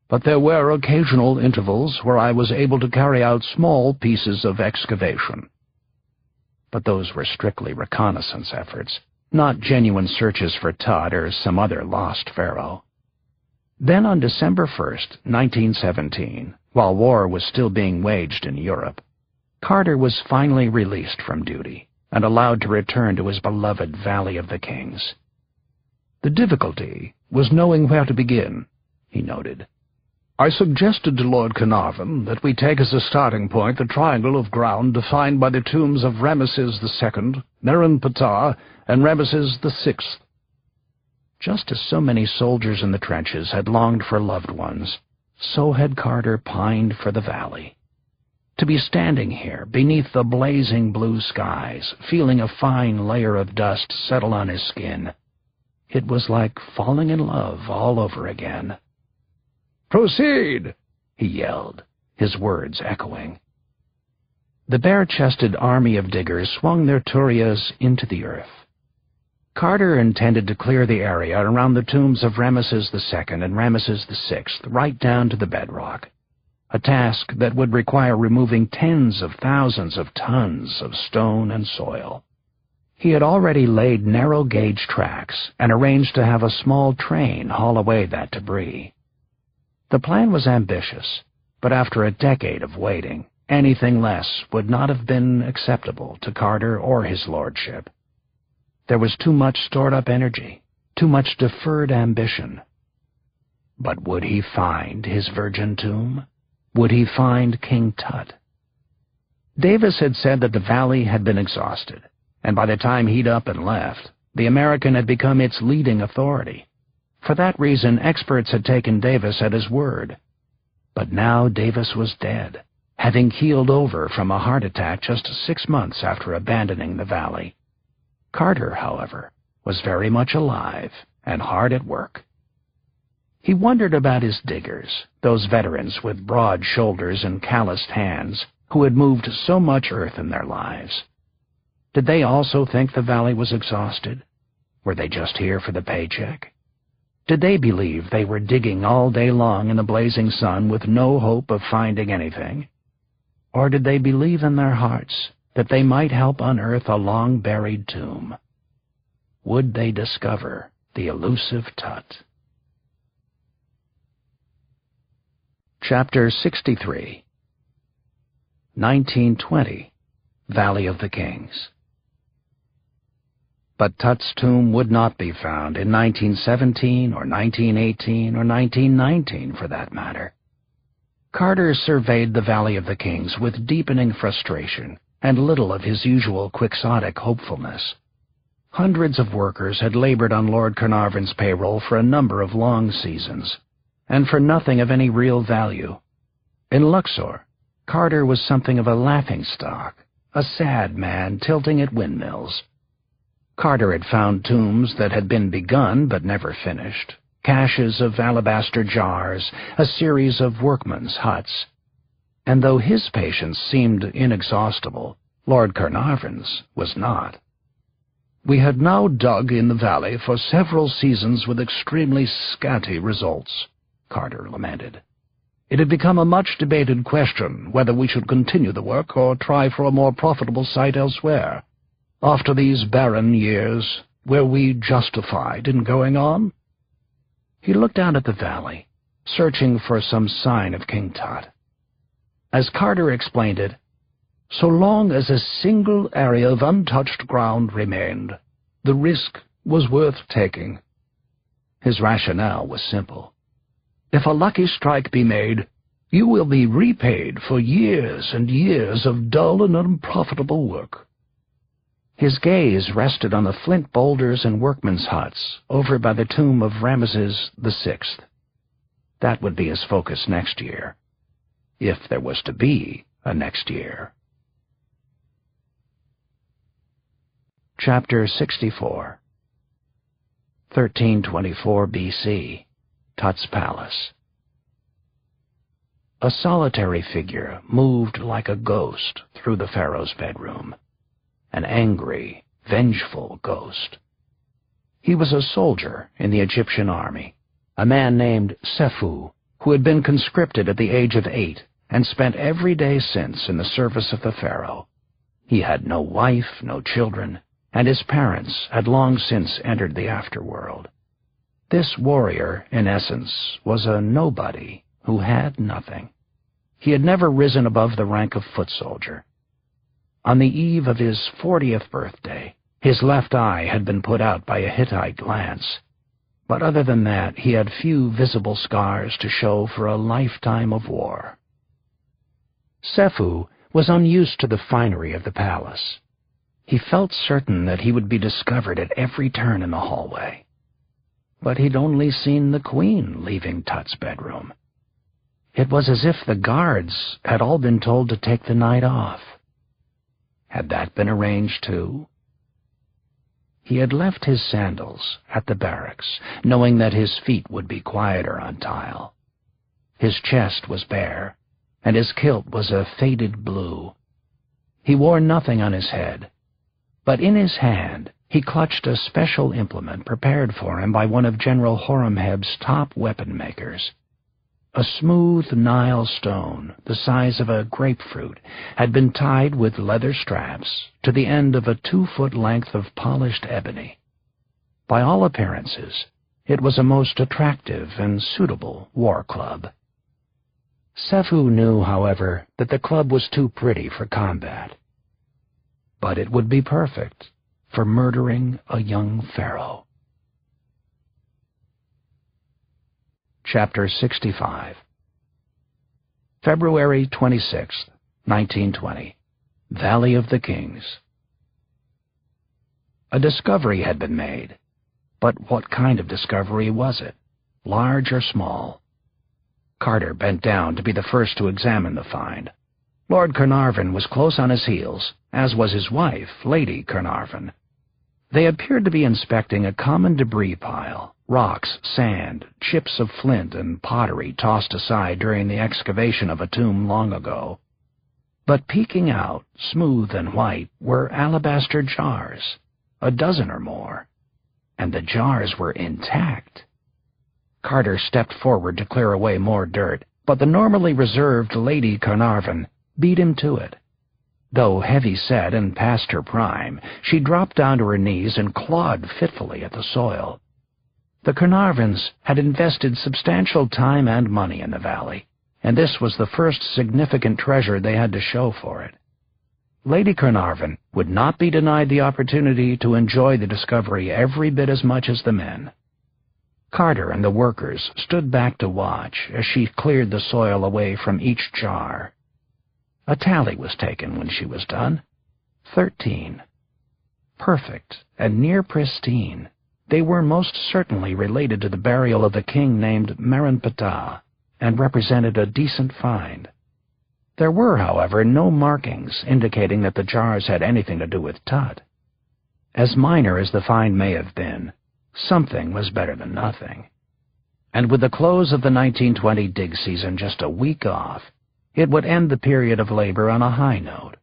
"But there were occasional intervals where I was able to carry out small pieces of excavation." But those were strictly reconnaissance efforts, not genuine searches for Tut or some other lost pharaoh. Then on December 1st, 1917, while war was still being waged in Europe, Carter was finally released from duty and allowed to return to his beloved Valley of the Kings. "The difficulty was knowing where to begin," he noted. "I suggested to Lord Carnarvon that we take as a starting point the triangle of ground defined by the tombs of Ramesses II, Neren-Ptah, and Ramesses VI. Just as so many soldiers in the trenches had longed for loved ones, so had Carter pined for the valley. To be standing here beneath the blazing blue skies, feeling a fine layer of dust settle on his skin, it was like falling in love all over again. "Proceed!" he yelled, his words echoing. The bare-chested army of diggers swung their turias into the earth. Carter intended to clear the area around the tombs of Ramesses II and Ramesses VI right down to the bedrock, a task that would require removing tens of thousands of tons of stone and soil. He had already laid narrow-gauge tracks and arranged to have a small train haul away that debris. The plan was ambitious, but after a decade of waiting, anything less would not have been acceptable to Carter or his lordship. There was too much stored-up energy, too much deferred ambition. But would he find his virgin tomb? Would he find King Tut? Davis had said that the valley had been exhausted, and by the time he'd up and left, the American had become its leading authority. For that reason, experts had taken Davis at his word. But now Davis was dead, having keeled over from a heart attack just 6 months after abandoning the valley. Carter, however, was very much alive and hard at work. He wondered about his diggers, those veterans with broad shoulders and calloused hands who had moved so much earth in their lives. Did they also think the valley was exhausted? Were they just here for the paycheck? Did they believe they were digging all day long in the blazing sun with no hope of finding anything? Or did they believe in their hearts that they might help unearth a long-buried tomb? Would they discover the elusive Tut? Chapter 63. 1920, Valley of the Kings. But Tut's tomb would not be found in 1917 or 1918 or 1919, for that matter. Carter surveyed the Valley of the Kings with deepening frustration and little of his usual quixotic hopefulness. Hundreds of workers had labored on Lord Carnarvon's payroll for a number of long seasons, and for nothing of any real value. In Luxor, Carter was something of a laughingstock, a sad man tilting at windmills. Carter had found tombs that had been begun but never finished, caches of alabaster jars, a series of workmen's huts. And though his patience seemed inexhaustible, Lord Carnarvon's was not. "We had now dug in the valley for several seasons with extremely scanty results," Carter lamented. "It had become a much-debated question whether we should continue the work or try for a more profitable site elsewhere. After these barren years, were we justified in going on?" He looked out at the valley, searching for some sign of King Tut. As Carter explained it, "So long as a single area of untouched ground remained, the risk was worth taking." His rationale was simple. "If a lucky strike be made, you will be repaid for years and years of dull and unprofitable work." His gaze rested on the flint boulders and workmen's huts over by the tomb of Ramesses VI. That would be his focus next year, if there was to be a next year. Chapter 64. 1324 B.C. Tut's Palace. A solitary figure moved like a ghost through the pharaoh's bedroom. An angry, vengeful ghost. He was a soldier in the Egyptian army, a man named Sefu, who had been conscripted at the age of 8 and spent every day since in the service of the pharaoh. He had no wife, no children, and his parents had long since entered the afterworld. This warrior, in essence, was a nobody who had nothing. He had never risen above the rank of foot soldier. On the eve of his 40th birthday, his left eye had been put out by a Hittite glance, but other than that he had few visible scars to show for a lifetime of war. Sefu was unused to the finery of the palace. He felt certain that he would be discovered at every turn in the hallway. But he'd only seen the queen leaving Tut's bedroom. It was as if the guards had all been told to take the night off. Had that been arranged too? He had left his sandals at the barracks, knowing that his feet would be quieter on tile. His chest was bare, and his kilt was a faded blue. He wore nothing on his head, but in his hand he clutched a special implement prepared for him by one of General Horemheb's top weapon makers. A smooth Nile stone, the size of a grapefruit, had been tied with leather straps to the end of a 2-foot length of polished ebony. By all appearances, it was a most attractive and suitable war club. Sefu knew, however, that the club was too pretty for combat. But it would be perfect for murdering a young pharaoh. Chapter 65. February 26, 1920. Valley of the Kings. A discovery had been made. But what kind of discovery was it? Large or small? Carter bent down to be the first to examine the find. Lord Carnarvon was close on his heels, as was his wife, Lady Carnarvon. They appeared to be inspecting a common debris pile, rocks, sand, chips of flint, and pottery tossed aside during the excavation of a tomb long ago. But peeking out, smooth and white, were alabaster jars, a dozen or more, and the jars were intact. Carter stepped forward to clear away more dirt, but the normally reserved Lady Carnarvon beat him to it. Though heavy-set and past her prime, she dropped down to her knees and clawed fitfully at the soil. The Carnarvons had invested substantial time and money in the valley, and this was the first significant treasure they had to show for it. Lady Carnarvon would not be denied the opportunity to enjoy the discovery every bit as much as the men. Carter and the workers stood back to watch as she cleared the soil away from each jar. A tally was taken when she was done. 13. Perfect and near pristine, they were most certainly related to the burial of a king named Merenptah, and represented a decent find. There were, however, no markings indicating that the jars had anything to do with Tut. As minor as the find may have been, something was better than nothing. And with the close of the 1920 dig season just a week off, it would end the period of labor on a high note.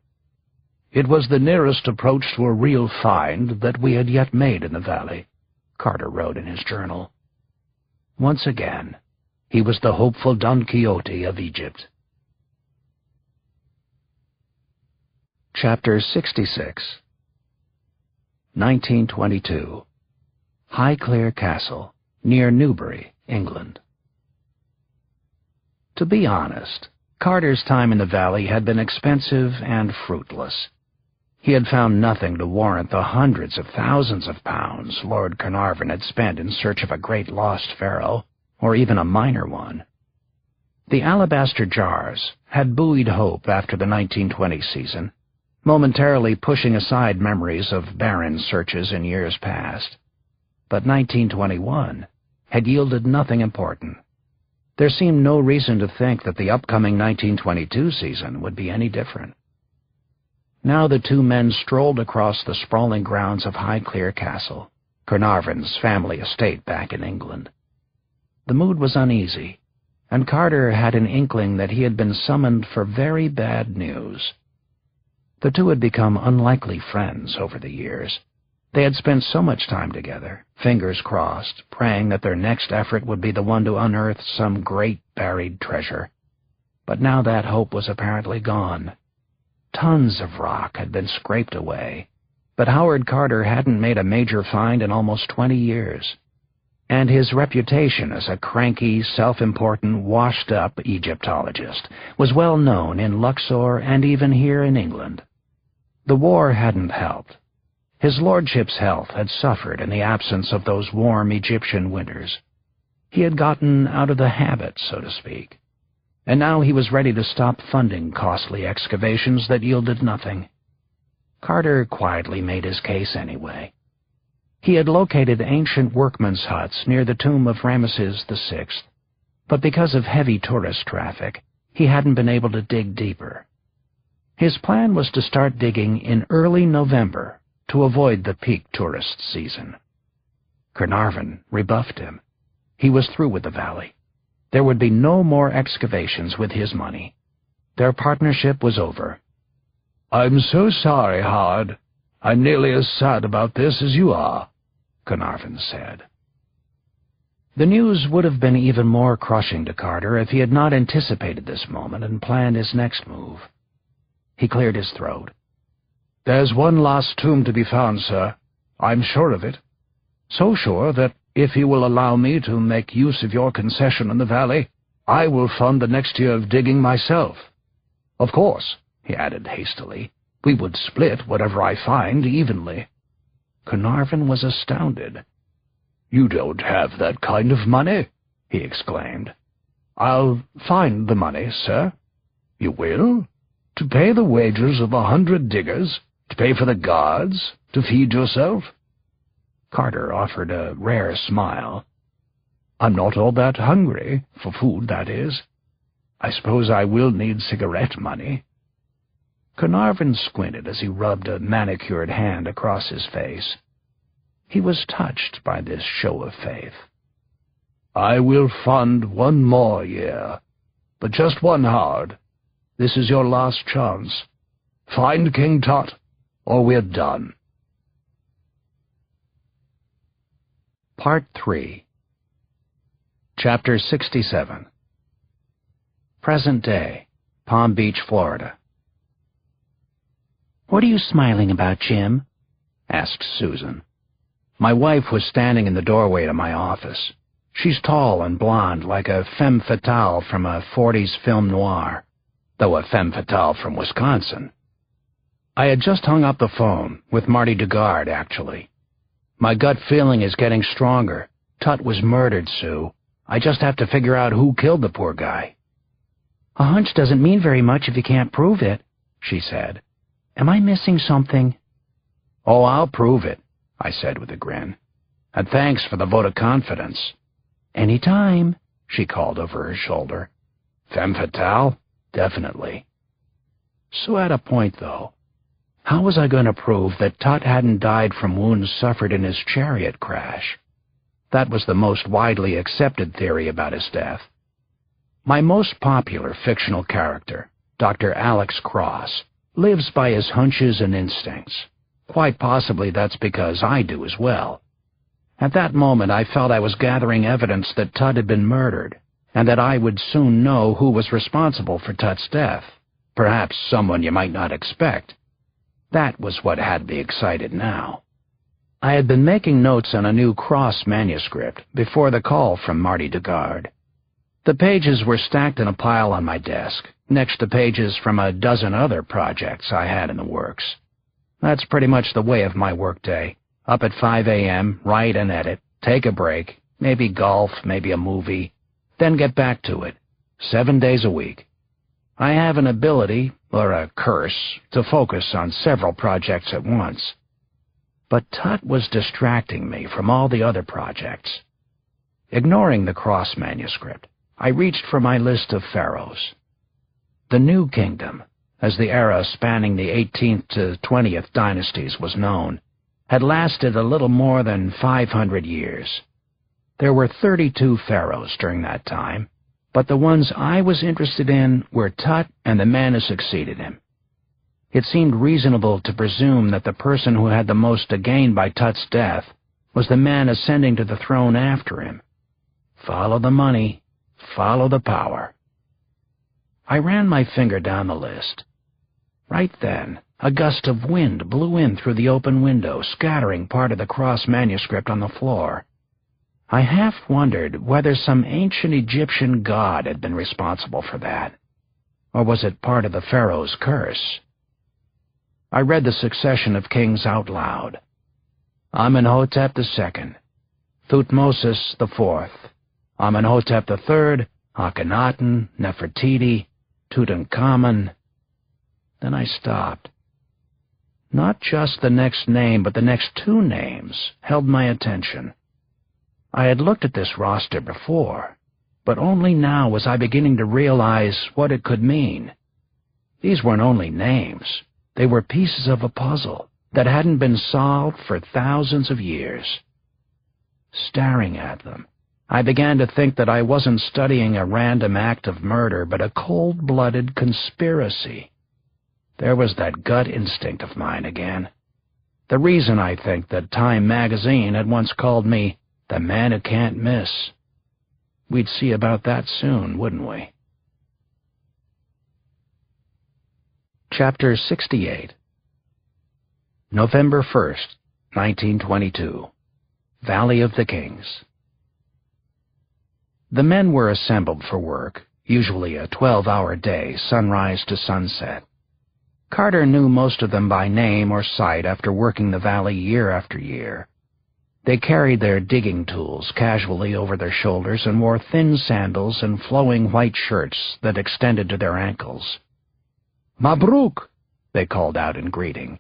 It was the nearest approach to a real find that we had yet made in the valley, Carter wrote in his journal. Once again, he was the hopeful Don Quixote of Egypt. Chapter 66. 1922. Highclere Castle, near Newbury, England. To be honest, Carter's time in the valley had been expensive and fruitless. He had found nothing to warrant the hundreds of thousands of pounds Lord Carnarvon had spent in search of a great lost pharaoh, or even a minor one. The alabaster jars had buoyed hope after the 1920 season, momentarily pushing aside memories of barren searches in years past. But 1921 had yielded nothing important. There seemed no reason to think that the upcoming 1922 season would be any different. Now the two men strolled across the sprawling grounds of Highclere Castle, Carnarvon's family estate back in England. The mood was uneasy, and Carter had an inkling that he had been summoned for very bad news. The two had become unlikely friends over the years. They had spent so much time together, fingers crossed, praying that their next effort would be the one to unearth some great buried treasure. But now that hope was apparently gone. Tons of rock had been scraped away, but Howard Carter hadn't made a major find in almost 20 years. And his reputation as a cranky, self-important, washed-up Egyptologist was well known in Luxor and even here in England. The war hadn't helped. His lordship's health had suffered in the absence of those warm Egyptian winters. He had gotten out of the habit, so to speak, and now he was ready to stop funding costly excavations that yielded nothing. Carter quietly made his case anyway. He had located ancient workmen's huts near the tomb of Ramesses VI, but because of heavy tourist traffic, he hadn't been able to dig deeper. His plan was to start digging in early November to avoid the peak tourist season. Carnarvon rebuffed him. He was through with the valley. There would be no more excavations with his money. Their partnership was over. "I'm so sorry, Howard. I'm nearly as sad about this as you are," Carnarvon said. The news would have been even more crushing to Carter if he had not anticipated this moment and planned his next move. He cleared his throat. "There's one last tomb to be found, sir. I'm sure of it. So sure that if you will allow me to make use of your concession in the valley, I will fund the next year of digging myself. Of course," he added hastily, "we would split whatever I find evenly." Carnarvon was astounded. "You don't have that kind of money," he exclaimed. "I'll find the money, sir." "You will? To pay the wages of 100 diggers? To pay for the guards? To feed yourself?" Carter offered a rare smile. "I'm not all that hungry, for food, that is. I suppose I will need cigarette money." Carnarvon squinted as he rubbed a manicured hand across his face. He was touched by this show of faith. "I will fund one more year, but just one hard. This is your last chance. Find King Tut, or we're done." Part 3. Chapter 67. Present day, Palm Beach, Florida. "What are you smiling about, Jim?" asked Susan. My wife was standing in the doorway to my office. She's tall and blonde, like a femme fatale from a 40s film noir, though a femme fatale from Wisconsin. I had just hung up the phone, with Martin Dugard, actually. My gut feeling is getting stronger. Tut was murdered, Sue. I just have to figure out who killed the poor guy. "A hunch doesn't mean very much if you can't prove it," she said. "Am I missing something?" "Oh, I'll prove it," I said with a grin. "And thanks for the vote of confidence." "Any time," she called over her shoulder. "Femme fatale? Definitely." Sue had a point, though. How was I going to prove that Tut hadn't died from wounds suffered in his chariot crash? That was the most widely accepted theory about his death. My most popular fictional character, Dr. Alex Cross, lives by his hunches and instincts. Quite possibly that's because I do as well. At that moment I felt I was gathering evidence that Tut had been murdered, and that I would soon know who was responsible for Tut's death. Perhaps someone you might not expect. That was what had me excited now. I had been making notes on a new Cross manuscript before the call from Martin Dugard. The pages were stacked in a pile on my desk, next to pages from a dozen other projects I had in the works. That's pretty much the way of my workday. Up at 5 a.m., write and edit, take a break, maybe golf, maybe a movie, then get back to it, 7 days a week. I have an ability, or a curse, to focus on several projects at once. But Tut was distracting me from all the other projects. Ignoring the Cross manuscript, I reached for my list of pharaohs. The New Kingdom, as the era spanning the 18th to 20th dynasties was known, had lasted a little more than 500 years. There were 32 pharaohs during that time, but the ones I was interested in were Tut and the man who succeeded him. It seemed reasonable to presume that the person who had the most to gain by Tut's death was the man ascending to the throne after him. Follow the money, follow the power. I ran my finger down the list. Right then, a gust of wind blew in through the open window, scattering part of the Cross manuscript on the floor. I half wondered whether some ancient Egyptian god had been responsible for that, or was it part of the pharaoh's curse? I read the succession of kings out loud. Amenhotep II, Thutmosis IV, Amenhotep III, Akhenaten, Nefertiti, Tutankhamun. Then I stopped. Not just the next name, but the next two names held my attention. I had looked at this roster before, but only now was I beginning to realize what it could mean. These weren't only names. They were pieces of a puzzle that hadn't been solved for thousands of years. Staring at them, I began to think that I wasn't studying a random act of murder, but a cold-blooded conspiracy. There was that gut instinct of mine again. The reason I think that Time magazine had once called me the man who can't miss. we'd see about that soon, wouldn't we? Chapter 68. November 1st, 1922. Valley of the Kings. The men were assembled for work, usually a 12-hour day, sunrise to sunset. Carter knew most of them by name or sight after working the valley year after year. They carried their digging tools casually over their shoulders and wore thin sandals and flowing white shirts that extended to their ankles. "Mabruk!" they called out in greeting,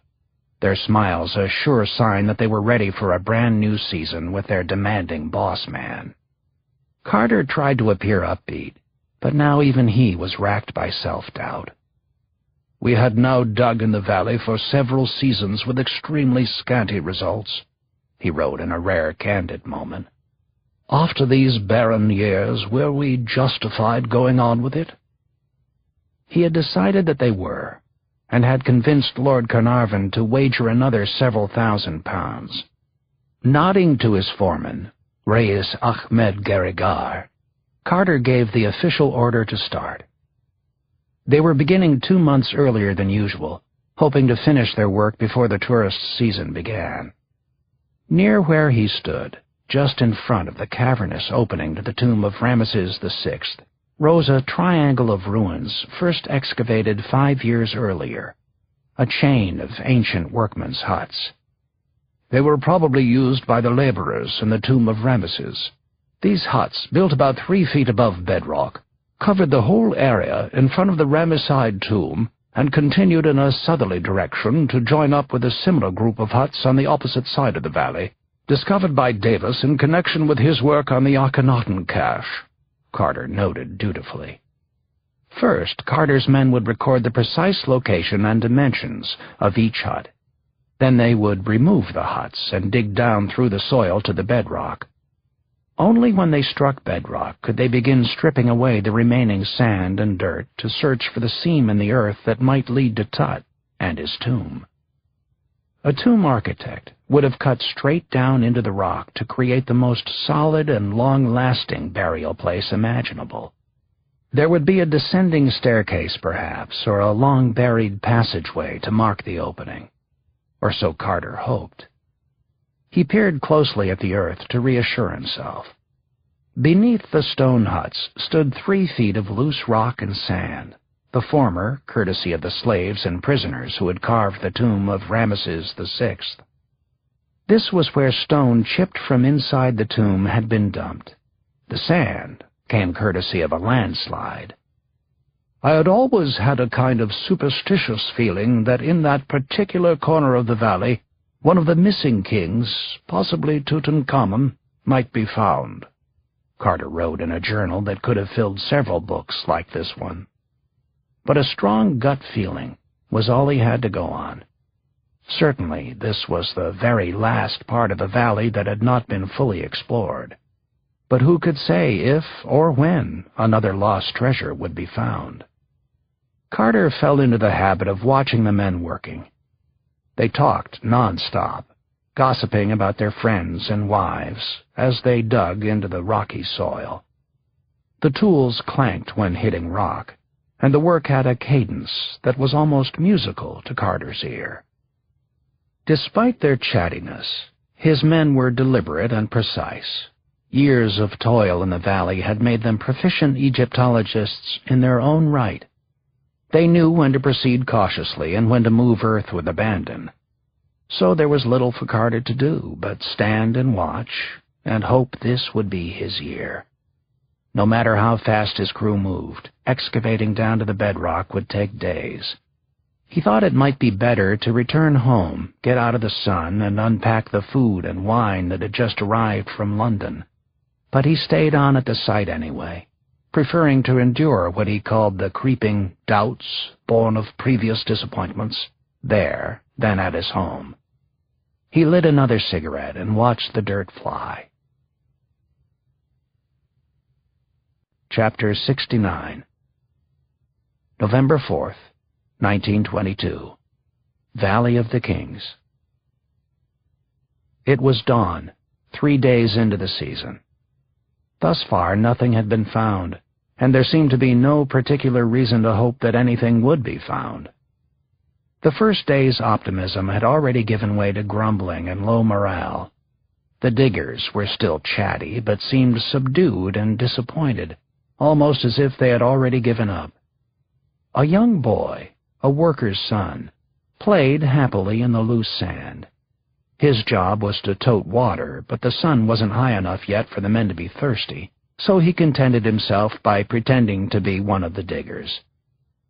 their smiles a sure sign that they were ready for a brand-new season with their demanding boss man. Carter tried to appear upbeat, but now even he was racked by self-doubt. "We had now dug in the valley for several seasons with extremely scanty results," he wrote in a rare candid moment. "After these barren years, were we justified going on with it?" He had decided that they were, and had convinced Lord Carnarvon to wager another several £1,000s. Nodding to his foreman, Reis Ahmed Garigar, Carter gave the official order to start. They were beginning 2 months earlier than usual, hoping to finish their work before the tourist season began. Near where he stood, just in front of the cavernous opening to the tomb of Ramesses VI, rose a triangle of ruins first excavated 5 years earlier, a chain of ancient workmen's huts. They were probably used by the laborers in the tomb of Ramesses. These huts, built about 3 feet above bedrock, covered the whole area in front of the Ramesside tomb and continued in a southerly direction to join up with a similar group of huts on the opposite side of the valley, discovered by Davis in connection with his work on the Akhenaten cache, Carter noted dutifully. First, Carter's men would record the precise location and dimensions of each hut. Then they would remove the huts and dig down through the soil to the bedrock. Only when they struck bedrock could they begin stripping away the remaining sand and dirt to search for the seam in the earth that might lead to Tut and his tomb. A tomb architect would have cut straight down into the rock to create the most solid and long-lasting burial place imaginable. There would be a descending staircase, perhaps, or a long-buried passageway to mark the opening. Or so Carter hoped. He peered closely at the earth to reassure himself. Beneath the stone huts stood 3 feet of loose rock and sand, the former courtesy of the slaves and prisoners who had carved the tomb of Ramesses VI. This was where stone chipped from inside the tomb had been dumped. The sand came courtesy of a landslide. "I had always had a kind of superstitious feeling that in that particular corner of the valley one of the missing kings, possibly Tutankhamun, might be found," Carter wrote in a journal that could have filled several books like this one. But a strong gut feeling was all he had to go on. Certainly this was the very last part of the valley that had not been fully explored. But who could say if or when another lost treasure would be found? Carter fell into the habit of watching the men working. They talked non-stop, gossiping about their friends and wives as they dug into the rocky soil. The tools clanked when hitting rock, and the work had a cadence that was almost musical to Carter's ear. Despite their chattiness, his men were deliberate and precise. Years of toil in the valley had made them proficient Egyptologists in their own right. They knew when to proceed cautiously and when to move earth with abandon. So there was little for Carter to do but stand and watch and hope this would be his year. No matter how fast his crew moved, excavating down to the bedrock would take days. He thought it might be better to return home, get out of the sun, and unpack the food and wine that had just arrived from London. But he stayed on at the site anyway, preferring to endure what he called the creeping doubts born of previous disappointments, there than at his home. He lit another cigarette and watched the dirt fly. Chapter 69. November 4th, 1922. Valley of the Kings. It was dawn, 3 days into the season. Thus far, nothing had been found, and there seemed to be no particular reason to hope that anything would be found. The first day's optimism had already given way to grumbling and low morale. The diggers were still chatty, but seemed subdued and disappointed, almost as if they had already given up. A young boy, a worker's son, played happily in the loose sand. His job was to tote water, but the sun wasn't high enough yet for the men to be thirsty, so he contented himself by pretending to be one of the diggers.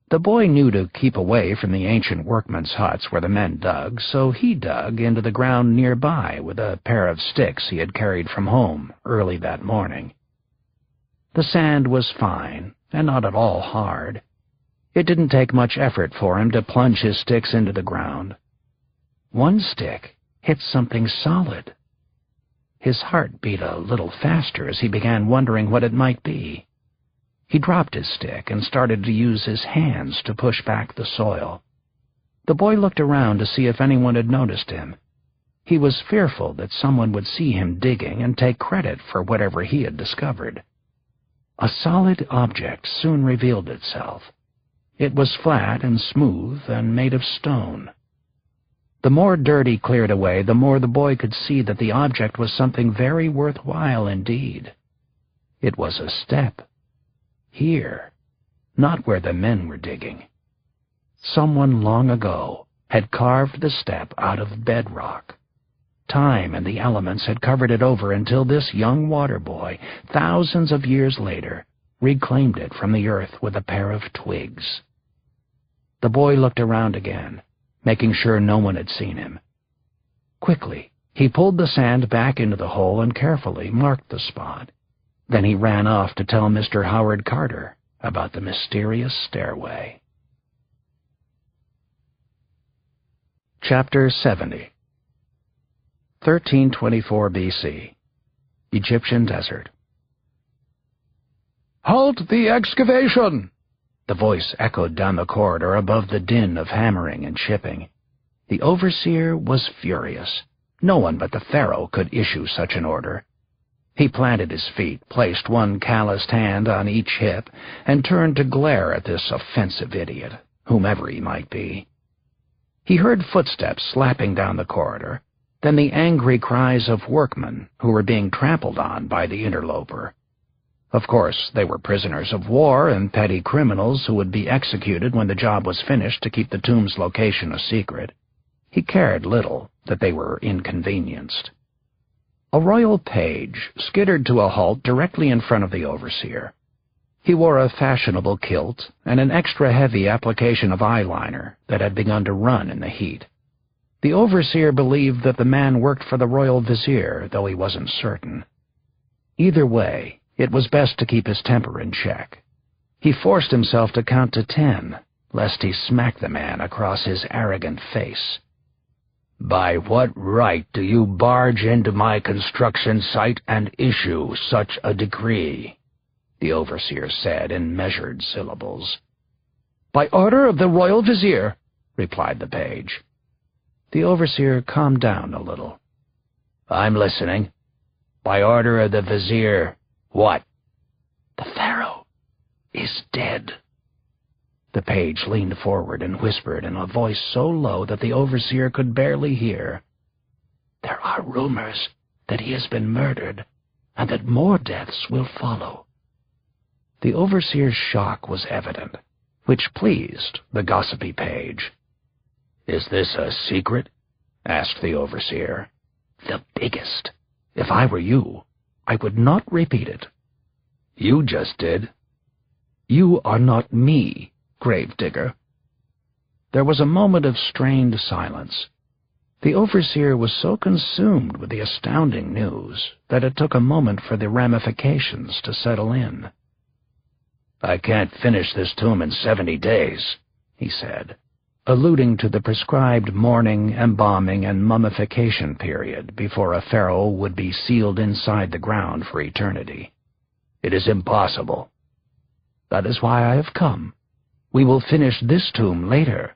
The boy knew to keep away from the ancient workmen's huts where the men dug, so he dug into the ground nearby with a pair of sticks he had carried from home early that morning. The sand was fine, and not at all hard. It didn't take much effort for him to plunge his sticks into the ground. One stick hit something solid. His heart beat a little faster as he began wondering what it might be. He dropped his stick and started to use his hands to push back the soil. The boy looked around to see if anyone had noticed him. He was fearful that someone would see him digging and take credit for whatever he had discovered. A solid object soon revealed itself. It was flat and smooth and made of stone. The more dirt he cleared away, the more the boy could see that the object was something very worthwhile indeed. It was a step. Here, not where the men were digging. Someone long ago had carved the step out of bedrock. Time and the elements had covered it over until this young water boy, thousands of years later, reclaimed it from the earth with a pair of twigs. The boy looked around again, making sure no one had seen him. Quickly, he pulled the sand back into the hole and carefully marked the spot. Then he ran off to tell Mr. Howard Carter about the mysterious stairway. Chapter 70. 1324 B.C. Egyptian Desert. "Halt the excavation!" The voice echoed down the corridor above the din of hammering and chipping. The overseer was furious. No one but the pharaoh could issue such an order. He planted his feet, placed one calloused hand on each hip, and turned to glare at this offensive idiot, whomever he might be. He heard footsteps slapping down the corridor, then the angry cries of workmen who were being trampled on by the interloper. Of course, they were prisoners of war and petty criminals who would be executed when the job was finished to keep the tomb's location a secret. He cared little that they were inconvenienced. A royal page skittered to a halt directly in front of the overseer. He wore a fashionable kilt and an extra-heavy application of eyeliner that had begun to run in the heat. The overseer believed that the man worked for the royal vizier, though he wasn't certain. Either way, it was best to keep his temper in check. He forced himself to count to 10, lest he smack the man across his arrogant face. "By what right do you barge into my construction site and issue such a decree?" the overseer said in measured syllables. "By order of the royal vizier," replied the page. The overseer calmed down a little. "I'm listening. By order of the vizier, what?" "The pharaoh is dead." The page leaned forward and whispered in a voice so low that the overseer could barely hear. "There are rumors that he has been murdered, and that more deaths will follow." The overseer's shock was evident, which pleased the gossipy page. "Is this a secret?" asked the overseer. "The biggest. If I were you, I would not repeat it." "You just did." "You are not me, gravedigger." There was a moment of strained silence. The overseer was so consumed with the astounding news that it took a moment for the ramifications to settle in. "I can't finish this tomb in 70 days, he said, alluding to the prescribed mourning, embalming, and mummification period before a pharaoh would be sealed inside the ground for eternity. "It is impossible." "That is why I have come. We will finish this tomb later.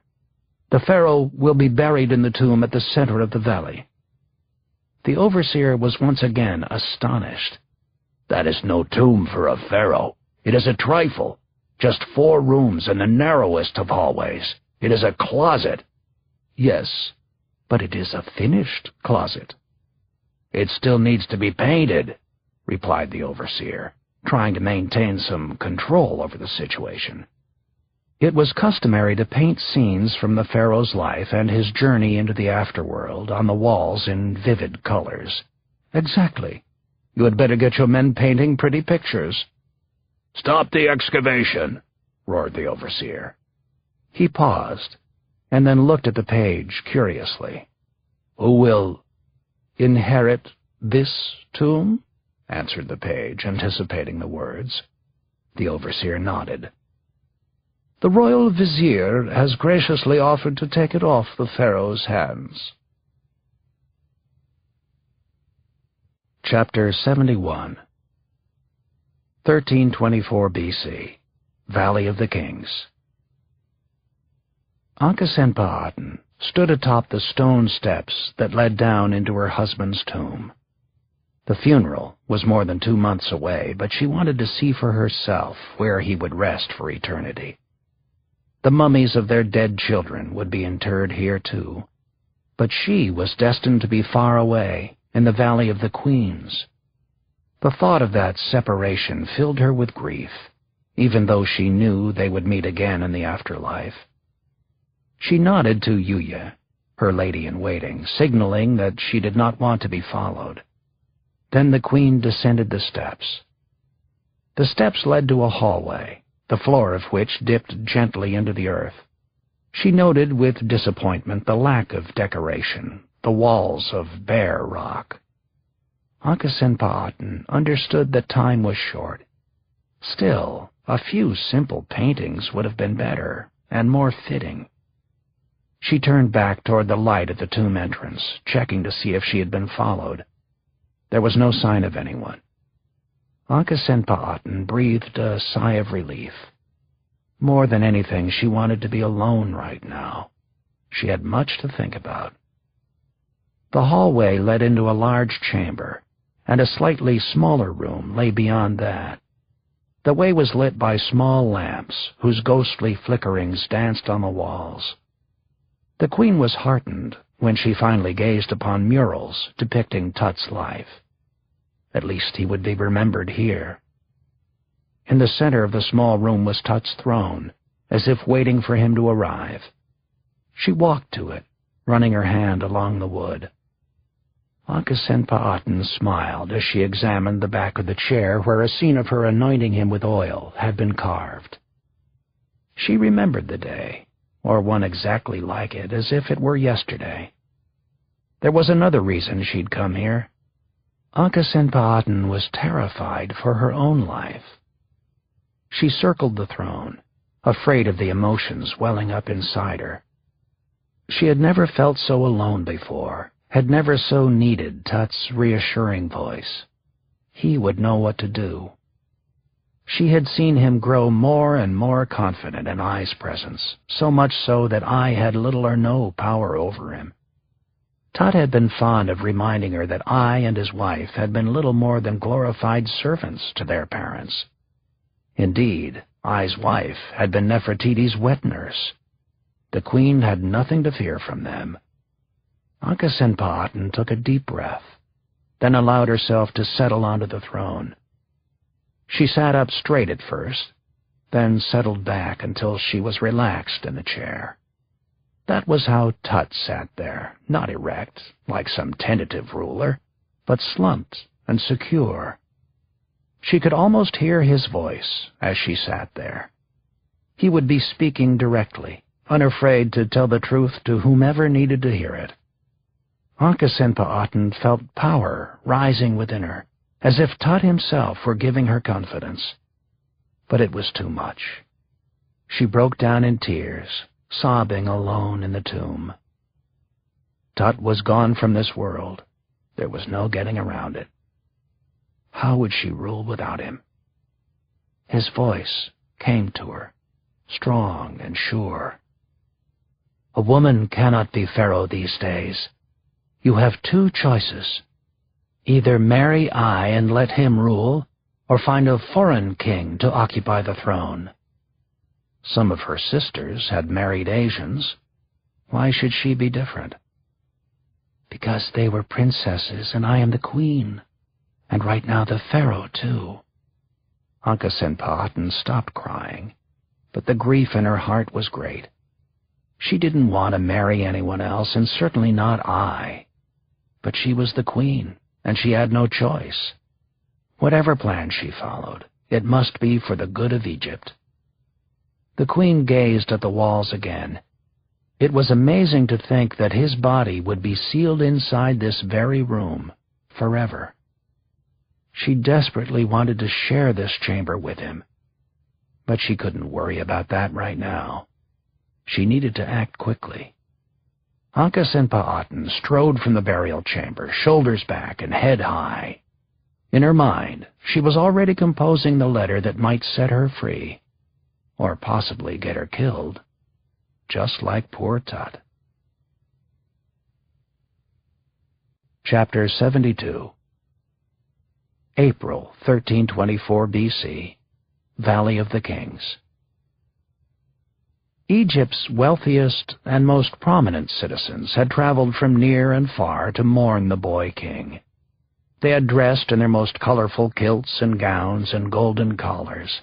The pharaoh will be buried in the tomb at the center of the valley." The overseer was once again astonished. That is no tomb for a pharaoh. It is a trifle. Just 4 rooms in the narrowest of hallways. It is a closet. Yes, but it is a finished closet. It still needs to be painted, replied the overseer, trying to maintain some control over the situation. It was customary to paint scenes from the pharaoh's life and his journey into the afterworld on the walls in vivid colors. Exactly. You had better get your men painting pretty pictures. Stop the excavation, roared the overseer. He paused, and then looked at the page curiously. Who will inherit this tomb? Answered the page, anticipating the words. The overseer nodded. The royal vizier has graciously offered to take it off the pharaoh's hands. Chapter 71. 1324 BC, Valley of the Kings. Ankhesenpa'aten stood atop the stone steps that led down into her husband's tomb. The funeral was more than 2 months away, but she wanted to see for herself where he would rest for eternity. The mummies of their dead children would be interred here too, but she was destined to be far away, in the Valley of the Queens. The thought of that separation filled her with grief, even though she knew they would meet again in the afterlife. She nodded to Yuya, her lady-in-waiting, signaling that she did not want to be followed. Then the queen descended the steps. The steps led to a hallway, the floor of which dipped gently into the earth. She noted with disappointment the lack of decoration, the walls of bare rock. Ankhesenpa'aten understood that time was short. Still, a few simple paintings would have been better and more fitting. She turned back toward the light at the tomb entrance, checking to see if she had been followed. There was no sign of anyone. Ankhesenpa'aten breathed a sigh of relief. More than anything, she wanted to be alone right now. She had much to think about. The hallway led into a large chamber, and a slightly smaller room lay beyond that. The way was lit by small lamps, whose ghostly flickerings danced on the walls. The queen was heartened when she finally gazed upon murals depicting Tut's life. At least he would be remembered here. In the center of the small room was Tut's throne, as if waiting for him to arrive. She walked to it, running her hand along the wood. Ankhesenpa'aten smiled as she examined the back of the chair where a scene of her anointing him with oil had been carved. She remembered the day, or one exactly like it, as if it were yesterday. There was another reason she'd come here. Ankhesenpa'aten was terrified for her own life. She circled the throne, afraid of the emotions welling up inside her. She had never felt so alone before, had never so needed Tut's reassuring voice. He would know what to do. She had seen him grow more and more confident in Ai's presence, so much so that Ai had little or no power over him. Tut had been fond of reminding her that Ai and his wife had been little more than glorified servants to their parents. Indeed, Ai's wife had been Nefertiti's wet nurse. The queen had nothing to fear from them. Ankhesenpa'aten took a deep breath, then allowed herself to settle onto the throne. She sat up straight at first, then settled back until she was relaxed in the chair. That was how Tut sat there, not erect, like some tentative ruler, but slumped and secure. She could almost hear his voice as she sat there. He would be speaking directly, unafraid to tell the truth to whomever needed to hear it. Ankhesenpa'aten felt power rising within her, as if Tut himself were giving her confidence. But it was too much. She broke down in tears, sobbing alone in the tomb. Tut was gone from this world. There was no getting around it. How would she rule without him? His voice came to her, strong and sure. A woman cannot be pharaoh these days. You have 2 choices. Either marry Ai and let him rule, or find a foreign king to occupy the throne. Some of her sisters had married Asians. Why should she be different? Because they were princesses and I am the queen, and right now the pharaoh too. Ankh-Senpa'aten stopped crying, but the grief in her heart was great. She didn't want to marry anyone else, and certainly not I. But she was the queen, and she had no choice. Whatever plan she followed, it must be for the good of Egypt. The queen gazed at the walls again. It was amazing to think that his body would be sealed inside this very room, forever. She desperately wanted to share this chamber with him, but she couldn't worry about that right now. She needed to act quickly. Ankh-Senpa'aten strode from the burial chamber, shoulders back and head high. In her mind, she was already composing the letter that might set her free, or possibly get her killed, just like poor Tut. Chapter 72. April 1324 BC, Valley of the Kings. Egypt's wealthiest and most prominent citizens had traveled from near and far to mourn the boy king. They had dressed in their most colorful kilts and gowns and golden collars.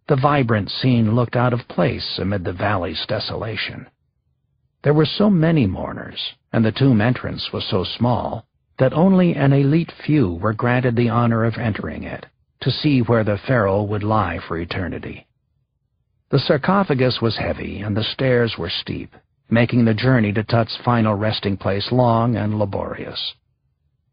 The vibrant scene looked out of place amid the valley's desolation. There were so many mourners, and the tomb entrance was so small, that only an elite few were granted the honor of entering it, to see where the pharaoh would lie for eternity. The sarcophagus was heavy, and the stairs were steep, making the journey to Tut's final resting place long and laborious.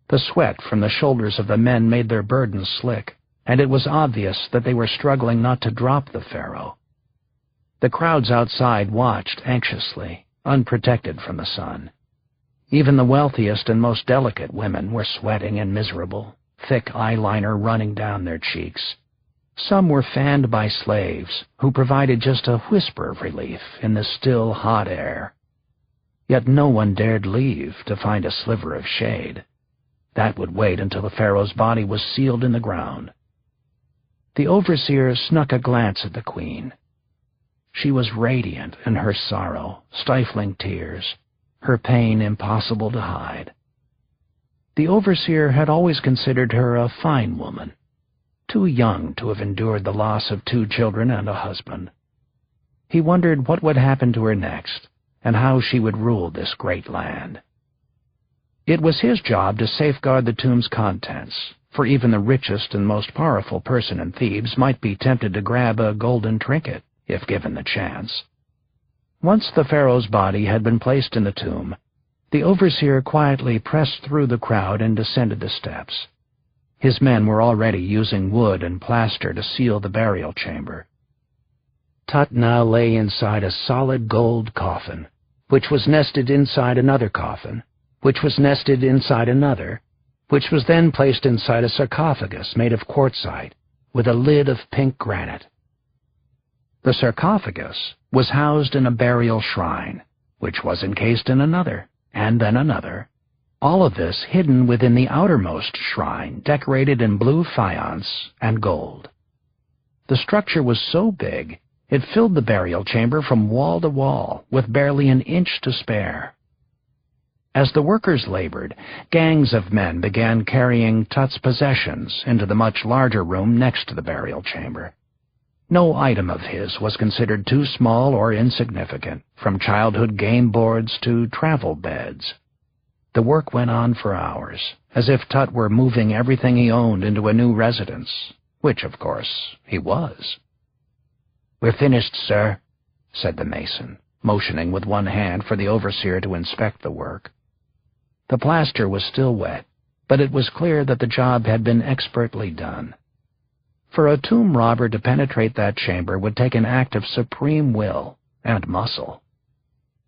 The sweat from the shoulders of the men made their burdens slick, and it was obvious that they were struggling not to drop the pharaoh. The crowds outside watched anxiously, unprotected from the sun. Even the wealthiest and most delicate women were sweating and miserable, thick eyeliner running down their cheeks. Some were fanned by slaves, who provided just a whisper of relief in the still, hot air. Yet no one dared leave to find a sliver of shade. That would wait until the pharaoh's body was sealed in the ground. The overseer snuck a glance at the queen. She was radiant in her sorrow, stifling tears, her pain impossible to hide. The overseer had always considered her a fine woman, too young to have endured the loss of 2 children and a husband. He wondered what would happen to her next, and how she would rule this great land. It was his job to safeguard the tomb's contents, for even the richest and most powerful person in Thebes might be tempted to grab a golden trinket, if given the chance. Once the pharaoh's body had been placed in the tomb, the overseer quietly pressed through the crowd and descended the steps. His men were already using wood and plaster to seal the burial chamber. Tut now lay inside a solid gold coffin, which was nested inside another coffin, which was nested inside another, which was then placed inside a sarcophagus made of quartzite with a lid of pink granite. The sarcophagus was housed in a burial shrine, which was encased in another, and then another, all of this hidden within the outermost shrine decorated in blue faience and gold. The structure was so big it filled the burial chamber from wall to wall, with barely an inch to spare. As the workers labored, gangs of men began carrying Tut's possessions into the much larger room next to the burial chamber. No item of his was considered too small or insignificant, from childhood game boards to travel beds. The work went on for hours, as if Tut were moving everything he owned into a new residence, which, of course, he was. "We're finished, sir," said the mason, motioning with one hand for the overseer to inspect the work. The plaster was still wet, but it was clear that the job had been expertly done. For a tomb robber to penetrate that chamber would take an act of supreme will and muscle.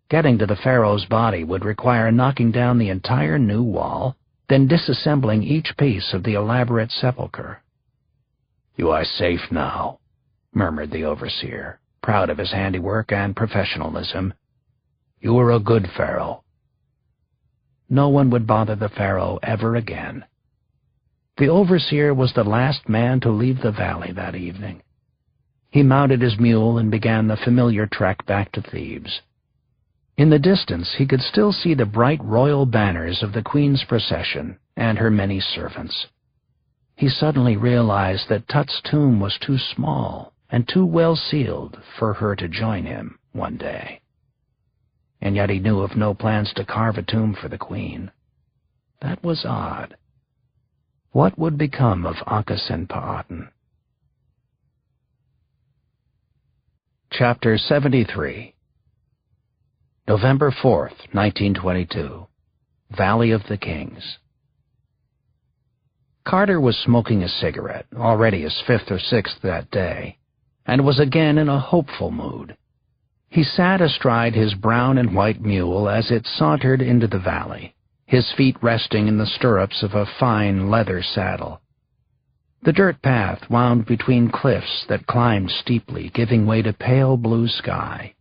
Getting to the pharaoh's body would require knocking down the entire new wall, then disassembling each piece of the elaborate sepulchre. "You are safe now," murmured the overseer, proud of his handiwork and professionalism. "You were a good pharaoh." No one would bother the pharaoh ever again. The overseer was the last man to leave the valley that evening. He mounted his mule and began the familiar trek back to Thebes. In the distance he could still see the bright royal banners of the Queen's procession and her many servants. He suddenly realized that Tut's tomb was too small and too well sealed for her to join him one day. And yet he knew of no plans to carve a tomb for the Queen. That was odd. What would become of Ankhesenpa'aten? Chapter 73. November 4th, 1922. Valley of the Kings. Carter was smoking a cigarette, already his fifth or sixth that day, and was again in a hopeful mood. He sat astride his brown and white mule as it sauntered into the valley, his feet resting in the stirrups of a fine leather saddle. The dirt path wound between cliffs that climbed steeply, giving way to pale blue sky.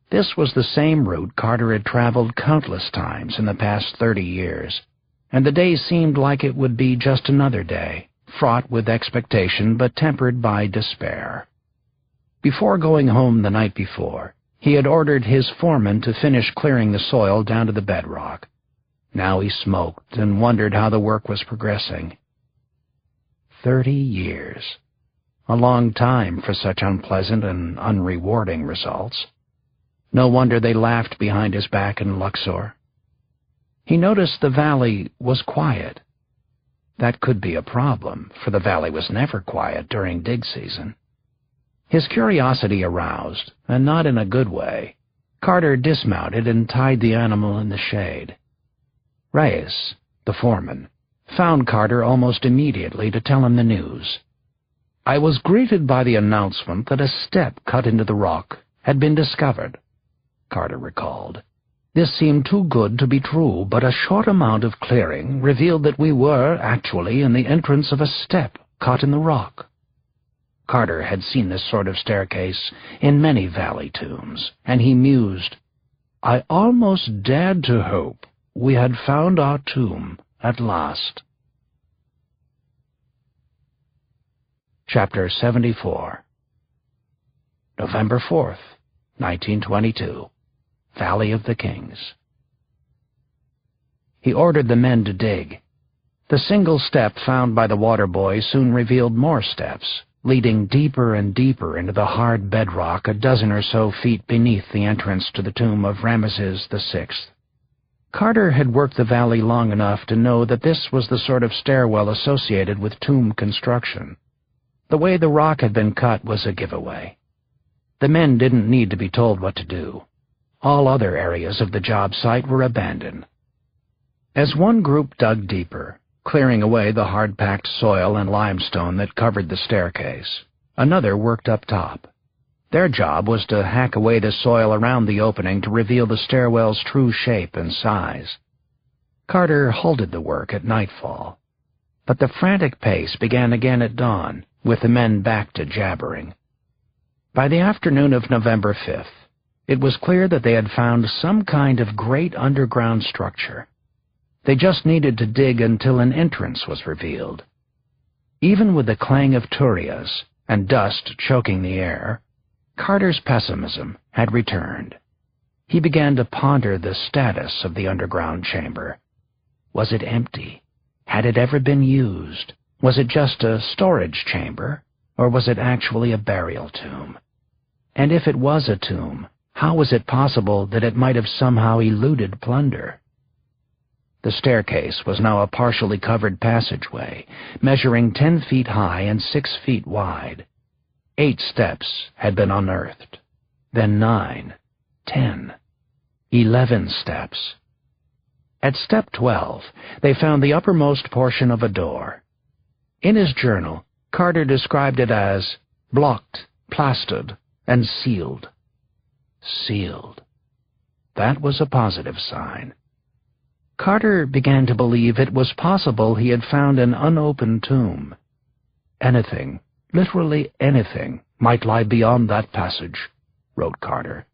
This was the same route Carter had traveled countless times in the past 30 years, and the day seemed like it would be just another day, fraught with expectation but tempered by despair. Before going home the night before, he had ordered his foreman to finish clearing the soil down to the bedrock. Now he smoked and wondered how the work was progressing. 30 years. A long time for such unpleasant and unrewarding results. No wonder they laughed behind his back in Luxor. He noticed the valley was quiet. That could be a problem, for the valley was never quiet during dig season. His curiosity aroused, and not in a good way, Carter dismounted and tied the animal in the shade. Reyes, the foreman, found Carter almost immediately to tell him the news. "I was greeted by the announcement that a step cut into the rock had been discovered," Carter recalled. "This seemed too good to be true, but a short amount of clearing revealed that we were actually in the entrance of a step cut in the rock." Carter had seen this sort of staircase in many valley tombs, and he mused, "I almost dared to hope we had found our tomb at last." Chapter 74. November 4th, 1922. Valley of the Kings. He ordered the men to dig. The single step found by the water boy soon revealed more steps, leading deeper and deeper into the hard bedrock a dozen or so feet beneath the entrance to the tomb of Ramesses VI. Carter had worked the valley long enough to know that this was the sort of stairwell associated with tomb construction. The way the rock had been cut was a giveaway. The men didn't need to be told what to do. All other areas of the job site were abandoned. As one group dug deeper, clearing away the hard-packed soil and limestone that covered the staircase, another worked up top. Their job was to hack away the soil around the opening to reveal the stairwell's true shape and size. Carter halted the work at nightfall, but the frantic pace began again at dawn, with the men back to jabbering. By the afternoon of November 5th, it was clear that they had found some kind of great underground structure. They just needed to dig until an entrance was revealed. Even with the clang of turias and dust choking the air, Carter's pessimism had returned. He began to ponder the status of the underground chamber. Was it empty? Had it ever been used? Was it just a storage chamber, or was it actually a burial tomb? And if it was a tomb, how was it possible that it might have somehow eluded plunder? The staircase was now a partially covered passageway, measuring 10 feet high and 6 feet wide. 8 steps had been unearthed, then 9, 10, 11 steps. At step 12, they found the uppermost portion of a door. In his journal, Carter described it as blocked, plastered, and sealed. Sealed. That was a positive sign. Carter began to believe it was possible he had found an unopened tomb. Anything, literally anything, might lie beyond that passage, wrote Carter.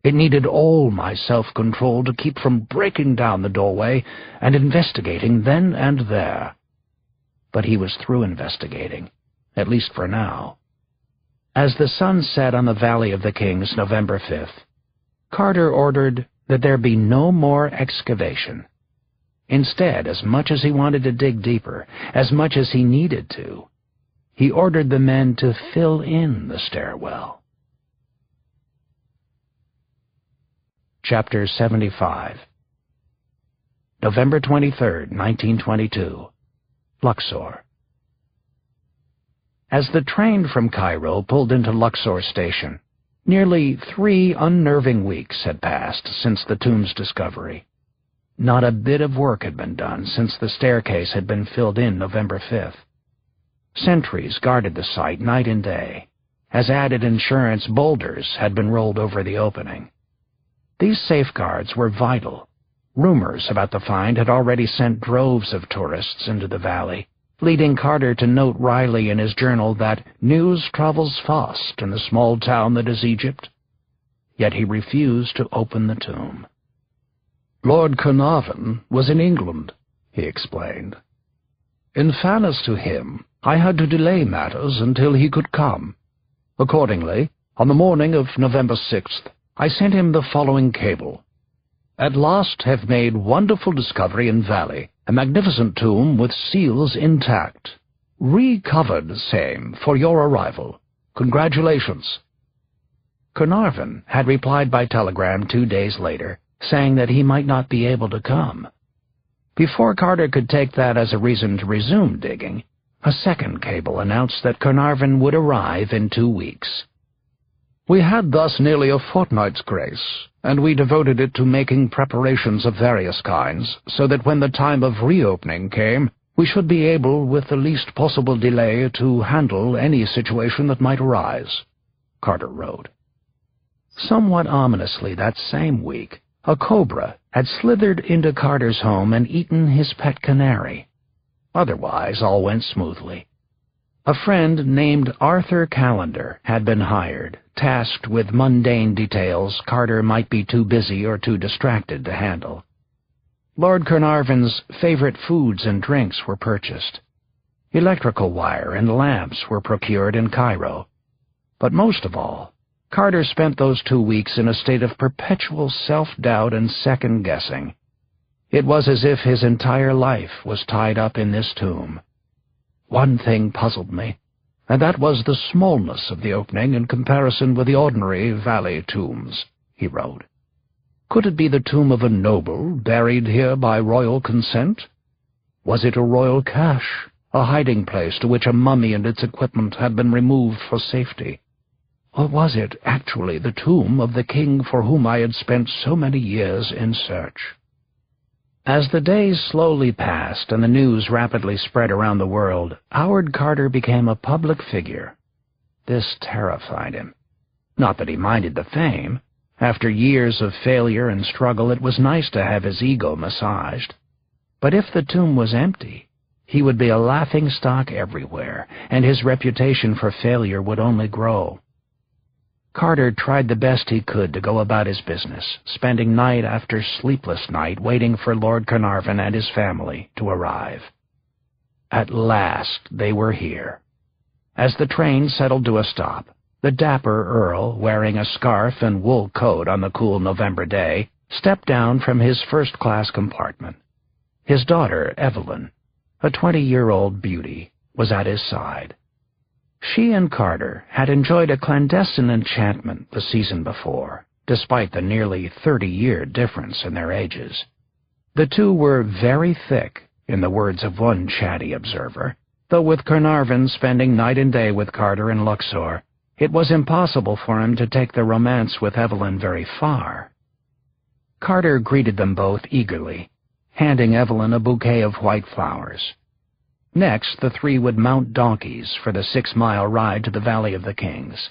It needed all my self-control to keep from breaking down the doorway and investigating then and there. but he was through investigating, at least for now. As the sun set on the Valley of the Kings November 5th, Carter ordered that there be no more excavation. Instead, as much as he wanted to dig deeper, as much as he needed to, he ordered the men to fill in the stairwell. Chapter 75. November 23, 1922. Luxor. As the train from Cairo pulled into Luxor station, nearly 3 unnerving weeks had passed since the tomb's discovery. Not a bit of work had been done since the staircase had been filled in November 5th. Sentries guarded the site night and day. As added insurance, boulders had been rolled over the opening. These safeguards were vital. Rumors about the find had already sent droves of tourists into the valley, leading Carter to note wryly in his journal that news travels fast in the small town that is Egypt. Yet he refused to open the tomb. Lord Carnarvon was in England, he explained. In fairness to him, I had to delay matters until he could come. Accordingly, on the morning of November 6th, I sent him the following cable. At last have made wonderful discovery in valley, a magnificent tomb with seals intact. Recovered same for your arrival. Congratulations. Carnarvon had replied by telegram 2 days later, saying that he might not be able to come. Before Carter could take that as a reason to resume digging, a second cable announced that Carnarvon would arrive in 2 weeks. We had thus nearly a fortnight's grace, and we devoted it to making preparations of various kinds, so that when the time of reopening came, we should be able, with the least possible delay, to handle any situation that might arise, Carter wrote. Somewhat ominously that same week, a cobra had slithered into Carter's home and eaten his pet canary. Otherwise, all went smoothly. A friend named Arthur Callender had been hired, tasked with mundane details Carter might be too busy or too distracted to handle. Lord Carnarvon's favorite foods and drinks were purchased. Electrical wire and lamps were procured in Cairo. But most of all, Carter spent those 2 weeks in a state of perpetual self-doubt and second-guessing. It was as if his entire life was tied up in this tomb. One thing puzzled me, and that was the smallness of the opening in comparison with the ordinary valley tombs, he wrote. Could it be the tomb of a noble buried here by royal consent? Was it a royal cache, a hiding place to which a mummy and its equipment had been removed for safety? Or was it actually the tomb of the king for whom I had spent so many years in search? As the days slowly passed and the news rapidly spread around the world, Howard Carter became a public figure. This terrified him. Not that he minded the fame. After years of failure and struggle, it was nice to have his ego massaged. But if the tomb was empty, he would be a laughingstock everywhere, and his reputation for failure would only grow. Carter tried the best he could to go about his business, spending night after sleepless night waiting for Lord Carnarvon and his family to arrive. At last they were here. As the train settled to a stop, the dapper Earl, wearing a scarf and wool coat on the cool November day, stepped down from his first-class compartment. His daughter, Evelyn, a 20-year-old beauty, was at his side. She and Carter had enjoyed a clandestine enchantment the season before, despite the nearly 30-year difference in their ages. The two were very thick, in the words of one chatty observer, though with Carnarvon spending night and day with Carter in Luxor, it was impossible for him to take the romance with Evelyn very far. Carter greeted them both eagerly, handing Evelyn a bouquet of white flowers. Next, the three would mount donkeys for the 6-mile ride to the Valley of the Kings.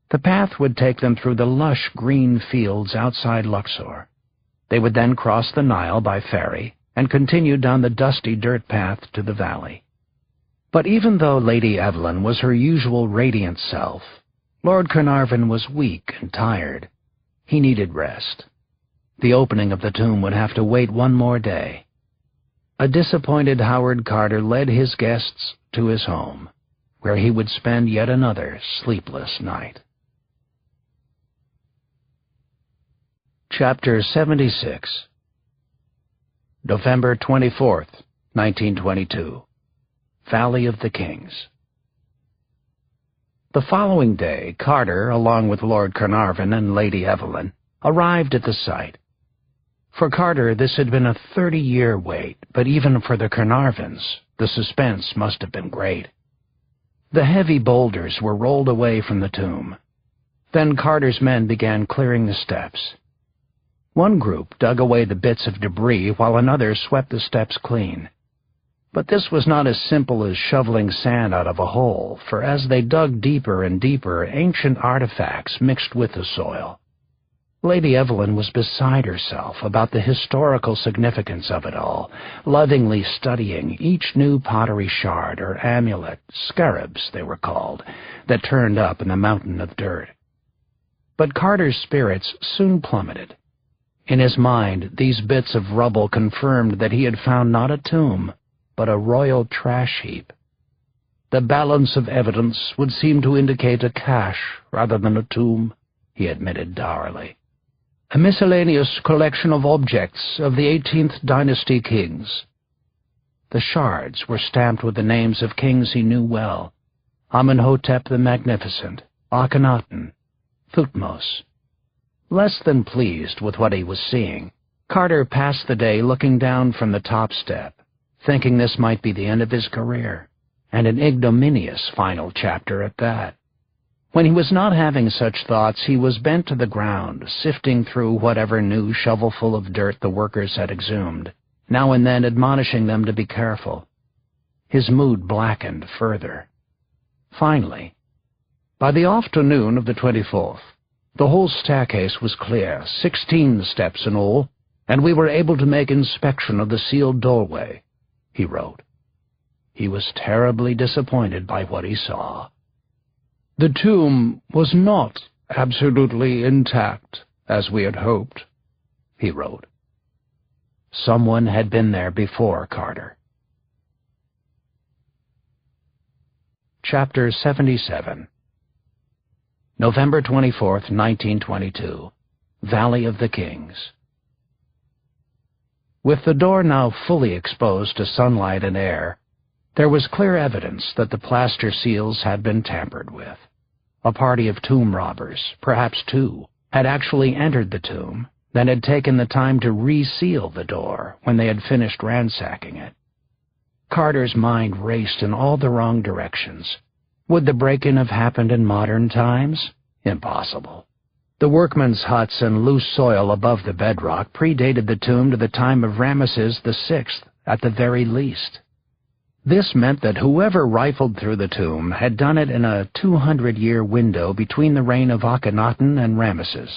The path would take them through the lush green fields outside Luxor. They would then cross the Nile by ferry and continue down the dusty dirt path to the valley. But even though Lady Evelyn was her usual radiant self, Lord Carnarvon was weak and tired. He needed rest. The opening of the tomb would have to wait one more day. A disappointed Howard Carter led his guests to his home, where he would spend yet another sleepless night. Chapter 76. November 24th, 1922. Valley of the Kings. The following day, Carter, along with Lord Carnarvon and Lady Evelyn, arrived at the site. For Carter, this had been a 30-year wait, but even for the Carnarvons, the suspense must have been great. The heavy boulders were rolled away from the tomb. Then Carter's men began clearing the steps. One group dug away the bits of debris while another swept the steps clean. But this was not as simple as shoveling sand out of a hole, for as they dug deeper and deeper, ancient artifacts mixed with the soil. Lady Evelyn was beside herself about the historical significance of it all, lovingly studying each new pottery shard or amulet, scarabs they were called, that turned up in the mountain of dirt. But Carter's spirits soon plummeted. In his mind, these bits of rubble confirmed that he had found not a tomb, but a royal trash heap. The balance of evidence would seem to indicate a cache rather than a tomb, he admitted dourly. A miscellaneous collection of objects of the 18th dynasty kings. The shards were stamped with the names of kings he knew well: Amenhotep the Magnificent, Akhenaten, Thutmose. Less than pleased with what he was seeing, Carter passed the day looking down from the top step, thinking this might be the end of his career, and an ignominious final chapter at that. When he was not having such thoughts, he was bent to the ground, sifting through whatever new shovelful of dirt the workers had exhumed, now and then admonishing them to be careful. His mood blackened further. Finally, by the afternoon of the 24th, the whole staircase was clear, 16 steps in all, and we were able to make inspection of the sealed doorway, he wrote. He was terribly disappointed by what he saw. The tomb was not absolutely intact, as we had hoped, he wrote. Someone had been there before Carter. Chapter 77. November 24th, 1922. Valley of the Kings. With the door now fully exposed to sunlight and air, there was clear evidence that the plaster seals had been tampered with. A party of tomb robbers, perhaps two, had actually entered the tomb, then had taken the time to reseal the door when they had finished ransacking it. Carter's mind raced in all the wrong directions. Would the break-in have happened in modern times? Impossible. The workmen's huts and loose soil above the bedrock predated the tomb to the time of Ramesses VI, at the very least. This meant that whoever rifled through the tomb had done it in a 200-year window between the reign of Akhenaten and Ramesses.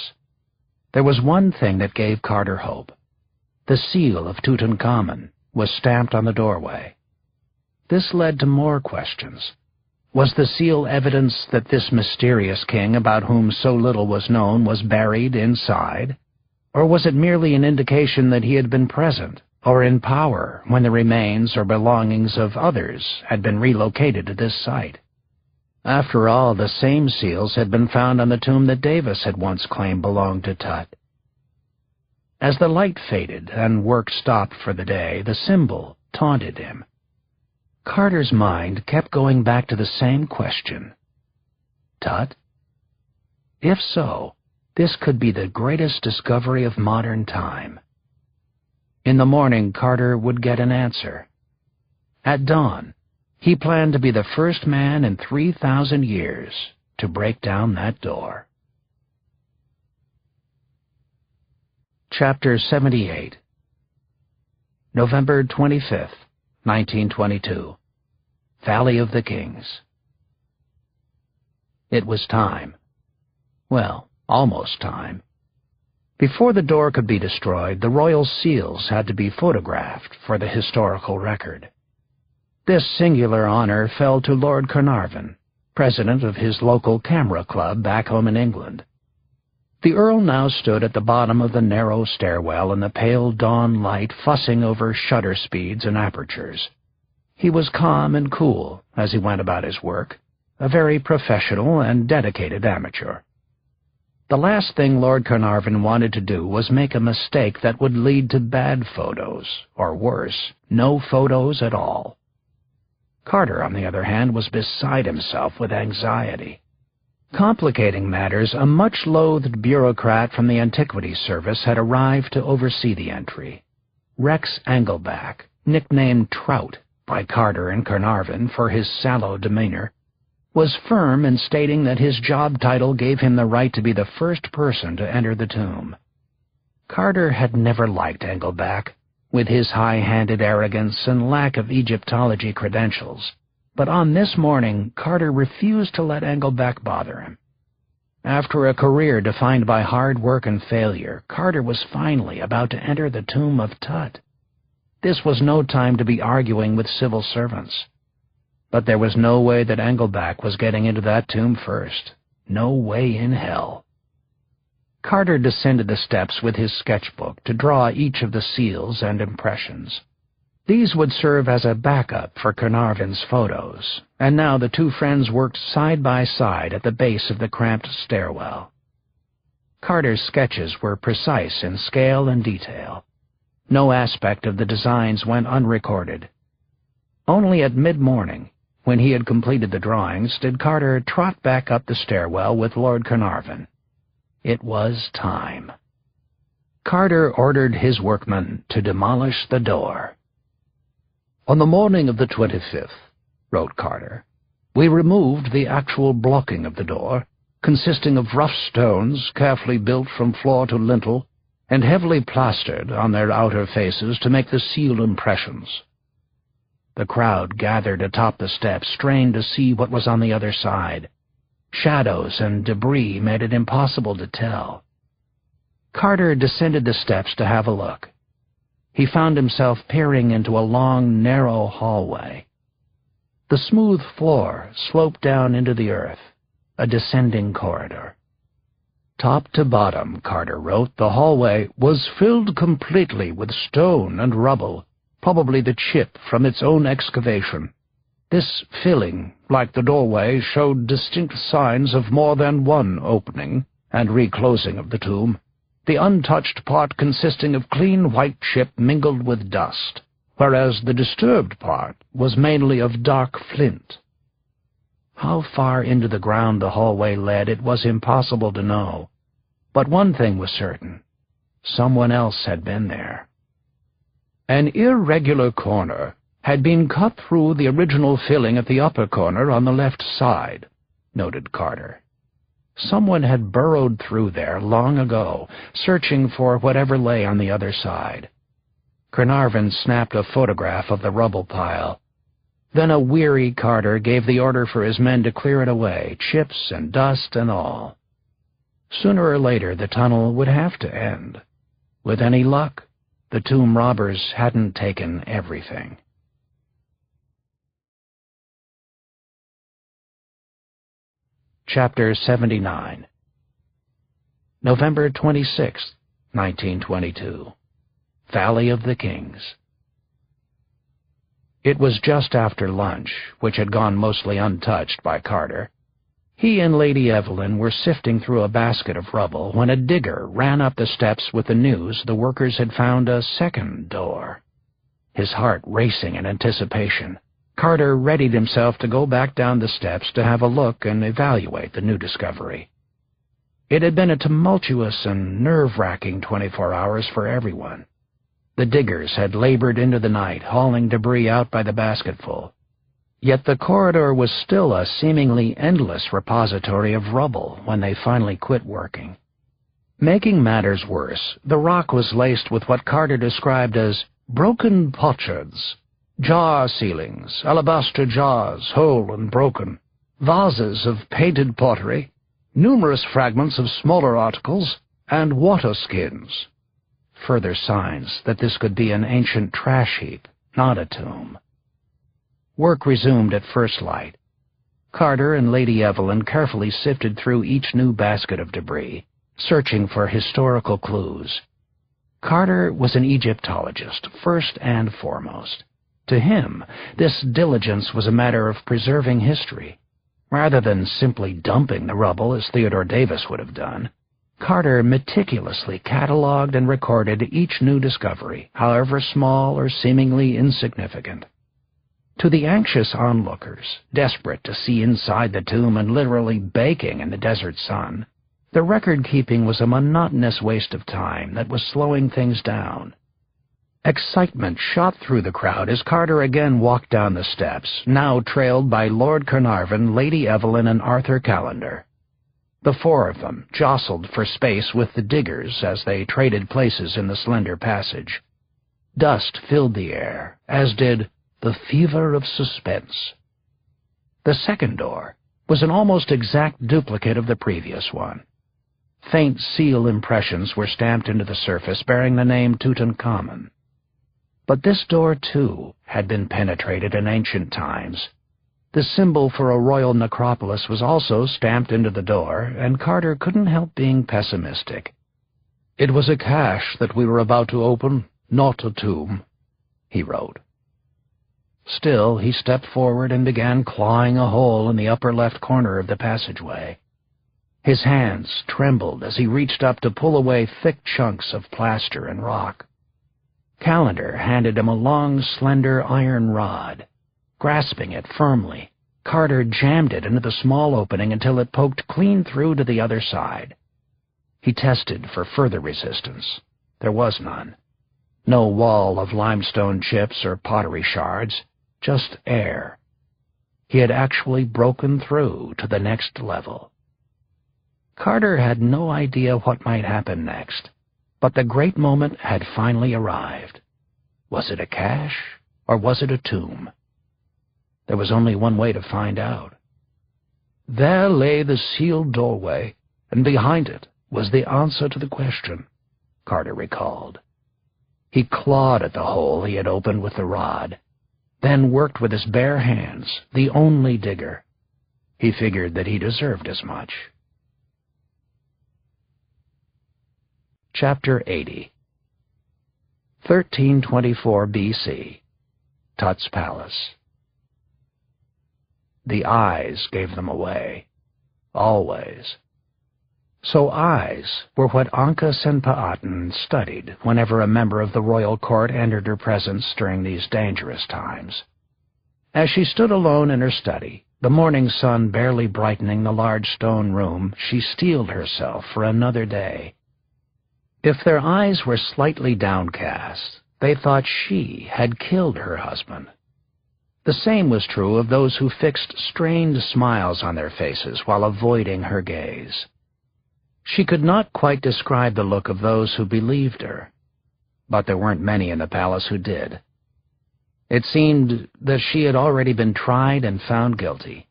There was one thing that gave Carter hope. The seal of Tutankhamun was stamped on the doorway. This led to more questions. Was the seal evidence that this mysterious king, about whom so little was known, was buried inside? Or was it merely an indication that he had been present, or in power, when the remains or belongings of others had been relocated to this site? After all, the same seals had been found on the tomb that Davis had once claimed belonged to Tut. As the light faded and work stopped for the day, the symbol taunted him. Carter's mind kept going back to the same question. Tut? If so, this could be the greatest discovery of modern time. In the morning, Carter would get an answer. At dawn, he planned to be the first man in 3,000 years to break down that door. Chapter 78. November 25th, 1922. Valley of the Kings. It was time. Well, almost time. Before the door could be destroyed, the royal seals had to be photographed for the historical record. This singular honor fell to Lord Carnarvon, president of his local camera club back home in England. The Earl now stood at the bottom of the narrow stairwell in the pale dawn light, fussing over shutter speeds and apertures. He was calm and cool as he went about his work, a very professional and dedicated amateur. The last thing Lord Carnarvon wanted to do was make a mistake that would lead to bad photos, or worse, no photos at all. Carter, on the other hand, was beside himself with anxiety. Complicating matters, a much-loathed bureaucrat from the Antiquities Service had arrived to oversee the entry. Rex Engelbach, nicknamed Trout by Carter and Carnarvon for his sallow demeanor, was firm in stating that his job title gave him the right to be the first person to enter the tomb. Carter had never liked Engelbach, with his high-handed arrogance and lack of Egyptology credentials, but on this morning Carter refused to let Engelbach bother him. After a career defined by hard work and failure, Carter was finally about to enter the tomb of Tut. This was no time to be arguing with civil servants. But there was no way that Engelbach was getting into that tomb first. No way in hell. Carter descended the steps with his sketchbook to draw each of the seals and impressions. These would serve as a backup for Carnarvon's photos, and now the two friends worked side by side at the base of the cramped stairwell. Carter's sketches were precise in scale and detail. No aspect of the designs went unrecorded. Only at mid-morning, when he had completed the drawings, did Carter trot back up the stairwell with Lord Carnarvon. It was time. Carter ordered his workmen to demolish the door. "On the morning of the 25th, wrote Carter, we removed the actual blocking of the door, consisting of rough stones carefully built from floor to lintel and heavily plastered on their outer faces to make the seal impressions." The crowd gathered atop the steps, strained to see what was on the other side. Shadows and debris made it impossible to tell. Carter descended the steps to have a look. He found himself peering into a long, narrow hallway. The smooth floor sloped down into the earth, a descending corridor. Top to bottom, Carter wrote, the hallway was filled completely with stone and rubble, probably the chip from its own excavation. This filling, like the doorway, showed distinct signs of more than one opening and reclosing of the tomb, the untouched part consisting of clean white chip mingled with dust, whereas the disturbed part was mainly of dark flint. How far into the ground the hallway led it was impossible to know, but one thing was certain. Someone else had been there. An irregular corner had been cut through the original filling at the upper corner on the left side, noted Carter. Someone had burrowed through there long ago, searching for whatever lay on the other side. Carnarvon snapped a photograph of the rubble pile. Then a weary Carter gave the order for his men to clear it away, chips and dust and all. Sooner or later the tunnel would have to end. With any luck, the tomb robbers hadn't taken everything. Chapter 79. November 26, 1922. Valley of the Kings. It was just after lunch, which had gone mostly untouched by Carter. He and Lady Evelyn were sifting through a basket of rubble when a digger ran up the steps with the news the workers had found a second door. His heart racing in anticipation, Carter readied himself to go back down the steps to have a look and evaluate the new discovery. It had been a tumultuous and nerve-wracking 24 hours for everyone. The diggers had labored into the night, hauling debris out by the basketful. Yet the corridor was still a seemingly endless repository of rubble when they finally quit working. Making matters worse, the rock was laced with what Carter described as broken potsherds, jar ceilings, alabaster jars, whole and broken, vases of painted pottery, numerous fragments of smaller articles, and water skins. Further signs that this could be an ancient trash heap, not a tomb. Work resumed at first light. Carter and Lady Evelyn carefully sifted through each new basket of debris, searching for historical clues. Carter was an Egyptologist, first and foremost. To him, this diligence was a matter of preserving history. Rather than simply dumping the rubble as Theodore Davis would have done, Carter meticulously catalogued and recorded each new discovery, however small or seemingly insignificant. To the anxious onlookers, desperate to see inside the tomb and literally baking in the desert sun, the record-keeping was a monotonous waste of time that was slowing things down. Excitement shot through the crowd as Carter again walked down the steps, now trailed by Lord Carnarvon, Lady Evelyn, and Arthur Callender. The four of them jostled for space with the diggers as they traded places in the slender passage. Dust filled the air, as did the fever of suspense. The second door was an almost exact duplicate of the previous one. Faint seal impressions were stamped into the surface bearing the name Tutankhamun. But this door, too, had been penetrated in ancient times. The symbol for a royal necropolis was also stamped into the door, and Carter couldn't help being pessimistic. "It was a cache that we were about to open, not a tomb," he wrote. Still, he stepped forward and began clawing a hole in the upper left corner of the passageway. His hands trembled as he reached up to pull away thick chunks of plaster and rock. Callender handed him a long, slender iron rod. Grasping it firmly, Carter jammed it into the small opening until it poked clean through to the other side. He tested for further resistance. There was none. No wall of limestone chips or pottery shards, just air. He had actually broken through to the next level. Carter had no idea what might happen next, but the great moment had finally arrived. Was it a cache, or was it a tomb? There was only one way to find out. There lay the sealed doorway, and behind it was the answer to the question, Carter recalled. He clawed at the hole he had opened with the rod, then worked with his bare hands, the only digger. He figured that he deserved as much. Chapter 80. 1324 B.C. Tut's Palace. The eyes gave them away. Always. So eyes were what Ankh-Senpa'atan studied whenever a member of the royal court entered her presence during these dangerous times. As she stood alone in her study, the morning sun barely brightening the large stone room, she steeled herself for another day. If their eyes were slightly downcast, they thought she had killed her husband. The same was true of those who fixed strained smiles on their faces while avoiding her gaze. She could not quite describe the look of those who believed her, but there weren't many in the palace who did. It seemed that she had already been tried and found guilty.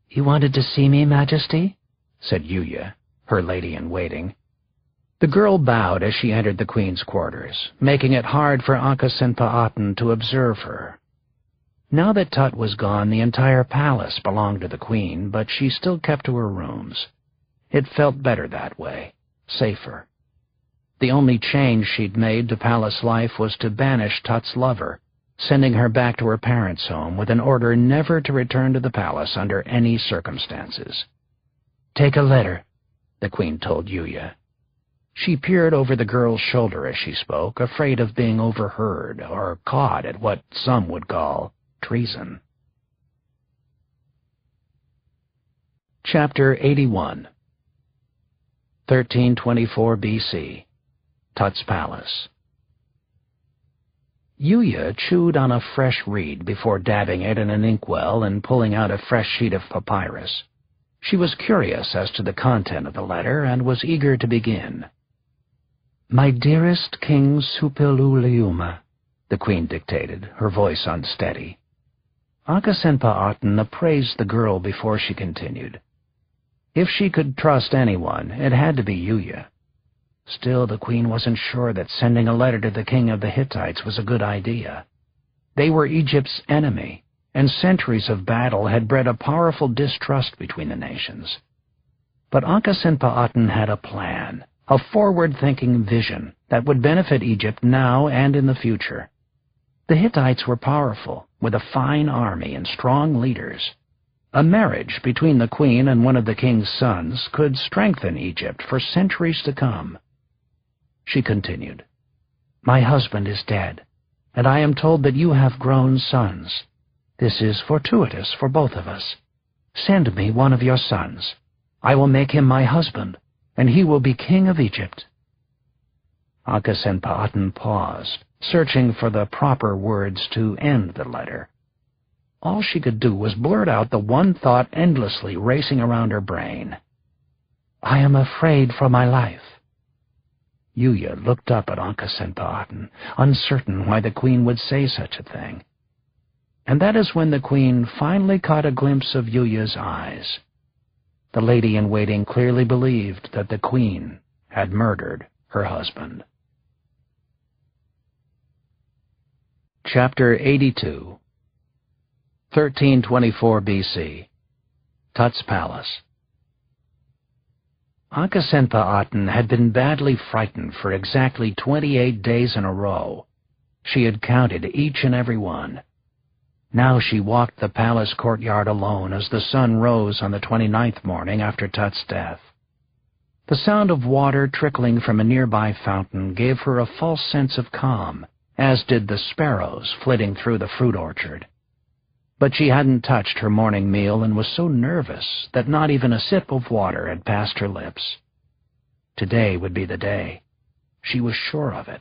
"You wanted to see me, Majesty?" said Yuya, her lady-in-waiting. The girl bowed as she entered the queen's quarters, making it hard for Ankh-Senpa'atan to observe her. Now that Tut was gone, the entire palace belonged to the queen, but she still kept to her rooms. It felt better that way, safer. The only change she'd made to palace life was to banish Tut's lover, sending her back to her parents' home with an order never to return to the palace under any circumstances. "Take a letter," the queen told Yuya. She peered over the girl's shoulder as she spoke, afraid of being overheard or caught at what some would call treason. Chapter 81. 1324 B.C. Tut's Palace. Yuya chewed on a fresh reed before dabbing it in an inkwell and pulling out a fresh sheet of papyrus. She was curious as to the content of the letter and was eager to begin. "My dearest King Suppiluliuma," the queen dictated, her voice unsteady. Ankh-Senpa'atan appraised the girl before she continued. If she could trust anyone, it had to be Yuya. Still, the queen wasn't sure that sending a letter to the king of the Hittites was a good idea. They were Egypt's enemy, and centuries of battle had bred a powerful distrust between the nations. But Ankhesenpa'aten had a plan, a forward-thinking vision that would benefit Egypt now and in the future. The Hittites were powerful, with a fine army and strong leaders. A marriage between the queen and one of the king's sons could strengthen Egypt for centuries to come. She continued, "My husband is dead, and I am told that you have grown sons. This is fortuitous for both of us. Send me one of your sons. I will make him my husband, and he will be king of Egypt." Ankhesenpa'aten paused, searching for the proper words to end the letter. All she could do was blurt out the one thought endlessly racing around her brain. "I am afraid for my life." Yuya looked up at Ankhesenpa'aten, uncertain why the queen would say such a thing. And that is when the queen finally caught a glimpse of Yuya's eyes. The lady-in-waiting clearly believed that the queen had murdered her husband. Chapter 82. 1324 B.C. Tut's Palace. Ankhesenpa'aten had been badly frightened for exactly 28 days in a row. She had counted each and every one. Now she walked the palace courtyard alone as the sun rose on the 29th morning after Tut's death. The sound of water trickling from a nearby fountain gave her a false sense of calm, as did the sparrows flitting through the fruit orchard. But she hadn't touched her morning meal and was so nervous that not even a sip of water had passed her lips. Today would be the day. She was sure of it.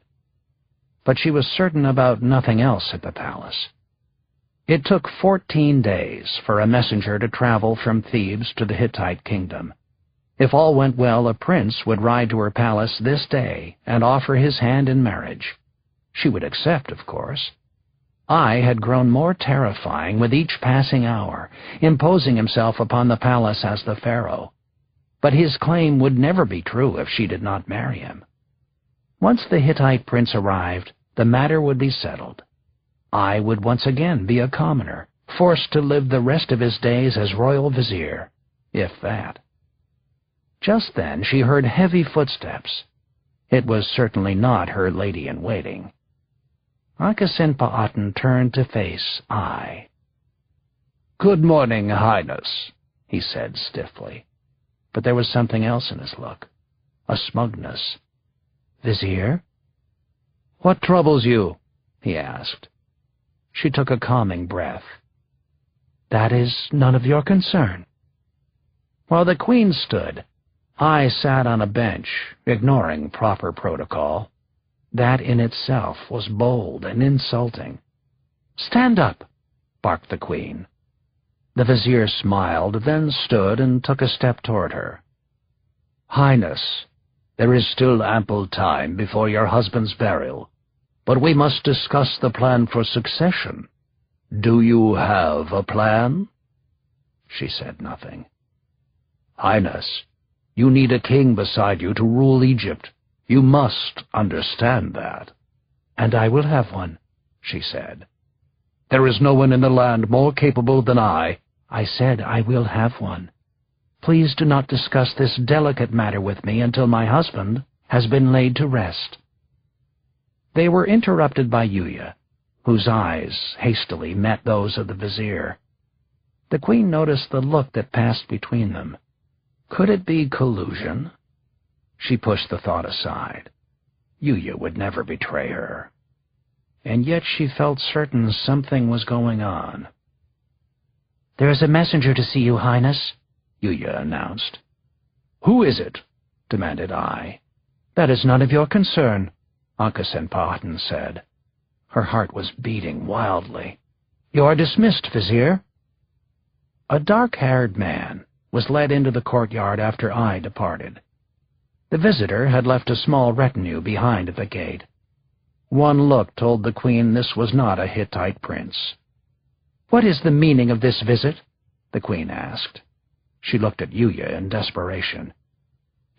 But she was certain about nothing else at the palace. It took 14 days for a messenger to travel from Thebes to the Hittite kingdom. If all went well, a prince would ride to her palace this day and offer his hand in marriage. She would accept, of course. Ai had grown more terrifying with each passing hour, imposing himself upon the palace as the pharaoh. But his claim would never be true if she did not marry him. Once the Hittite prince arrived, the matter would be settled. Ai would once again be a commoner, forced to live the rest of his days as royal vizier, if that. Just then she heard heavy footsteps. It was certainly not her lady-in-waiting. Ankhesenpa'aten turned to face Ai. "Good morning, Highness," he said stiffly. But there was something else in his look, a smugness. "Vizier?" "What troubles you?" he asked. She took a calming breath. "That is none of your concern." While the queen stood, Ai sat on a bench, ignoring proper protocol. That in itself was bold and insulting. "Stand up," barked the queen. The vizier smiled, then stood and took a step toward her. "Highness, there is still ample time before your husband's burial, but we must discuss the plan for succession. Do you have a plan?" She said nothing. "Highness, you need a king beside you to rule Egypt. You must understand that." "And I will have one," she said. "There is no one in the land more capable than I." "I said I will have one. Please do not discuss this delicate matter with me until my husband has been laid to rest." They were interrupted by Yuya, whose eyes hastily met those of the vizier. The queen noticed the look that passed between them. Could it be collusion? She pushed the thought aside. Yuya would never betray her. And yet she felt certain something was going on. "There is a messenger to see you, Highness," Yuya announced. "Who is it?" demanded Ai. "That is none of your concern," Ankhesenpa'aten said. Her heart was beating wildly. "You are dismissed, Vizier." A dark-haired man was led into the courtyard after Ai departed. The visitor had left a small retinue behind at the gate. One look told the queen this was not a Hittite prince. "What is the meaning of this visit?" the queen asked. She looked at Yuya in desperation.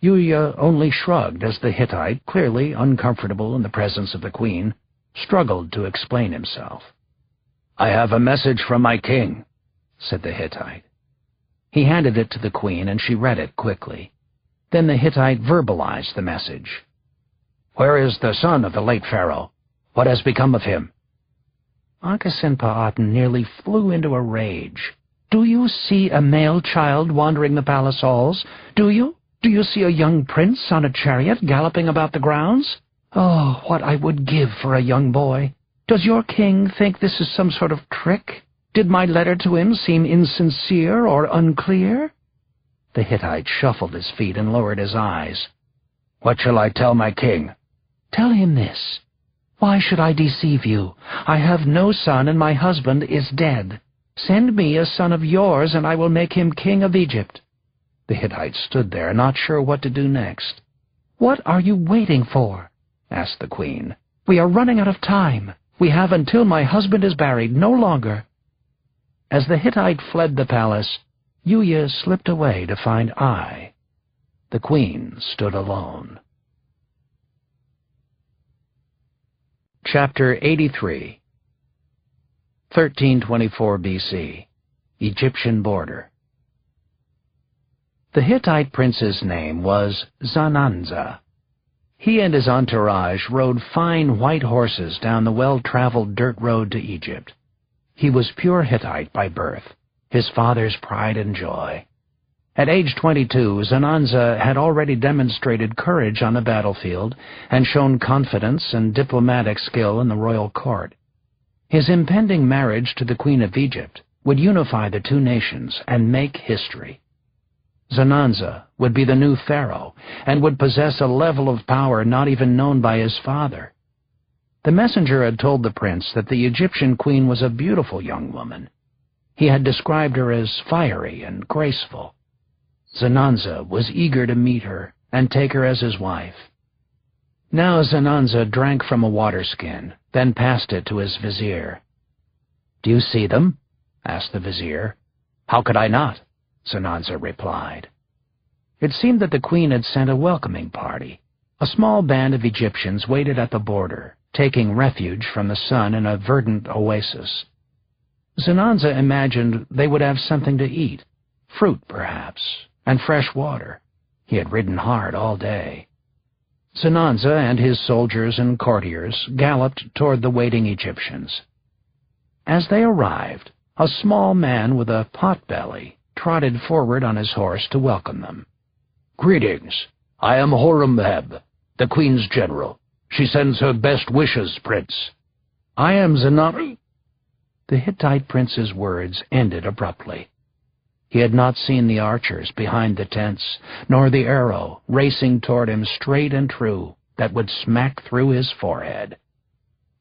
Yuya only shrugged as the Hittite, clearly uncomfortable in the presence of the queen, struggled to explain himself. "I have a message from my king," said the Hittite. He handed it to the queen, and she read it quickly. Then the Hittite verbalized the message. "Where is the son of the late pharaoh? What has become of him?" Ankhesenpa'aten nearly flew into a rage. "Do you see a male child wandering the palace halls? Do you? Do you see a young prince on a chariot galloping about the grounds? Oh, what I would give for a young boy! Does your king think this is some sort of trick? Did my letter to him seem insincere or unclear?" The Hittite shuffled his feet and lowered his eyes. "What shall I tell my king?" "Tell him this. Why should I deceive you? I have no son, and my husband is dead. Send me a son of yours, and I will make him king of Egypt." The Hittite stood there, not sure what to do next. "What are you waiting for?" asked the queen. "We are running out of time. We have until my husband is buried, no longer." As the Hittite fled the palace, Yuya slipped away to find Ai. The queen stood alone. Chapter 83. 1324 BC. Egyptian border. The Hittite prince's name was Zananza. He and his entourage rode fine white horses down the well-traveled dirt road to Egypt. He was pure Hittite by birth, his father's pride and joy. At age 22, Zananza had already demonstrated courage on the battlefield and shown confidence and diplomatic skill in the royal court. His impending marriage to the Queen of Egypt would unify the two nations and make history. Zananza would be the new pharaoh and would possess a level of power not even known by his father. The messenger had told the prince that the Egyptian queen was a beautiful young woman. He had described her as fiery and graceful. Zananza was eager to meet her and take her as his wife. Now Zananza drank from a water-skin, then passed it to his vizier. "Do you see them?" asked the vizier. "How could I not?" Zananza replied. It seemed that the queen had sent a welcoming party. A small band of Egyptians waited at the border, taking refuge from the sun in a verdant oasis. Zananza imagined they would have something to eat, fruit perhaps, and fresh water. He had ridden hard all day. Zananza and his soldiers and courtiers galloped toward the waiting Egyptians. As they arrived, a small man with a pot-belly trotted forward on his horse to welcome them. "Greetings. I am Horemheb, the Queen's general. She sends her best wishes, Prince." "I am Zananza." The Hittite prince's words ended abruptly. He had not seen the archers behind the tents, nor the arrow racing toward him straight and true that would smack through his forehead.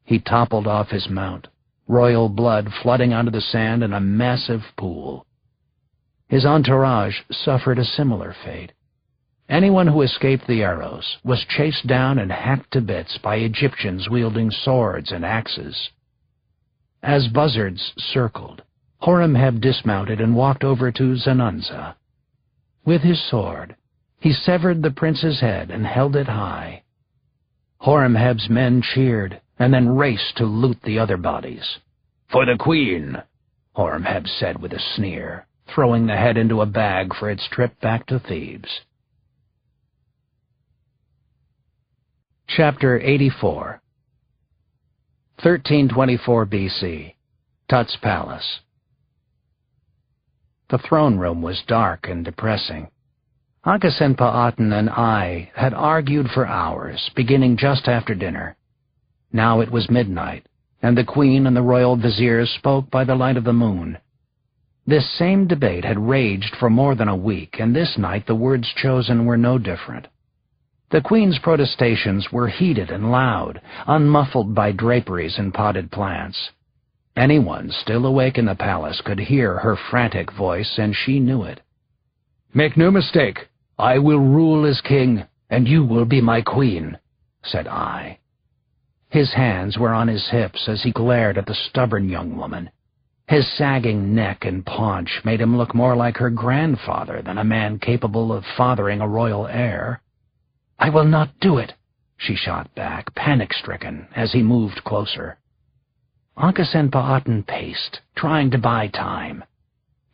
He toppled off his mount, royal blood flooding onto the sand in a massive pool. His entourage suffered a similar fate. Anyone who escaped the arrows was chased down and hacked to bits by Egyptians wielding swords and axes. As buzzards circled, Horemheb dismounted and walked over to Zananza. With his sword, he severed the prince's head and held it high. Horemheb's men cheered and then raced to loot the other bodies. "For the queen," Horemheb said with a sneer, throwing the head into a bag for its trip back to Thebes. Chapter 84. 1324 BC. Tut's Palace. The throne room was dark and depressing. Ankhesenpa'aten and I had argued for hours, beginning just after dinner. Now it was midnight, and the queen and the royal viziers spoke by the light of the moon. This same debate had raged for more than a week, and this night the words chosen were no different. The queen's protestations were heated and loud, unmuffled by draperies and potted plants. Anyone still awake in the palace could hear her frantic voice, and she knew it. "Make no mistake, I will rule as king, and you will be my queen," said I. His hands were on his hips as he glared at the stubborn young woman. His sagging neck and paunch made him look more like her grandfather than a man capable of fathering a royal heir. "I will not do it," she shot back, panic-stricken, as he moved closer. Ankhesenpa'aten paced, trying to buy time.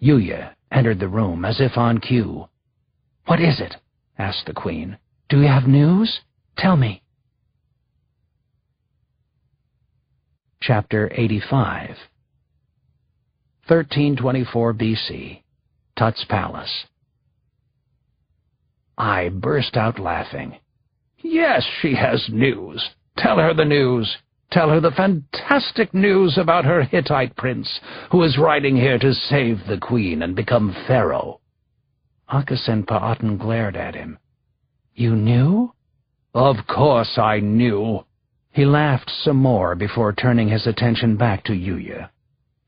Yuya entered the room as if on cue. "What is it?" asked the queen. "Do you have news? Tell me." Chapter 85. 1324 BC. Tut's Palace. I burst out laughing. "Yes, she has news. Tell her the news. Tell her the fantastic news about her Hittite prince, who is riding here to save the queen and become pharaoh." Ankhesenpa'aten glared at him. "You knew?" "Of course I knew." He laughed some more before turning his attention back to Yuya.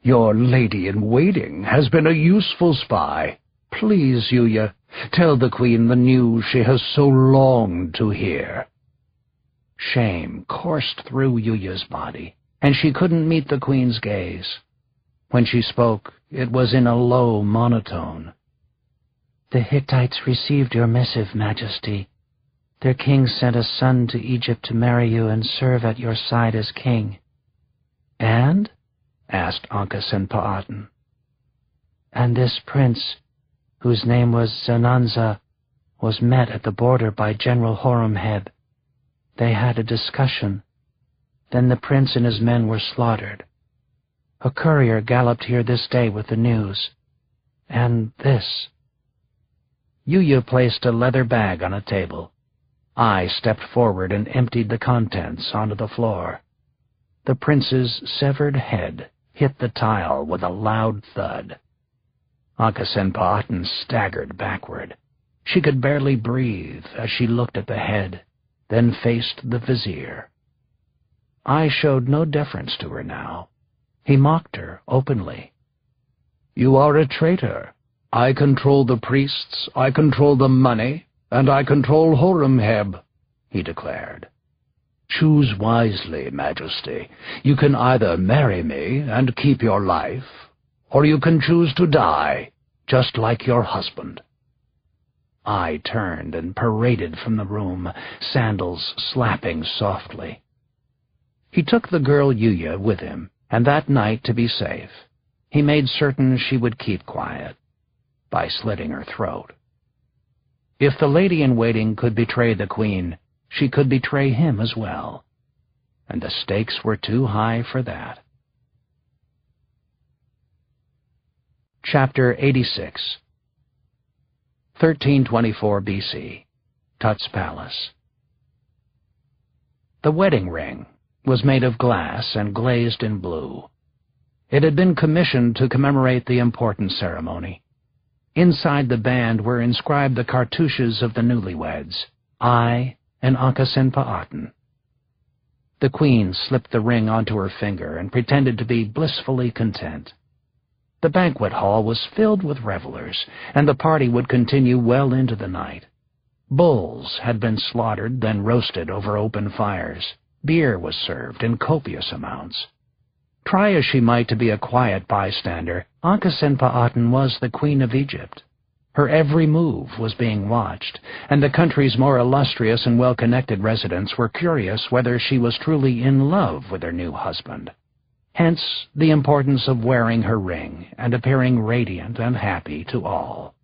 "Your lady-in-waiting has been a useful spy. Please, Yuya, tell the queen the news she has so longed to hear." Shame coursed through Yuya's body, and she couldn't meet the queen's gaze. When she spoke, it was in a low monotone. "The Hittites received your missive, Majesty. Their king sent a son to Egypt to marry you and serve at your side as king." "And?" asked Ankhesenpa'aten. "And this prince, whose name was Zananza, was met at the border by General Horemheb. They had a discussion. Then the prince and his men were slaughtered. A courier galloped here this day with the news. And this." Yuya placed a leather bag on a table. I stepped forward and emptied the contents onto the floor. The prince's severed head hit the tile with a loud thud. Ankhesenpa'aten staggered backward. She could barely breathe as she looked at the head, then faced the vizier. I showed no deference to her now. He mocked her openly. "You are a traitor. I control the priests, I control the money, and I control Horemheb," he declared. "Choose wisely, Majesty. You can either marry me and keep your life, or you can choose to die, just like your husband." I turned and paraded from the room, sandals slapping softly. He took the girl Yuya with him, and that night, to be safe, he made certain she would keep quiet by slitting her throat. If the lady-in-waiting could betray the queen, she could betray him as well, and the stakes were too high for that. Chapter 86. 1324 BC. Tut's Palace. The wedding ring was made of glass and glazed in blue. It had been commissioned to commemorate the important ceremony. Inside the band were inscribed the cartouches of the newlyweds, I and Ankhesenpa'aten. The queen slipped the ring onto her finger and pretended to be blissfully content. The banquet hall was filled with revelers, and the party would continue well into the night. Bulls had been slaughtered, then roasted over open fires. Beer was served in copious amounts. Try as she might to be a quiet bystander, Ankhesenpa'aten was the queen of Egypt. Her every move was being watched, and the country's more illustrious and well-connected residents were curious whether she was truly in love with her new husband. Hence the importance of wearing her ring and appearing radiant and happy to all.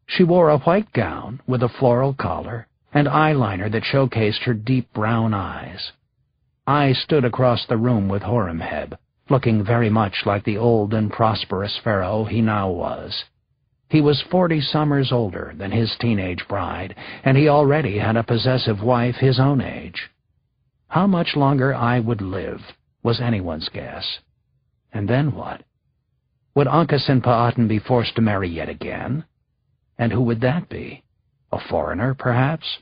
She wore a white gown with a floral collar and eyeliner that showcased her deep brown eyes. I stood across the room with Horemheb, looking very much like the old and prosperous pharaoh he now was. He was 40 summers older than his teenage bride, and he already had a possessive wife his own age. How much longer I would live was anyone's guess. And then what? Would Ankhesenpa'aten be forced to marry yet again? And who would that be? A foreigner, perhaps?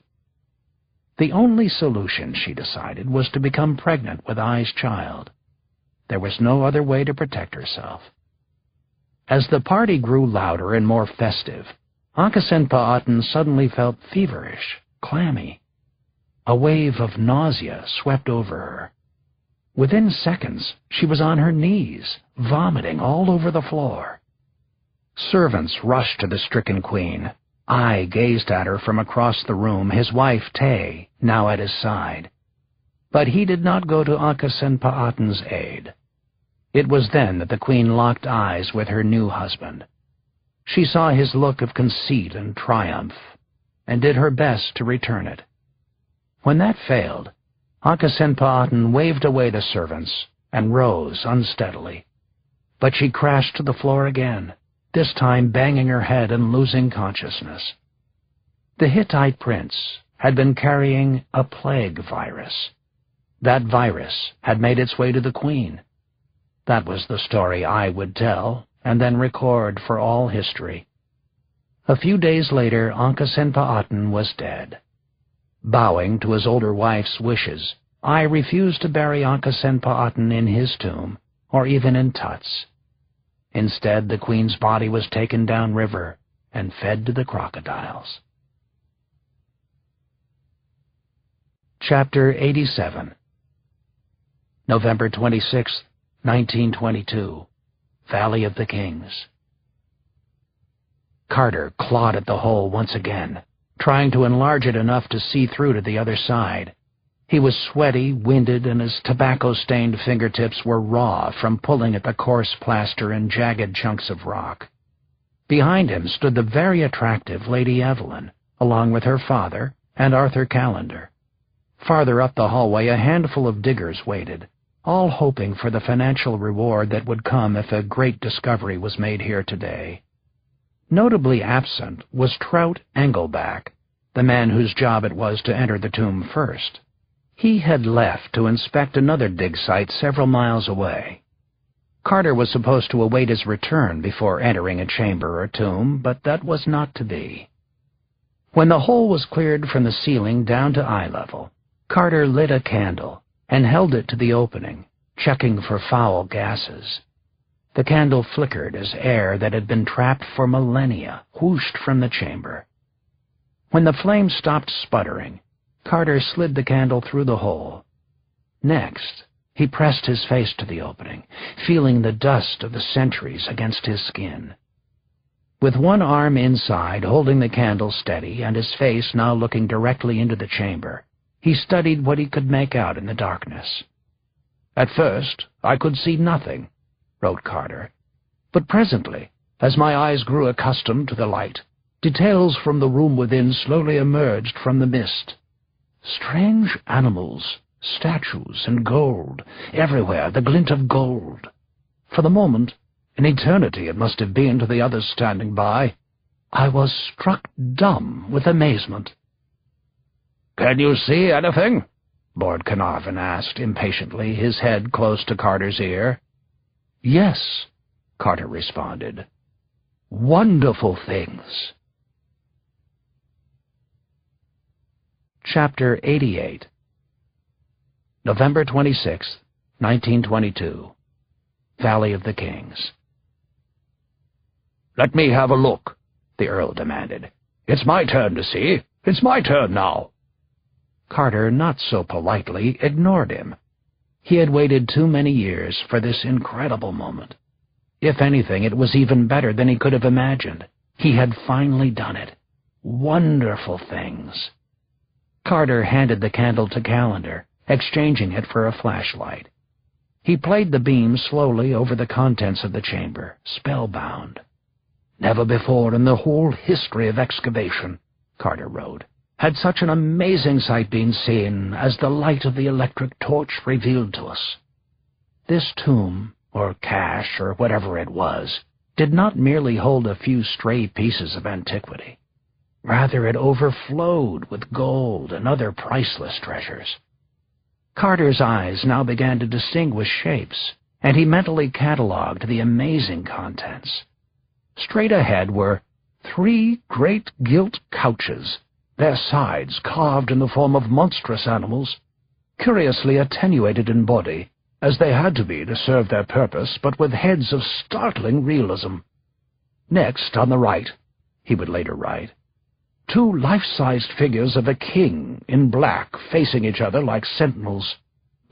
The only solution, she decided, was to become pregnant with Ai's child. There was no other way to protect herself. As the party grew louder and more festive, Ankhesenpa'aten suddenly felt feverish, clammy. A wave of nausea swept over her. Within seconds, she was on her knees, vomiting all over the floor. Servants rushed to the stricken queen. I gazed at her from across the room, his wife Tay, now at his side. But he did not go to Ankhesenpa'aten's aid. It was then that the queen locked eyes with her new husband. She saw his look of conceit and triumph, and did her best to return it. When that failed, Ankh-Senpa'aten waved away the servants and rose unsteadily. But she crashed to the floor again, this time banging her head and losing consciousness. The Hittite prince had been carrying a plague virus. That virus had made its way to the queen. That was the story I would tell, and then record for all history. A few days later, Ankh-Senpa'aten was dead. Bowing to his older wife's wishes, I refused to bury Ankh-Senpa'aten in his tomb, or even in Tut's. Instead, the queen's body was taken downriver and fed to the crocodiles. Chapter 87. November 26, 1922. Valley of the Kings. Carter clawed at the hole once again, trying to enlarge it enough to see through to the other side. He was sweaty, winded, and his tobacco-stained fingertips were raw from pulling at the coarse plaster and jagged chunks of rock. Behind him stood the very attractive Lady Evelyn, along with her father and Arthur Callender. Farther up the hallway, a handful of diggers waited, all hoping for the financial reward that would come if a great discovery was made here today. Notably absent was Trout Engelbach, the man whose job it was to enter the tomb first. He had left to inspect another dig site several miles away. Carter was supposed to await his return before entering a chamber or tomb, but that was not to be. When the hole was cleared from the ceiling down to eye level, Carter lit a candle and held it to the opening, checking for foul gases. The candle flickered as air that had been trapped for millennia whooshed from the chamber. When the flame stopped sputtering, Carter slid the candle through the hole. Next, he pressed his face to the opening, feeling the dust of the centuries against his skin. With one arm inside, holding the candle steady, and his face now looking directly into the chamber, he studied what he could make out in the darkness. "At first, I could see nothing," wrote Carter. "But presently, as my eyes grew accustomed to the light, details from the room within slowly emerged from the mist. Strange animals, statues, and gold, everywhere the glint of gold. For the moment, an eternity it must have been to the others standing by, I was struck dumb with amazement." "Can you see anything?" Lord Carnarvon asked impatiently, his head close to Carter's ear. "Yes," Carter responded. "Wonderful things." Chapter 88. November 26, 1922. Valley of the Kings. "Let me have a look," the Earl demanded. "It's my turn to see. It's my turn now." Carter, not so politely, ignored him. He had waited too many years for this incredible moment. If anything, it was even better than he could have imagined. He had finally done it. Wonderful things. Carter handed the candle to Callender, exchanging it for a flashlight. He played the beam slowly over the contents of the chamber, spellbound. "Never before in the whole history of excavation," Carter wrote, "had such an amazing sight been seen as the light of the electric torch revealed to us." This tomb, or cache, or whatever it was, did not merely hold a few stray pieces of antiquity. Rather, it overflowed with gold and other priceless treasures. Carter's eyes now began to distinguish shapes, and he mentally catalogued the amazing contents. Straight ahead were 3 great gilt couches, their sides carved in the form of monstrous animals, curiously attenuated in body, as they had to be to serve their purpose, but with heads of startling realism. Next, on the right, he would later write, 2 life-sized figures of a king in black facing each other like sentinels,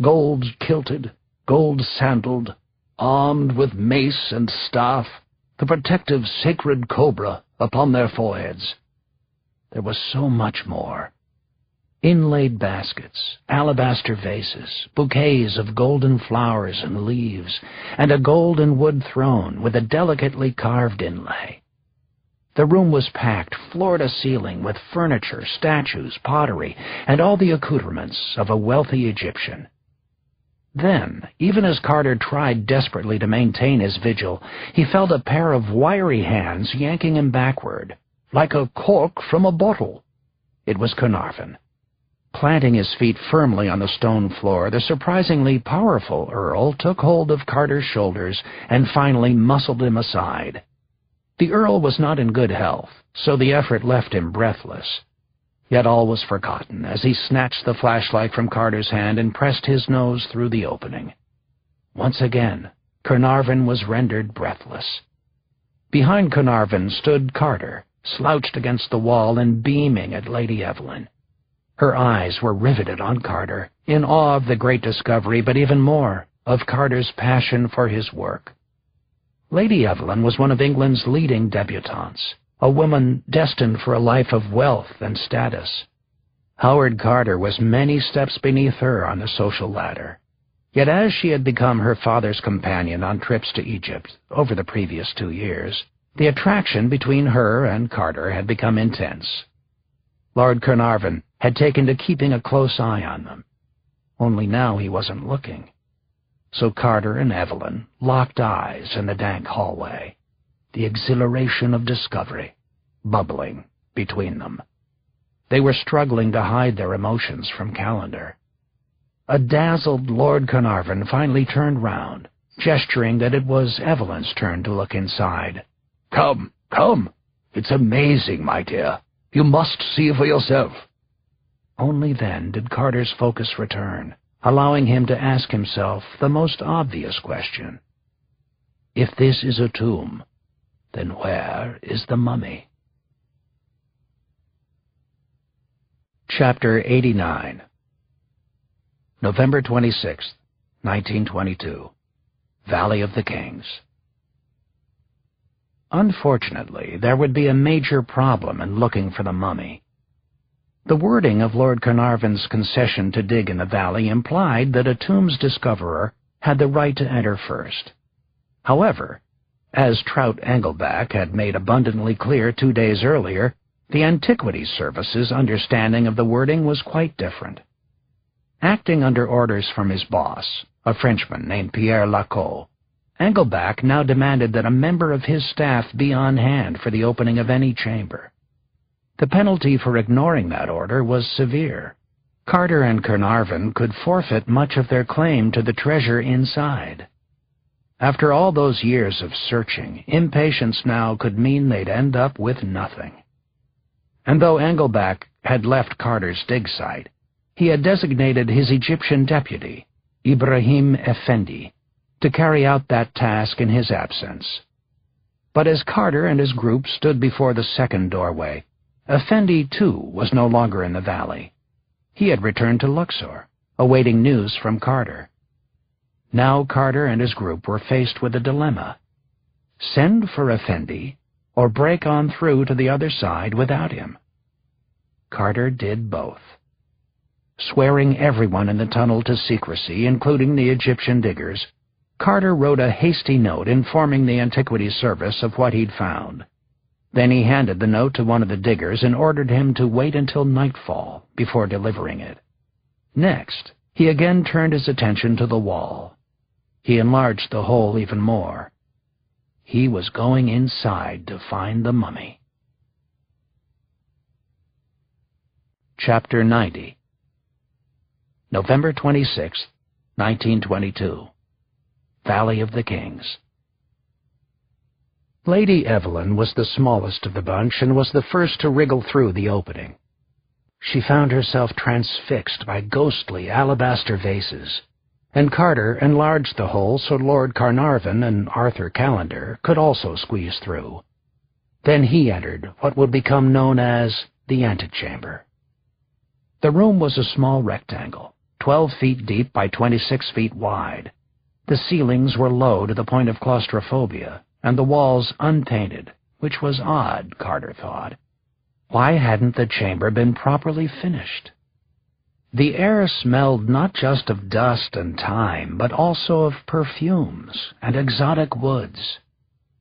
gold-kilted, gold-sandaled, armed with mace and staff, the protective sacred cobra upon their foreheads. There was so much more. Inlaid baskets, alabaster vases, bouquets of golden flowers and leaves, and a golden wood throne with a delicately carved inlay. The room was packed floor to ceiling with furniture, statues, pottery, and all the accoutrements of a wealthy Egyptian. Then, even as Carter tried desperately to maintain his vigil, he felt a pair of wiry hands yanking him backward, like a cork from a bottle. It was Carnarvon. Planting his feet firmly on the stone floor, the surprisingly powerful Earl took hold of Carter's shoulders and finally muscled him aside. The Earl was not in good health, so the effort left him breathless. Yet all was forgotten as he snatched the flashlight from Carter's hand and pressed his nose through the opening. Once again, Carnarvon was rendered breathless. Behind Carnarvon stood Carter, slouched against the wall and beaming at Lady Evelyn. Her eyes were riveted on Carter, in awe of the great discovery, but even more, of Carter's passion for his work. Lady Evelyn was one of England's leading debutantes, a woman destined for a life of wealth and status. Howard Carter was many steps beneath her on the social ladder. Yet as she had become her father's companion on trips to Egypt over the previous 2 years, the attraction between her and Carter had become intense. Lord Carnarvon had taken to keeping a close eye on them. Only now he wasn't looking. So Carter and Evelyn locked eyes in the dank hallway, the exhilaration of discovery bubbling between them. They were struggling to hide their emotions from Calendar. A dazzled Lord Carnarvon finally turned round, gesturing that it was Evelyn's turn to look inside. "Come, come! It's amazing, my dear. You must see for yourself." Only then did Carter's focus return, allowing him to ask himself the most obvious question. If this is a tomb, then where is the mummy? Chapter 89. November 26, 1922. Valley of the Kings. Unfortunately, there would be a major problem in looking for the mummy. The wording of Lord Carnarvon's concession to dig in the valley implied that a tomb's discoverer had the right to enter first. However, as Trout Engelbach had made abundantly clear 2 days earlier, the Antiquities Service's understanding of the wording was quite different. Acting under orders from his boss, a Frenchman named Pierre Lacot, Engelbach now demanded that a member of his staff be on hand for the opening of any chamber. The penalty for ignoring that order was severe. Carter and Carnarvon could forfeit much of their claim to the treasure inside. After all those years of searching, impatience now could mean they'd end up with nothing. And though Engelbach had left Carter's dig site, he had designated his Egyptian deputy, Ibrahim Effendi, to carry out that task in his absence. But as Carter and his group stood before the second doorway, Effendi, too, was no longer in the valley. He had returned to Luxor, awaiting news from Carter. Now Carter and his group were faced with a dilemma: send for Effendi, or break on through to the other side without him. Carter did both. Swearing everyone in the tunnel to secrecy, including the Egyptian diggers, Carter wrote a hasty note informing the Antiquities Service of what he'd found. Then he handed the note to one of the diggers and ordered him to wait until nightfall before delivering it. Next, he again turned his attention to the wall. He enlarged the hole even more. He was going inside to find the mummy. Chapter 90. November 26, 1922. Valley of the Kings. Lady Evelyn was the smallest of the bunch and was the first to wriggle through the opening. She found herself transfixed by ghostly alabaster vases, and Carter enlarged the hole so Lord Carnarvon and Arthur Calendar could also squeeze through. Then he entered what would become known as the antechamber. The room was a small rectangle, 12 feet deep by 26 feet wide. The ceilings were low to the point of claustrophobia, and the walls unpainted, which was odd, Carter thought. Why hadn't the chamber been properly finished? The air smelled not just of dust and thyme, but also of perfumes and exotic woods.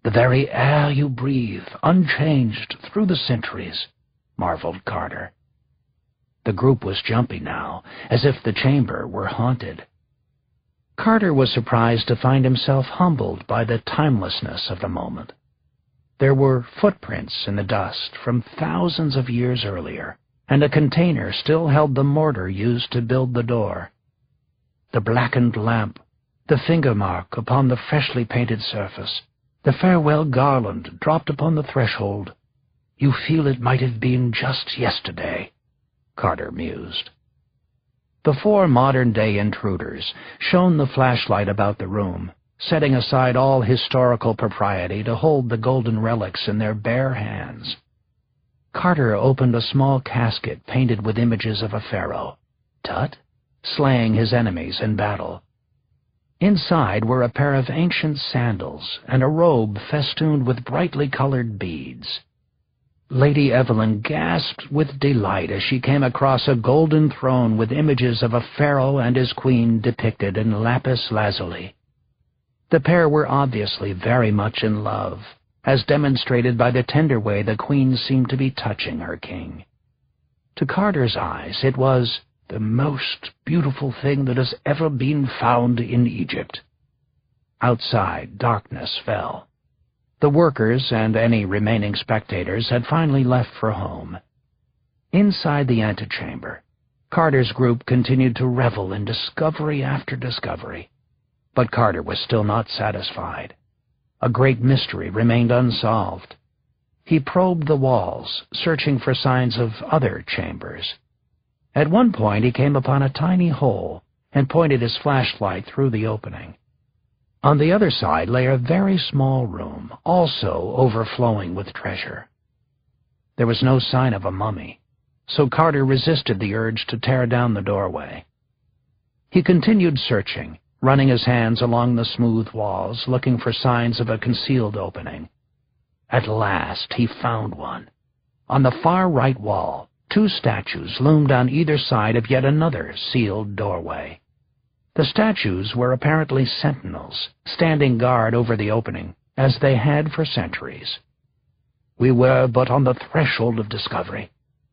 "The very air you breathe, unchanged through the centuries," marveled Carter. The group was jumpy now, as if the chamber were haunted. Carter was surprised to find himself humbled by the timelessness of the moment. There were footprints in the dust from thousands of years earlier, and a container still held the mortar used to build the door. The blackened lamp, the finger mark upon the freshly painted surface, the farewell garland dropped upon the threshold. "You feel it might have been just yesterday," Carter mused. The four modern-day intruders shone the flashlight about the room, setting aside all historical propriety to hold the golden relics in their bare hands. Carter opened a small casket painted with images of a pharaoh, Tut, slaying his enemies in battle. Inside were a pair of ancient sandals and a robe festooned with brightly colored beads. Lady Evelyn gasped with delight as she came across a golden throne with images of a pharaoh and his queen depicted in lapis lazuli. The pair were obviously very much in love, as demonstrated by the tender way the queen seemed to be touching her king. To Carter's eyes, it was the most beautiful thing that has ever been found in Egypt. Outside, darkness fell. The workers and any remaining spectators had finally left for home. Inside the antechamber, Carter's group continued to revel in discovery after discovery. But Carter was still not satisfied. A great mystery remained unsolved. He probed the walls, searching for signs of other chambers. At one point he came upon a tiny hole and pointed his flashlight through the opening. On the other side lay a very small room, also overflowing with treasure. There was no sign of a mummy, so Carter resisted the urge to tear down the doorway. He continued searching, running his hands along the smooth walls, looking for signs of a concealed opening. At last he found one. On the far right wall, two statues loomed on either side of yet another sealed doorway. The statues were apparently sentinels, standing guard over the opening, as they had for centuries. "We were but on the threshold of discovery,"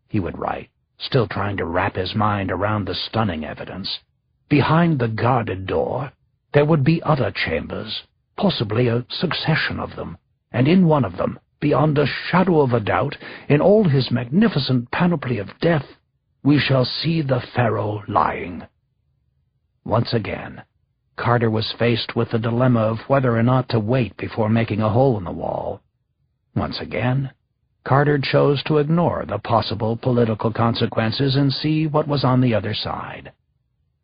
he would write, still trying to wrap his mind around the stunning evidence. "Behind the guarded door, there would be other chambers, possibly a succession of them, and in one of them, beyond a shadow of a doubt, in all his magnificent panoply of death, we shall see the pharaoh lying." Once again, Carter was faced with the dilemma of whether or not to wait before making a hole in the wall. Once again, Carter chose to ignore the possible political consequences and see what was on the other side.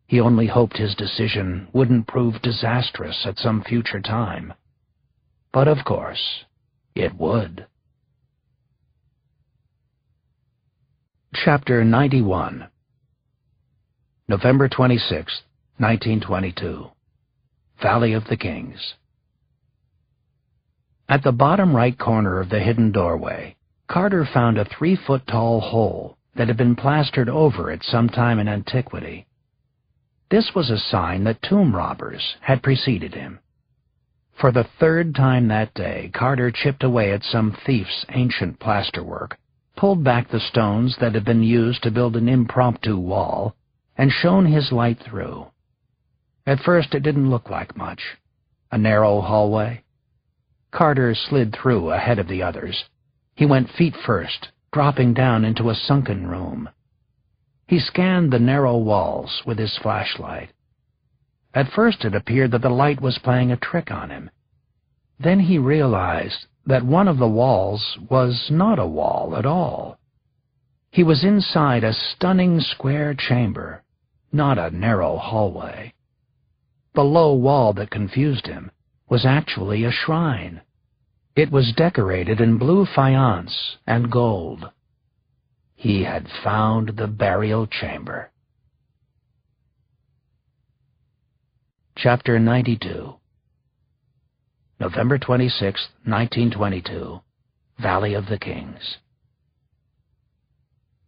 He only hoped his decision wouldn't prove disastrous at some future time. But of course, it would. Chapter 91. November 26th, 1922. Valley of the Kings. At the bottom right corner of the hidden doorway, Carter found a 3-foot-tall hole that had been plastered over it sometime in antiquity. This was a sign that tomb robbers had preceded him. For the third time that day, Carter chipped away at some thief's ancient plasterwork, pulled back the stones that had been used to build an impromptu wall, and shone his light through. At first it didn't look like much. A narrow hallway. Carter slid through ahead of the others. He went feet first, dropping down into a sunken room. He scanned the narrow walls with his flashlight. At first it appeared that the light was playing a trick on him. Then he realized that one of the walls was not a wall at all. He was inside a stunning square chamber, not a narrow hallway. The low wall that confused him was actually a shrine. It was decorated in blue faience and gold. He had found the burial chamber. Chapter 92. November 26, 1922. Valley of the Kings.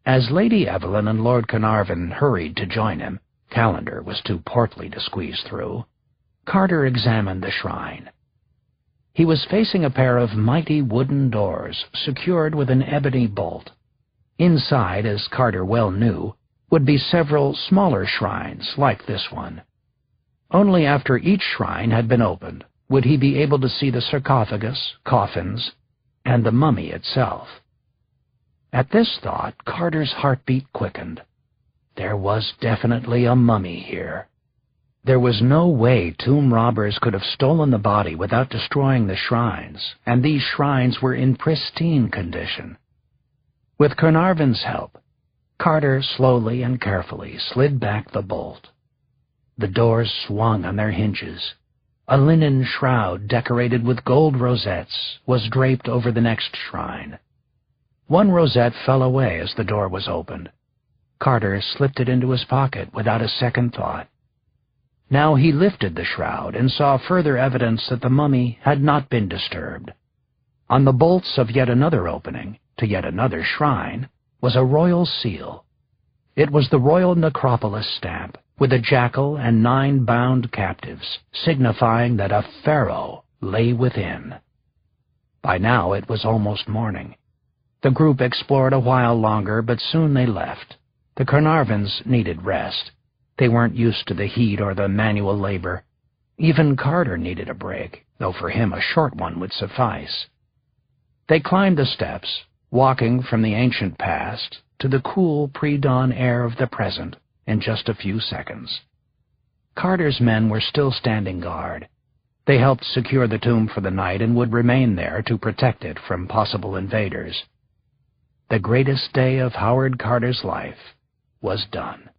As Lady Evelyn and Lord Carnarvon hurried to join him, Calendar was too portly to squeeze through. Carter examined the shrine. He was facing a pair of mighty wooden doors secured with an ebony bolt. Inside, as Carter well knew, would be several smaller shrines like this one. Only after each shrine had been opened would he be able to see the sarcophagus, coffins, and the mummy itself. At this thought, Carter's heartbeat quickened. There was definitely a mummy here. There was no way tomb robbers could have stolen the body without destroying the shrines, and these shrines were in pristine condition. With Carnarvon's help, Carter slowly and carefully slid back the bolt. The doors swung on their hinges. A linen shroud decorated with gold rosettes was draped over the next shrine. One rosette fell away as the door was opened. Carter slipped it into his pocket without a second thought. Now he lifted the shroud and saw further evidence that the mummy had not been disturbed. On the bolts of yet another opening, to yet another shrine, was a royal seal. It was the royal necropolis stamp, with a jackal and 9 bound captives, signifying that a pharaoh lay within. By now it was almost morning. The group explored a while longer, but soon they left. The Carnarvons needed rest. They weren't used to the heat or the manual labor. Even Carter needed a break, though for him a short one would suffice. They climbed the steps, walking from the ancient past to the cool pre-dawn air of the present in just a few seconds. Carter's men were still standing guard. They helped secure the tomb for the night and would remain there to protect it from possible invaders. The greatest day of Howard Carter's life was done.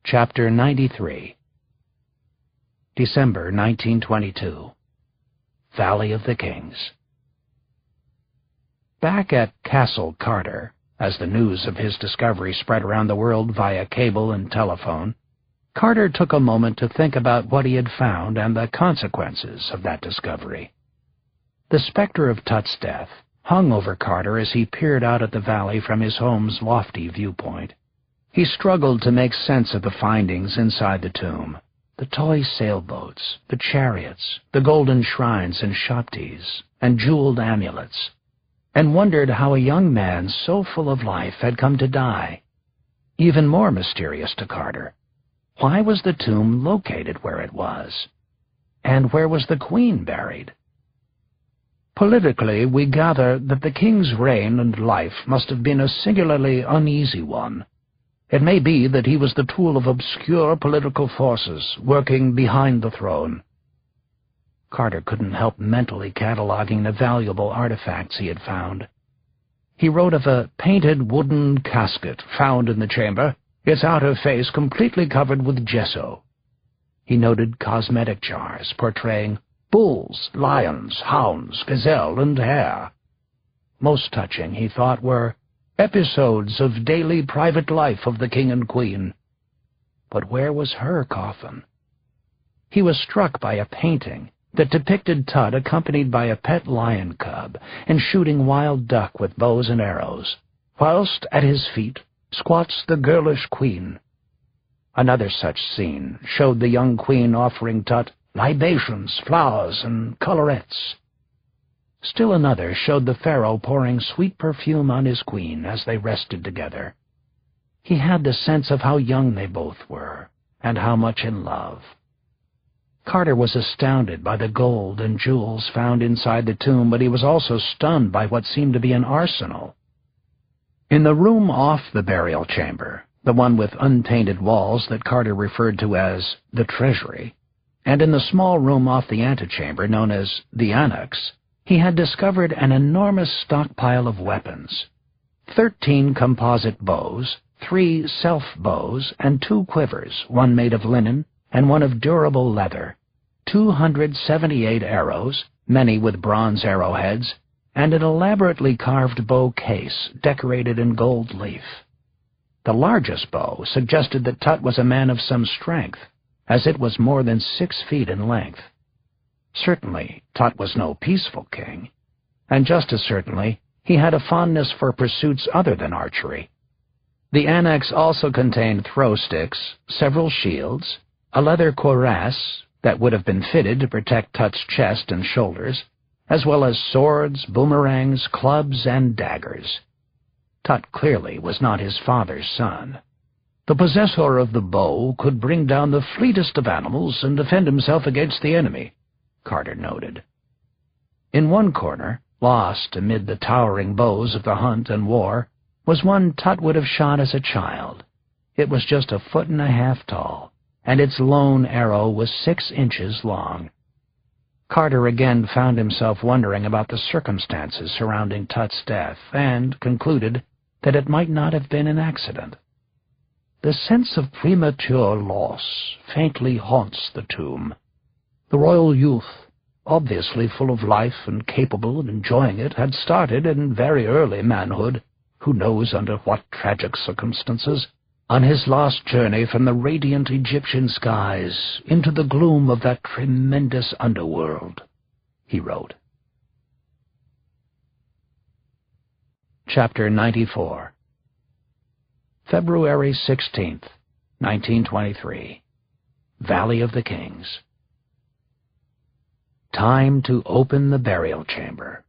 Chapter 93. December 1922. Valley of the Kings. Back at Castle Carter, as the news of his discovery spread around the world via cable and telephone, Carter took a moment to think about what he had found and the consequences of that discovery. The specter of Tut's death hung over Carter as he peered out at the valley from his home's lofty viewpoint. He struggled to make sense of the findings inside the tomb, the toy sailboats, the chariots, the golden shrines and shoptis, and jeweled amulets, and wondered how a young man so full of life had come to die. Even more mysterious to Carter, why was the tomb located where it was? And where was the queen buried? Politically, we gather that the king's reign and life must have been a singularly uneasy one. It may be that he was the tool of obscure political forces working behind the throne. Carter couldn't help mentally cataloging the valuable artifacts he had found. He wrote of a painted wooden casket found in the chamber, its outer face completely covered with gesso. He noted cosmetic jars portraying bulls, lions, hounds, gazelle, and hare. Most touching, he thought, were episodes of daily private life of the king and queen. But where was her coffin? He was struck by a painting that depicted Tut accompanied by a pet lion cub and shooting wild duck with bows and arrows, whilst at his feet squats the girlish queen. Another such scene showed the young queen offering Tut libations, flowers, and collarettes. Still another showed the pharaoh pouring sweet perfume on his queen as they rested together. He had the sense of how young they both were, and how much in love. Carter was astounded by the gold and jewels found inside the tomb, but he was also stunned by what seemed to be an arsenal. In the room off the burial chamber, the one with unpainted walls that Carter referred to as the treasury, and in the small room off the antechamber known as the annex, he had discovered an enormous stockpile of weapons. 13 composite bows, 3 self-bows, and 2 quivers, one made of linen and one of durable leather, 278 arrows, many with bronze arrowheads, and an elaborately carved bow case decorated in gold leaf. The largest bow suggested that Tut was a man of some strength, as it was more than 6 feet in length. Certainly, Tut was no peaceful king, and just as certainly, he had a fondness for pursuits other than archery. The annex also contained throw sticks, several shields, a leather cuirass, that would have been fitted to protect Tut's chest and shoulders, as well as swords, boomerangs, clubs, and daggers. Tut clearly was not his father's son. The possessor of the bow could bring down the fleetest of animals and defend himself against the enemy, Carter noted. In one corner, lost amid the towering bows of the hunt and war, was one Tut would have shot as a child. It was just 1.5 feet tall, and its lone arrow was 6 inches long. Carter again found himself wondering about the circumstances surrounding Tut's death, and concluded that it might not have been an accident. The sense of premature loss faintly haunts the tomb. The royal youth, obviously full of life and capable of enjoying it, had started in very early manhood, who knows under what tragic circumstances, on his last journey from the radiant Egyptian skies into the gloom of that tremendous underworld, he wrote. Chapter 94. February 16th, 1923. Valley of the Kings. Time to open the burial chamber.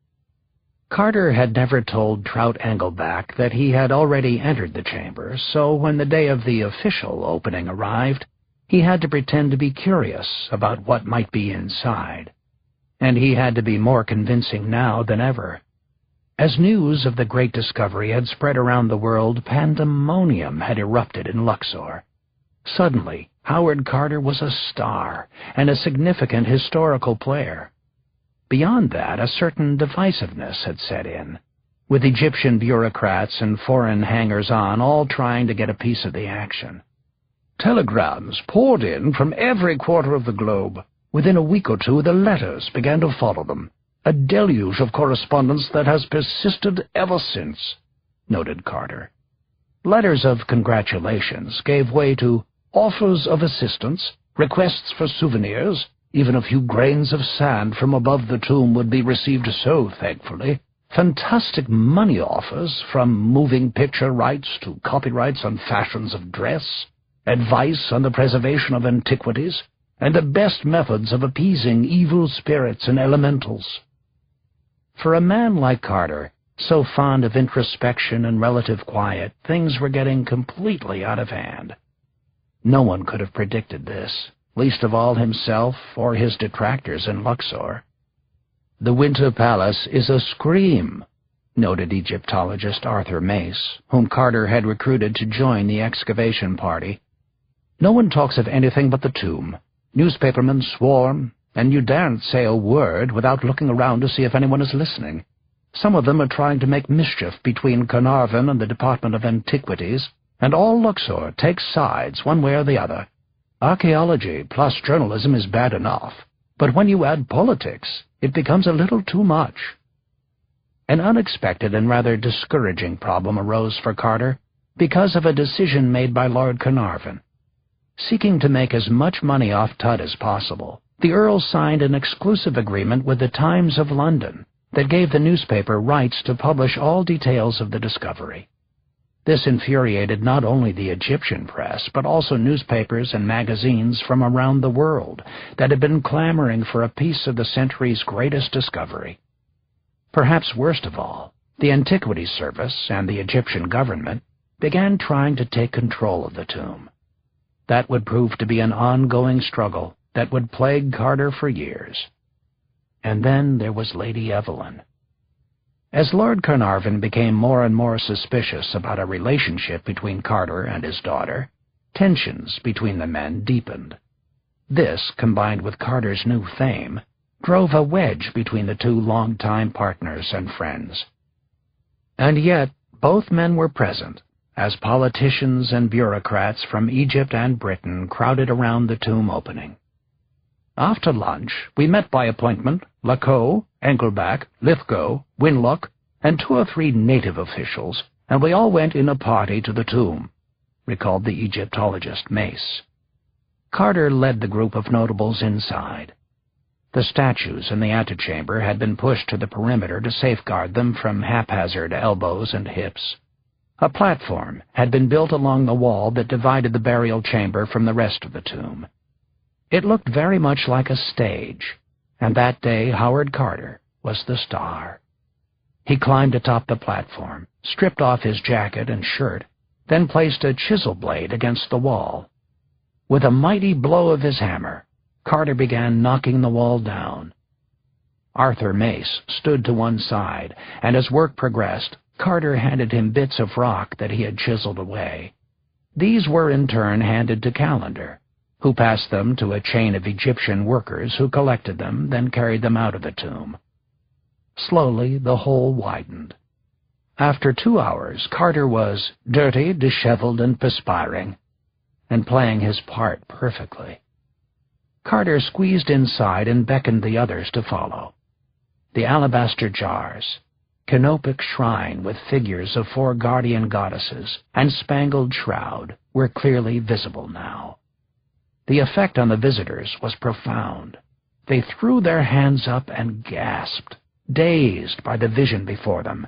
Carter had never told Trout Engelback that he had already entered the chamber, so when the day of the official opening arrived, he had to pretend to be curious about what might be inside. And he had to be more convincing now than ever. As news of the great discovery had spread around the world, pandemonium had erupted in Luxor. Suddenly, Howard Carter was a star and a significant historical player. Beyond that, a certain divisiveness had set in, with Egyptian bureaucrats and foreign hangers-on all trying to get a piece of the action. Telegrams poured in from every quarter of the globe. Within a week or two, the letters began to follow them. A deluge of correspondence that has persisted ever since, noted Carter. Letters of congratulations gave way to offers of assistance, requests for souvenirs. Even a few grains of sand from above the tomb would be received so thankfully. Fantastic money offers, from moving picture rights to copyrights on fashions of dress, advice on the preservation of antiquities, and the best methods of appeasing evil spirits and elementals. For a man like Carter, so fond of introspection and relative quiet, things were getting completely out of hand. No one could have predicted this, least of all himself or his detractors in Luxor. The Winter Palace is a scream, noted Egyptologist Arthur Mace, whom Carter had recruited to join the excavation party. No one talks of anything but the tomb. Newspapermen swarm, and you daren't say a word without looking around to see if anyone is listening. Some of them are trying to make mischief between Carnarvon and the Department of Antiquities, and all Luxor takes sides one way or the other. Archaeology plus journalism is bad enough, but when you add politics, it becomes a little too much. An unexpected and rather discouraging problem arose for Carter because of a decision made by Lord Carnarvon. Seeking to make as much money off Tut as possible, the Earl signed an exclusive agreement with the Times of London that gave the newspaper rights to publish all details of the discovery. This infuriated not only the Egyptian press, but also newspapers and magazines from around the world that had been clamoring for a piece of the century's greatest discovery. Perhaps worst of all, the Antiquities Service and the Egyptian government began trying to take control of the tomb. That would prove to be an ongoing struggle that would plague Carter for years. And then there was Lady Evelyn. As Lord Carnarvon became more and more suspicious about a relationship between Carter and his daughter, tensions between the men deepened. This, combined with Carter's new fame, drove a wedge between the two longtime partners and friends. And yet, both men were present, as politicians and bureaucrats from Egypt and Britain crowded around the tomb opening. After lunch, we met by appointment Lacoe, Engelback, Lithgow, Winlock, and 2 or 3 native officials, and we all went in a party to the tomb, recalled the Egyptologist Mace. Carter led the group of notables inside. The statues in the antechamber had been pushed to the perimeter to safeguard them from haphazard elbows and hips. A platform had been built along the wall that divided the burial chamber from the rest of the tomb. It looked very much like a stage, and that day Howard Carter was the star. He climbed atop the platform, stripped off his jacket and shirt, then placed a chisel blade against the wall. With a mighty blow of his hammer, Carter began knocking the wall down. Arthur Mace stood to one side, and as work progressed, Carter handed him bits of rock that he had chiseled away. These were in turn handed to Calendar, who passed them to a chain of Egyptian workers who collected them, then carried them out of the tomb. Slowly, the hole widened. After 2 hours, Carter was dirty, disheveled, and perspiring, and playing his part perfectly. Carter squeezed inside and beckoned the others to follow. The alabaster jars, canopic shrine with figures of 4 guardian goddesses, and spangled shroud were clearly visible now. The effect on the visitors was profound. They threw their hands up and gasped, dazed by the vision before them.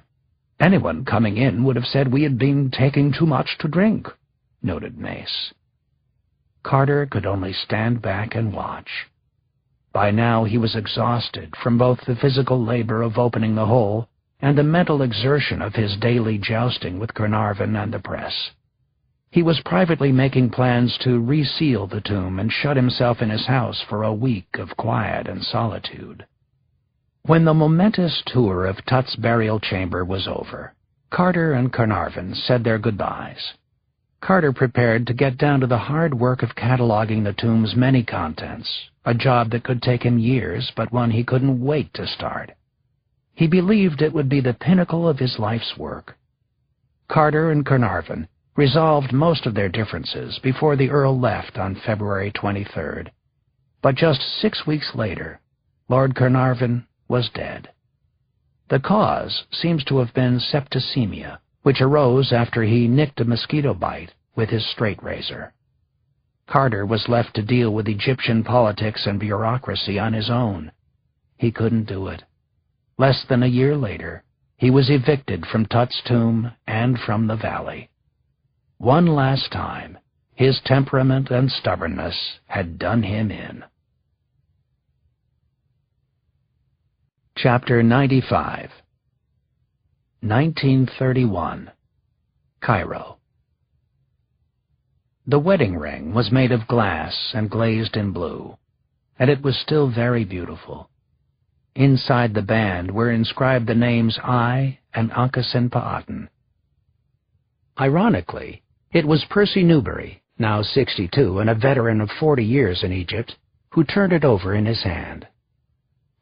Anyone coming in would have said we had been taking too much to drink, noted Mace. Carter could only stand back and watch. By now he was exhausted from both the physical labor of opening the hole and the mental exertion of his daily jousting with Carnarvon and the press. He was privately making plans to reseal the tomb and shut himself in his house for a week of quiet and solitude. When the momentous tour of Tut's burial chamber was over, Carter and Carnarvon said their goodbyes. Carter prepared to get down to the hard work of cataloging the tomb's many contents, a job that could take him years, but one he couldn't wait to start. He believed it would be the pinnacle of his life's work. Carter and Carnarvon resolved most of their differences before the Earl left on February 23rd. But just 6 weeks later, Lord Carnarvon was dead. The cause seems to have been septicemia, which arose after he nicked a mosquito bite with his straight razor. Carter was left to deal with Egyptian politics and bureaucracy on his own. He couldn't do it. Less than a year later, he was evicted from Tut's tomb and from the valley. One last time, his temperament and stubbornness had done him in. Chapter 95. 1931. Cairo. The wedding ring was made of glass and glazed in blue, and it was still very beautiful. Inside the band were inscribed the names I and Ankhesenpa'aten. Ironically, it was Percy Newberry, now 62 and a veteran of 40 years in Egypt, who turned it over in his hand.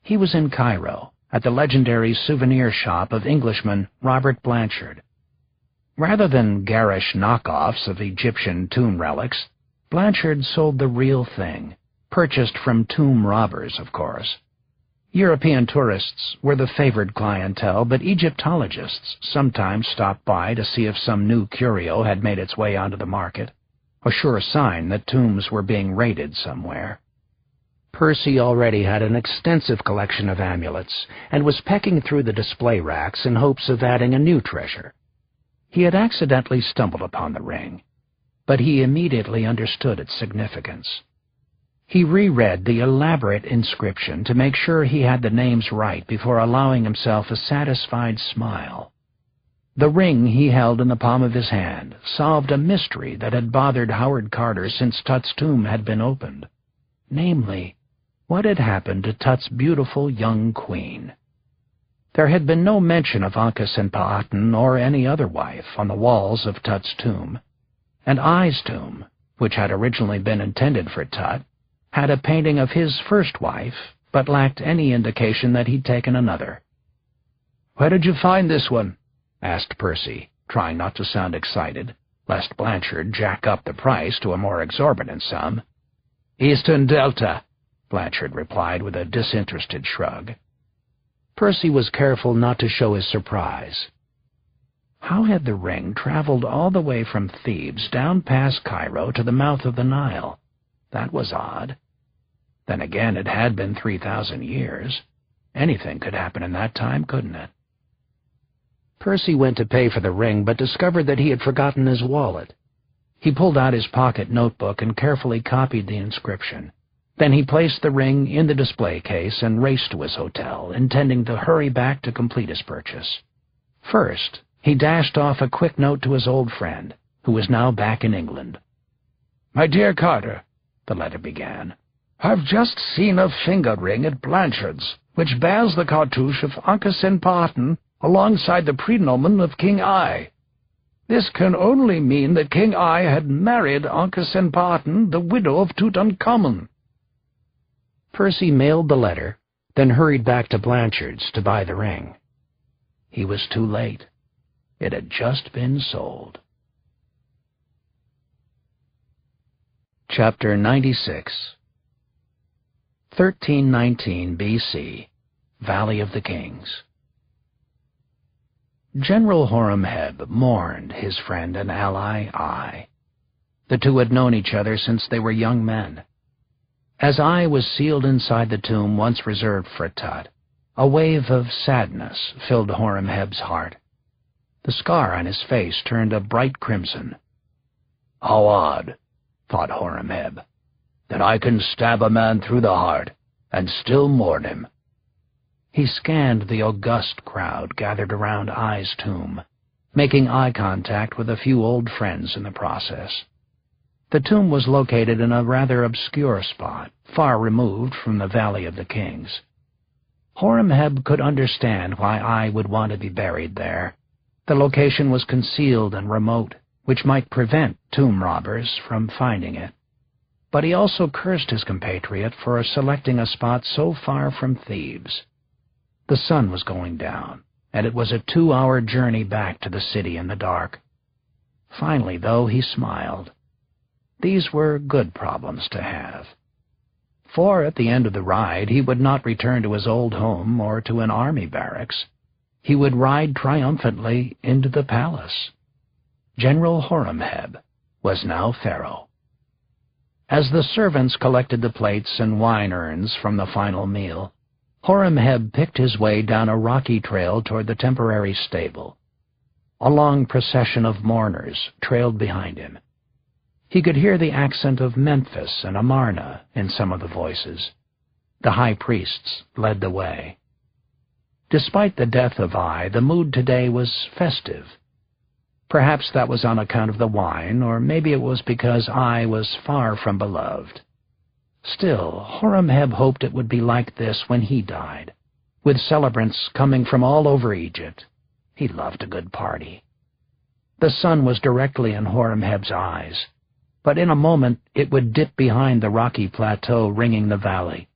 He was in Cairo, at the legendary souvenir shop of Englishman Robert Blanchard. Rather than garish knockoffs of Egyptian tomb relics, Blanchard sold the real thing, purchased from tomb robbers, of course. European tourists were the favored clientele, but Egyptologists sometimes stopped by to see if some new curio had made its way onto the market, a sure sign that tombs were being raided somewhere. Percy already had an extensive collection of amulets and was pecking through the display racks in hopes of adding a new treasure. He had accidentally stumbled upon the ring, but he immediately understood its significance. He reread the elaborate inscription to make sure he had the names right before allowing himself a satisfied smile. The ring he held in the palm of his hand solved a mystery that had bothered Howard Carter since Tut's tomb had been opened. Namely, what had happened to Tut's beautiful young queen? There had been no mention of Ankhesenpa'aten or any other wife on the walls of Tut's tomb, and I's tomb, which had originally been intended for Tut, had a painting of his first wife, but lacked any indication that he'd taken another. "Where did you find this one?" asked Percy, trying not to sound excited, lest Blanchard jack up the price to a more exorbitant sum. "Eastern Delta," Blanchard replied with a disinterested shrug. Percy was careful not to show his surprise. How had the ring traveled all the way from Thebes down past Cairo to the mouth of the Nile? That was odd. Then again, it had been 3,000 years. Anything could happen in that time, couldn't it? Percy went to pay for the ring, but discovered that he had forgotten his wallet. He pulled out his pocket notebook and carefully copied the inscription. Then he placed the ring in the display case and raced to his hotel, intending to hurry back to complete his purchase. First, he dashed off a quick note to his old friend, who was now back in England. "My dear Carter," the letter began, "I've just seen a finger ring at Blanchard's, which bears the cartouche of Ankh-Parton alongside the prenomen of King I. This can only mean that King I had married Ankh-Parton, the widow of Tutankhamun." Percy mailed the letter, then hurried back to Blanchard's to buy the ring. He was too late. It had just been sold. Chapter 96. 1319 B.C., Valley of the Kings. General Horemheb mourned his friend and ally, Ai. The two had known each other since they were young men. As Ai was sealed inside the tomb once reserved for Tut, a wave of sadness filled Horemheb's heart. The scar on his face turned a bright crimson. "How odd," thought Horemheb, "that I can stab a man through the heart and still mourn him." He scanned the august crowd gathered around Ai's tomb, making eye contact with a few old friends in the process. The tomb was located in a rather obscure spot, far removed from the Valley of the Kings. Horemheb could understand why Ai would want to be buried there. The location was concealed and remote, which might prevent tomb robbers from finding it. But he also cursed his compatriot for selecting a spot so far from Thebes. The sun was going down, and it was a 2-hour journey back to the city in the dark. Finally, though, he smiled. These were good problems to have. For at the end of the ride, he would not return to his old home or to an army barracks. He would ride triumphantly into the palace. General Horemheb was now pharaoh. As the servants collected the plates and wine urns from the final meal, Horemheb picked his way down a rocky trail toward the temporary stable. A long procession of mourners trailed behind him. He could hear the accent of Memphis and Amarna in some of the voices. The high priests led the way. Despite the death of Ai, the mood today was festive. Perhaps that was on account of the wine, or maybe it was because Ai was far from beloved. Still, Horemheb hoped it would be like this when he died, with celebrants coming from all over Egypt. He loved a good party. The sun was directly in Horemheb's eyes, but in a moment it would dip behind the rocky plateau ringing the valley.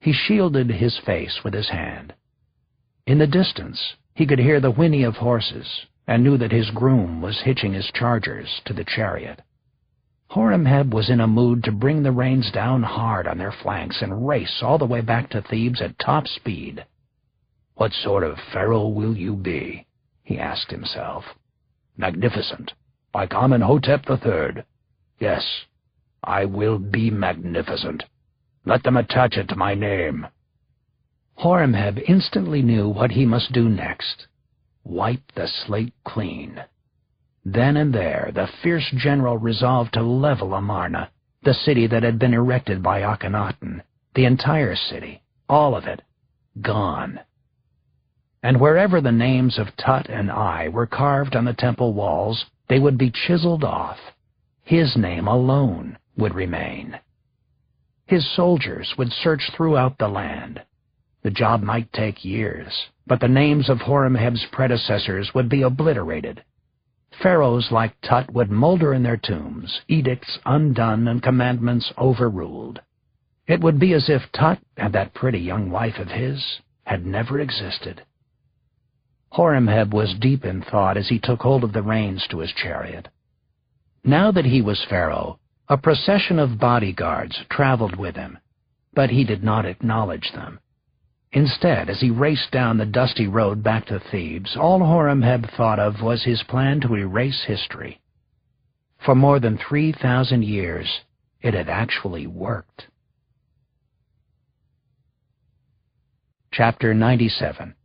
He shielded his face with his hand. In the distance, he could hear the whinny of horses, and knew that his groom was hitching his chargers to the chariot. Horemheb was in a mood to bring the reins down hard on their flanks and race all the way back to Thebes at top speed. "What sort of pharaoh will you be?" he asked himself. "Magnificent, like Amenhotep III. Yes, I will be magnificent. Let them attach it to my name." Horemheb instantly knew what he must do next. Wipe the slate clean. Then and there, the fierce general resolved to level Amarna, the city that had been erected by Akhenaten, the entire city, all of it, gone. And wherever the names of Tut and Ai were carved on the temple walls, they would be chiseled off. His name alone would remain. His soldiers would search throughout the land. The job might take years, but the names of Horemheb's predecessors would be obliterated. Pharaohs like Tut would molder in their tombs, edicts undone and commandments overruled. It would be as if Tut and that pretty young wife of his had never existed. Horemheb was deep in thought as he took hold of the reins to his chariot. Now that he was pharaoh, a procession of bodyguards traveled with him, but he did not acknowledge them. Instead, as he raced down the dusty road back to Thebes, all Horemheb thought of was his plan to erase history. For more than 3,000 years, it had actually worked. Chapter 97.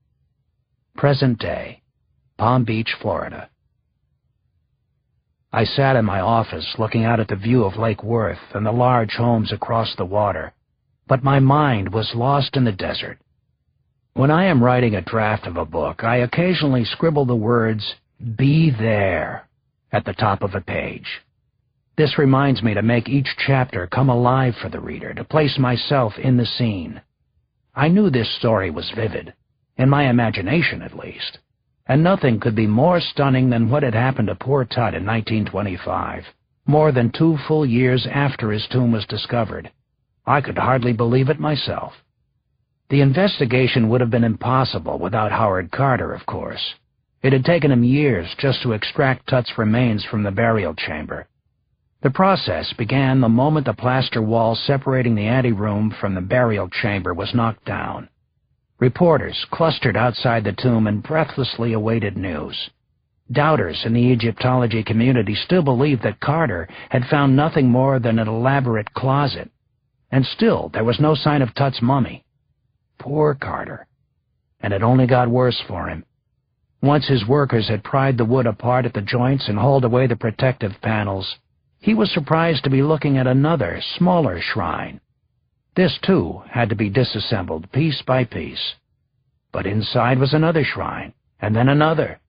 Present Day, Palm Beach, Florida. I sat in my office looking out at the view of Lake Worth and the large homes across the water, but my mind was lost in the desert. When I am writing a draft of a book, I occasionally scribble the words, "Be there," at the top of a page. This reminds me to make each chapter come alive for the reader, to place myself in the scene. I knew this story was vivid, in my imagination at least, and nothing could be more stunning than what had happened to poor Tut in 1925, more than 2 full years after his tomb was discovered. I could hardly believe it myself. The investigation would have been impossible without Howard Carter, of course. It had taken him years just to extract Tut's remains from the burial chamber. The process began the moment the plaster wall separating the anteroom from the burial chamber was knocked down. Reporters clustered outside the tomb and breathlessly awaited news. Doubters in the Egyptology community still believed that Carter had found nothing more than an elaborate closet, and still there was no sign of Tut's mummy. Poor Carter. And it only got worse for him. Once his workers had pried the wood apart at the joints and hauled away the protective panels, he was surprised to be looking at another, smaller shrine. This, too, had to be disassembled piece by piece. But inside was another shrine, and then another.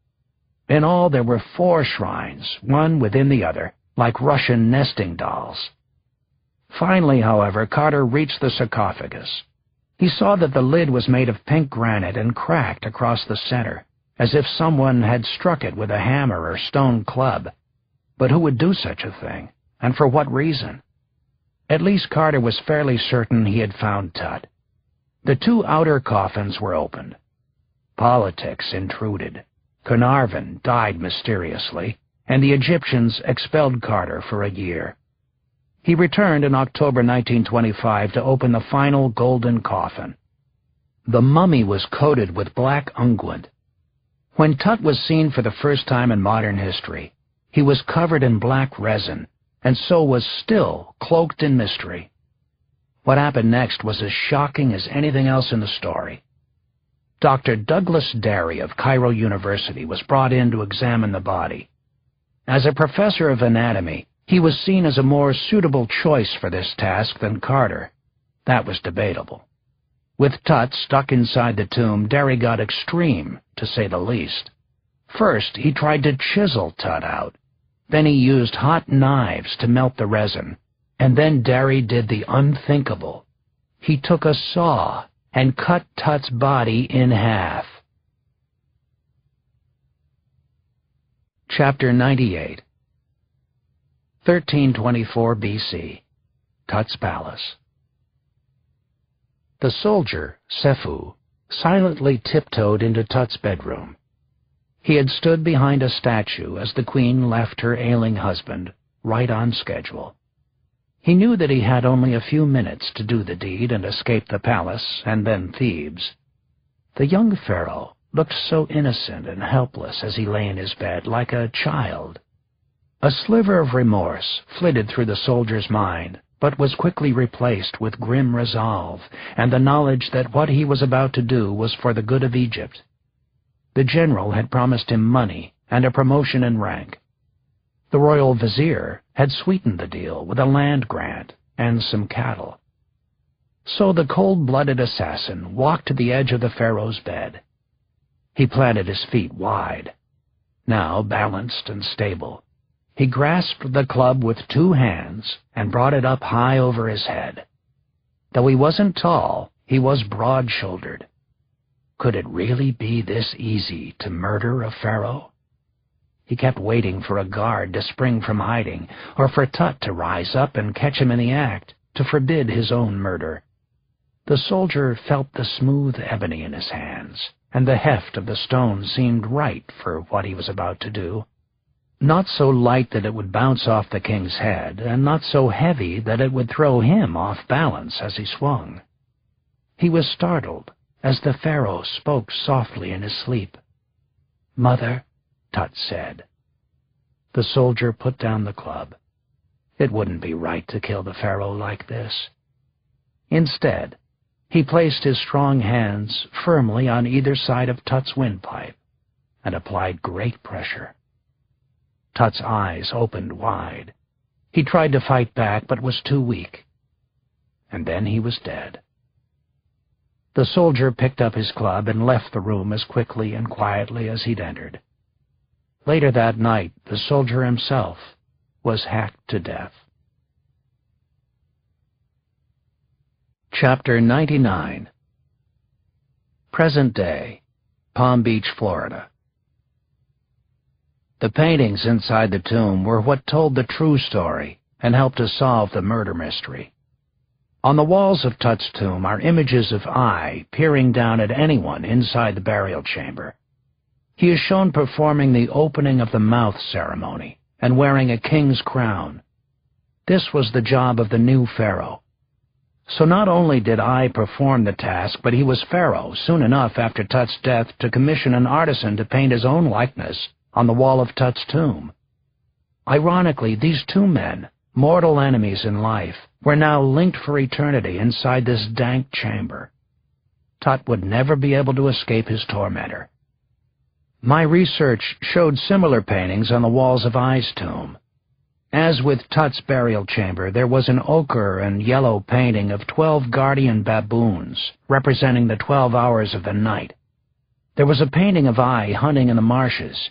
In all, there were 4 shrines, one within the other, like Russian nesting dolls. Finally, however, Carter reached the sarcophagus. He saw that the lid was made of pink granite and cracked across the center, as if someone had struck it with a hammer or stone club. But who would do such a thing, and for what reason? At least Carter was fairly certain he had found Tut. The 2 outer coffins were opened. Politics intruded. Carnarvon died mysteriously, and the Egyptians expelled Carter for a year. He returned in October 1925 to open the final golden coffin. The mummy was coated with black unguent. When Tut was seen for the first time in modern history, he was covered in black resin, and so was still cloaked in mystery. What happened next was as shocking as anything else in the story. Dr. Douglas Derry of Cairo University was brought in to examine the body. As a professor of anatomy, he was seen as a more suitable choice for this task than Carter. That was debatable. With Tut stuck inside the tomb, Derry got extreme, to say the least. First, he tried to chisel Tut out. Then he used hot knives to melt the resin. And then Derry did the unthinkable. He took a saw and cut Tut's body in half. Chapter 98. 1324 B.C. Tut's Palace. The soldier, Sefu, silently tiptoed into Tut's bedroom. He had stood behind a statue as the queen left her ailing husband, right on schedule. He knew that he had only a few minutes to do the deed and escape the palace, and then Thebes. The young pharaoh looked so innocent and helpless as he lay in his bed, like a child. A sliver of remorse flitted through the soldier's mind, but was quickly replaced with grim resolve and the knowledge that what he was about to do was for the good of Egypt. The general had promised him money and a promotion in rank. The royal vizier had sweetened the deal with a land grant and some cattle. So the cold-blooded assassin walked to the edge of the pharaoh's bed. He planted his feet wide. Now, balanced and stable, he grasped the club with 2 hands and brought it up high over his head. Though he wasn't tall, he was broad-shouldered. Could it really be this easy to murder a pharaoh? He kept waiting for a guard to spring from hiding, or for Tut to rise up and catch him in the act, to forbid his own murder. The soldier felt the smooth ebony in his hands, and the heft of the stone seemed right for what he was about to do. Not so light that it would bounce off the king's head, and not so heavy that it would throw him off balance as he swung. He was startled as the pharaoh spoke softly in his sleep. "Mother," Tut said. The soldier put down the club. It wouldn't be right to kill the pharaoh like this. Instead, he placed his strong hands firmly on either side of Tut's windpipe and applied great pressure. Tut's eyes opened wide. He tried to fight back, but was too weak. And then he was dead. The soldier picked up his club and left the room as quickly and quietly as he'd entered. Later that night, the soldier himself was hacked to death. Chapter 99. Present day, Palm Beach, Florida. The paintings inside the tomb were what told the true story and helped to solve the murder mystery. On the walls of Tut's tomb are images of I peering down at anyone inside the burial chamber. He is shown performing the opening of the mouth ceremony and wearing a king's crown. This was the job of the new pharaoh. So not only did I perform the task, but he was pharaoh soon enough after Tut's death to commission an artisan to paint his own likeness on the wall of Tut's tomb. Ironically, these two men, mortal enemies in life, were now linked for eternity inside this dank chamber. Tut would never be able to escape his tormentor. My research showed similar paintings on the walls of I's tomb. As with Tut's burial chamber, there was an ochre and yellow painting of 12 guardian baboons, representing the 12 hours of the night. There was a painting of I hunting in the marshes.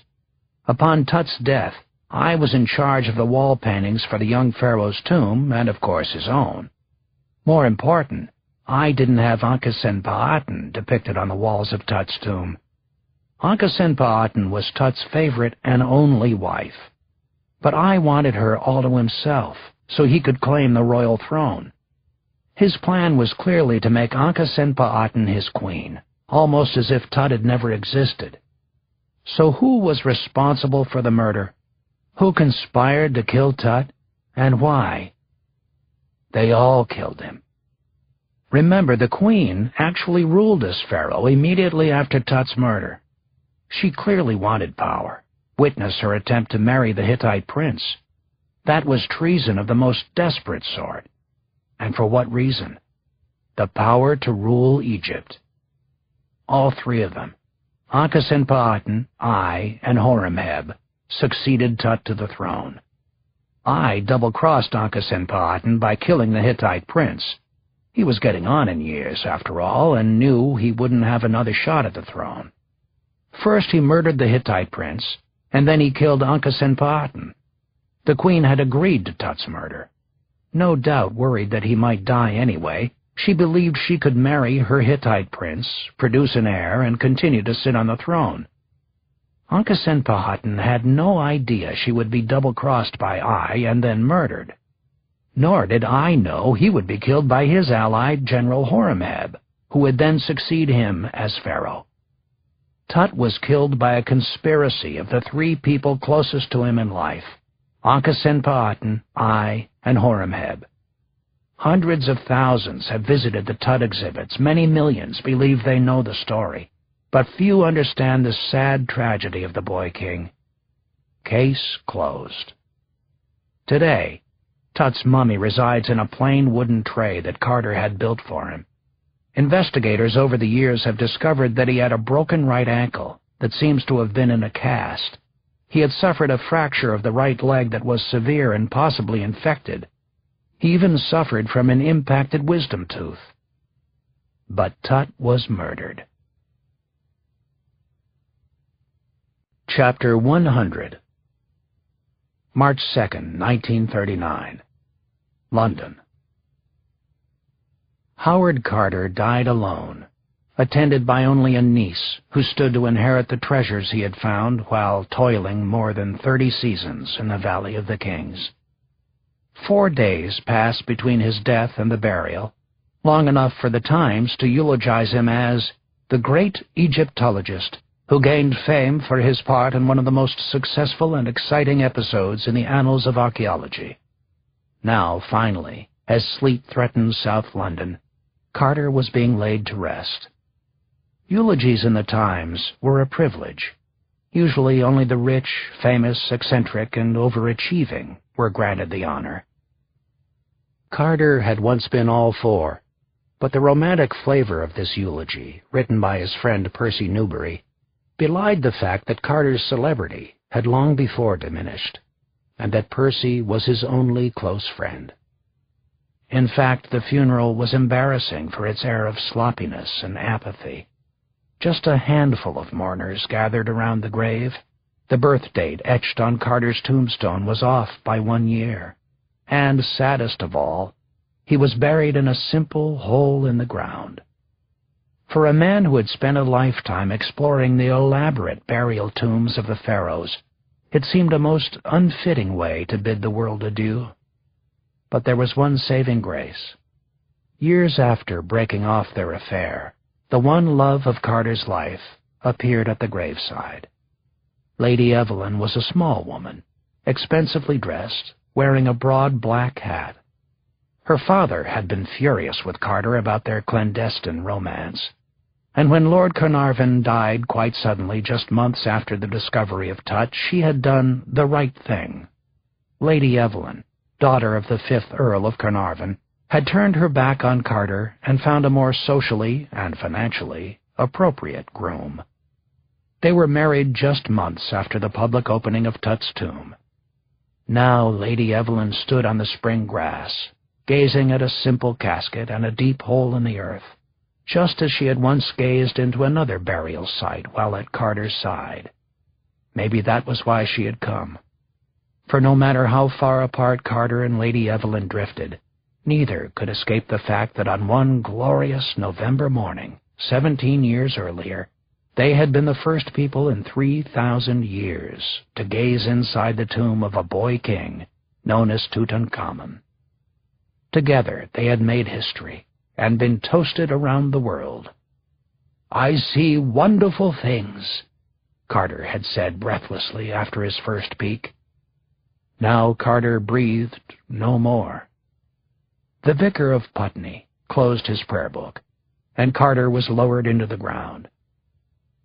Upon Tut's death, I was in charge of the wall paintings for the young pharaoh's tomb and, of course, his own. More important, I didn't have Ankhesenpa'aten depicted on the walls of Tut's tomb. Ankhesenpa'aten was Tut's favorite and only wife. But I wanted her all to himself, so he could claim the royal throne. His plan was clearly to make Ankhesenpa'aten his queen, almost as if Tut had never existed. So who was responsible for the murder? Who conspired to kill Tut, and why? They all killed him. Remember, the queen actually ruled as pharaoh immediately after Tut's murder. She clearly wanted power. Witness her attempt to marry the Hittite prince. That was treason of the most desperate sort. And for what reason? The power to rule Egypt. All three of them, Ankhesenpa'aten, I, and Horemheb, succeeded Tut to the throne. I double-crossed Ankhesenpa'aten by killing the Hittite prince. He was getting on in years, after all, and knew he wouldn't have another shot at the throne. First he murdered the Hittite prince, and then he killed Ankhesenpa'aten. The queen had agreed to Tut's murder. No doubt worried that he might die anyway, she believed she could marry her Hittite prince, produce an heir, and continue to sit on the throne. Ankhesenpa'aten had no idea she would be double-crossed by I and then murdered. Nor did I know he would be killed by his ally, General Horemheb, who would then succeed him as pharaoh. Tut was killed by a conspiracy of the three people closest to him in life, Ankhesenpa'aten, I, and Horemheb. Hundreds of thousands have visited the Tut exhibits. Many millions believe they know the story, but few understand the sad tragedy of the boy king. Case closed. Today, Tut's mummy resides in a plain wooden tray that Carter had built for him. Investigators over the years have discovered that he had a broken right ankle that seems to have been in a cast. He had suffered a fracture of the right leg that was severe and possibly infected. He even suffered from an impacted wisdom tooth. But Tut was murdered. Chapter 100. March 2nd, 1939. London. Howard Carter died alone, attended by only a niece who stood to inherit the treasures he had found while toiling more than 30 seasons in the Valley of the Kings. 4 days passed between his death and the burial, long enough for the Times to eulogize him as the great Egyptologist who gained fame for his part in one of the most successful and exciting episodes in the annals of archaeology. Now, finally, as sleet threatened South London, Carter was being laid to rest. Eulogies in the Times were a privilege. Usually only the rich, famous, eccentric, and overachieving were granted the honor. Carter had once been all for, but the romantic flavor of this eulogy, written by his friend Percy Newbery, belied the fact that Carter's celebrity had long before diminished, and that Percy was his only close friend. In fact, the funeral was embarrassing for its air of sloppiness and apathy. Just a handful of mourners gathered around the grave. The birth date etched on Carter's tombstone was off by 1 year, and, saddest of all, he was buried in a simple hole in the ground. For a man who had spent a lifetime exploring the elaborate burial tombs of the pharaohs, it seemed a most unfitting way to bid the world adieu. But there was one saving grace. Years after breaking off their affair, the one love of Carter's life appeared at the graveside. Lady Evelyn was a small woman, expensively dressed, wearing a broad black hat. Her father had been furious with Carter about their clandestine romance, and when Lord Carnarvon died quite suddenly just months after the discovery of Tut, she had done the right thing. Lady Evelyn, daughter of the 5th Earl of Carnarvon, had turned her back on Carter and found a more socially and financially appropriate groom. They were married just months after the public opening of Tut's tomb. Now Lady Evelyn stood on the spring grass, gazing at a simple casket and a deep hole in the earth, just as she had once gazed into another burial site while at Carter's side. Maybe that was why she had come. For no matter how far apart Carter and Lady Evelyn drifted, neither could escape the fact that on one glorious November morning, 17 years earlier, they had been the first people in 3,000 years to gaze inside the tomb of a boy king known as Tutankhamun. Together they had made history and been toasted around the world. "I see wonderful things," Carter had said breathlessly after his first peek. Now Carter breathed no more. The vicar of Putney closed his prayer book, and Carter was lowered into the ground.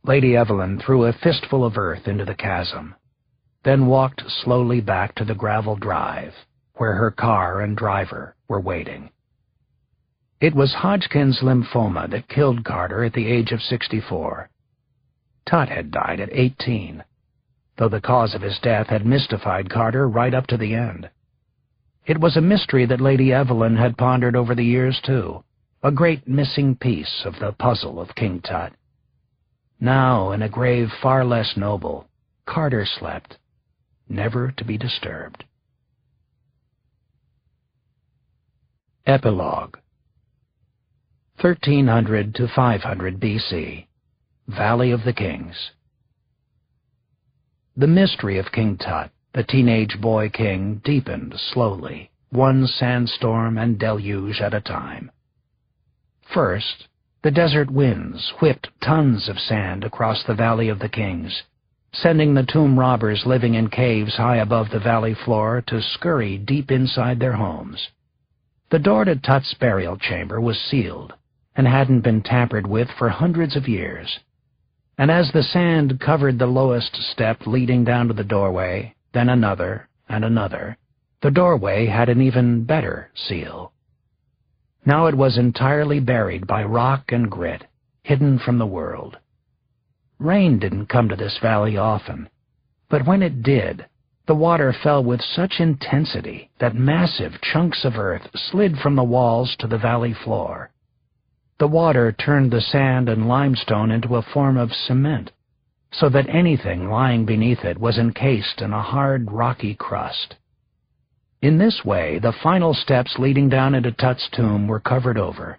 Lady Evelyn threw a fistful of earth into the chasm, then walked slowly back to the gravel drive, where her car and driver were waiting. It was Hodgkin's lymphoma that killed Carter at the age of 64. Tut had died at 18, though the cause of his death had mystified Carter right up to the end. It was a mystery that Lady Evelyn had pondered over the years, too, a great missing piece of the puzzle of King Tut. Now, in a grave far less noble, Carter slept, never to be disturbed. Epilogue. 1300 to 500 B.C. Valley of the Kings. The mystery of King Tut, the teenage boy king, deepened slowly, one sandstorm and deluge at a time. First, the desert winds whipped tons of sand across the Valley of the Kings, sending the tomb robbers living in caves high above the valley floor to scurry deep inside their homes. The door to Tut's burial chamber was sealed and hadn't been tampered with for hundreds of years, and as the sand covered the lowest step leading down to the doorway, then another and another, the doorway had an even better seal. Now it was entirely buried by rock and grit, hidden from the world. Rain didn't come to this valley often, but when it did, the water fell with such intensity that massive chunks of earth slid from the walls to the valley floor. The water turned the sand and limestone into a form of cement, so that anything lying beneath it was encased in a hard, rocky crust. In this way, the final steps leading down into Tut's tomb were covered over,